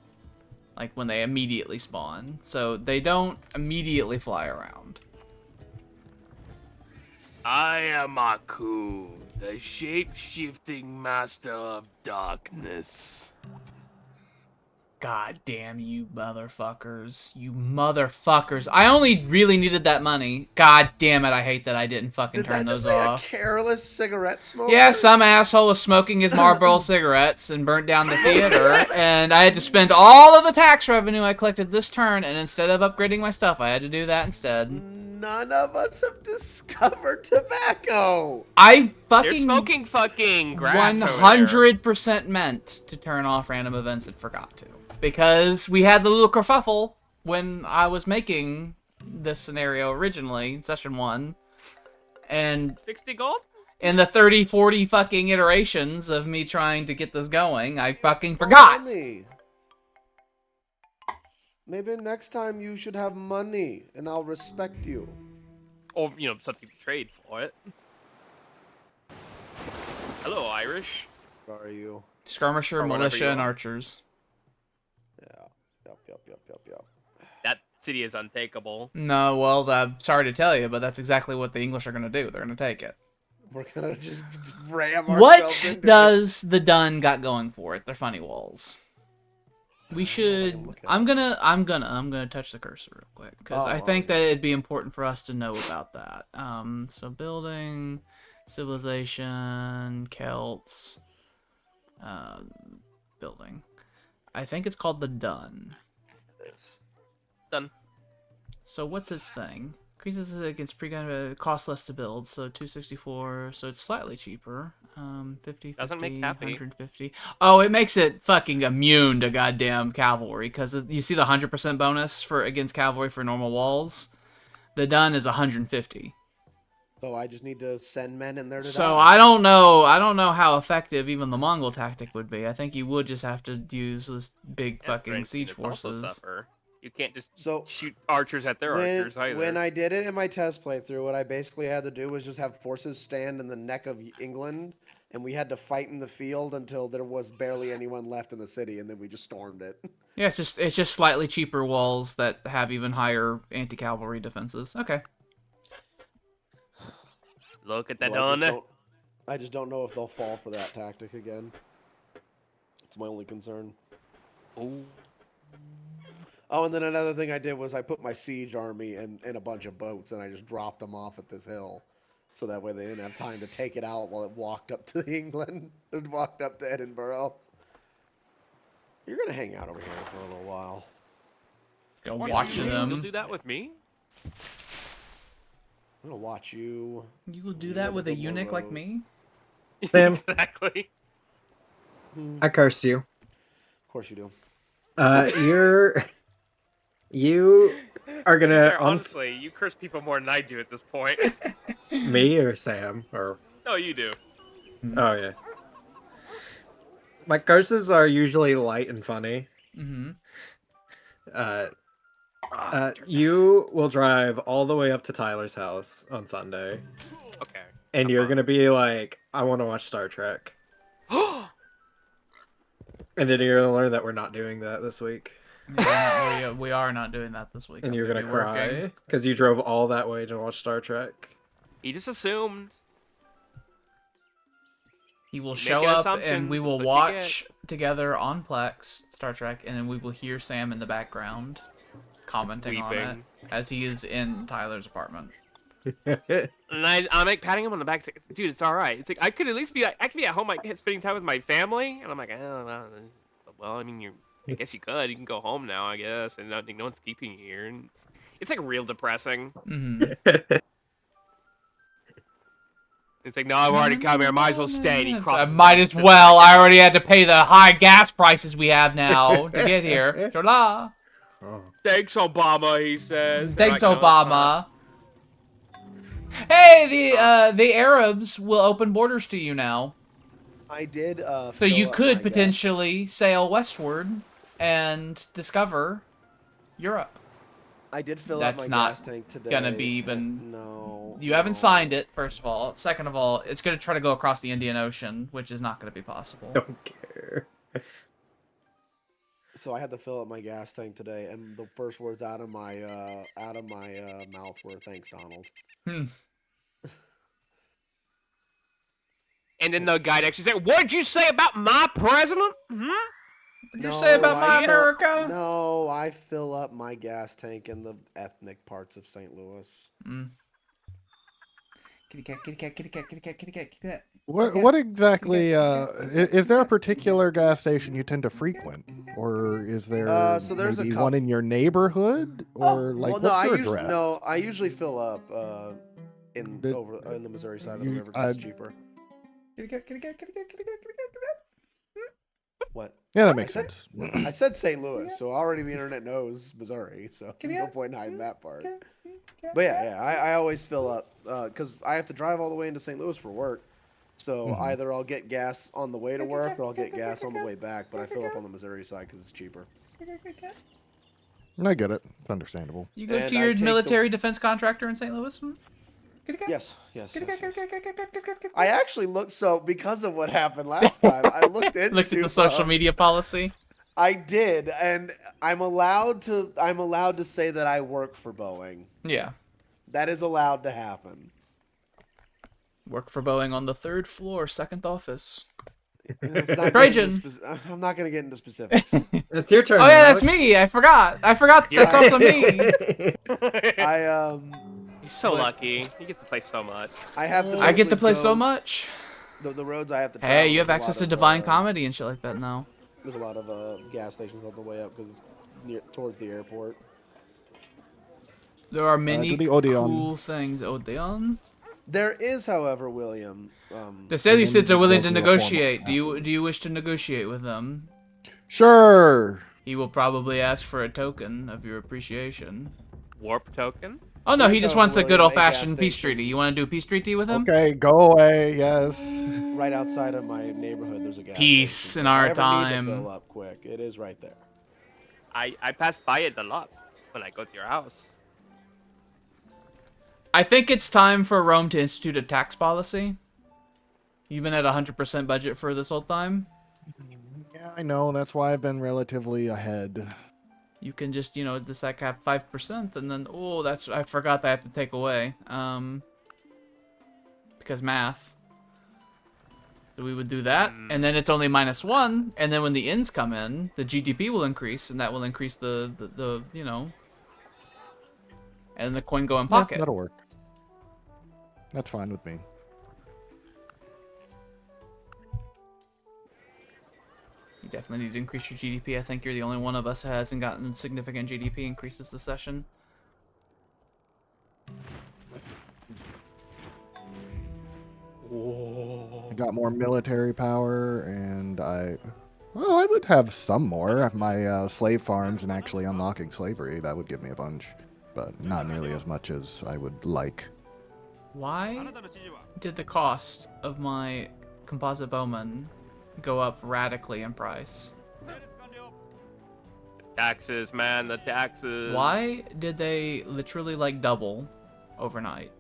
Like, when they immediately spawn. So, they don't immediately fly around. I am Aku, the shape-shifting master of darkness. God damn you motherfuckers. You motherfuckers. I only really needed that money. God damn it, I hate that I didn't fucking Did turn that just those say off. a careless cigarette smoker? Yeah, some asshole was smoking his Marlboro cigarettes and burnt down the theater, and I had to spend all of the tax revenue I collected this turn, and instead of upgrading my stuff, I had to do that instead. none of us have discovered tobacco. I They're fucking smoking fucking grass over there. 100% meant to turn off random events and forgot to. Because we had the little kerfuffle when I was making this scenario originally, in session 1. And 60 gold? in the 30, 40 fucking iterations of me trying to get this going, I fucking forgot. Money. Maybe next time you should have money, and I'll respect you. Or, you know, something to trade for it. Hello, Irish. Where are you? Skirmisher, Or whatever militia, you and are. archers. Yeah. Yep. That city is untakeable. No, well, sorry to tell you, but that's exactly what the English are going to do. They're going to take it. We're gonna just ram ourselves What into does the Dun got going for it? They're funny walls. We I'm should. looking at I'm gonna touch the cursor real quick because I think okay. that it'd be important for us to know about that. So building, civilization, Celts, building. I think it's called the Dun. this. Done. So what's its thing? Increases against pre-gun, cost less to build, so 264, so it's slightly cheaper. 50, Doesn't make 50, happy. 150. Oh, it makes it fucking immune to goddamn cavalry, because you see the 100% bonus for against cavalry for normal walls? The Dun is 150. So I just need to send men in there to So die. I don't know how effective even the Mongol tactic would be. I think you would just have to use this big Yeah, fucking Drench siege units also forces. suffer. You can't just So shoot archers at their archers either. when I did it in my test playthrough, what I basically had to do was just have forces stand in the neck of England, and we had to fight in the field until there was barely anyone left in the city, and then we just stormed it. Yeah, it's just slightly cheaper walls that have even higher anti-cavalry defenses. Okay. Look at that So Dun. I just don't know if they'll fall for that tactic again. It's my only concern. Ooh. Oh, and then another thing I did was I put my siege army in a bunch of boats, and I just dropped them off at this hill. So that way they didn't have time to take it out while it walked up to England. It walked up to Edinburgh. You're going to hang out over here for a little while. Go What watch do you You'll them. do that with me? I'm going to watch you. You will do You that gotta with a build more eunuch like road. me? Sam. Exactly. I cursed you. Of course you do. You are gonna Honestly, you curse people more than I do at this point. me or Sam or No, you do. oh yeah. My curses are usually light and funny. Mm-hmm. You will drive all the way up to Tyler's house on Sunday, Okay. and you're gonna be like, "I want to watch Star Trek," and then you're gonna learn that we're not doing that this week, We are not doing that this week. and I'm you're gonna be working. cry because you drove all that way to watch Star Trek. He just assumed. He will Making show up, and assumptions, we will that's what you watch together on Plex Star Trek, and then we will hear Sam in the background commenting on it Weeping. as he is in Tyler's apartment. And I'm like patting him on the back, saying, dude, it's all right. It's like I could at least be like, I could be at home, like spending time with my family, and I'm like, oh, well, I mean, I guess you could. You can go home now, I guess, and no one's keeping you here. And it's like real depressing. Mm-hmm. It's like, no, I've already come here. I might as well stay. And he I crosses might out as and sits well. back I down. already had to pay the high gas prices we have now to get here. Shola. Oh. Thanks, Obama, he says. Thanks, I'm like, no, it's not. Obama. Hey, the Arabs will open borders to you now, I did. so you could potentially sail westward and discover Europe. I did fill That's up my not gas tank today. gonna be even- No. You haven't no. signed it, first of all. Second of all, it's going to try to go across the Indian Ocean, which is not going to be possible. Don't care. So I had to fill up my gas tank today, and the first words out of my mouth were "Thanks, Donald." And then the guy actually said, what'd you say about my president? Hmm? What did you say about my America? No, I fill up my gas tank in the ethnic parts of St. Louis. Kitty cat, kitty cat, kitty cat, kitty cat, kitty cat, kitty cat. What exactly, is there a particular gas station you tend to frequent? or is there So there's a maybe couple. one in your neighborhood, or like Well, no, what's I your usually address? I usually fill up in That- in the Missouri side of the you- river 'cause it's cheaper. What? Yeah, that makes I said- sense. I said St. Louis, so already the internet knows Missouri, so no point in hiding that part. But yeah, I always fill up because I have to drive all the way into St. Louis for work. So Mhm. either I'll get gas on the way to work or I'll get gas on the way back. But I fill up on the Missouri side because it's cheaper. I get it. It's understandable. You go And to I your take the- military defense contractor in St. Louis? Yes. I actually looked because of what happened last time. I looked into Looked at the social media policy. I did, and I'm allowed to say that I work for Boeing. Yeah. That is allowed to happen. Work for Boeing on the 3rd floor, 2nd office. It's not Trajan. I'm not gonna get into specifics. It's your turn. Oh yeah, that's Alex. me. I forgot. That's also me. He's so but- lucky. He gets to play so much. I have to. I get to basically play so go- much. The roads I have to travel. Hey, you have there's a access lot to of, Divine Comedy and shit like that now. There's a lot of gas stations on the way up because it's towards the airport. There are many the Odeon. cool things. Odeon? There is, however, William. The Seleucids you are willing go to through a form of negotiate. Do you wish to negotiate with them? Sure. He will probably ask for a token of your appreciation. Warp token? Oh no, he just wants a good William, a gas old-fashioned peace station. treaty. You want to do a peace treaty with him? Okay, go away. Yes. Right outside of my neighborhood, there's a gas Peace station. in If I our ever time. Need to fill up quick. It is right there. I pass by it a lot when I go to your house. I think it's time for Rome to institute a tax policy. You've been at 100% budget for this whole time. Yeah, I know. That's why I've been relatively ahead. You can just, just like have 5% and then, I forgot that I have to take away. Because math. So we would do that, and then it's only -1, and then when the ends come in, the GDP will increase, and that will increase the and the coin go in pocket. Yeah, that'll work. That's fine with me. You definitely need to increase your GDP. I think you're the only one of us that hasn't gotten significant GDP increases this session. I got more military power, and I would have some more. My slave farms and actually unlocking slavery, that would give me a bunch, but not nearly as much as I would like. Why did the cost of my composite bowman go up radically in price? Taxes, man, the taxes. Why did they literally like double overnight?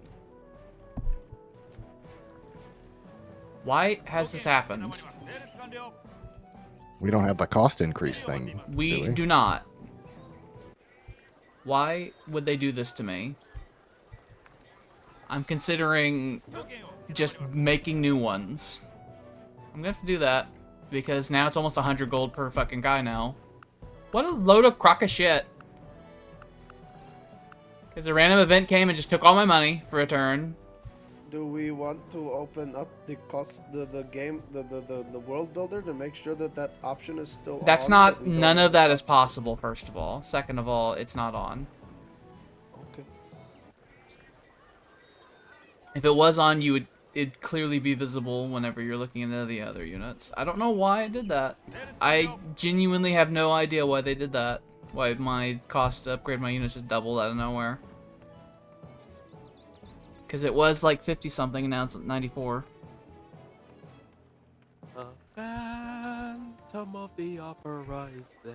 Why has this happened? We don't have the cost increase thing. We do not. Why would they do this to me? I'm considering just making new ones. I'm gonna have to do that because now it's almost 100 gold per fucking guy now. What a load of crock of shit. Because a random event came and just took all my money for a turn. Do we want to open up the game, the world builder to make sure that option is still That's on? not, none of that is possible, first of all. Second of all, it's not on. Okay. If it was on, it'd clearly be visible whenever you're looking into the other units. I don't know why it did that. I genuinely have no idea why they did that. Why my cost to upgrade my units just doubled out of nowhere. Because it was like 50 something and now it's 94. The Phantom of the Opera is there.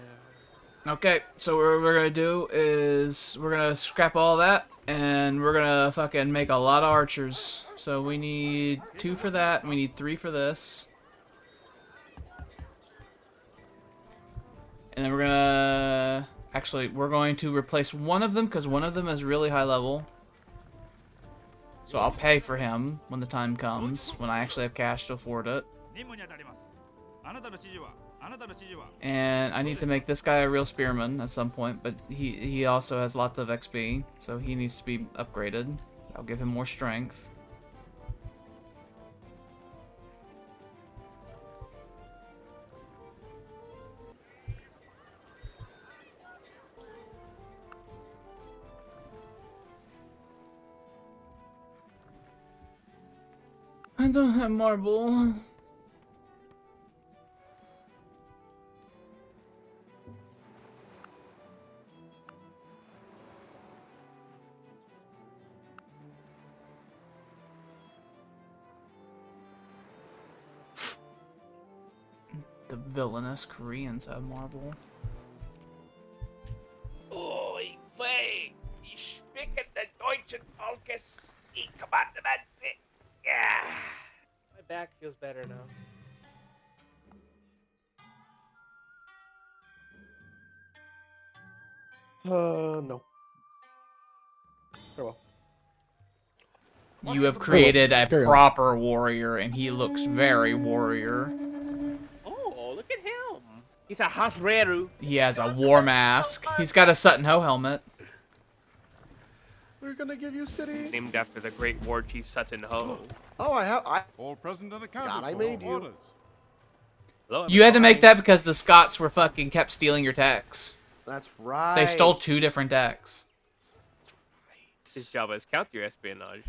Okay, so what we're gonna do is we're gonna scrap all that and we're gonna fucking make a lot of archers. So we need 2 for that and we need 3 for this. And then we're gonna... Actually, we're going to replace one of them because one of them is really high level. So I'll pay for him when the time comes, when I actually have cash to afford it. And I need to make this guy a real spearman at some point, but he also has lots of XP, so he needs to be upgraded. I'll give him more strength. I don't have marble. The villainous Koreans have marble. Oi, wei, ich spreche den deutschen Volkes. Ich commandamente. Yeah. My back feels better now. No. Farewell. You have created a Carry on. proper warrior, and he looks very warrior. Oh, look at him. He's a Hasreru. He has a war mask. He's got a Sutton Ho helmet. We're gonna give you city. Named after the great war chief Sutton Ho. Oh, I All present and accounted God, I for. made you. Orders. Hello, You had to make everybody. that because the Scots were fucking kept stealing your decks. That's right. They stole 2 different decks. His job is counter espionage.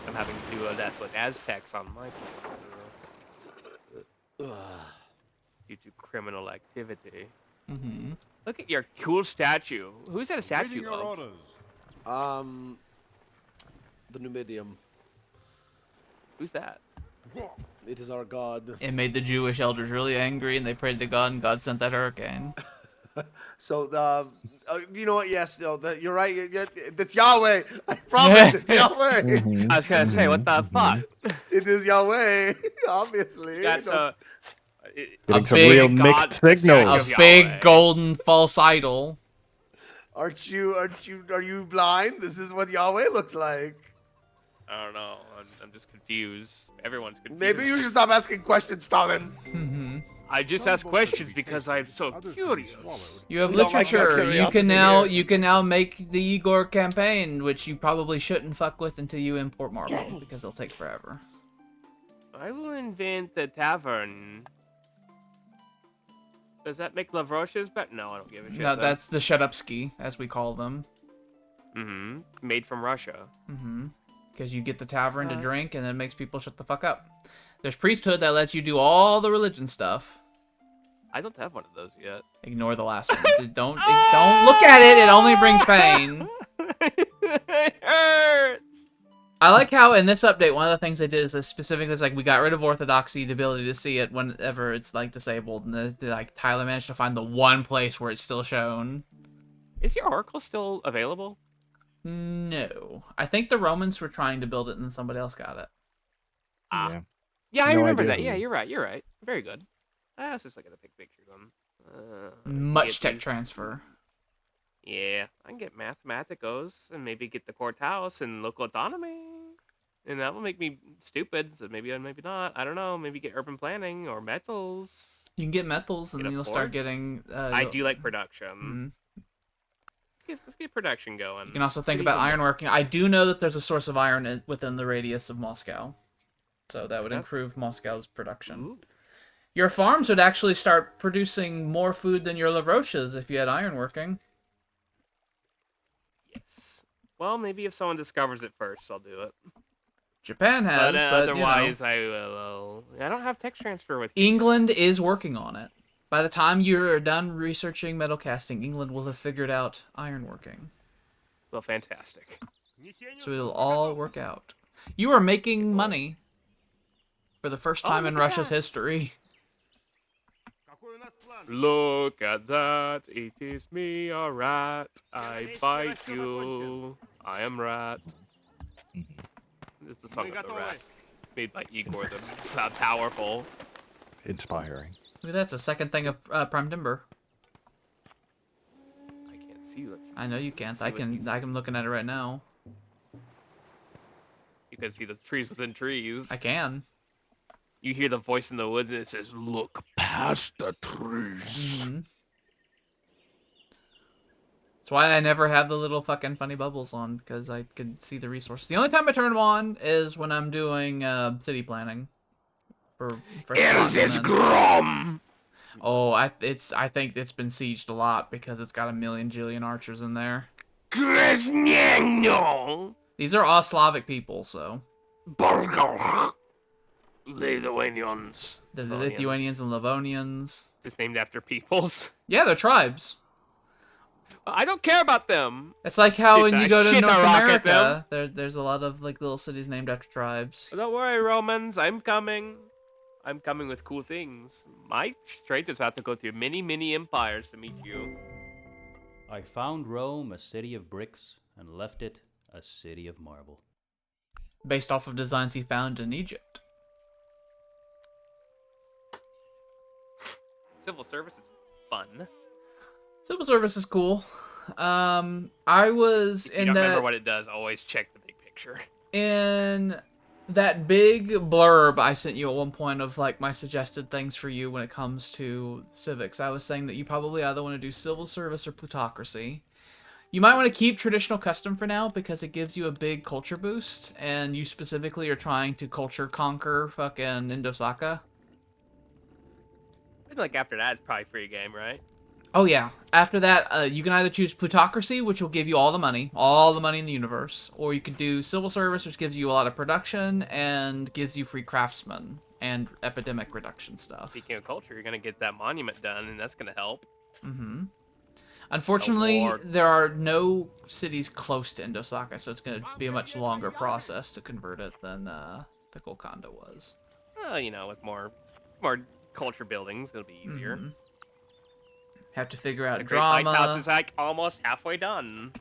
I'm having to do that with Aztecs on my Ugh. due to criminal activity. Mm-hmm. Look at your cool statue. Who's that a Waiting statue your of? orders. The Numidium. Who's that? It is our god. It made the Jewish elders really angry, and they prayed to God, and God sent that hurricane. So, you know what? Yes, no, you're right. It's Yahweh. I promise, it's Yahweh. Mhm, I was gonna say, what the mhm, fuck? mhm. It is Yahweh, obviously. That's No, Getting some big real God, mixed the signals. statue A of big Yahweh. golden false idol. are you blind? This is what Yahweh looks like. I don't know. I'm just confused. Everyone's confused. Maybe you should stop asking questions, Stalin. Mm-hmm. I just Some ask books are to questions be because tasted, I'm so others to be curious. swallowed. You have We don't like your literature. You curiosity here. can now make the Igor campaign, which you probably shouldn't fuck with until you import marble because it'll take forever. I will invent the tavern. Does that make Lavroches better? No, I don't give a shit. No, that's the shut up ski, as we call them. Mm-hmm. Made from Russia. Mm-hmm. Because you get the tavern to Uh. drink, and it makes people shut the fuck up. There's priesthood that lets you do all the religion stuff. I don't have one of those yet. Ignore the last one. Don't look at it. It only brings pain. It hurts. I like how in this update, one of the things they did is specifically like we got rid of orthodoxy, the ability to see it whenever it's like disabled, and like Tyler managed to find the one place where it's still shown. Is your oracle still available? No, I think the Romans were trying to build it, and then somebody else got it. Ah. Yeah. Yeah, I No remember idea that. who- Yeah, you're right. You're right. Very good. I was just looking at the big picture of them. Much get tech these- transfer. Yeah, I can get mathematicos and maybe get the courthouse and local autonomy. And that will make me stupid, so maybe not. I don't know. Maybe get urban planning or metals. You can get metals, and Get then a you'll Ford? start getting. I do like production. Mhm. Let's get production going. You can also think What do about you- ironworking. I do know that there's a source of iron within the radius of Moscow, so that would That's- improve Moscow's production. Ooh. Your farms would actually start producing more food than your Lavroches if you had ironworking. Yes. Well, maybe if someone discovers it first, I'll do it. Japan has, But but otherwise, I will. I don't have text transfer with me. England is working on it. By the time you're done researching metal casting, England will have figured out ironworking. Well, fantastic. So it'll all work out. You are making money for the first Oh, time in look at Russia's that. history. Какой у нас план? Look at that. It is me, a rat. I bite you. I am rat. This is the song Мы of the готовы. rat. Made by Igor the Powerful. Inspiring. Look at that, it's the second thing of Prime Timber. I can't see what I know you can't. See I what can. he's- I'm looking at it right now. you can see the trees within trees. I can. You hear the voice in the woods and it says, "Look past the trees." Mm-hmm. That's why I never have the little fucking funny bubbles on, because I can see the resources. The only time I turn them on is when I'm doing city planning. For Is spots and- Grom? Oh, I think it's been sieged a lot because it's got a million jillion archers in there. Gresneno. These are all Slavic people, so Lithuanians. the Lithuanians and Livonians. Just named after peoples. Yeah, they're tribes. I don't care about them. It's like how when you go to Shit, North I rock at them. America, there's a lot of like little cities named after tribes. Don't worry, Romans. I'm coming. I'm coming with cool things. My straight is about to go through many empires to meet you. I found Rome a city of bricks and left it a city of marble. Based off of designs he found in Egypt. Civil service is fun. Civil service is cool. I was If you in don't that remember what it does, always check the big picture. in that big blurb I sent you at one point of like my suggested things for you when it comes to civics. I was saying that you probably either want to do civil service or plutocracy. You might want to keep traditional custom for now because it gives you a big culture boost, and you specifically are trying to culture conquer fucking Indosaka. I feel like after that, it's probably free game, right? Oh yeah. After that, you can either choose plutocracy, which will give you all the money in the universe, or you could do civil service, which gives you a lot of production and gives you free craftsmen and epidemic reduction stuff. Speaking of culture, you're gonna get that monument done, and that's gonna help. Mm-hmm. Unfortunately, there are no cities close to Indosaka, so it's going to be a much longer process to convert it than the Golconda was. Well, you know, with more culture buildings, it'll be easier. Mm-hmm. Have to figure out The Great drama. Lighthouse is like almost halfway done.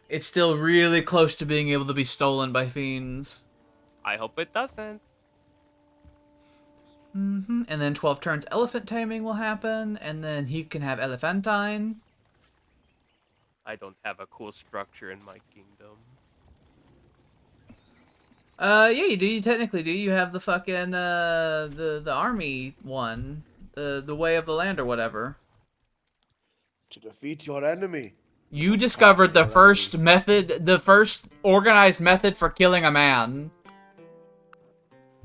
It's still really close to being able to be stolen by fiends. I hope it doesn't. Mm-hmm. And then 12 turns elephant taming will happen, and then he can have elephantine. I don't have a cool structure in my kingdom. Yeah, you do. You technically do. You have the fucking the army one, the way of the land or whatever. To defeat your enemy. You discovered the first method, the first organized method for killing a man.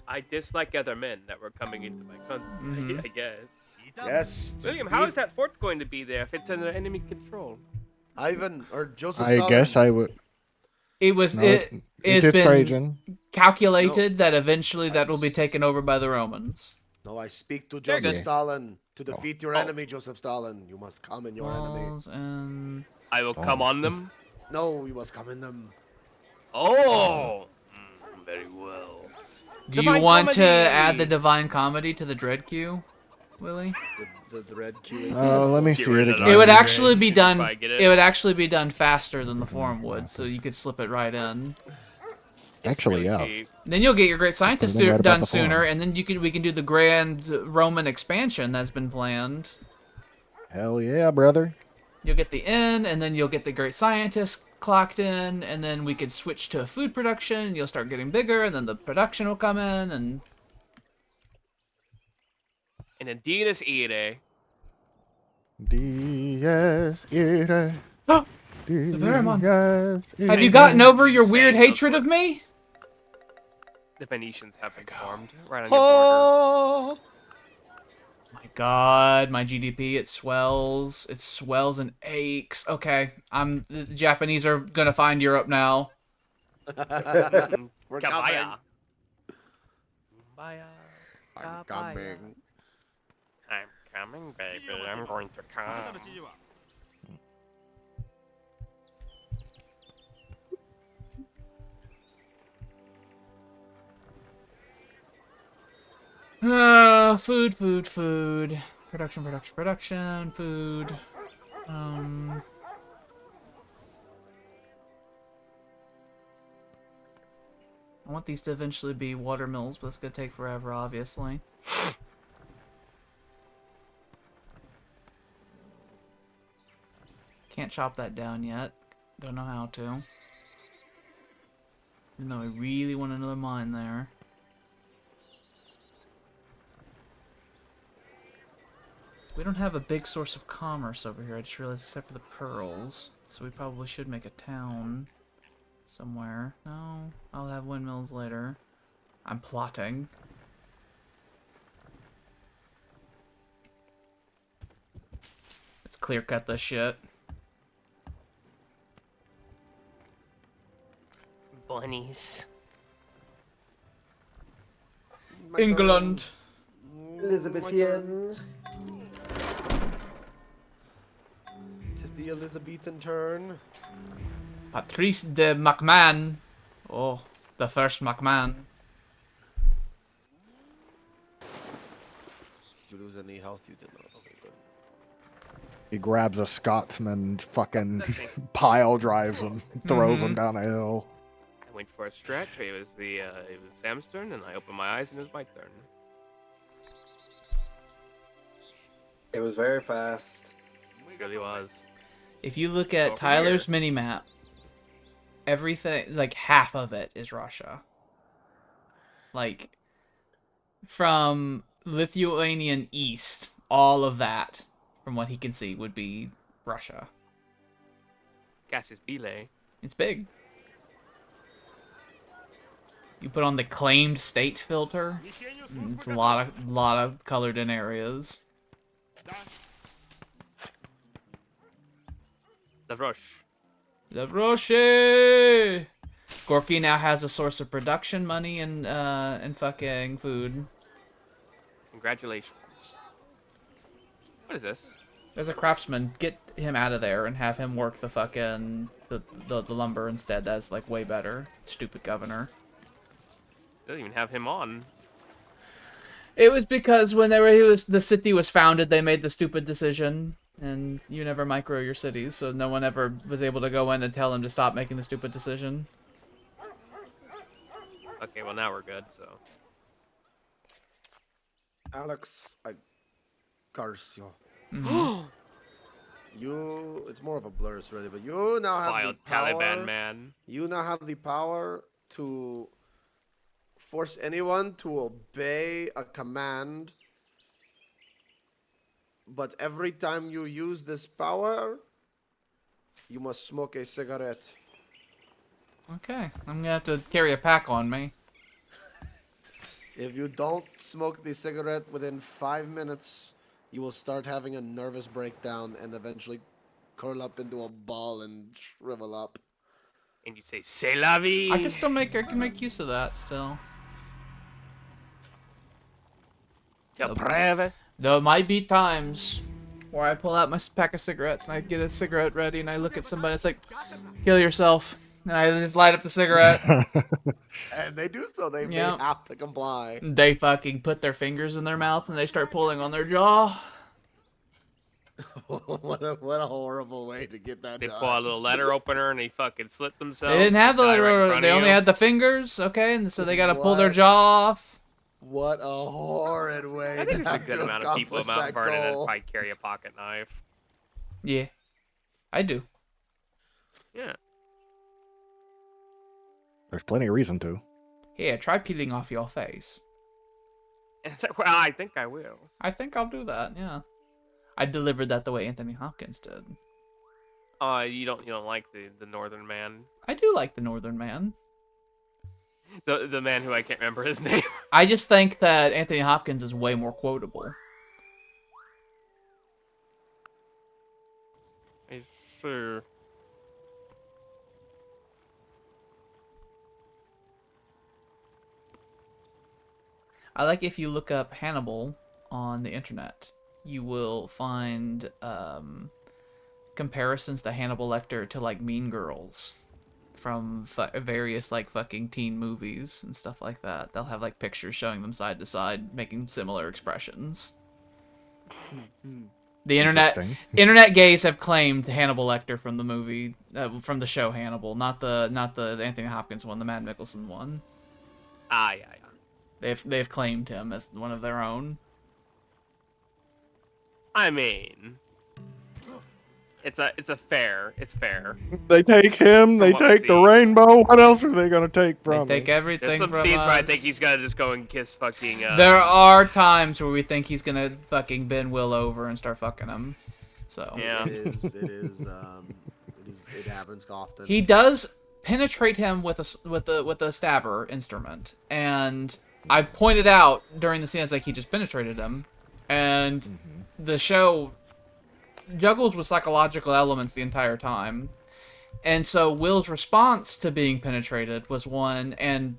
I dislike other men that were coming into my country, I guess. Yes. William, how is that fort going to be there if it's under enemy control? Ivan or Joseph I Stalin? guess I would. It was No, it's just been Trajan. calculated that eventually that will be taken over by the Romans. No, I speak to Very Joseph good. Stalin. To defeat your enemy, Joseph Stalin, you must come in your enemy. Walls and I will come on them. No, you must come in them. Oh! Very well. do you Divine want to Comedy! add the divine comedy to the dread queue, Willie? The red Q is Let me Get see rid it of again. that. It would Great. actually be done. Probably get it. It would actually be done faster than the forum would, so you could slip it right in. Actually, yeah. cheap. Then you'll get your great scientist been right about done the forum. sooner, and then we can do the grand Roman expansion that's been planned. Hell yeah, brother. You'll get the inn, and then you'll get the great scientist clocked in, and then we could switch to food production. You'll start getting bigger, and then the production will come in, and In a Dies Irae. Dies Irae. Veramon. Dies have you Irae. gotten over your weird Saying those hatred of me? The Venetians have been formed right on your border. Oh, My God, my GDP it swells and aches. Okay, the Japanese are gonna find Europe now. we're Kabaya. coming. Kabaya. I'm Kabaya. coming. I'm coming, baby. I'm going to come. Food. Production, food. I want these to eventually be water mills, but it's gonna take forever, obviously. Can't chop that down yet. Don't know how to. Even though I really want another mine there. We don't have a big source of commerce over here, I just realized, except for the pearls. So we probably should make a town somewhere. No, I'll have windmills later. I'm plotting. Let's clear cut this shit. bunnies. My turn. England. Elizabethan. Tis the Elizabethan turn. Patrice de McMahon. Oh, the first McMahon. Did you lose any health? You did not. Okay, good. He grabs a Scotsman, fucking pile drives him, throws him down a hill. I went for a stretch. It was Sam's turn, and I opened my eyes, and it was my turn. It was very fast. It really was. If you look at Over Tyler's minimap, everything, like half of it is Russia. Like, from Lithuanian east, all of that, from what he can see, would be Russia. Gas is Bile. It's big. You put on the claimed state filter, it's a lot of colored in areas. Lavroche. Lavroche! Gorky now has a source of production money and fucking food. Congratulations. What is this? There's a craftsman. Get him out of there and have him work the fucking the lumber instead. That's like way better. Stupid governor. Doesn't even have him on. It was because whenever the city was founded, they made the stupid decision, and you never micro your cities, so no one ever was able to go in and tell him to stop making the stupid decision. Okay, well now we're good, so. Alex, I curse you. Mhm. You, it's more of a blur, really, but you now have Wild the power. Taliban man. You now have the power to force anyone to obey a command. But every time you use this power, you must smoke a cigarette. Okay, I'm gonna have to carry a pack on me. If you don't smoke the cigarette within 5 minutes, you will start having a nervous breakdown and eventually curl up into a ball and shrivel up. And you say, C'est la vie! I can make use of that still. Till preve. There might be times where I pull out my pack of cigarettes and I get a cigarette ready and I look at somebody, it's like, kill yourself. And I just light up the cigarette. And they do so. They Yep. have to comply. They fucking put their fingers in their mouth and they start pulling on their jaw. what a horrible way to get that They done. pull out a little letter opener and they fucking slit themselves. They didn't have the die right in letter, front they of only you. had the fingers, okay? And so they gotta pull their What? jaw off. What a horrid way I think to there's a have good to amount of people in accomplish Mount that Vernon that goal. probably carry a pocket knife. Yeah, I do. Yeah. There's plenty of reason to. Here, try peeling off your face. And it's like, well, I think I will. I think I'll do that, yeah. I delivered that the way Anthony Hopkins did. You don't like the northern man? I do like the Northern Man. The man who I can't remember his name. I just think that Anthony Hopkins is way more quotable. It's sure. I like if you look up Hannibal on the internet, you will find comparisons to Hannibal Lecter to like Mean Girls from various like fucking teen movies and stuff like that. They'll have like pictures showing them side to side, making similar expressions. The internet gays have claimed Hannibal Lecter from the movie, from the show Hannibal, not the Anthony Hopkins one, the Matt Mikkelsen one. Ah, yeah. They've claimed him as one of their own. I mean, it's fair. It's fair. They take him. They what we take the see. rainbow. What else are they gonna take from They take us? everything There's some from scenes us. where I think he's gonna just go and kiss fucking. There are times where we think he's gonna fucking bend Will over and start fucking him. So Yeah. It happens often. he does penetrate him with a stabber instrument, and I pointed out during the scene, it's like he just penetrated him, and the show juggles with psychological elements the entire time. And so Will's response to being penetrated was one, and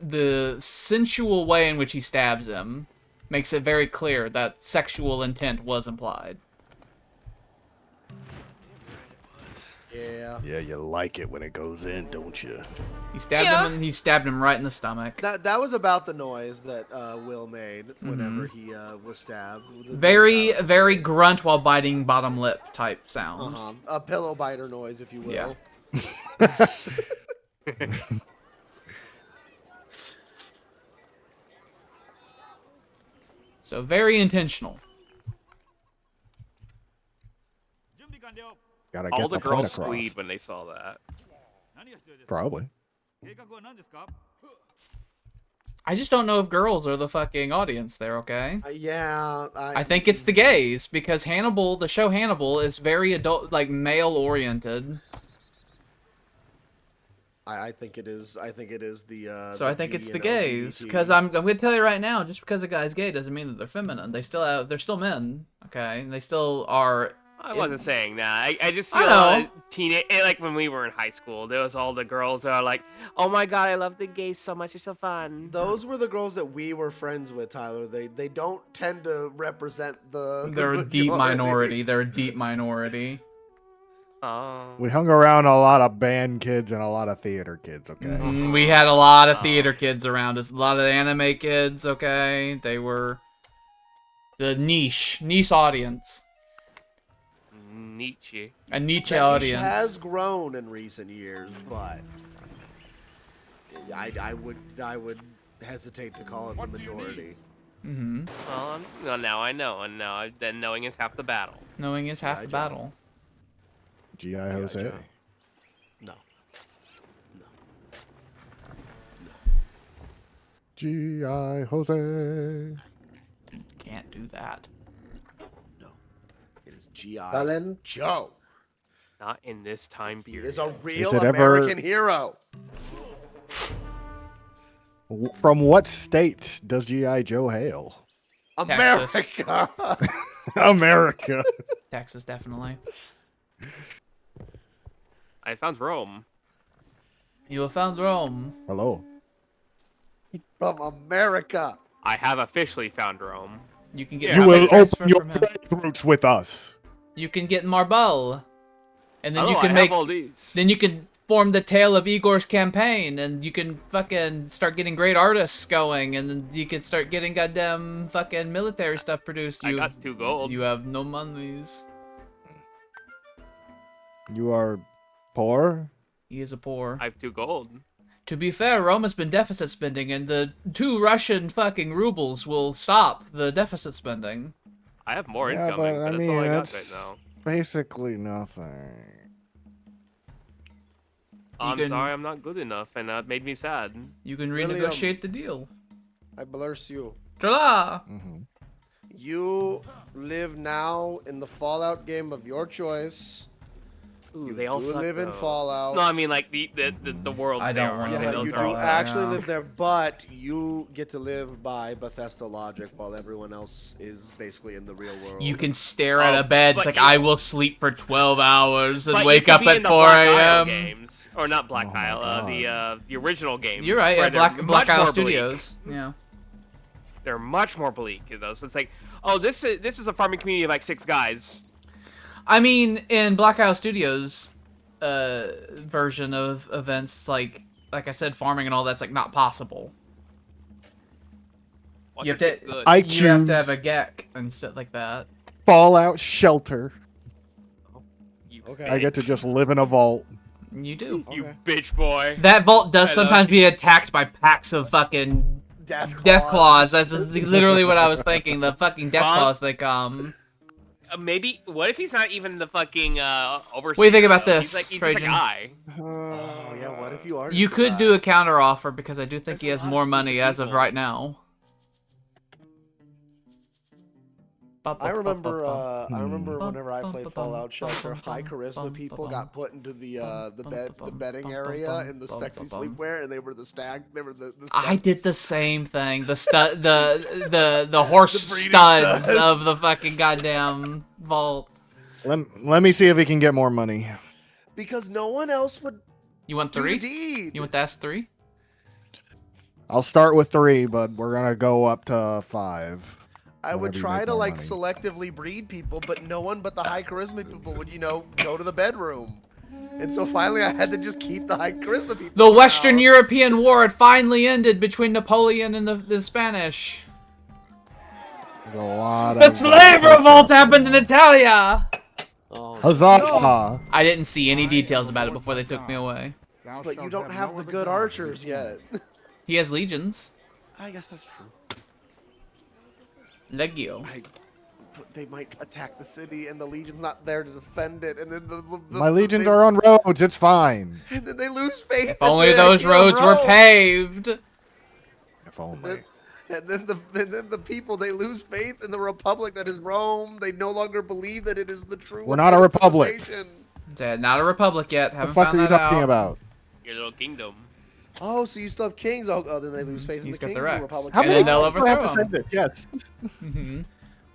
the sensual way in which he stabs him makes it very clear that sexual intent was implied. Yeah. Yeah, you like it when it goes in, don't you? He stabbed him, and he stabbed him right in the stomach. That was about the noise that Will made whenever he was stabbed. Very grunt while biting bottom lip type sound. A pillow biter noise, if you will. Yeah. So very intentional. Gotta All get the the point girls across. squeed when they saw that. Probably. I just don't know if girls are the fucking audience there, okay? Yeah. I think it's the gays, because Hannibal, the show Hannibal, is very adult, like male-oriented. I think it is. I think it is the. So I think G it's the and gays, LGBT. because I'm gonna tell you right now, just because a guy's gay doesn't mean that they're feminine. They're still men, okay? And they still are. I wasn't saying that. I just I feel know. teenage, like when we were in high school, there was all the girls that are like, "Oh my god, I love the gays so much. They're so fun." Those were the girls that we were friends with, Tyler. They don't tend to represent the. They're a deep majority. minority. They're a deep minority. Oh. We hung around a lot of band kids and a lot of theater kids, okay? We had a lot of theater kids around us. A lot of anime kids, okay? They were the niche audience. Nietzsche. A niche That audience. niche has grown in recent years, but I would hesitate to call it the majority. Mm-hmm. Well, now I know, and now then knowing is half the battle. Knowing is half the battle. G.I. Jose. No. G.I. Jose. Can't do that. No. It is G.I. Stalin? Joe. Not in this time He period. is a real it ever- American hero. From what state does G.I. Joe hail? Texas. America. America. Texas, definitely. I found Rome. You have found Rome. Hello. From America. I have officially found Rome. You can get Yeah, You I will mean, transfer open your from him. trade routes with us. You can get Marble. And then Oh, you I can have make all these. then you can form the tale of Igor's campaign, and you can fucking start getting great artists going, and then you can start getting goddamn fucking military stuff produced. I got 2 gold. You have no monies. You are poor? He is a poor. I have 2 gold. To be fair, Rome has been deficit spending, and the 2 Russian fucking rubles will stop the deficit spending. I have more Yeah, incoming, but but I that's mean, all I got that's right now. basically nothing. I'm can- sorry, I'm not good enough, and that made me sad. You can William. renegotiate the deal. I bless you. Tra-la! Mm-hmm. You live now in the Fallout game of your choice. Ooh, You they all do suck, live in though. Fallout. No, I mean like the worlds. I they don't are. wanna Yeah, live you in do Fallout, actually yeah. live there, but you get to live by Bethesda logic while everyone else is basically in the real world. You can stare at a bed. It's but like, you- I will sleep for 12 hours and But you wake could up be at in the 4 Black Isle a.m. games, or not Black Oh my Isle, the original games. You're right, where yeah, they're Black much Isle more bleak. Studios. Yeah. They're much more bleak in those. It's like, oh, this is a farming community of like 6 guys. I mean, in Black Isle Studios version of events, like I said, farming and all that's like not possible. What You have the to- good. I You have choose to have a GEC and stuff like that. Fallout Shelter. You, Okay. I get to just live in a vault. You do. you Okay. bitch boy. That vault does I love sometimes be attacked by packs of fucking Death death claws. That's literally what I was thinking. The fucking death Bob? claws they come. Maybe. What if he's not even the fucking overseer? What do you think about though? this, He's just a Trajan? guy. Oh yeah, what if you are? You just could guy? do a counter offer because I do think There's he a has lot of more money stupid as of people. right now. I remember whenever I played Fallout Shelter, high charisma people got put into the bedding area in the sexy sleepwear, and they were the I did the studs. same thing. The stud, the horse The breeding studs studs. of the fucking goddamn vault. Let me see if he can get more money. Because no one else would You want do the 3? deed. You want the S3? I'll start with 3, but we're gonna go up to 5. I would whenever you try make to more like money. selectively breed people, but no one but the high charisma people would, go to the bedroom. And so finally I had to just keep the high charisma people. The Western around. European War had finally ended between Napoleon and the Spanish. There's a lot The of slave culture. revolt happened in Italia! Oh, Huzzah! I didn't see any details about it before they took me away. Thou but you shalt don't have no the other good gods archers before yet. me. He has legions. I guess that's true. Legio. But they might attack the city, and the legion's not there to defend it, and then My legions are on roads. It's fine. And then they lose faith. If only those roads were paved. If only. And then the people, they lose faith in the republic that is Rome. They no longer believe that it is the true. We're not a republic. Not a republic yet. What Haven't the fuck found are you that talking out. about? Your little kingdom. Oh, so you still have kings? Oh, then they lose faith in He's the got kings the of the Rex. republic. How And many then they'll times do I have to overthrow say this? Yes. Mm-hmm.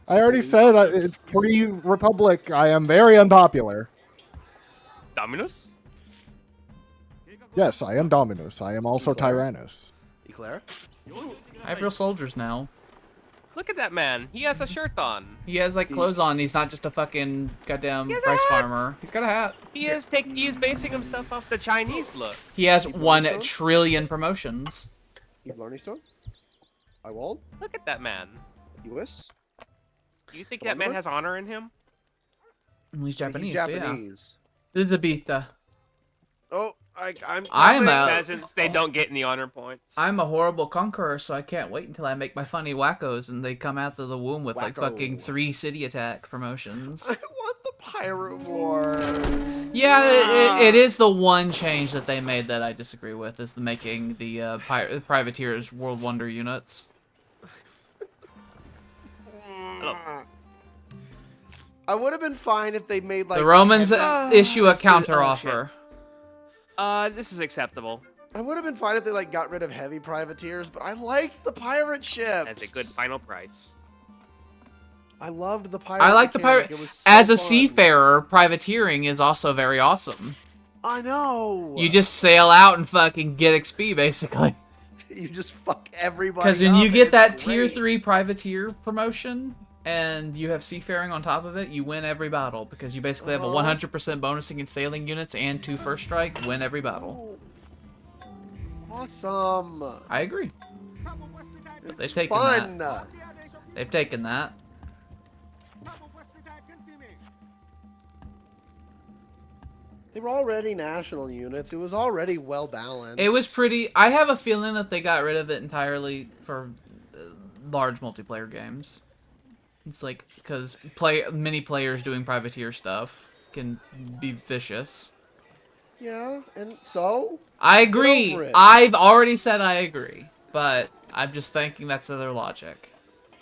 I already said it's pre-republic. I am very unpopular. Dominus? Yes, I am Dominus. I am also Eclair. Tyrannus. Eclair? I have real soldiers now. Look at that man. He has a shirt on. He has like clothes on. He's not just a fucking goddamn He has a rice hat. farmer. He's got a hat. He is basing himself off the Chinese look. He has Keep 1 learning trillion promotions. Keep learning stone? I walled? Look at that man. US? Do you think that man has honor in him? He's Japanese. He's Japanese. Yeah. Elizabetha. Oh, I'm I'm coming. out. Peasants, they don't get any honor points. I'm a horrible conqueror, so I can't wait until I make my funny wackos and they come out of the womb with like Wacko. fucking 3 city attack promotions. I want the pirate wars. Yeah, it is the one change that they made that I disagree with, is the making the privateers world wonder units. I would have been fine if they made like The Romans issue a shit. counter Oh, offer. This is acceptable. I would have been fine if they like got rid of heavy privateers, but I liked the pirate ships. That's a good final price. I loved the pirate. I like the mechanic. pirate. It was so As a fun. seafarer, privateering is also very awesome. I know. You just sail out and fucking get XP, basically. You just fuck everybody. Because when up, you and get it's that tier great. 3 privateer promotion, and you have seafaring on top of it, you win every battle. Because you basically have a 100% bonus against sailing units and 2 first strike, win every battle. Awesome. I agree. It's They've taken fun. that. They've taken that. They were already national units. It was already well balanced. It was pretty. I have a feeling that they got rid of it entirely for large multiplayer games. It's like because many players doing privateer stuff can be vicious. Yeah, and so I Get agree. over it. I've already said I agree, but I'm just thinking that's their logic.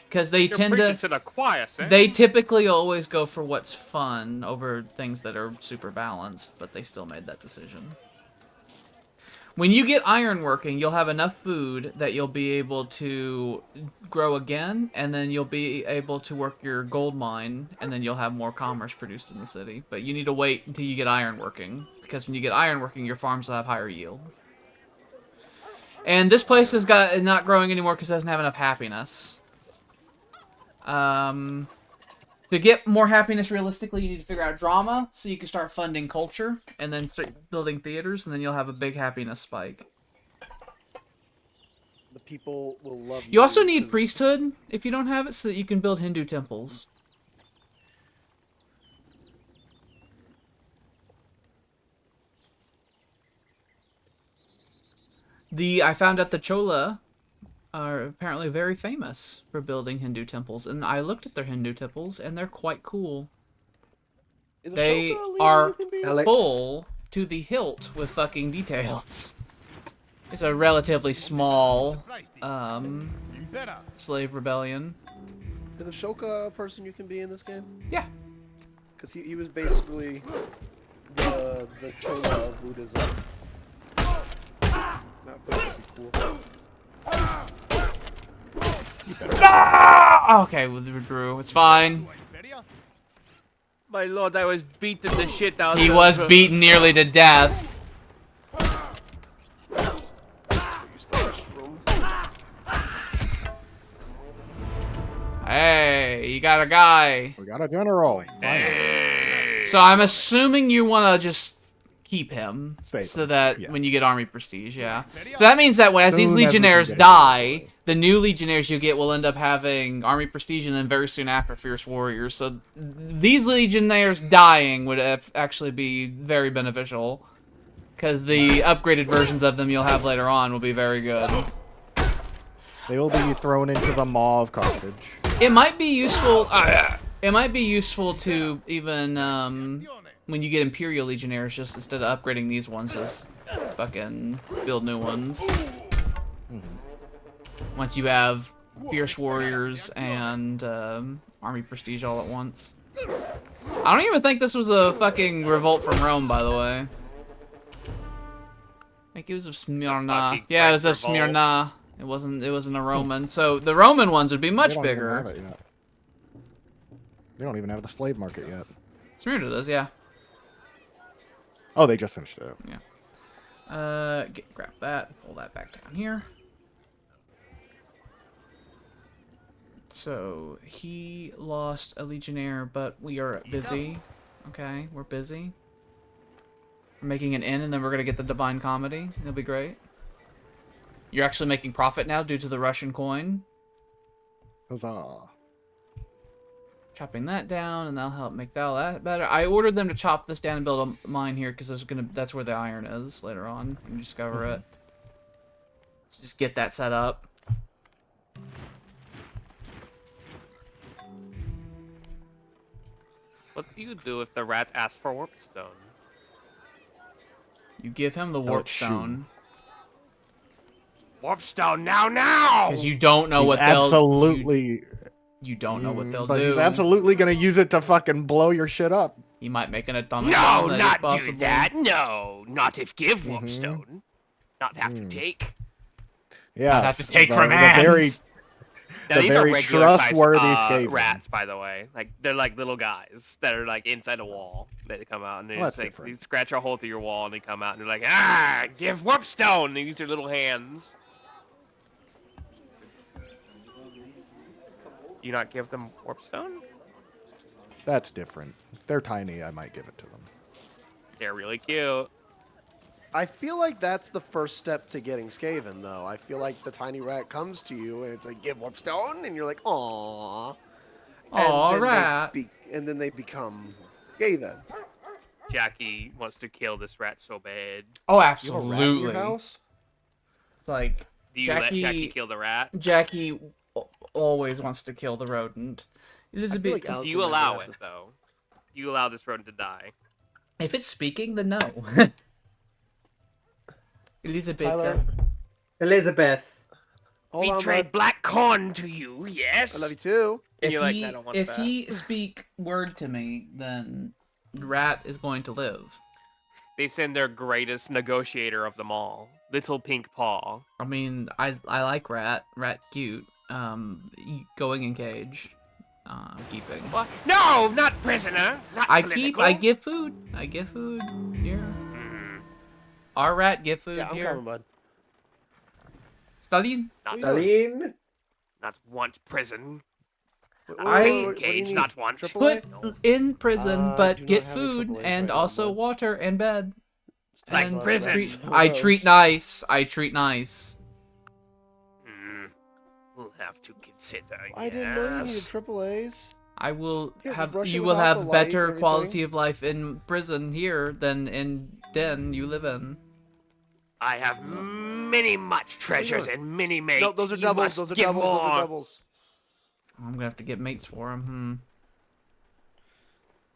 Because they You're tend preaching to the choir, Sam. they typically always go for what's fun over things that are super balanced, but they still made that decision. When you get iron working, you'll have enough food that you'll be able to grow again, and then you'll be able to work your gold mine, and then you'll have more commerce produced in the city. But you need to wait until you get iron working, because when you get iron working, your farms will have higher yield. And this place is not growing anymore because it doesn't have enough happiness. To get more happiness realistically, you need to figure out drama, so you can start funding culture, and then start building theaters, and then you'll have a big happiness spike. the people will love you. You also need 'cause- priesthood, if you don't have it, so that you can build Hindu temples. I found out the Chola are apparently very famous for building Hindu temples, and I looked at their Hindu temples, and they're quite cool. Is They Ashoka a leader are you can be? Alex. full to the hilt with fucking details. It's a relatively small slave rebellion. Is Ashoka a person you can be in this game? Yeah. Because he was basically the Chola of Buddhism. That would be cool. Ah! Okay, we withdrew. It's fine. My lord, I was beating the shit out of He him. was beaten nearly to death. Use the restroom. Hey, you got a guy. We got a general. So I'm assuming you want to just keep him, Save so him, that yeah. when you get army prestige, yeah. So that means that as these Soon as we can legionnaires get it. die, the new legionnaires you get will end up having army prestige, and then very soon after fierce warriors. So these legionnaires dying would actually be very beneficial, because the upgraded versions of them you'll have later on will be very good. They will be thrown into the maw of Carthage. It might be useful. It might be useful to even when you get Imperial Legionnaires, just instead of upgrading these ones, just fucking build new ones. Once you have Fierce Warriors and Army Prestige all at once. I don't even think this was a fucking revolt from Rome, by the way. I think it was of Smyrna. Yeah, it was of Smyrna. It wasn't a Roman. So the Roman ones would be much They don't even have bigger. it yet. They don't even have the slave market yet. Smyrna does, yeah. Oh, they just finished it. Yeah. Grab that, pull that back down here. So, he lost a legionnaire, but we are busy. Okay, we're busy. We're making an inn, and then we're gonna get the Divine Comedy. It'll be great. You're actually making profit now due to the Russian coin. Huzzah. Chopping that down, and that'll help make that better. I ordered them to chop this down and build a mine here, because that's where the iron is later on. You can discover it. Let's just get that set up. What do you do if the rat asks for warpstone? You give him the I'll warp shoot stone. Warpstone now! Because you don't know He's what they'll... absolutely... You don't know what they'll but do. he's absolutely gonna use it to fucking blow your shit up. He might make an atomic No, bomb. That is not do possible. that. No, not if give warpstone. Not have to take. Yeah, Not have to take the, from the hands. very Now, the these are very regular trustworthy sized Skaven. rats, by the way. Like they're like little guys that are like inside a wall. They come out and they Well, just that's like different. they scratch a hole through your wall and they come out and they're like, ah, give warpstone. They use their little hands. You not give them warpstone? That's different. If they're tiny, I might give it to them. They're really cute. I feel like that's the first step to getting Skaven, though. I feel like the tiny rat comes to you and it's like, give warpstone, and you're like, aww. Aw, then rat. and then they become Skaven. Jackie wants to kill this rat so bad. Oh, You have a rat in absolutely. your house? It's like Do you Jackie. let Jackie kill the rat? Jackie always wants to kill the rodent. Elizabeth, like Al- Do you allow it though? Do you allow this rodent to die? if it's speaking, then no. Elizabeth. Tyler, Elizabeth. hold We on, trade bud. black corn to you, yes. I love you too. If You're like, he "I don't want if that." he speak word to me, then rat is going to live. They send their greatest negotiator of them all, Little Pink Paw. I mean, I like rat. Rat cute. Going in cage. Keeping. What? No, not prisoner. Not I political. give food. I give food here. Mm, Our rat give food Yeah, I'm here. coming, bud. Stalin? not, Darlene? not want prison. I- What do you need? not want. AAA? Put in prison, I but do not get have any food AAAs and right now, also bud. water and bed. Like and prison. I treat nice. I treat nice. Mm, we'll have to consider. I didn't know you needed yes. AAAs. I will Here, just have brush it you will without the have light better and quality everything. of life in prison here than in den you live in. I have many much treasures doing? and many mates. No, those are You doubles. must Those are give doubles. Those are more. doubles. I'm gonna have to get mates for him.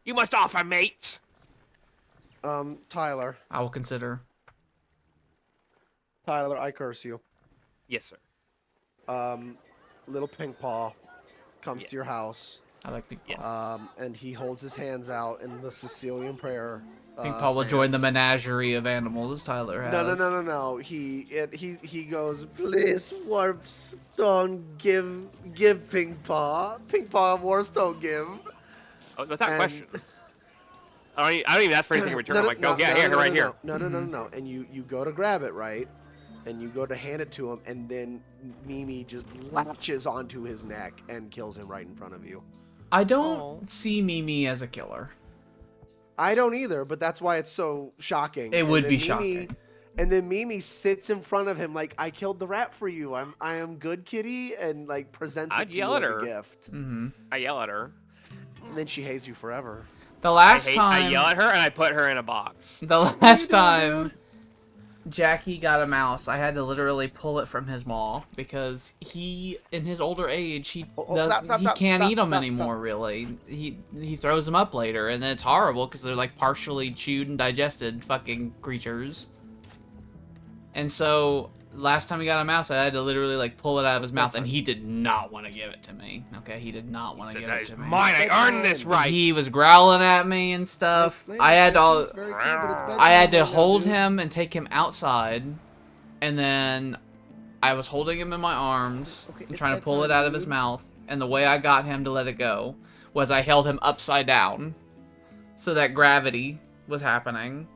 You must offer mates. Tyler. I will consider. Tyler, I curse you. Yes, sir. Little Pink Paw comes Yeah. to your house. I like Pink Paw. Yes. And he holds his hands out in the Sicilian prayer. Pink Paw will join the stance. menagerie of animals Tyler has. No. He goes, please, Warpstone, give Pink Paw. Pink Paw, Warpstone, give. Oh, without And question. I don't even ask for anything in return. I'm like, no, yeah, here, right here. No. And you go to grab it, right? And you go to hand it to him, and then Mimi just latches onto his neck and kills him right in front of you. I don't see Mimi as a killer. I don't either, but that's why it's so shocking. It would be shocking. And then Mimi sits in front of him like, I killed the rat for you. I am good, kitty, and like presents it to you like a gift. I yell at her. And then she hates you forever. The last time I yell at her and I put her in a box. The last time Jackie got a mouse, I had to literally pull it from his maw because he, in his older age, he can't eat them anymore. Really, he throws them up later, and then it's horrible because they're like partially chewed and digested fucking creatures. And so last time he got a mouse, I had to literally like pull it out of his mouth, and he did not want to give it to me. Okay, he did not want to give it to me. Mine, I earned this right. He was growling at me and stuff. I had to hold him and take him outside, and then I was holding him in my arms and trying to pull it out of his mouth. And the way I got him to let it go was I held him upside down, so that gravity was happening.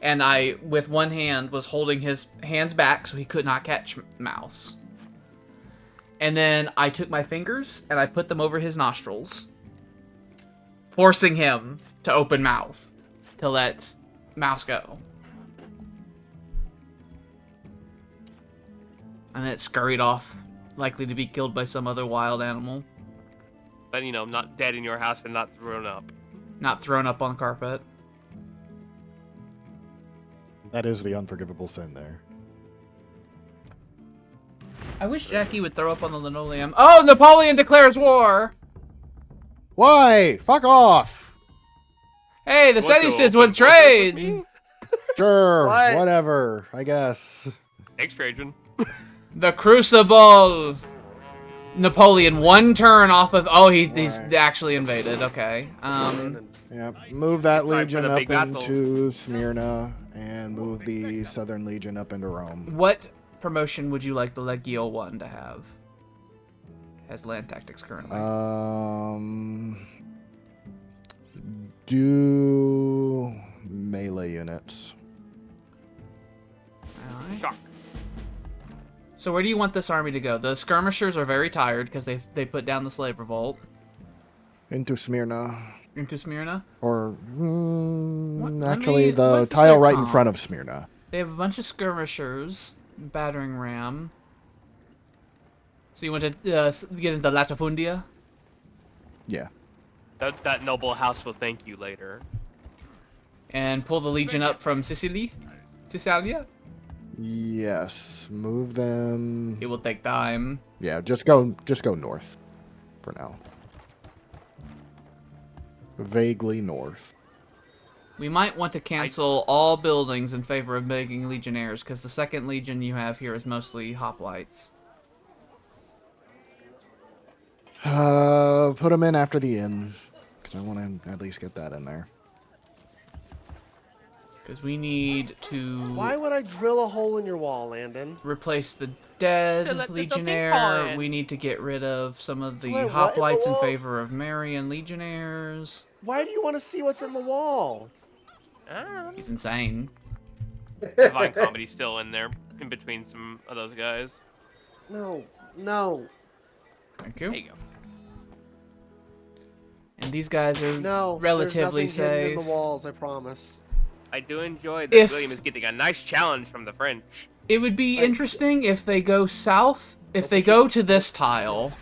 And I, with one hand, was holding his hands back so he could not catch mouse. And then I took my fingers and I put them over his nostrils, forcing him to open mouth to let mouse go. And then it scurried off, likely to be killed by some other wild animal. But, you know, not dead in your house and not thrown up. Not thrown up on carpet. That is the unforgivable sin there. I wish Jackie would throw up on the linoleum. Oh, Napoleon declares war! Why? Fuck off! Hey, the Seleucids want trade! Sure, whatever, I guess. Thanks, Trajan. The Crucible! Napoleon, one turn off of... Oh, he's actually invaded, okay. Yeah, move that legion up into Smyrna, and move the Southern Legion up into Rome. What promotion would you like the Legio 1 to have? Has land tactics currently. Do melee units. Alright. So where do you want this army to go? The skirmishers are very tired because they put down the slave revolt. Into Smyrna. Into Smyrna? Or actually, the tile right in front of Smyrna. They have a bunch of skirmishers, battering ram. So you want to get into Latifundia? Yeah. That noble house will thank you later. And pull the legion up from Sicily? Sicilia? Yes. Move them. It will take time. Yeah, just go north for now. Vaguely north. We might want to cancel all buildings in favor of making legionnaires, because the second legion you have here is mostly hoplites. Put them in after the inn, because I want to at least get that in there. Because we need to... Why would I drill a hole in your wall, Landon? Replace the dead legionnaire. We need to get rid of some of the hoplites in favor of Marian legionnaires. Why do you want to see what's in the wall? He's insane. Divine Comedy's still in there, in between some of those guys. No. Thank you. There you go. And these guys are relatively there's nothing safe. hidden in the walls, I promise. I do enjoy that William is getting a nice challenge from the French. It would be interesting if they go south. If they go to this tile,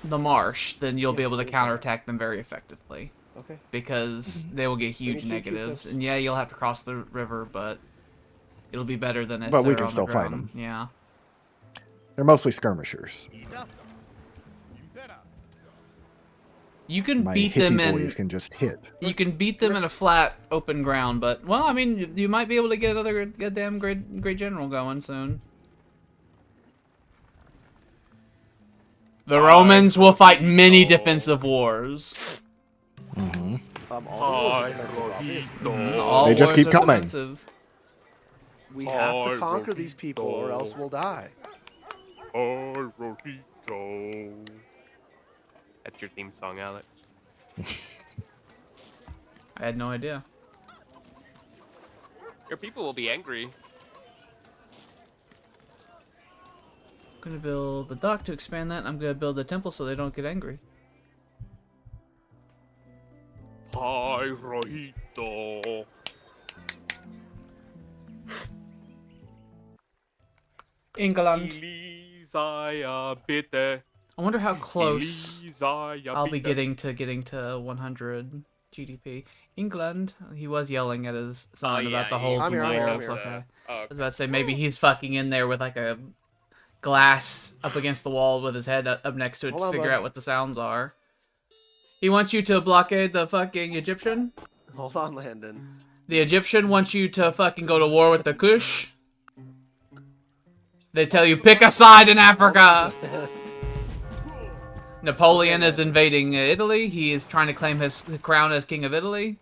the marsh, then you'll be able to counterattack them very effectively. Okay. Because they will get huge negatives. And yeah, you'll have to cross the river, but it'll be better than if but they're we can on still the fight ground. them. Yeah. They're mostly skirmishers. You can My beat them boys can just hit. You can beat them in a flat, open ground, but well, I mean, you might be able to get another goddamn great general going soon. The Romans will fight many defensive wars. Mm-hmm. All they just wars keep are coming. defensive. We have to conquer these people, or else we'll die. That's your theme song, Alex. I had no idea. Your people will be angry. I'm gonna build the dock to expand that. I'm gonna build a temple so they don't get angry. Pyrohito. England. Elisaya bitte. I wonder how close Elisaya I'll be bitte. getting to 100 GDP. England. He was yelling at his son about the holes I'm in the here, I'm walls. here. Okay. Oh, I was about to say maybe he's fucking in there with like a glass up against the wall with his head up next to it Hold to on, figure bud. out what the sounds are. He wants you to blockade the fucking Egyptian. Hold on, Landon. The Egyptian wants you to fucking go to war with the Kush. They tell you pick a side in Africa. Napoleon is invading Italy. He is trying to claim his crown as king of Italy.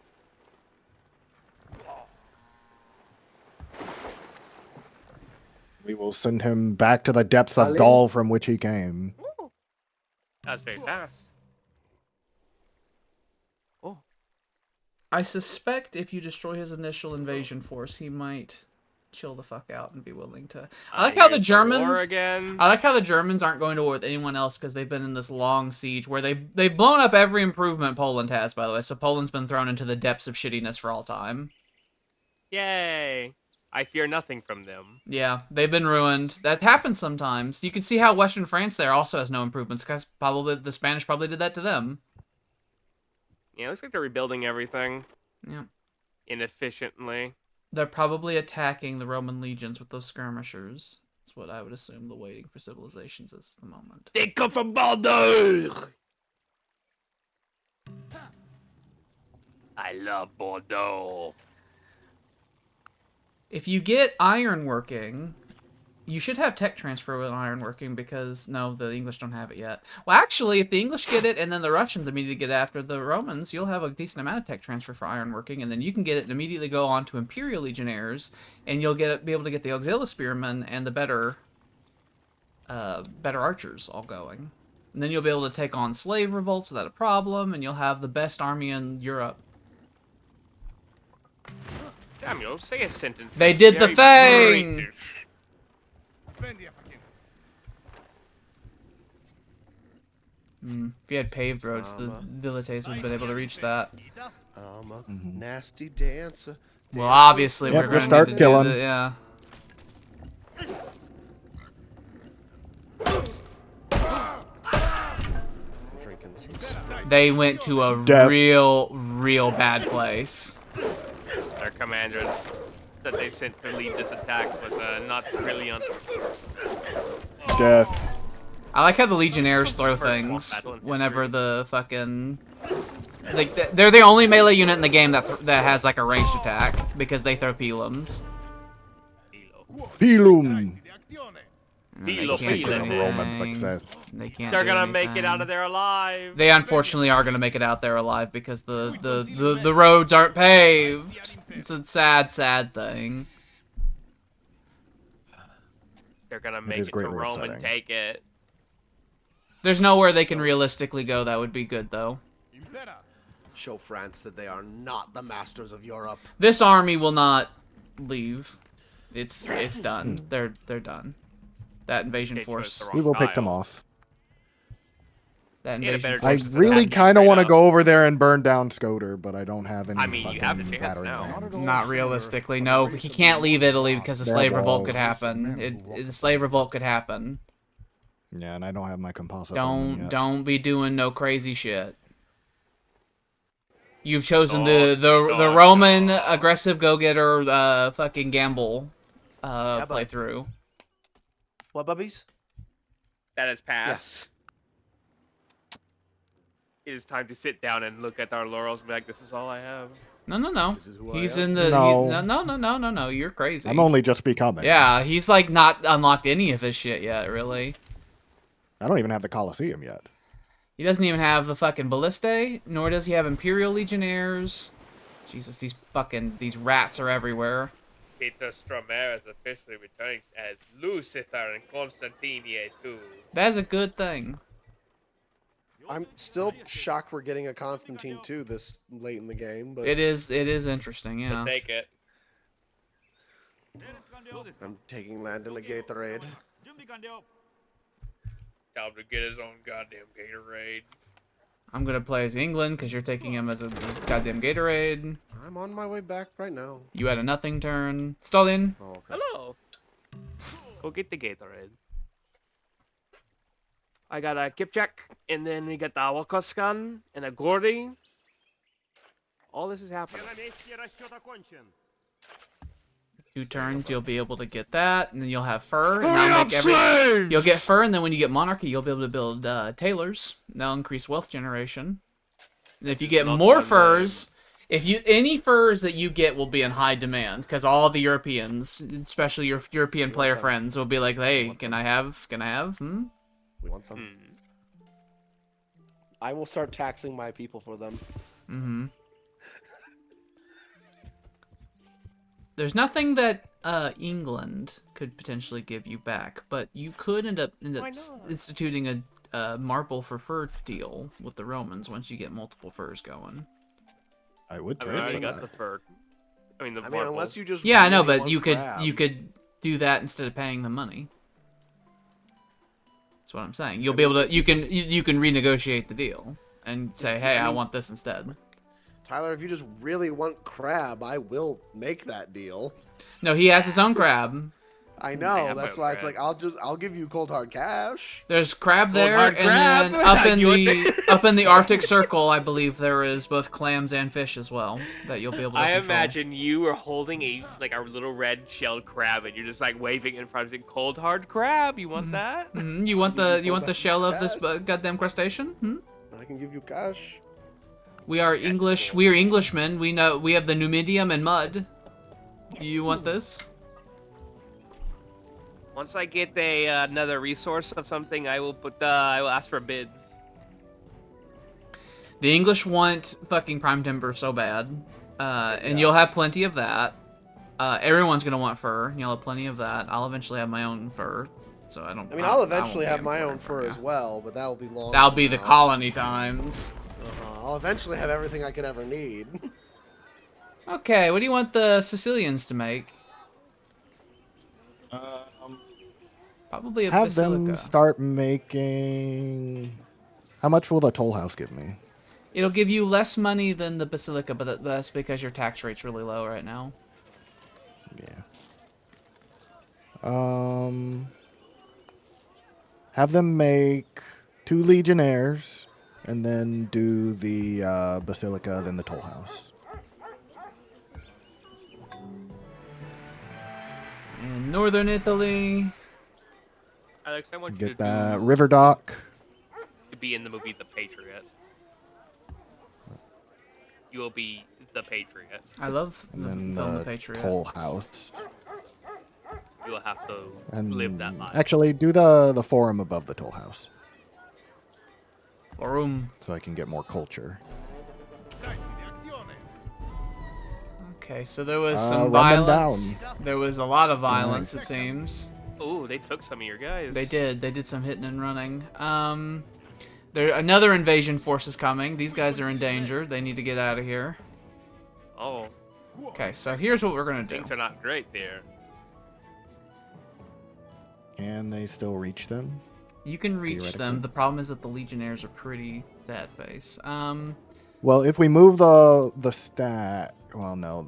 We will send him back to the depths of Ali? Gaul from which he came. That's very fast. Oh. I suspect if you destroy his initial invasion force, he might chill the fuck out and be willing to. I like how the Germans. Again. I like how the Germans aren't going to war with anyone else because they've been in this long siege where they've blown up every improvement Poland has, by the way. So Poland's been thrown into the depths of shittiness for all time. Yay. I fear nothing from them. Yeah, they've been ruined. That happens sometimes. You can see how Western France there also has no improvements because probably the Spanish probably did that to them. Yeah, it looks like they're rebuilding everything. Yeah. Inefficiently. They're probably attacking the Roman legions with those skirmishers. That's what I would assume the waiting for civilizations is at the moment. They come from Bordeaux! I love Bordeaux. If you get iron working, you should have tech transfer with iron working because, no, the English don't have it yet. Well, actually, if the English get it and then the Russians immediately get after the Romans, you'll have a decent amount of tech transfer for iron working, and then you can get it and immediately go on to Imperial Legionnaires, and you'll be able to get the Auxilia Spearmen and the better archers all going. And then you'll be able to take on slave revolts without a problem, and you'll have the best army in Europe. Samuel, say a sentence. They that's did the very thing! British. If you had paved roads, the Vilites would have been able to reach that. I'm a nasty dancer. Well, obviously, Yep, we're we'll going start to killing. do the, yeah. Drinking some stuff. They went to a Death. real bad place. Their commander that they sent to lead this attack was not brilliant. Death. I like how the Legionnaires throw First things battle in whenever history. the fucking... Like, they're the only melee unit in the game that has, like, a ranged attack, because they throw pilums. Pilum. And they Pilo, can't do Secret of Roman anything. success. They can't They're do gonna make it anything. out of there alive. They unfortunately are gonna make it out there alive because the roads aren't paved. It's a sad thing. They're gonna make is it to greatly Rome and upsetting. take it. There's nowhere they can realistically go that would be good though. Show France that they are not the masters of Europe. This army will not leave. It's done. They're done. That invasion They chose force. the wrong We will pick them tile. off. That He had a invasion better I force. choice is really attacking kind of straight want to up. go over there and burn down Skoder, but I don't have any I mean, you have the fucking chance battering now. rams. Not realistically. No, he can't leave Italy because the They're slave revolt could walls. happen. The slave revolt could happen. Yeah, and I don't have my composite on yet. Don't be doing no crazy shit. You've chosen Oh, the Roman aggressive go-getter fucking gamble bud. playthrough. What, bubbies? That has passed. It is time to sit down and look at our laurels and be like, this is all I have. No. This is who I He's am. in the No. no. You're crazy. I'm only just becoming. Yeah, he's like not unlocked any of his shit yet, really. I don't even have the Colosseum yet. He doesn't even have the fucking ballistae, nor does he have Imperial Legionnaires. Jesus, these rats are everywhere. Peter Stromer is officially returning as Lucifer and Constantine too. That's a good thing. I'm still shocked we're getting a Constantine 2 this late in the game, but It is interesting, yeah. Take it. I'm taking land in a Gatorade. Tell him to get his own goddamn Gatorade. I'm gonna play as England because you're taking him as a goddamn Gatorade. I'm on my way back right now. You had a nothing turn. Stalin. Oh, okay. Hello. Go get the Gatorade. I got a Kipchak, and then we got the Awakoskan and a Gordy. All this is happening. 2 turns, you'll be able to get that, and then you'll have fur. And that'll make you'll get fur, and then when you get monarchy, you'll be able to build tailors. That'll increase wealth generation. And if you get more furs, any furs that you get will be in high demand because all the Europeans, especially your European player friends, will be like, "Hey, can I have? Hmm? We want them. I will start taxing my people for them. Mm-hmm." There's nothing that England could potentially give you back, but you could end up instituting a marble for fur deal with the Romans once you get multiple furs going. I would I trade mean, I already for got that. the fur. I mean, the I mean, marble. unless you just Yeah, I know, really but want crab. you could do that instead of paying the money. That's what I'm saying. You'll be able to you can renegotiate the deal and say, "Hey, I want this instead." Tyler, if you just really want crab, I will make that deal. No, he has his own crab. I know. have That's my why it's crab. like I'll give you cold hard cash. There's crab there, hard and crab? then up in You want the Arctic Circle, I believe there is both clams and fish as well that you'll be able to I control. imagine you are holding a little red shelled crab, and you're just like waving in front of it. Cold hard crab. You want that? Mhm. You want the shell of this goddamn crustacean? Hmm? I can give you cash. We are English. We are Englishmen. We know we have the Numidium and mud. Do you want this? Once I get another resource of something, I will ask for bids. The English want fucking prime timber so bad, and you'll have plenty of that. Everyone's gonna want fur. And you'll have plenty of that. I'll eventually have my own fur, so I don't. I mean, I'll won't eventually be have my importing own fur as well, but that'll be long. That'll from be the now. colony times. I'll eventually have everything I could ever need. Okay, what do you want the Sicilians to make? Probably a Have basilica. them start making. How much will the toll house give me? It'll give you less money than the basilica, but that's because your tax rate's really low right now. Yeah. Have them make 2 legionnaires, and then do the basilica, then the toll house. In northern Italy, Alex, I want you Get to that river dock. to be in the movie The Patriot. You will be the Patriot. I love And the then film The the Patriot. toll house. You will have to And live that life. actually, do the forum above the toll house, Forum. so I can get more culture. Okay, so there was Run some them violence. down. There was a lot of violence, it seems. Oh, they took some of your guys. They did. They did some hitting and running. Another invasion force is coming. These guys are in danger. They need to get out of here. Oh, Okay, so here's what we're gonna do. things are not great there. Can they still reach them? You can reach them. Theoretically. The problem is that the legionnaires are pretty sad face. Well, if we move the stat, well, no,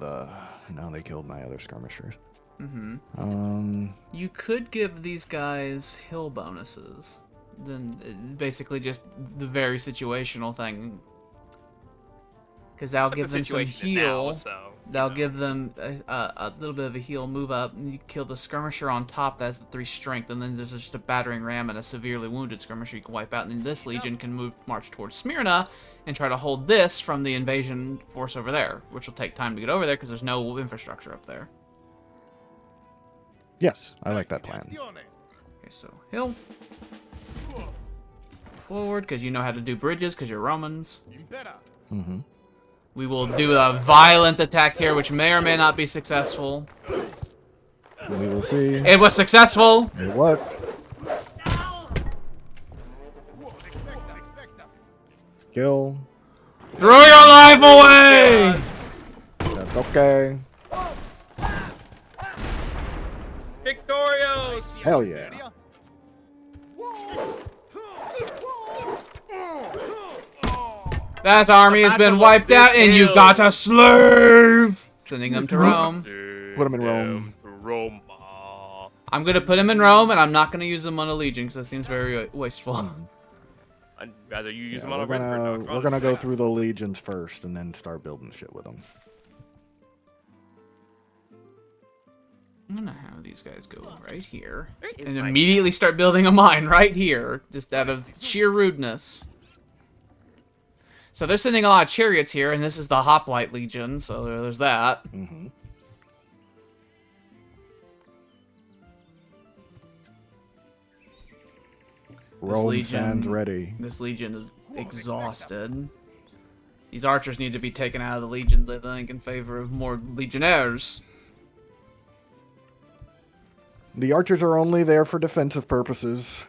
they killed my other skirmishers. You could give these guys hill bonuses. Then basically just the very situational thing. Because that'll But give the them some situation is now, heal. so, you That'll know. give them a little bit of a heal, move up, and you kill the skirmisher on top that has the 3 strength, and then there's just a battering ram and a severely wounded skirmisher you can wipe out, and then this legion can march towards Smyrna and try to hold this from the invasion force over there, which will take time to get over there because there's no infrastructure up there. Yes, I like that plan. Okay, so hill. Forward, because you know how to do bridges, because you're Romans. Mm-hmm. We will do a violent attack here, which may or may not be successful. We will see. It was successful! It worked. Kill. Throw your life away! That's okay. Hell yeah. That army has been wiped out, and you got a slave! Sending them to Rome. Put him in Rome. Roma. I'm gonna put him in Rome, and I'm not gonna use him on a legion, because that seems very wasteful. I'd rather you use Yeah, them on a we're gonna go through the legions first, and then start building shit with them. I'm gonna have these guys go right here, Where is and my immediately start building a mine right here, just out of sheer rudeness. So they're sending a lot of chariots here, and this is the Hoplite Legion, so there's that. Mm-hmm. Rome stands ready. This legion is exhausted. These archers need to be taken out of the legion, I think, in favor of more legionnaires. The archers are only there for defensive purposes.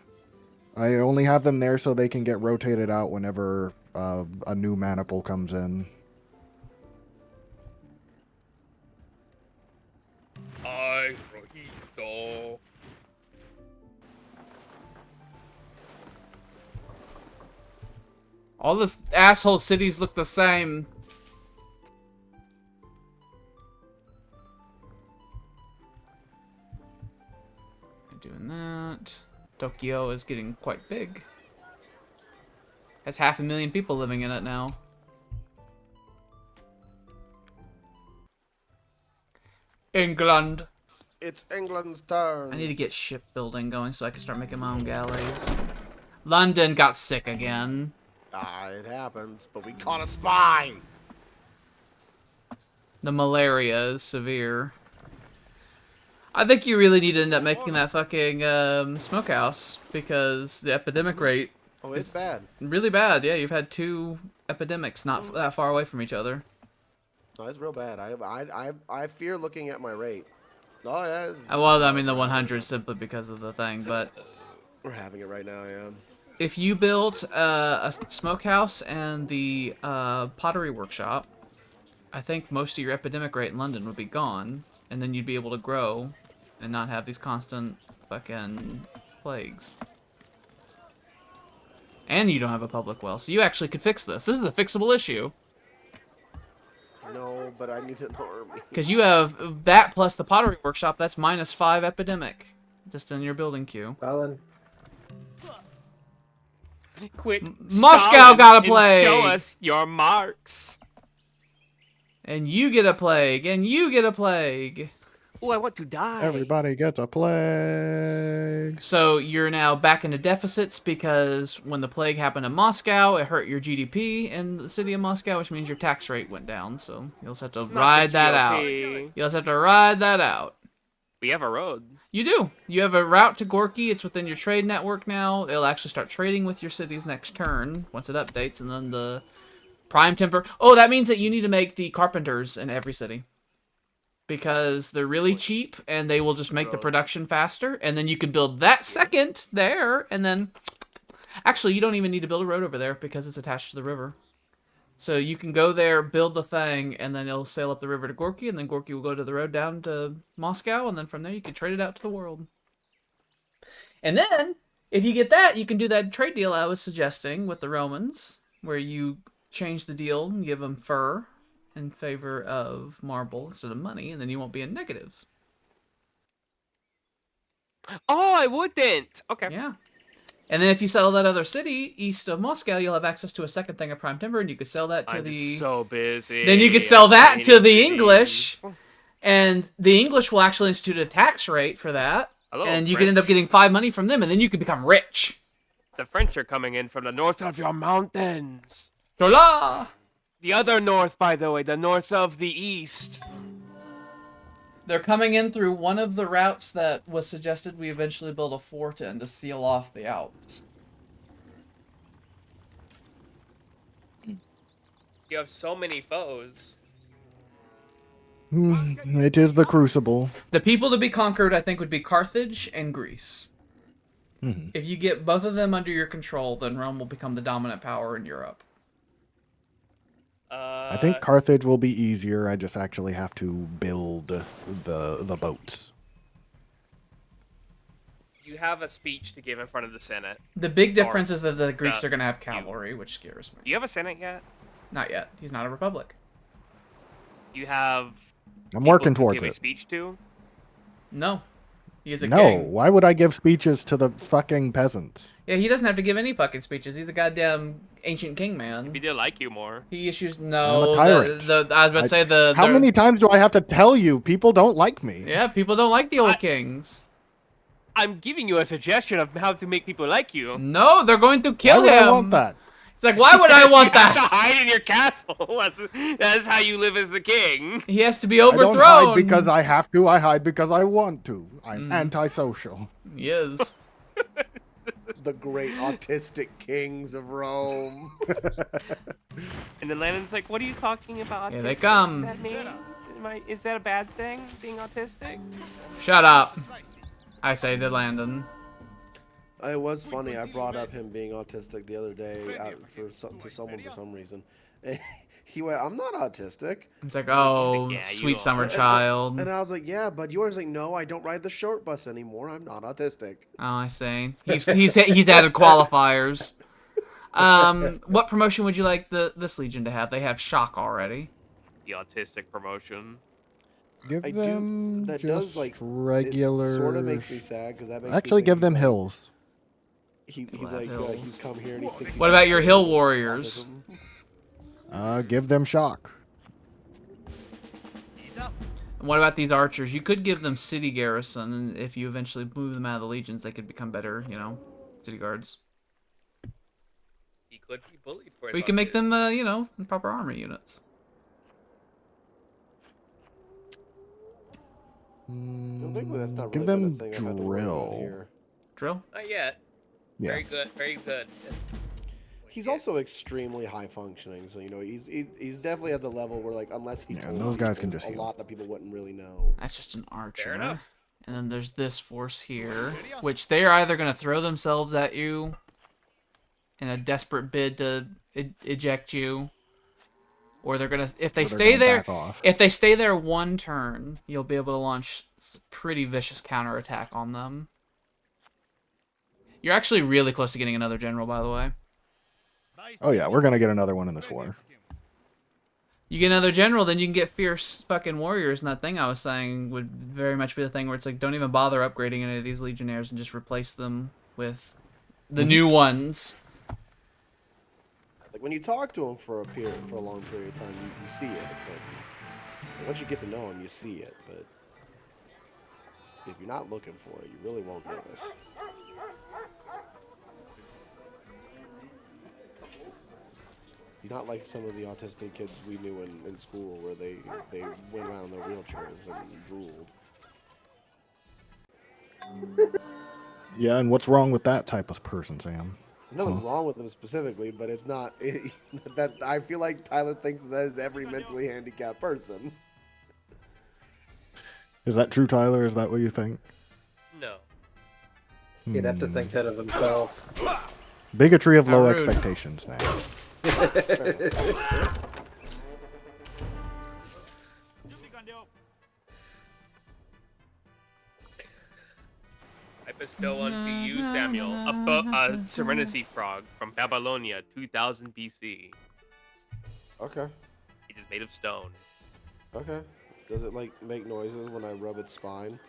I only have them there so they can get rotated out whenever a new maniple comes in. Ay, rojito. All the asshole cities look the same. Doing that. Tokyo is getting quite big. Has 500,000 people living in it now. England. It's England's turn. I need to get shipbuilding going so I can start making my own galleys. London got sick again. Ah, it happens, but we caught a spy. The malaria is severe. I think you really need to end up making that fucking smokehouse, because the epidemic rate Oh, it's is bad. really bad. Yeah, you've had 2 epidemics not that far away from each other. No, it's real bad. I fear looking at my rate. Oh yeah. Well, I mean the 100 simply because of the thing, but We're having it right now, yeah. if you built a smokehouse and the pottery workshop, I think most of your epidemic rate in London would be gone, and then you'd be able to grow and not have these constant fucking plagues. And you don't have a public well, so you actually could fix this. This is a fixable issue. No, but I need an army. Because you have that plus the pottery workshop, that's -5 epidemic. Just in your building queue. Alan. Quit. Moscow stalling got a and plague. Show us your marks. And you get a plague, and you get a plague. Oh, I want to die. Everybody gets a plague. So you're now back into deficits because when the plague happened in Moscow, it hurt your GDP in the city of Moscow, which means your tax rate went down. So you'll just have to ride that out. You'll just have to ride that out. We have a road. You do. You have a route to Gorky. It's within your trade network now. It'll actually start trading with your cities next turn once it updates, and then the prime temper. Oh, that means that you need to make the carpenters in every city. Because they're really cheap, and they will just make the production faster, and then you can build that second there, and then... Actually, you don't even need to build a road over there, because it's attached to the river. So you can go there, build the thing, and then it'll sail up the river to Gorky, and then Gorky will go to the road down to Moscow, and then from there you can trade it out to the world. And then, if you get that, you can do that trade deal I was suggesting with the Romans, where you change the deal and give them fur in favor of marble instead of money, and then you won't be in negatives. Oh, I wouldn't. Okay. Yeah. And then if you settle that other city east of Moscow, you'll have access to a second thing of prime timber, and you could sell that to I'm so busy. Then you could sell that to the Cities. English, and the English will actually institute a tax rate for that, Hello, and you French. can end up getting 5 money from them, and then you can become rich. The French are coming in from the north of your mountains. Hola! The other north, by the way, the north of the east. They're coming in through one of the routes that was suggested we eventually build a fort in to seal off the Alps. You have so many foes. It is the Crucible. The people to be conquered, I think, would be Carthage and Greece. Mhm. If you get both of them under your control, then Rome will become the dominant power in Europe. I think Carthage will be easier. I just actually have to build the boats. You have a speech to give in front of the Senate. The big difference is that the Greeks Yeah, are going to have cavalry, which scares me. Do you have a Senate yet? Not yet. He's not a republic. You have. I'm people working to towards give a it. speech to. No. He is a No, king. why would I give speeches to the fucking peasants? Yeah, he doesn't have to give any fucking speeches. He's a goddamn ancient king, man. He did like you more. He issues I'm no. a tyrant. I was about to say How many times do I have to tell you people don't like me? Yeah, people don't like the old kings. I'm giving you a suggestion of how to make people like you. No, they're going to kill Why would him. I want that? It's like, why would I want You have to that? hide in your castle. That's how you live as the king. He has to be I overthrown. don't hide because I have to. I hide because I want to. I'm Mm. antisocial. He is. The great autistic kings of Rome. And then Landon's like, "What are you talking about? Here they autistic? come. Is that me? Is that a bad thing? Being autistic?" Shut up. I say to Landon. It was funny. I brought up him being autistic the other day to someone for some reason. And he went, "I'm not autistic." It's like, oh, Yeah, you sweet are. summer child. And I was like, "Yeah, but yours like, no, I don't ride the short bus anymore. I'm not autistic." Oh, I see. He's added qualifiers. What promotion would you like this legion to have? They have shock already. The autistic promotion. Give I do- them that just does, like, regular. It sort of makes me sad because that makes Actually, me give think them he's, hills. He People have hills. he's come here and he thinks. What about your hill warriors? Give them shock. And what about these archers? You could give them city garrison, and if you eventually move them out of the legions, they could become better, city guards. He could be bullied for it. Or you can make them, proper army units. Thankfully, that's not Give really been a them thing I've had to worry about drill. here. Drill? Not yet. Yeah. Very good. Very good. He's also extremely high functioning, so he's definitely at the level where like unless he Yeah, told those guys people, can just a heal. lot of people wouldn't really know. That's just an archer. enough. And then there's this force here, which they are either going to throw themselves at you in a desperate bid to eject you, or they're going to, if they Or they're stay gonna there, back off. if they stay there one turn, you'll be able to launch a pretty vicious counterattack on them. You're actually really close to getting another general, by the way. Oh yeah, we're gonna get another one in this war. You get another general, then you can get fierce fucking warriors, and that thing I was saying would very much be the thing where it's like, don't even bother upgrading any of these legionnaires and just replace them with the new ones. Like when you talk to him for a long period of time, you see it, but once you get to know him, you see it. But if you're not looking for it, you really won't notice. He's not like some of the autistic kids we knew in school where they went around in their wheelchairs and drooled. Yeah, and what's wrong with that type of person, Sam? Nothing wrong with them specifically, but it's not that I feel like Tyler thinks that is every mentally handicapped person. Is that true, Tyler? Is that what you think? No. He'd have to think that of himself. Bigotry of How low rude. expectations now. I bestow unto you, Samuel, a serenity frog from Babylonia, 2000 BC. Okay. It is made of stone. Okay. Does it like make noises when I rub its spine?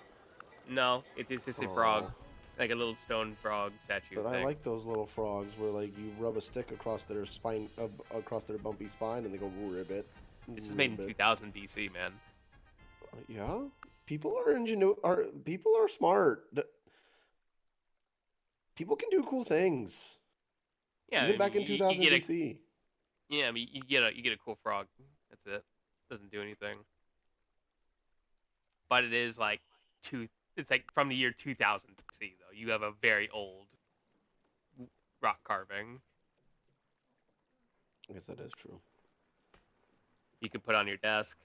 No, it is just a frog, like a little stone frog statue. But I thing. like those little frogs where like you rub a stick across their spine, across their bumpy spine, and they go ribbit. This is made in 2000 BC, man. Yeah, people are people are smart. People can do cool things. Yeah, Even I back mean, in 2000 you get BC. Yeah, I mean, you get a cool frog. That's it. Doesn't do anything. But it is like it's like from the year 2000 BC though. You have a very old rock carving. I guess that is true. You can put on your desk.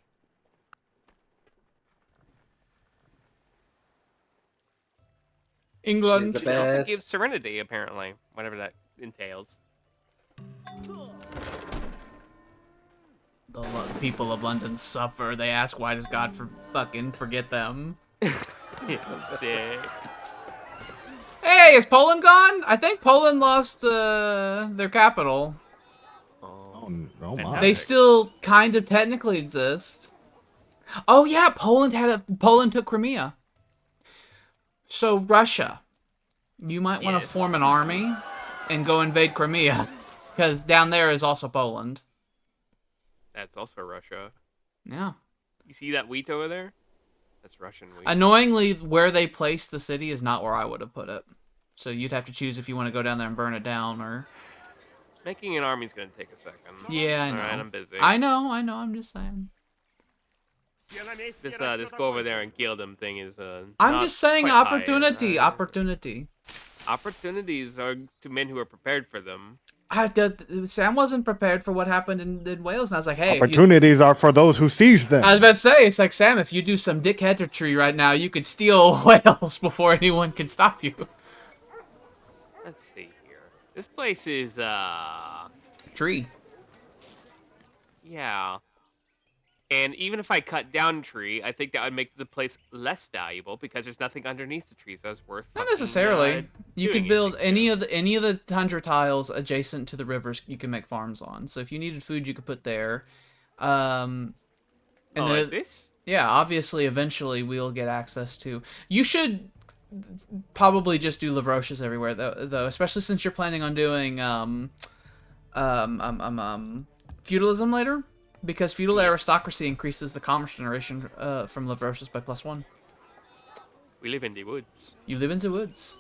England. It also gives serenity, apparently, whatever that entails. The people of London suffer. They ask, why does God fucking forget them? Sick. say, is Poland gone? I think Poland lost their capital. Oh my. They Fantastic. still kind of technically exist. Oh yeah, Poland took Crimea. So Russia, you might want to Yes. form an army and go invade Crimea, because down there is also Poland. That's also Russia. Yeah. You see that wheat over there? That's Russian wheat. Annoyingly, where they placed the city is not where I would have put it. So you'd have to choose if you want to go down there and burn it down or. Making an army's gonna take a second. Yeah, I know. Alright, I'm busy. I know. I'm just saying. This go over there and kill them thing is I'm not just saying quite high. opportunity. Opportunity. Opportunities are to men who are prepared for them. Sam wasn't prepared for what happened in Wales, and I was like, hey, Opportunities are for those who seize them. I was about to say, it's like, Sam, if you do some dickheadry right now, you could steal Wales before anyone can stop you. Let's see here. This place is Tree. yeah. And even if I cut down a tree, I think that would make the place less valuable because there's nothing underneath the tree, so it's worth. Not fucking, necessarily. You doing could build anything to. any of the tundra tiles adjacent to the rivers. You can make farms on. So if you needed food, you could put there. And Oh, then, like this? yeah, obviously, eventually we'll get access to. You should probably just do Lavroches everywhere, though, especially since you're planning on doing feudalism later, because feudal aristocracy increases the commerce generation from Lavroches by +1. We live in the woods. You live in the woods.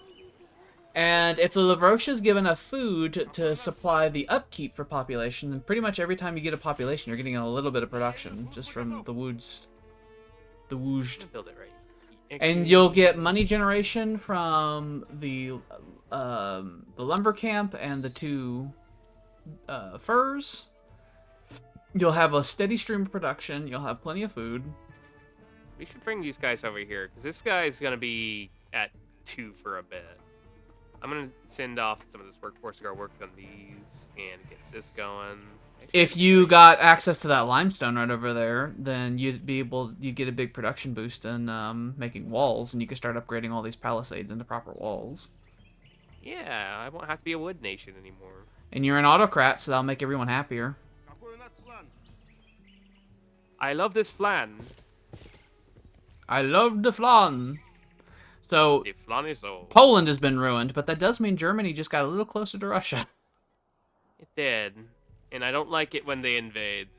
And if the Lavroches give enough food to supply the upkeep for population, then pretty much every time you get a population, you're getting a little bit of production just from the woods. The woozed. Build it right. And you'll get money generation from the lumber camp and the 2 furs. You'll have a steady stream of production. You'll have plenty of food. We should bring these guys over here because this guy's gonna be at 2 for a bit. I'm gonna send off some of this workforce to go work on these and get this going. If you got access to that limestone right over there, then you'd get a big production boost in making walls, and you could start upgrading all these palisades into proper walls. Yeah, I won't have to be a wood nation anymore. And you're an autocrat, so that'll make everyone happier. Какой у нас план? I love this flan. I love the flan. So The flan is old. Poland has been ruined, but that does mean Germany just got a little closer to Russia. It did. And I don't like it when they invade.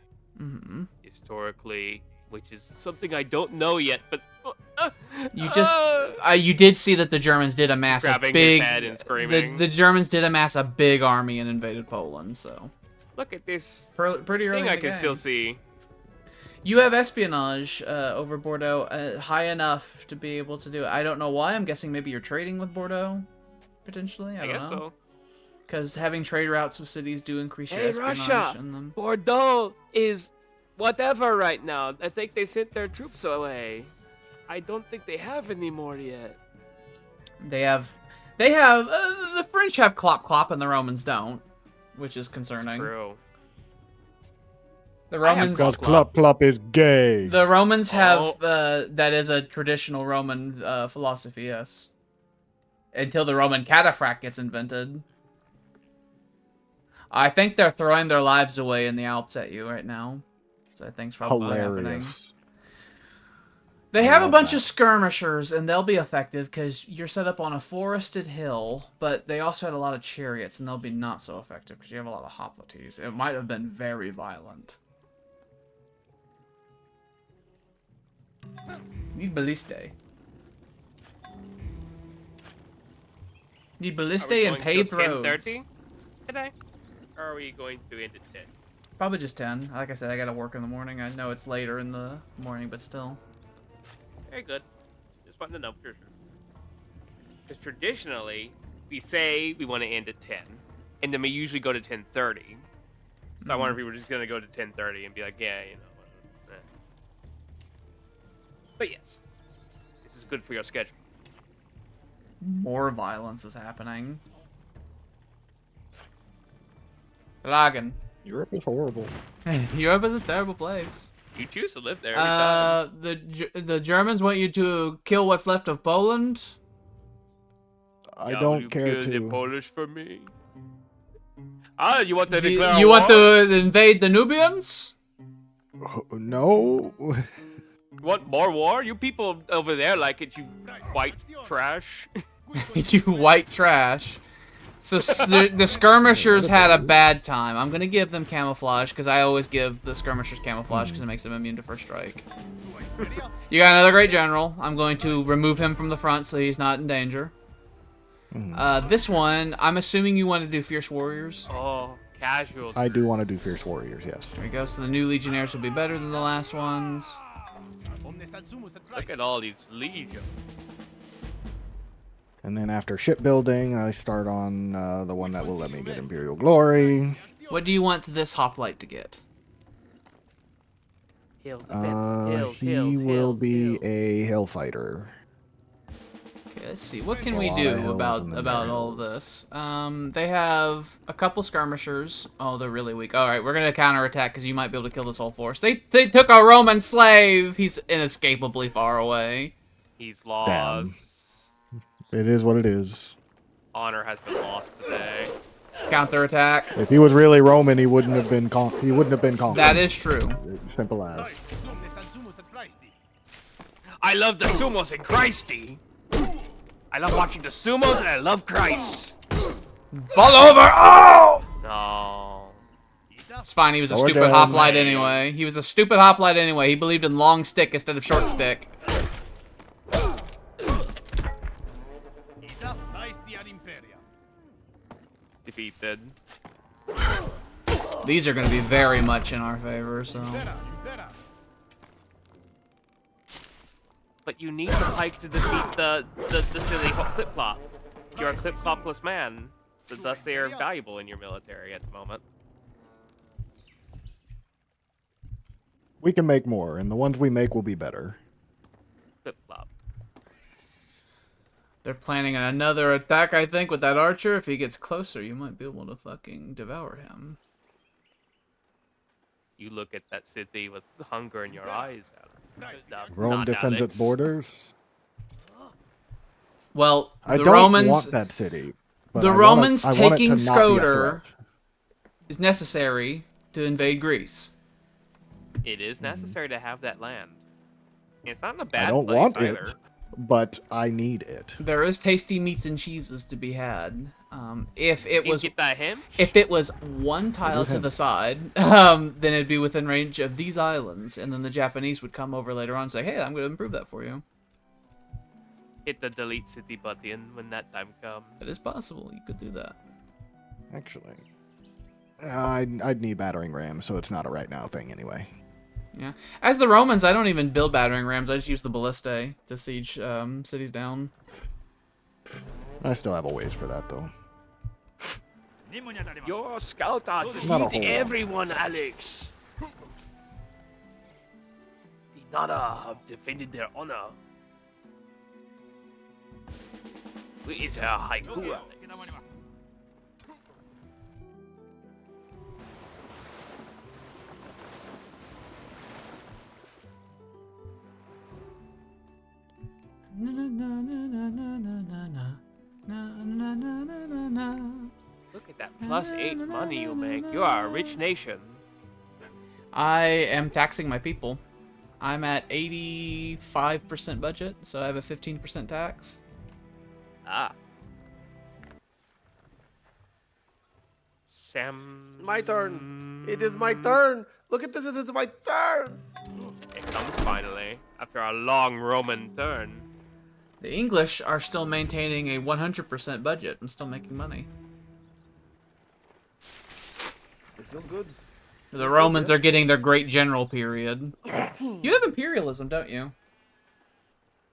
Mm-hmm. Historically, which is something I don't know yet, but... You did see that the Germans did amass a Grabbing big... his head and screaming. The Germans did amass a big army and invaded Poland, so... Look at this Pretty early thing in I the can game. still see. You have espionage over Bordeaux high enough to be able to do it. I don't know why. I'm guessing maybe you're trading with Bordeaux, potentially. I don't guess know. so. Because having trade routes with cities do increase your Hey, espionage Russia! in them. Bordeaux is whatever right now. I think they sent their troops away. I don't think they have any more yet. They have the French have Clop Clop and the Romans don't, which is concerning. True. The I have Romans, Because Clop Clop is gay. the Romans have Oh. that is a traditional Roman philosophy, yes. Until the Roman cataphract gets invented. I think they're throwing their lives away in the Alps at you right now. So I think it's probably happening. Hilarious. They I have a love bunch that. of skirmishers, and they'll be effective because you're set up on a forested hill, but they also had a lot of chariots, and they'll be not so effective because you have a lot of hoplites. It might have been very violent. Need balliste. Need balliste and paved roads. 10:30 today? Or are we going to end at 10? Probably just 10. Like I said, I gotta work in the morning. I know it's later in the morning, but still. Very good. Just wanted to know for sure. Because traditionally, we say we want to end at 10, and then we usually go to 10:30. So I wonder if we were just gonna go to 10:30 and be like, yeah, you know. But yes, this is good for your schedule. More violence is happening. Dragon. Europe is horrible. Europe is a terrible place. You choose to live there every time. The Germans want you to kill what's left of Poland. I Yeah, don't you care kill the to. Polish for me. Ah, you want to You, declare you want war? to invade the Nubians? No. You want more war? You people over there like it, you white trash. You white trash. So the skirmishers had a bad time. I'm gonna give them camouflage because I always give the skirmishers camouflage because it makes them immune to first strike. You got another great general. I'm going to remove him from the front so he's not in danger. This one, I'm assuming you want to do fierce warriors. Oh, casual. I do want to do fierce warriors, yes. There we go. So the new legionnaires will be better than the last ones. Look at all these legions. And then after shipbuilding, I start on the one that will let me get Imperial Glory. What do you want this hoplite to get? He will be a Hellfighter. Okay, let's see. What can A we lot do of hills and then about all hills. this? They have a couple skirmishers. Oh, they're really weak. All right, we're gonna counterattack because you might be able to kill this whole force. They took a Roman slave. He's inescapably far away. He's lost. Damn. It is what it is. Honor has been lost today. Counterattack. If he was really Roman, he wouldn't have been conquered. That is true. Simple as. I love the sumos in Christy. I love watching the sumos and I love Christ. Fall over! Oh! No. It's fine. He was a Go stupid again. hoplite anyway. He was a stupid hoplite anyway. He believed in long stick instead of short stick. Defeated. These are going to be very much in our favor, so... But you need the pike to defeat the silly clip-clop. You're a clip-clopless man. So thus they are valuable in your military at the moment. We can make more, and the ones we make will be better. Clip-clop. They're planning on another attack, I think, with that archer. If he gets closer, you might be able to fucking devour him. You look at that city with hunger in your eyes, Alex. Rome Not defends Alex. its borders. Well, I the don't Romans... want that city. But The I want Romans it to taking not be a Schroeder threat. is necessary to invade Greece. It is necessary to have that land. It's not in a bad I don't place want either. it, but I need it. There is tasty meats and cheeses to be had. If it You was get that him? if it was one tile is to him. the side, then it'd be within range of these islands, and then the Japanese would come over later on and say, "Hey, I'm going to improve that for you." Hit the delete city button when that time comes. It is possible you could do that. Actually, I'd need battering rams, so it's not a right now thing anyway. Yeah. As the Romans, I don't even build battering rams. I just use the ballistae to siege cities down. I still have a ways for that though. Your scout are Not a defeat whole lot. everyone, Alex. The Nada have defended their honor. It's a haiku, Alex. Look at that +8 money you make. You are a rich nation. I am taxing my people. I'm at 85% budget, so I have a 15% tax. Ah. Sam. My turn. It is my turn. Look at this. It is my turn. It comes finally after a long Roman turn. The English are still maintaining a 100% budget and still making money. It feels good. The Romans are getting their great general period. You have imperialism, don't you?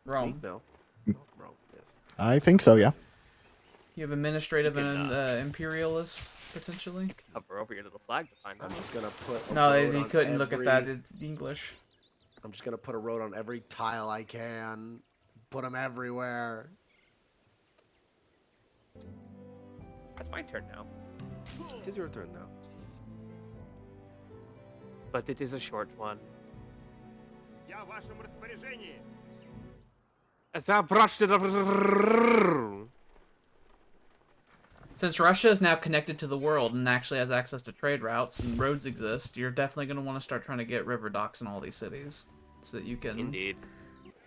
Rome. No. No, Rome. Yes. I think so, yeah. You have administrative You and can, imperialist, potentially? Hover over your little flag to find out. I'm just gonna put. A No, road you on couldn't look at every- that. It's English. I'm just gonna put a road on every tile I can. Put them everywhere. That's my turn now. It is your turn now. But it is a short one. Я в вашем распоряжении. Since Russia is now connected to the world and actually has access to trade routes and roads exist, you're definitely going to want to start trying to get river docks in all these cities so that you can Indeed.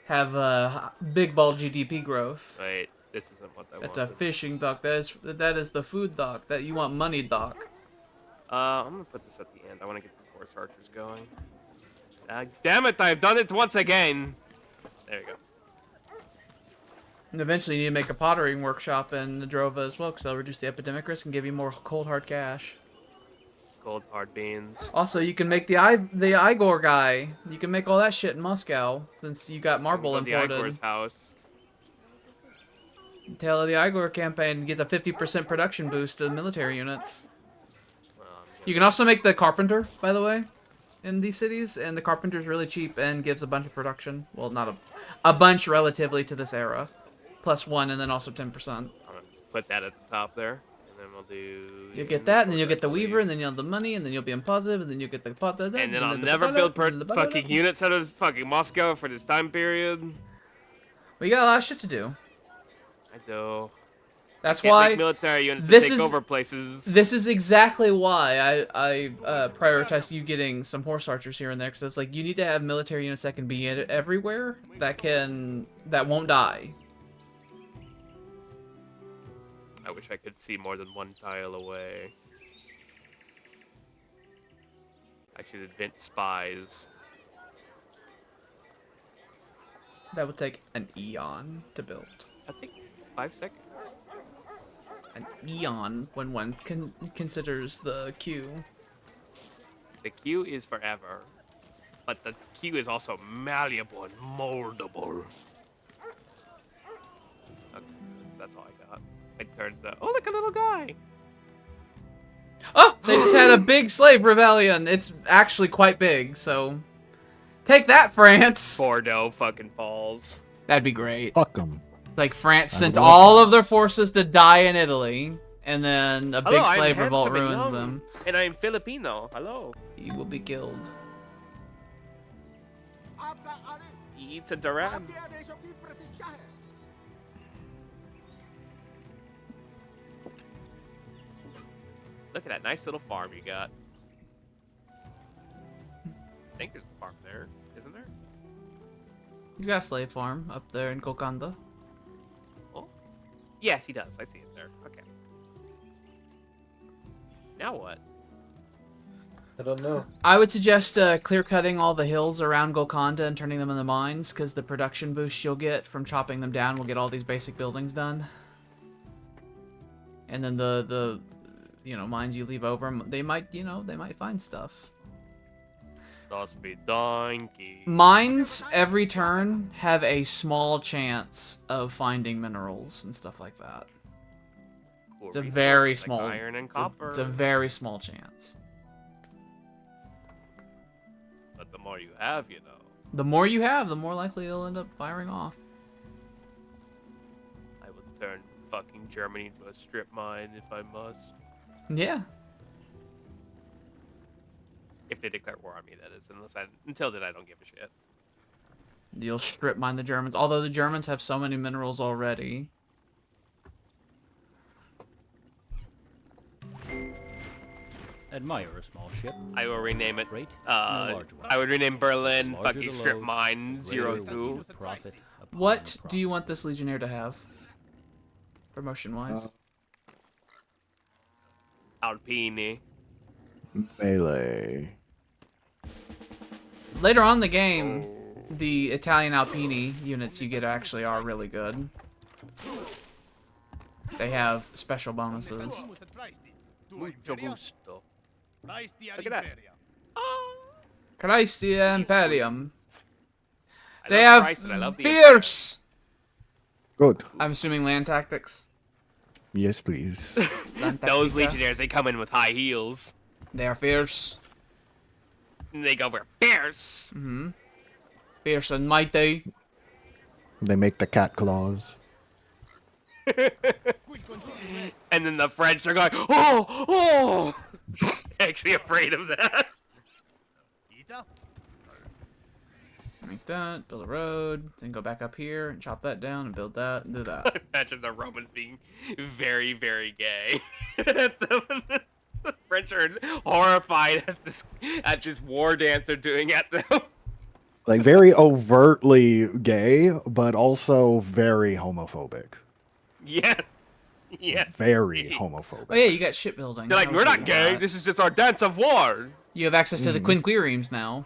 have a big ball GDP growth. Wait, this isn't what I That's wanted. a fishing dock. That is the food dock. That you want money dock. I'm gonna put this at the end. I want to get the horse archers going. Damn it! I've done it once again. There you go. And eventually you need to make a pottery workshop in Nadrova as well, because they'll reduce the epidemic risk and give you more cold hard cash. Gold hard beans. Also, you can make the Igor guy. You can make all that shit in Moscow, since you got marble The imported. Igor's house. Tail of the Igor campaign and get a 50% production boost to military units. You can also make the carpenter, by the way, in these cities, and the carpenter's really cheap and gives a bunch of production. Well, not a bunch relatively to this era. +1 and then also 10%. I'm gonna put that at the top there, and then we'll do. You'll get that, and then you'll get the weaver, and then you'll have the money, and then you'll be in positive, and then you'll get the pot. And then I'll never build fucking units out of fucking Moscow for this time period. We got a lot of shit to do. I do. That's Can't why make military units to this take is over places. This is exactly why I prioritize you getting some horse archers here and there, because it's like you need to have military units that can be everywhere, that won't die. I wish I could see more than one tile away. I should invent spies. That would take an eon to build. I think 5 seconds. An eon when one considers the queue. The queue is forever, but the queue is also malleable and moldable. Okay, that's all I got. It turns out. Oh, look, a little guy. Oh, they just had a big slave rebellion. It's actually quite big, so take that, France. Bordeaux fucking falls. That'd be great. Fuck them. Like France sent love all of their forces to die in Italy, and then a big Hello, slave I'm revolt handsome and ruined young, them. And I'm Filipino. Hello. You will be killed. He eats a Duran. Look at that nice little farm you got. I think there's a farm there, isn't there? You got a slave farm up there in Golconda. Oh, yes, he does. I see it there. Okay. Now what? I don't know. I would suggest clear cutting all the hills around Golconda and turning them into mines, because the production boost you'll get from chopping them down will get all these basic buildings done. And then the mines you leave over, they might find stuff. Lost me donkey. Mines every turn have a small chance of finding minerals and stuff like that. Cool It's a resources very like small. iron and copper. It's a very small chance. But the more you have, you know. The more you have, the more likely you'll end up firing off. I will turn fucking Germany into a strip mine if I must. Yeah. If they declare war on me, that is. Until then, I don't give a shit. You'll strip mine the Germans. Although the Germans have so many minerals already. Admire a small ship. I will rename it. Great and a large one. I would rename Berlin Larger fucking the strip load, mine greater 02. the profit upon What profit. do you want this Legionnaire to have? Promotion-wise? Alpini. Melee. Later on in the game, the Italian Alpini units you get actually are really good. They have special bonuses. Mucho gusto. Look at that. Christia Imperium. I They love have Christ and I love the fierce. Good. I'm assuming land tactics. Yes, please. Land Those tactica. legionnaires, they come in with high heels. They are fierce. And they go for fierce. Mm-hmm. Fierce and mighty. They make the cat claws. And then the French are going, oh! Actually afraid of that. Make that, build a road, then go back up here and chop that down and build that and do that. Imagine the Romans being very, very gay. The French are horrified at this war dance they're doing at them. Like very overtly gay, but also very homophobic. Yes. Yes. Very Oh homophobic. yeah, you got shipbuilding. They're like, we're not gay. This is just our dance of war. You have access to the quinquiremes now.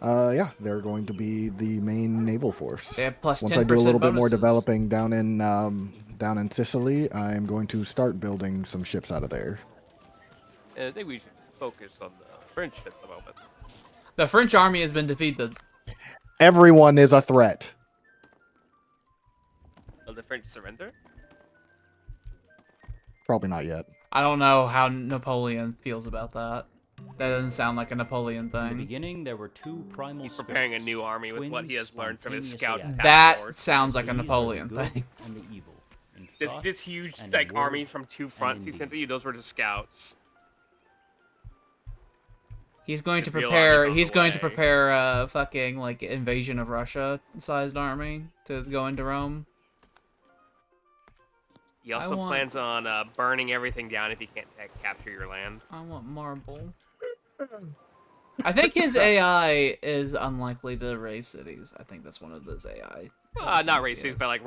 Yeah, they're going to be the main naval force. They have plus 10% Once I do a little bit more bonuses. developing down in Sicily, I am going to start building some ships out of there. I think we should focus on the French at the moment. The French army has been defeated. Everyone is a threat. Will the French surrender? Probably not yet. I don't know how Napoleon feels about that. That doesn't sound like a Napoleon In the thing. beginning, there were two primal He's preparing a spirits, new army with what he has twins learned from his spontaneously scout acting. task That force. sounds like a These are the Napoleon good thing. and the evil. In This thought this huge and in like word army from two fronts he in sent to deed. you. Those were the scouts. He's going to The real prepare. army's on He's the going to way. prepare a fucking like invasion of Russia-sized army to go into Rome. He also want- plans on burning everything down if he can't capture your land. I want marble. I think his AI is unlikely to raise cities. I think that's one of those AI. Not things he race, has. but like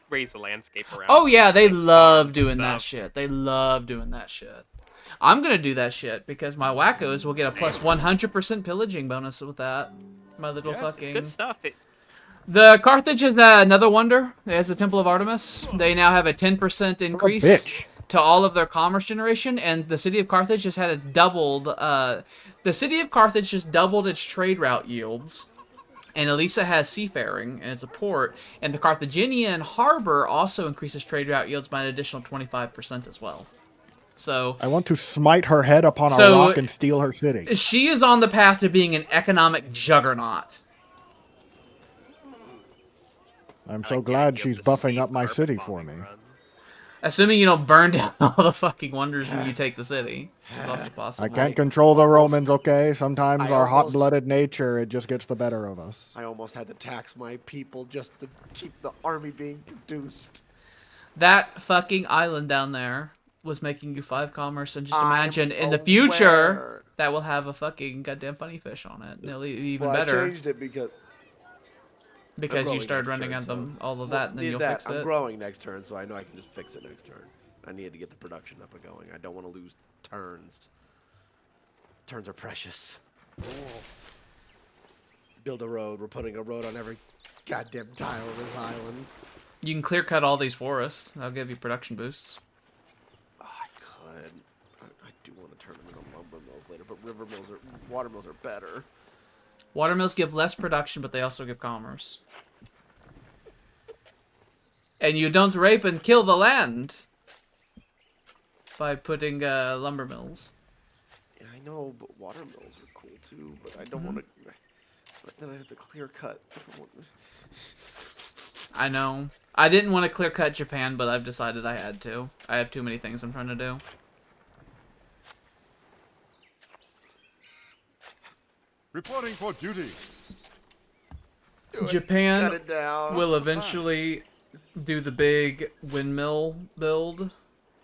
raise the landscape around. Oh yeah, they love farms doing and that stuff. shit. They love doing that shit. I'm gonna do that shit because my wackos will get a plus 100% pillaging bonus with that. My little It's fucking. good stuff. The Carthage is another wonder. It has the Temple of Artemis. They now have a 10% increase bitch. to all of their commerce generation, and the city of Carthage just had its doubled. The city of Carthage just doubled its trade route yields. And Elisa has seafaring, and it's a port. And the Carthaginian harbor also increases trade route yields by an additional 25% as well. So I want to smite her head upon a So- rock and steal her city. she is on the path to being an economic juggernaut. I'm so Like, glad give she's the buffing sea up my carpet city for bombing me. run. Assuming you don't burn down all the fucking wonders when you take the city, which is also I possible. can't control the Romans, okay? Sometimes I our almost- hot-blooded nature, it just gets the better of us. I almost had to tax my people just to keep the army being produced. That fucking island down there was making you 5 commerce, and just I'm imagine in the future aware. that will have a fucking goddamn funny fish on it. They'll even Well, better I changed it because because you growing started next running turn, on them so- all of well, that, and then need you'll that. fix I'm it. growing next turn, so I know I can just fix it next turn. I need to get the production up and going. I don't want to lose turns. Turns are precious. Build a road. We're putting a road on every goddamn tile of this island. You can clear cut all these forests. That'll give you production boosts. Oh, I could. I do want to turn them into lumber mills later, but water mills are better. Watermills give less production, but they also give commerce. And you don't rape and kill the land by putting lumber mills. Yeah, I know, but water mills are cool too. But I don't want to. But then I have to clear cut. I know. I didn't want to clear cut Japan, but I've decided I had to. I have too many things I'm trying to do. Reporting for duty. Cut Japan it down. will eventually do the big windmill build.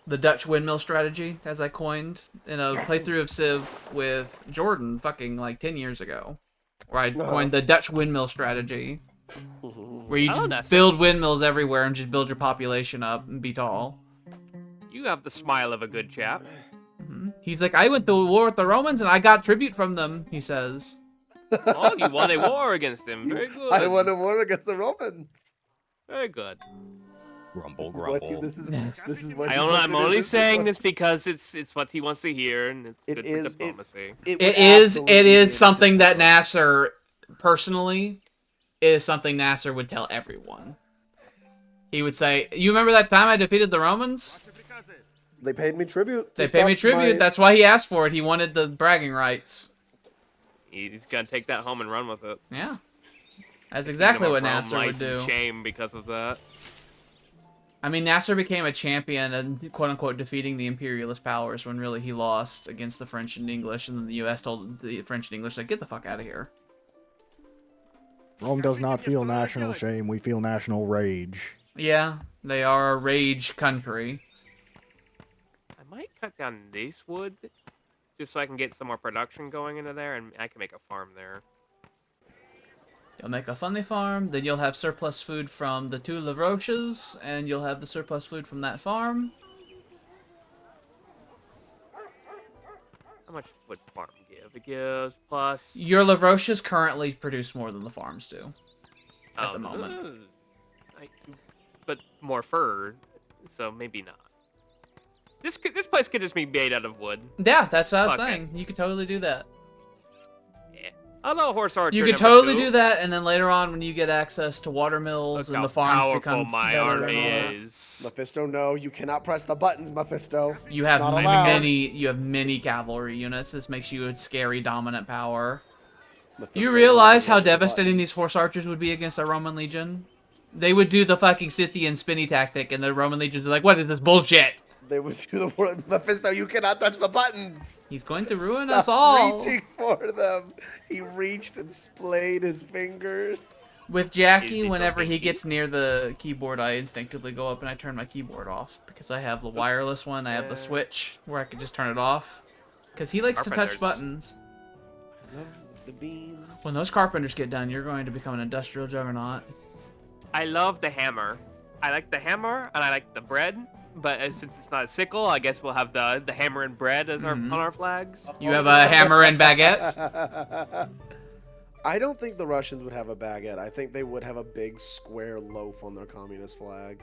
The Dutch windmill strategy, as I coined in a playthrough of Civ with Jordan fucking like 10 years ago. Where I coined the Dutch windmill strategy. Where you Oh, just that's build windmills everywhere and just build your population up and be tall. You have the smile of a good chap. He's like, I went to war with the Romans and I got tribute from them, he says. Oh, you won a war against him. Very good. I won a war against the Romans. Very good. Grumble, What, grumble. this is what. I'm only saying this because it's what he wants to hear, and it's It good is- for diplomacy. It is something that Nasser, personally, is something Nasser would tell everyone. He would say, you remember that time I defeated the Romans? They paid me tribute. They paid me tribute. That's why he asked for it. He wanted the bragging rights. He's gonna take that home and run with it. Yeah. That's exactly what Rome Nasser would lies in do. shame because of that. I mean, Nasser became a champion and quote-unquote defeating the imperialist powers when really he lost against the French and English, and then the U.S. told the French and English, like, get the fuck out of here. Rome does not feel national shame. We feel national rage. Yeah, they are a rage country. I might cut down this wood just so I can get some more production going into there, and I can make a farm there. You'll make a funny farm, then you'll have surplus food from the 2 La Roches, and you'll have the surplus food from that farm. How much would farm give? It gives plus... Your La Roches currently produce more than the farms do. At the moment. But more fur, so maybe not. This place could just be made out of wood. Yeah, that's what I was Fuck it. saying. You could totally do that. Yeah. Hello, horse archer. You could number totally 2. do that, and then later on, when you get access to water mills Look and how the farms powerful become my better army and all that, is. Mephisto, no, you cannot press the buttons, Mephisto. you have Not allowed. many cavalry units. This makes you a scary dominant power. Mephisto, You no, realize you how push the devastating these buttons. horse archers would be against a Roman legion? They would do the fucking Scythian spinny tactic, and the Roman legions are like, "What is this bullshit?" They would do the word. Mephisto, you cannot touch the buttons. He's going to ruin Stop us all. reaching for them. He reached and splayed his fingers. With Is Jackie, he so whenever he pinky? gets near the keyboard, I instinctively go up and I turn my keyboard off. Because I have the wireless one, I have the switch where I can just turn it off. Because he likes to touch Carpenters. buttons. I love the beans. When those carpenters get done, you're going to become an industrial juggernaut. I love the hammer. I like the hammer, and I like the bread. But since it's not a sickle, I guess we'll have the hammer and bread as Mhm. on our flags. You have a hammer and baguette? I don't think the Russians would have a baguette. I think they would have a big square loaf on their communist flag.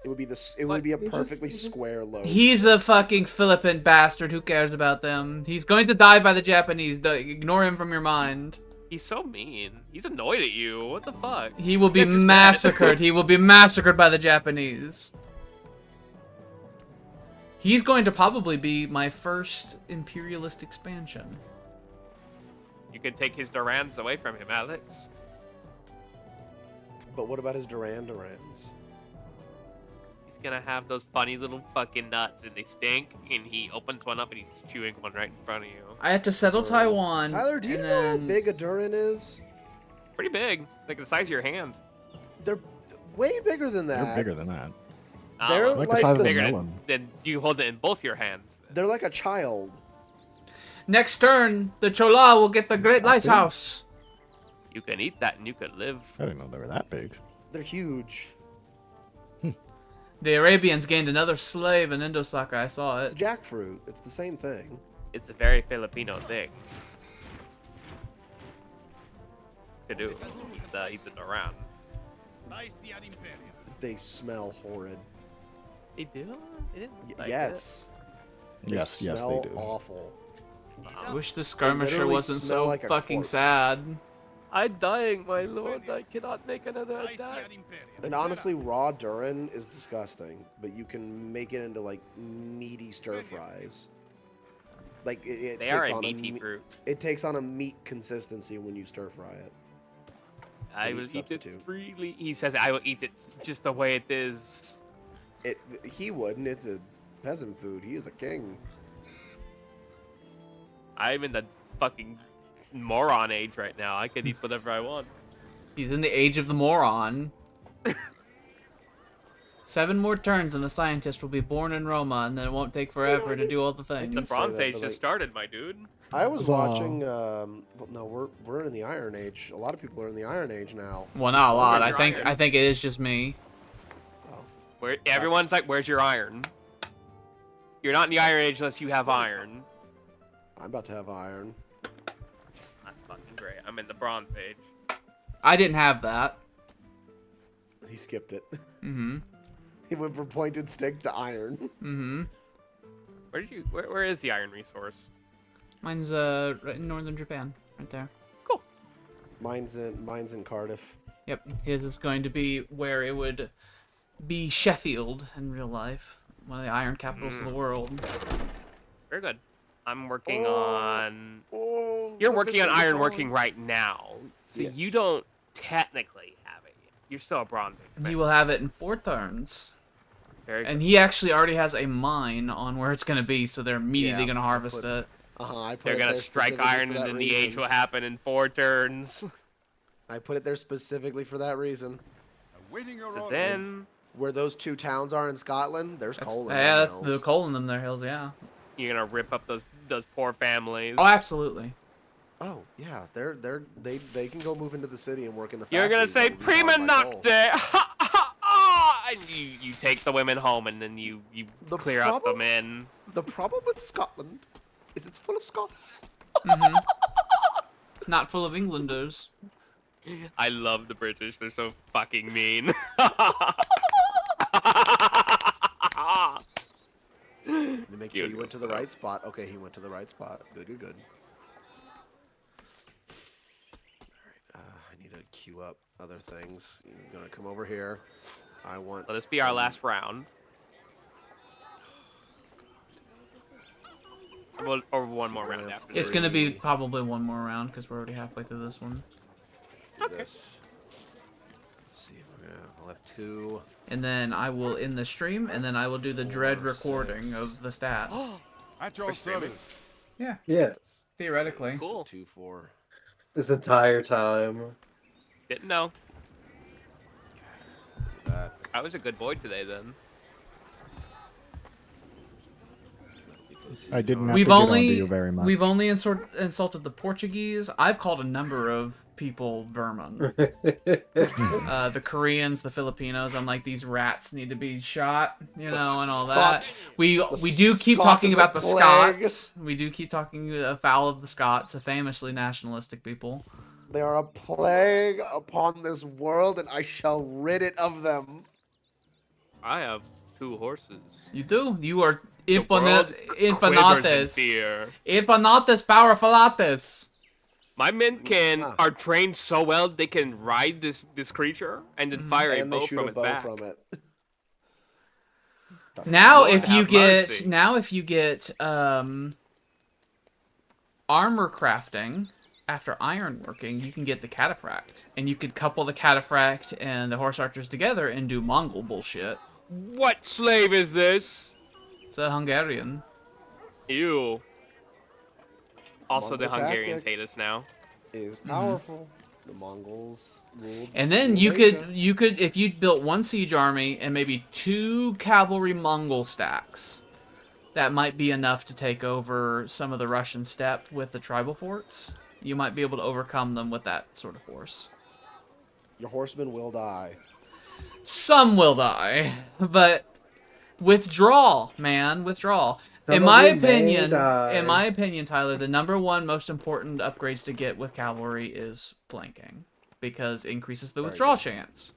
It would be it would be a perfectly square loaf. He's a fucking Philippine bastard. Who cares about them? He's going to die by the Japanese. Ignore him from your mind. He's so mean. He's annoyed at you. What the fuck? He will be That's just bad. massacred. He will be massacred by the Japanese. He's going to probably be my first imperialist expansion. You can take his Durans away from him, Alex. But what about his Durans? He's gonna have those funny little fucking nuts, and they stink. And he opens one up, and he's chewing one right in front of you. I have to settle Taiwan. Tyler, do you and know how then... big a Duran is? Pretty big, like the size of your hand. They're way bigger than that. They're bigger than that. They're Oh, Like like the size of a bigger melon. then you hold it in both your hands. Then. They're like a child. Next turn, the Chola will get the Great Not big. Lighthouse. You can eat that, and you could live. I didn't know they were that big. They're huge. The Arabians gained another slave in Indosaka. I saw It's it. jackfruit. It's the same thing. It's a very Filipino thing to do. Eat the Duran. They smell horrid. They do? They didn't like Yes. They Yes, smell they do. awful. I wish the skirmisher literally wasn't smell so like a fucking corpse. sad. I'm dying, my lord. I cannot make another attack. And honestly, raw Duran is disgusting, but you can make it into like meaty stir fries. Like it They takes are a on meaty me- fruit. It takes on a meat consistency when you stir fry it. I meat will eat it substitute. freely. He says I will eat it just the way it is. He wouldn't. It's a peasant food. He is a king. I'm in the fucking moron age right now. I can eat whatever I want. He's in the age of the moron. 7 more turns and the scientist will be born in Roma, and then it won't take forever to do all the I things. The do say Bronze that, Age but, just like- started, my dude. I was Wow. watching. Well, no, we're in the Iron Age. A lot of people are in the Iron Age now. Well, not a lot. Where's your iron? I think it is just me. Where everyone's like, "Where's your iron?" You're not in the Iron Age unless you have iron. I'm about to have iron. That's fucking great. I'm in the Bronze Age. I didn't have that. He skipped it. Mm-hmm. He went from pointed stick to iron. Mm-hmm. Where is the iron resource? Mine's right in northern Japan, right there. Cool. Mine's in Cardiff. Yep, his is going to be where it would be Sheffield in real life, one of the iron capitals of the world. Very good. I'm working Oh. on. Oh, You're working on Mephisto's iron falling. working right now, so Yes. you don't technically have it yet. You're still a Bronze Age. And he man. will have it in 4 turns. Very good. And he actually already has a mine on where it's going to be, so they're immediately Yeah, going to I harvest put- it. I put They're it gonna there strike specifically iron, for and that then the age reason. will happen in 4 turns. I put it there specifically for that reason. Awaiting your So orders. then Where those 2 towns are in Scotland, there's coal in Yeah, them that's the hills. coal in them there hills, yeah. you're gonna rip up those poor families. Oh, absolutely. Oh yeah, they can go move into the city and work in the You're gonna factories say that will be prima powered by coal. nocte, ha ha ha, and you take the women home and then you The clear out the problem- men. The problem with Scotland is it's full of Scots. Mm-hmm. Not full of Englanders. I love the British. They're so fucking mean. Let me make sure Good you went to the stuff. right spot. Okay, he went to the right spot. Good. Alright, I need to queue up other things. You're gonna come over here. I want. Let this be our some- last round. Or one more round after It's this. gonna be Three. probably one more round because we're already halfway through this one. Do this. Let's see, I'll have 2. And then I will end the stream, and then I will do the dread 4, recording 6. of the stats. At your We're streaming? service. Yeah, Yeah, theoretically. Cool. 2, 4. this entire time. Didn't know. Do that. I was a good boy today then. I didn't have We've to get onto only you very much. we've only insulted the Portuguese. I've called a number of people vermin. The Koreans, the Filipinos. I'm like, these rats need to be shot, you know, and all that. We do keep Scots talking is a about the plague. Scots. We do keep talking foul of the Scots, a famously nationalistic people. They are a plague upon this world, and I shall rid it of them. I have 2 horses. You do. You are The world quivers in infanates. fear. Infanates powerfulates. My men Ah. are trained so well they can ride this creature and then fire a And they bow shoot from a its bow back. from it. Now, Lord if you have get mercy. armor crafting after ironworking, you can get the cataphract, and you could couple the cataphract and the horse archers together and do Mongol bullshit. What slave is this? It's a Hungarian. Ew. Also, the Mongol Hungarians tactic. hate us now. Is powerful. The Mongols ruled. And then ruled you Asia. could if you built 1 siege army and maybe 2 cavalry Mongol stacks, that might be enough to take over some of the Russian steppe with the tribal forts. You might be able to overcome them with that sort of force. Your horsemen will die. Some will die, but withdraw, man, withdraw. Some In of my you may die. opinion, Tyler, the #1 most important upgrades to get with cavalry is flanking, because it increases the Very withdrawal good. chance,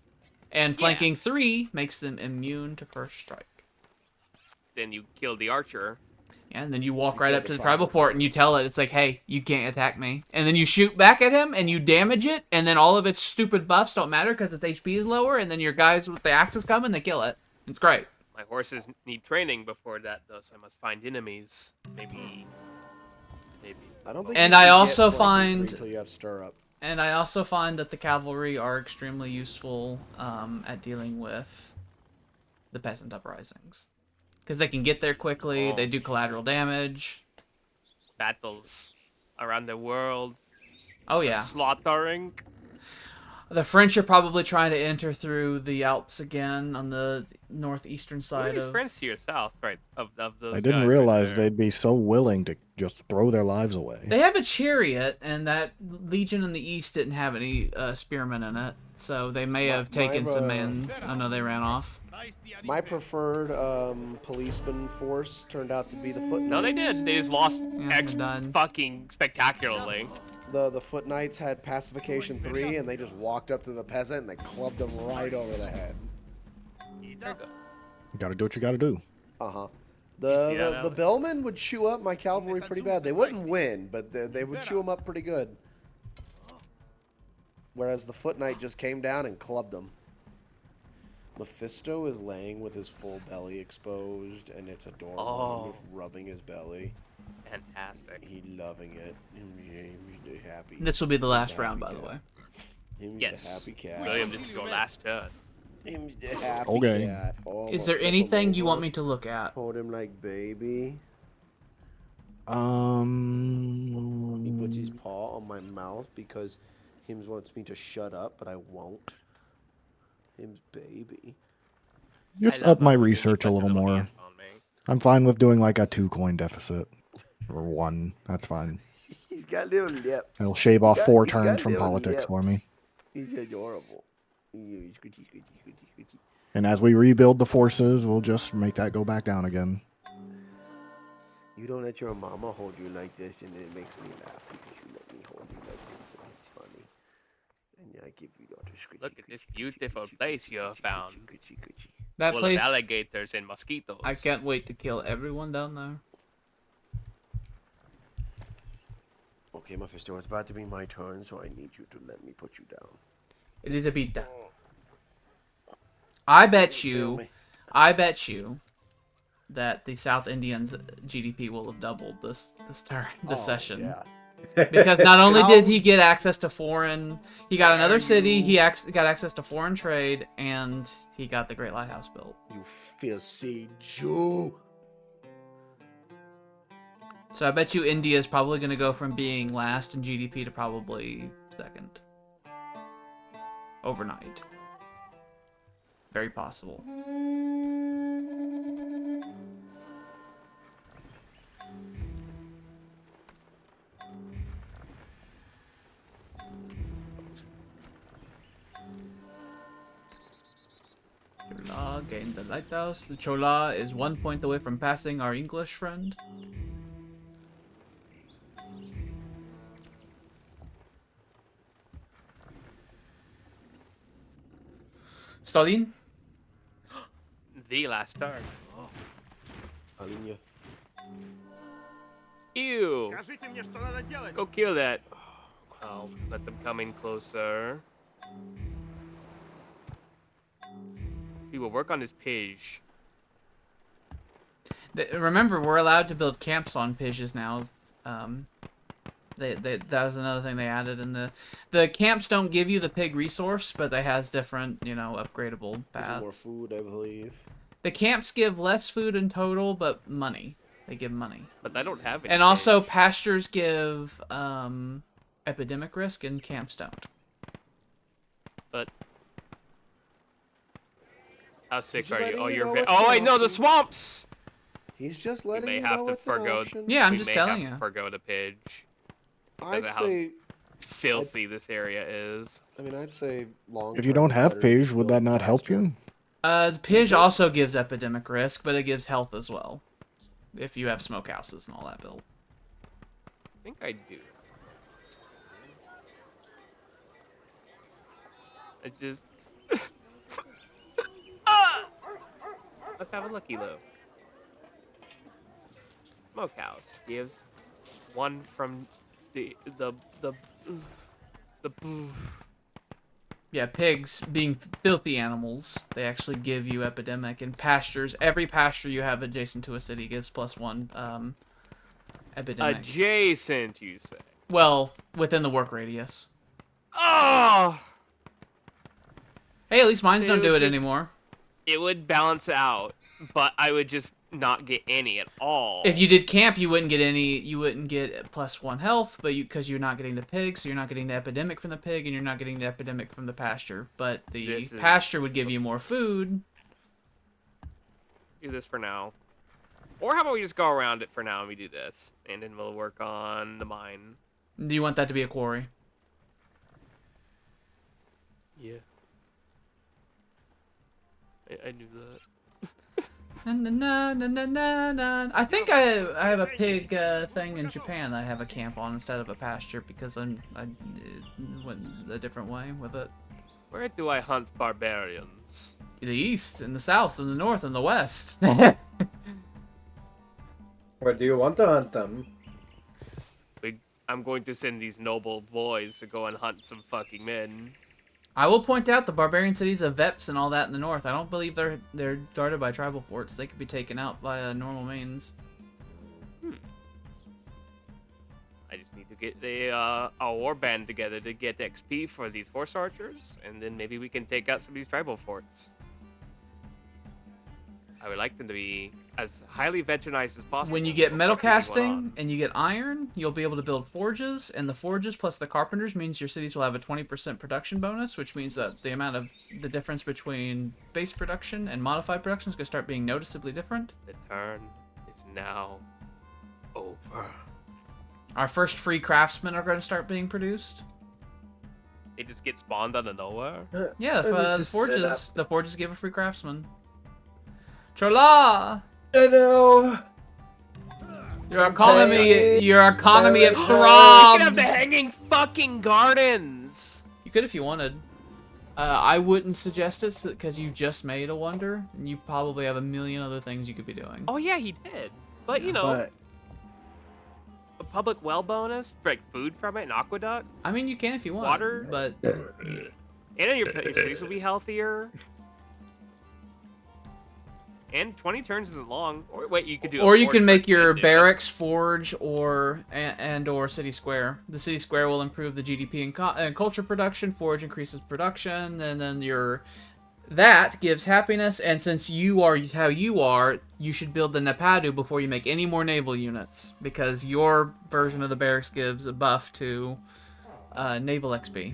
and flanking 3 makes them immune to first strike. Then you kill the archer. And then you walk You right kill up the to the tribal tribal fort and you tell it, it's like, hey, you can't attack me. And then you shoot back at him and you damage it, and then all of its stupid buffs don't matter because its HP is lower, and then your guys with the axes come and they kill it. It's great. My horses need training before that, though, so I must find enemies. Maybe. I don't think. And you I can also get flanking find- until you have stirrup. And I also find that the cavalry are extremely useful at dealing with the peasant uprisings. Because they can get there quickly, they do collateral damage. Battles around the world. Oh yeah. Slaughtering. The French are probably trying to enter through the Alps again on the northeastern What are side these of... friends to your south, right? Of those I didn't guys realize right there. they'd be so willing to just throw their lives away. They have a chariot, and that legion in the east didn't have any spearmen in it, so they may have taken some men. Oh no, they ran off. My preferred policeman force turned out to be the foot. No, they Knights. did. They just lost Yeah, they're done. fucking spectacularly. The foot knights had pacification 3, and they just walked up to the peasant and they clubbed them right over the head. You gotta do what you gotta do. Uh huh. You see that, The Alex? billmen would chew up my cavalry pretty bad. They wouldn't win, but they would chew them up pretty good. Whereas the foot knight just came down and clubbed them. Mephisto is laying with his full belly exposed, and it's adorable. Oh. Just rubbing his belly. Fantastic. He loving it. He's happy. This will be the last Happy round, by the cat. way. Him's Yes. the happy cat. William, this is your last turn. Him's the happy Okay. cat. Oh, Is I'ma there flip him anything you want over, me to look at? Hold him like baby. He puts his paw on my mouth because Hims wants me to shut up, but I won't. Hims baby. Just I love up my it when you research put a the little little more. hands on me. I'm fine with doing like a 2-coin deficit. Or 1. That's fine. He's got little lips. It'll shave He off got- 4 he turns got from little politics for me. lips. He's adorable. Squishy, squishy, squishy, squishy. And as we rebuild the forces, we'll just make that go back down again. You don't let your mama hold you like this, and it makes me laugh because you let me hold you like this, and it's funny. And I give you daughter squishy. Look at this squishy, beautiful squishy, place squishy, you have squishy, found. squishy, squishy. That Full place, of alligators and mosquitoes. I can't wait to kill everyone down there. Okay, Mephisto, it's about to be my turn, so I need you to let me put you down. Elizabeth. I bet Feel you, me? that the South Indians' GDP will have doubled this session. Yeah. Because not only How- did he get access to foreign, he got another city, he got access to foreign trade, and he got the Great Lighthouse built. You filthy Jew. So I bet you India is probably going to go from being last in GDP to probably second. Overnight. Very possible. Chola gained the lighthouse. The Chola is 1 point away from passing our English friend. Stalin? The last turn. Alinya. Ew. Скажите мне, что надо делать. Go kill that. Oh, let them come in closer. We will work on this page. Remember, we're allowed to build camps on pigeons now. That was another thing they added in the camps don't give you the pig resource, but they has different, upgradable Gives you more paths. food, I believe. The camps give less food in total, but money. They give money. But I don't have any. And also page. pastures give epidemic risk and camps don't. But how sick He's are you? letting Oh, you you're. know Ve- what's oh, an I know the option. swamps. He's just We letting may you have know to what's an forgo. option. Yeah, I'm we just may telling have to you. forgo the page. I'd of how- say, Filthy this area is. I'd say long. If you don't have Page, would that not help you? The Pidge also gives epidemic risk, but it gives health as well. If you have smokehouses and all that built. I think I do. I just. Ah! Let's have a lucky look. Smokehouse gives one from the. Yeah, pigs being filthy animals, they actually give you epidemic. And pastures, every pasture you have adjacent to a city gives +1 epidemic. Adjacent, you say? Well, within the work radius. Oh! Hey, at least mines So don't do would it just- anymore. It would balance out, but I would just not get any at all. If you did camp, you wouldn't get any. You wouldn't get +1 health, but because you're not getting the pig, so you're not getting the epidemic from the pig, and you're not getting the epidemic from the pasture. But the This is- pasture would give you more food. Do this for now. Or how about we just go around it for now and we do this, and then we'll work on the mine. Do you want that to be a quarry? Yeah. I knew that. Na, na, na, na, na, na. I think I have a pig thing in Japan that I have a camp on instead of a pasture because I went a different way with it. Where do I hunt barbarians? The east, and the south, and the north, and the west. Or do you want to hunt them? I'm going to send these noble boys to go and hunt some fucking men. I will point out the barbarian cities of Veps and all that in the north. I don't believe they're guarded by tribal forts. They could be taken out by normal means. I just need to get our war band together to get XP for these horse archers, and then maybe we can take out some of these tribal forts. I would like them to be as highly vegetanized as possible. When you get metal Everything went casting on. and you get iron, you'll be able to build forges, and the forges plus the carpenters means your cities will have a 20% production bonus, which means that the difference between base production and modified production is going to start being noticeably different. The turn is now over. Our first free craftsmen are going to start being produced. They just get spawned out of nowhere. Yeah, Let me the just sit up. forges give a free craftsman. Chola! I know. Your economy, it We could have throbs. the hanging fucking gardens. You could if you wanted. I wouldn't suggest it because you just made a wonder, and you probably have a million other things you could be doing. Oh yeah, he did. But you know, But a public well bonus for like food from it, an aqueduct, I mean, you can if you want. Water? But and then your cities will be healthier. And 20 turns isn't long. Or wait, you could do. or you can make your barracks, forge, or city square. The city square will improve the GDP and culture production. Forge increases production, and then that gives happiness. And since you are how you are, you should build the Nepadu before you make any more naval units, because your version of the barracks gives a buff to naval XP.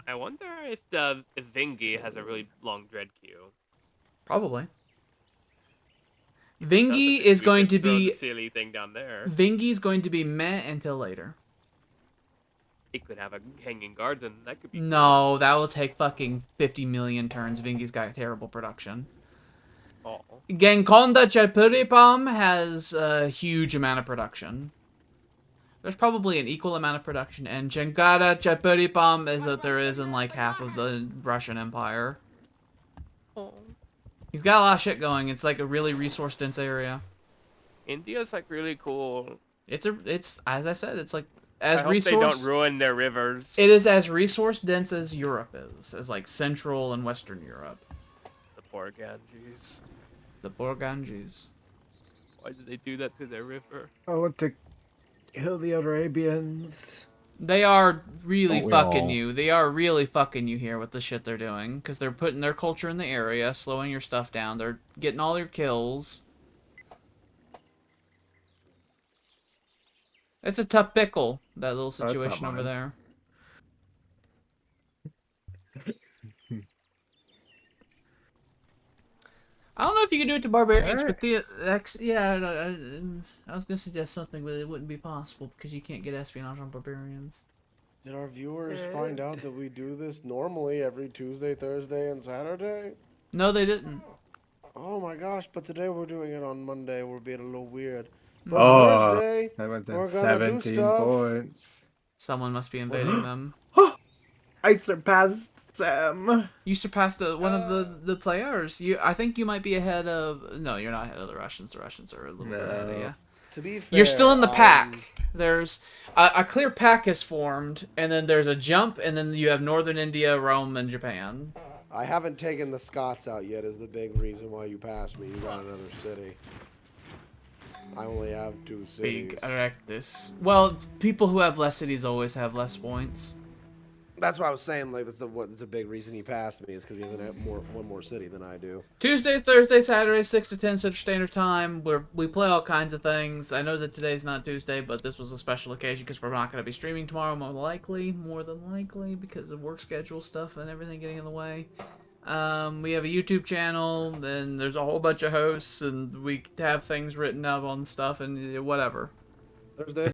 I wonder if Vingi has a really long dread queue. Probably. Not Vingi that is we going could to throw the be silly thing down there. Vingi is going to be meh until later. It could have a hanging garden. That could be. No, that will take fucking 50 million turns. Vingi's got terrible production. Cool. Oh. Genkonda Chapuripam has a huge amount of production. There's probably an equal amount of production, and Jengada Chapuripam is that there is in like half of the Russian Empire. Oh. He's got a lot of shit going. It's like a really resource dense area. India's like really cool. It's as I said, it's like I as hope resource. they don't ruin their rivers. It is as resource dense as Europe is, as like Central and Western Europe. The poor Ganges. The poor Ganges. Why did they do that to their river? I want to kill the Arabians. They are really Don't we fucking all? you. They are really fucking you here with the shit they're doing. Because they're putting their culture in the area, slowing your stuff down. They're getting all your kills. It's a tough pickle, that little not situation over mine. there. I don't know if you can do it to barbarians, but I was gonna suggest something, but it wouldn't be possible because you can't get espionage on barbarians. Did our viewers find out that we do this normally every Tuesday, Thursday, and Saturday? No, they didn't. Oh my gosh, but today we're doing it on Monday. We're being a little weird. But Oh, Thursday, I went we're at gonna do 17 stuff. points. Someone must be invading them. I surpassed Sam. You surpassed one of the players. I think you might be ahead of. No, you're not ahead of the Russians. The Russians are a little bit ahead of you. To be fair, You're still in the pack. There's a clear pack is formed, and then there's a jump, and then you have Northern India, Rome, and Japan. I haven't taken the Scots out yet. Is the big reason why you passed me. You got another city. I only have 2 cities. Big Erectus. Well, people who have less cities always have less points. That's why I was saying, like, that's a big reason he passed me is because he has one more city than I do. Tuesday, Thursday, Saturday, 6 to 10 Central Standard Time. We play all kinds of things. I know that today's not Tuesday, but this was a special occasion because we're not going to be streaming tomorrow, more than likely, because of work schedule stuff and everything getting in the way. We have a YouTube channel, and there's a whole bunch of hosts, and we have things written out on stuff and whatever. Thursday.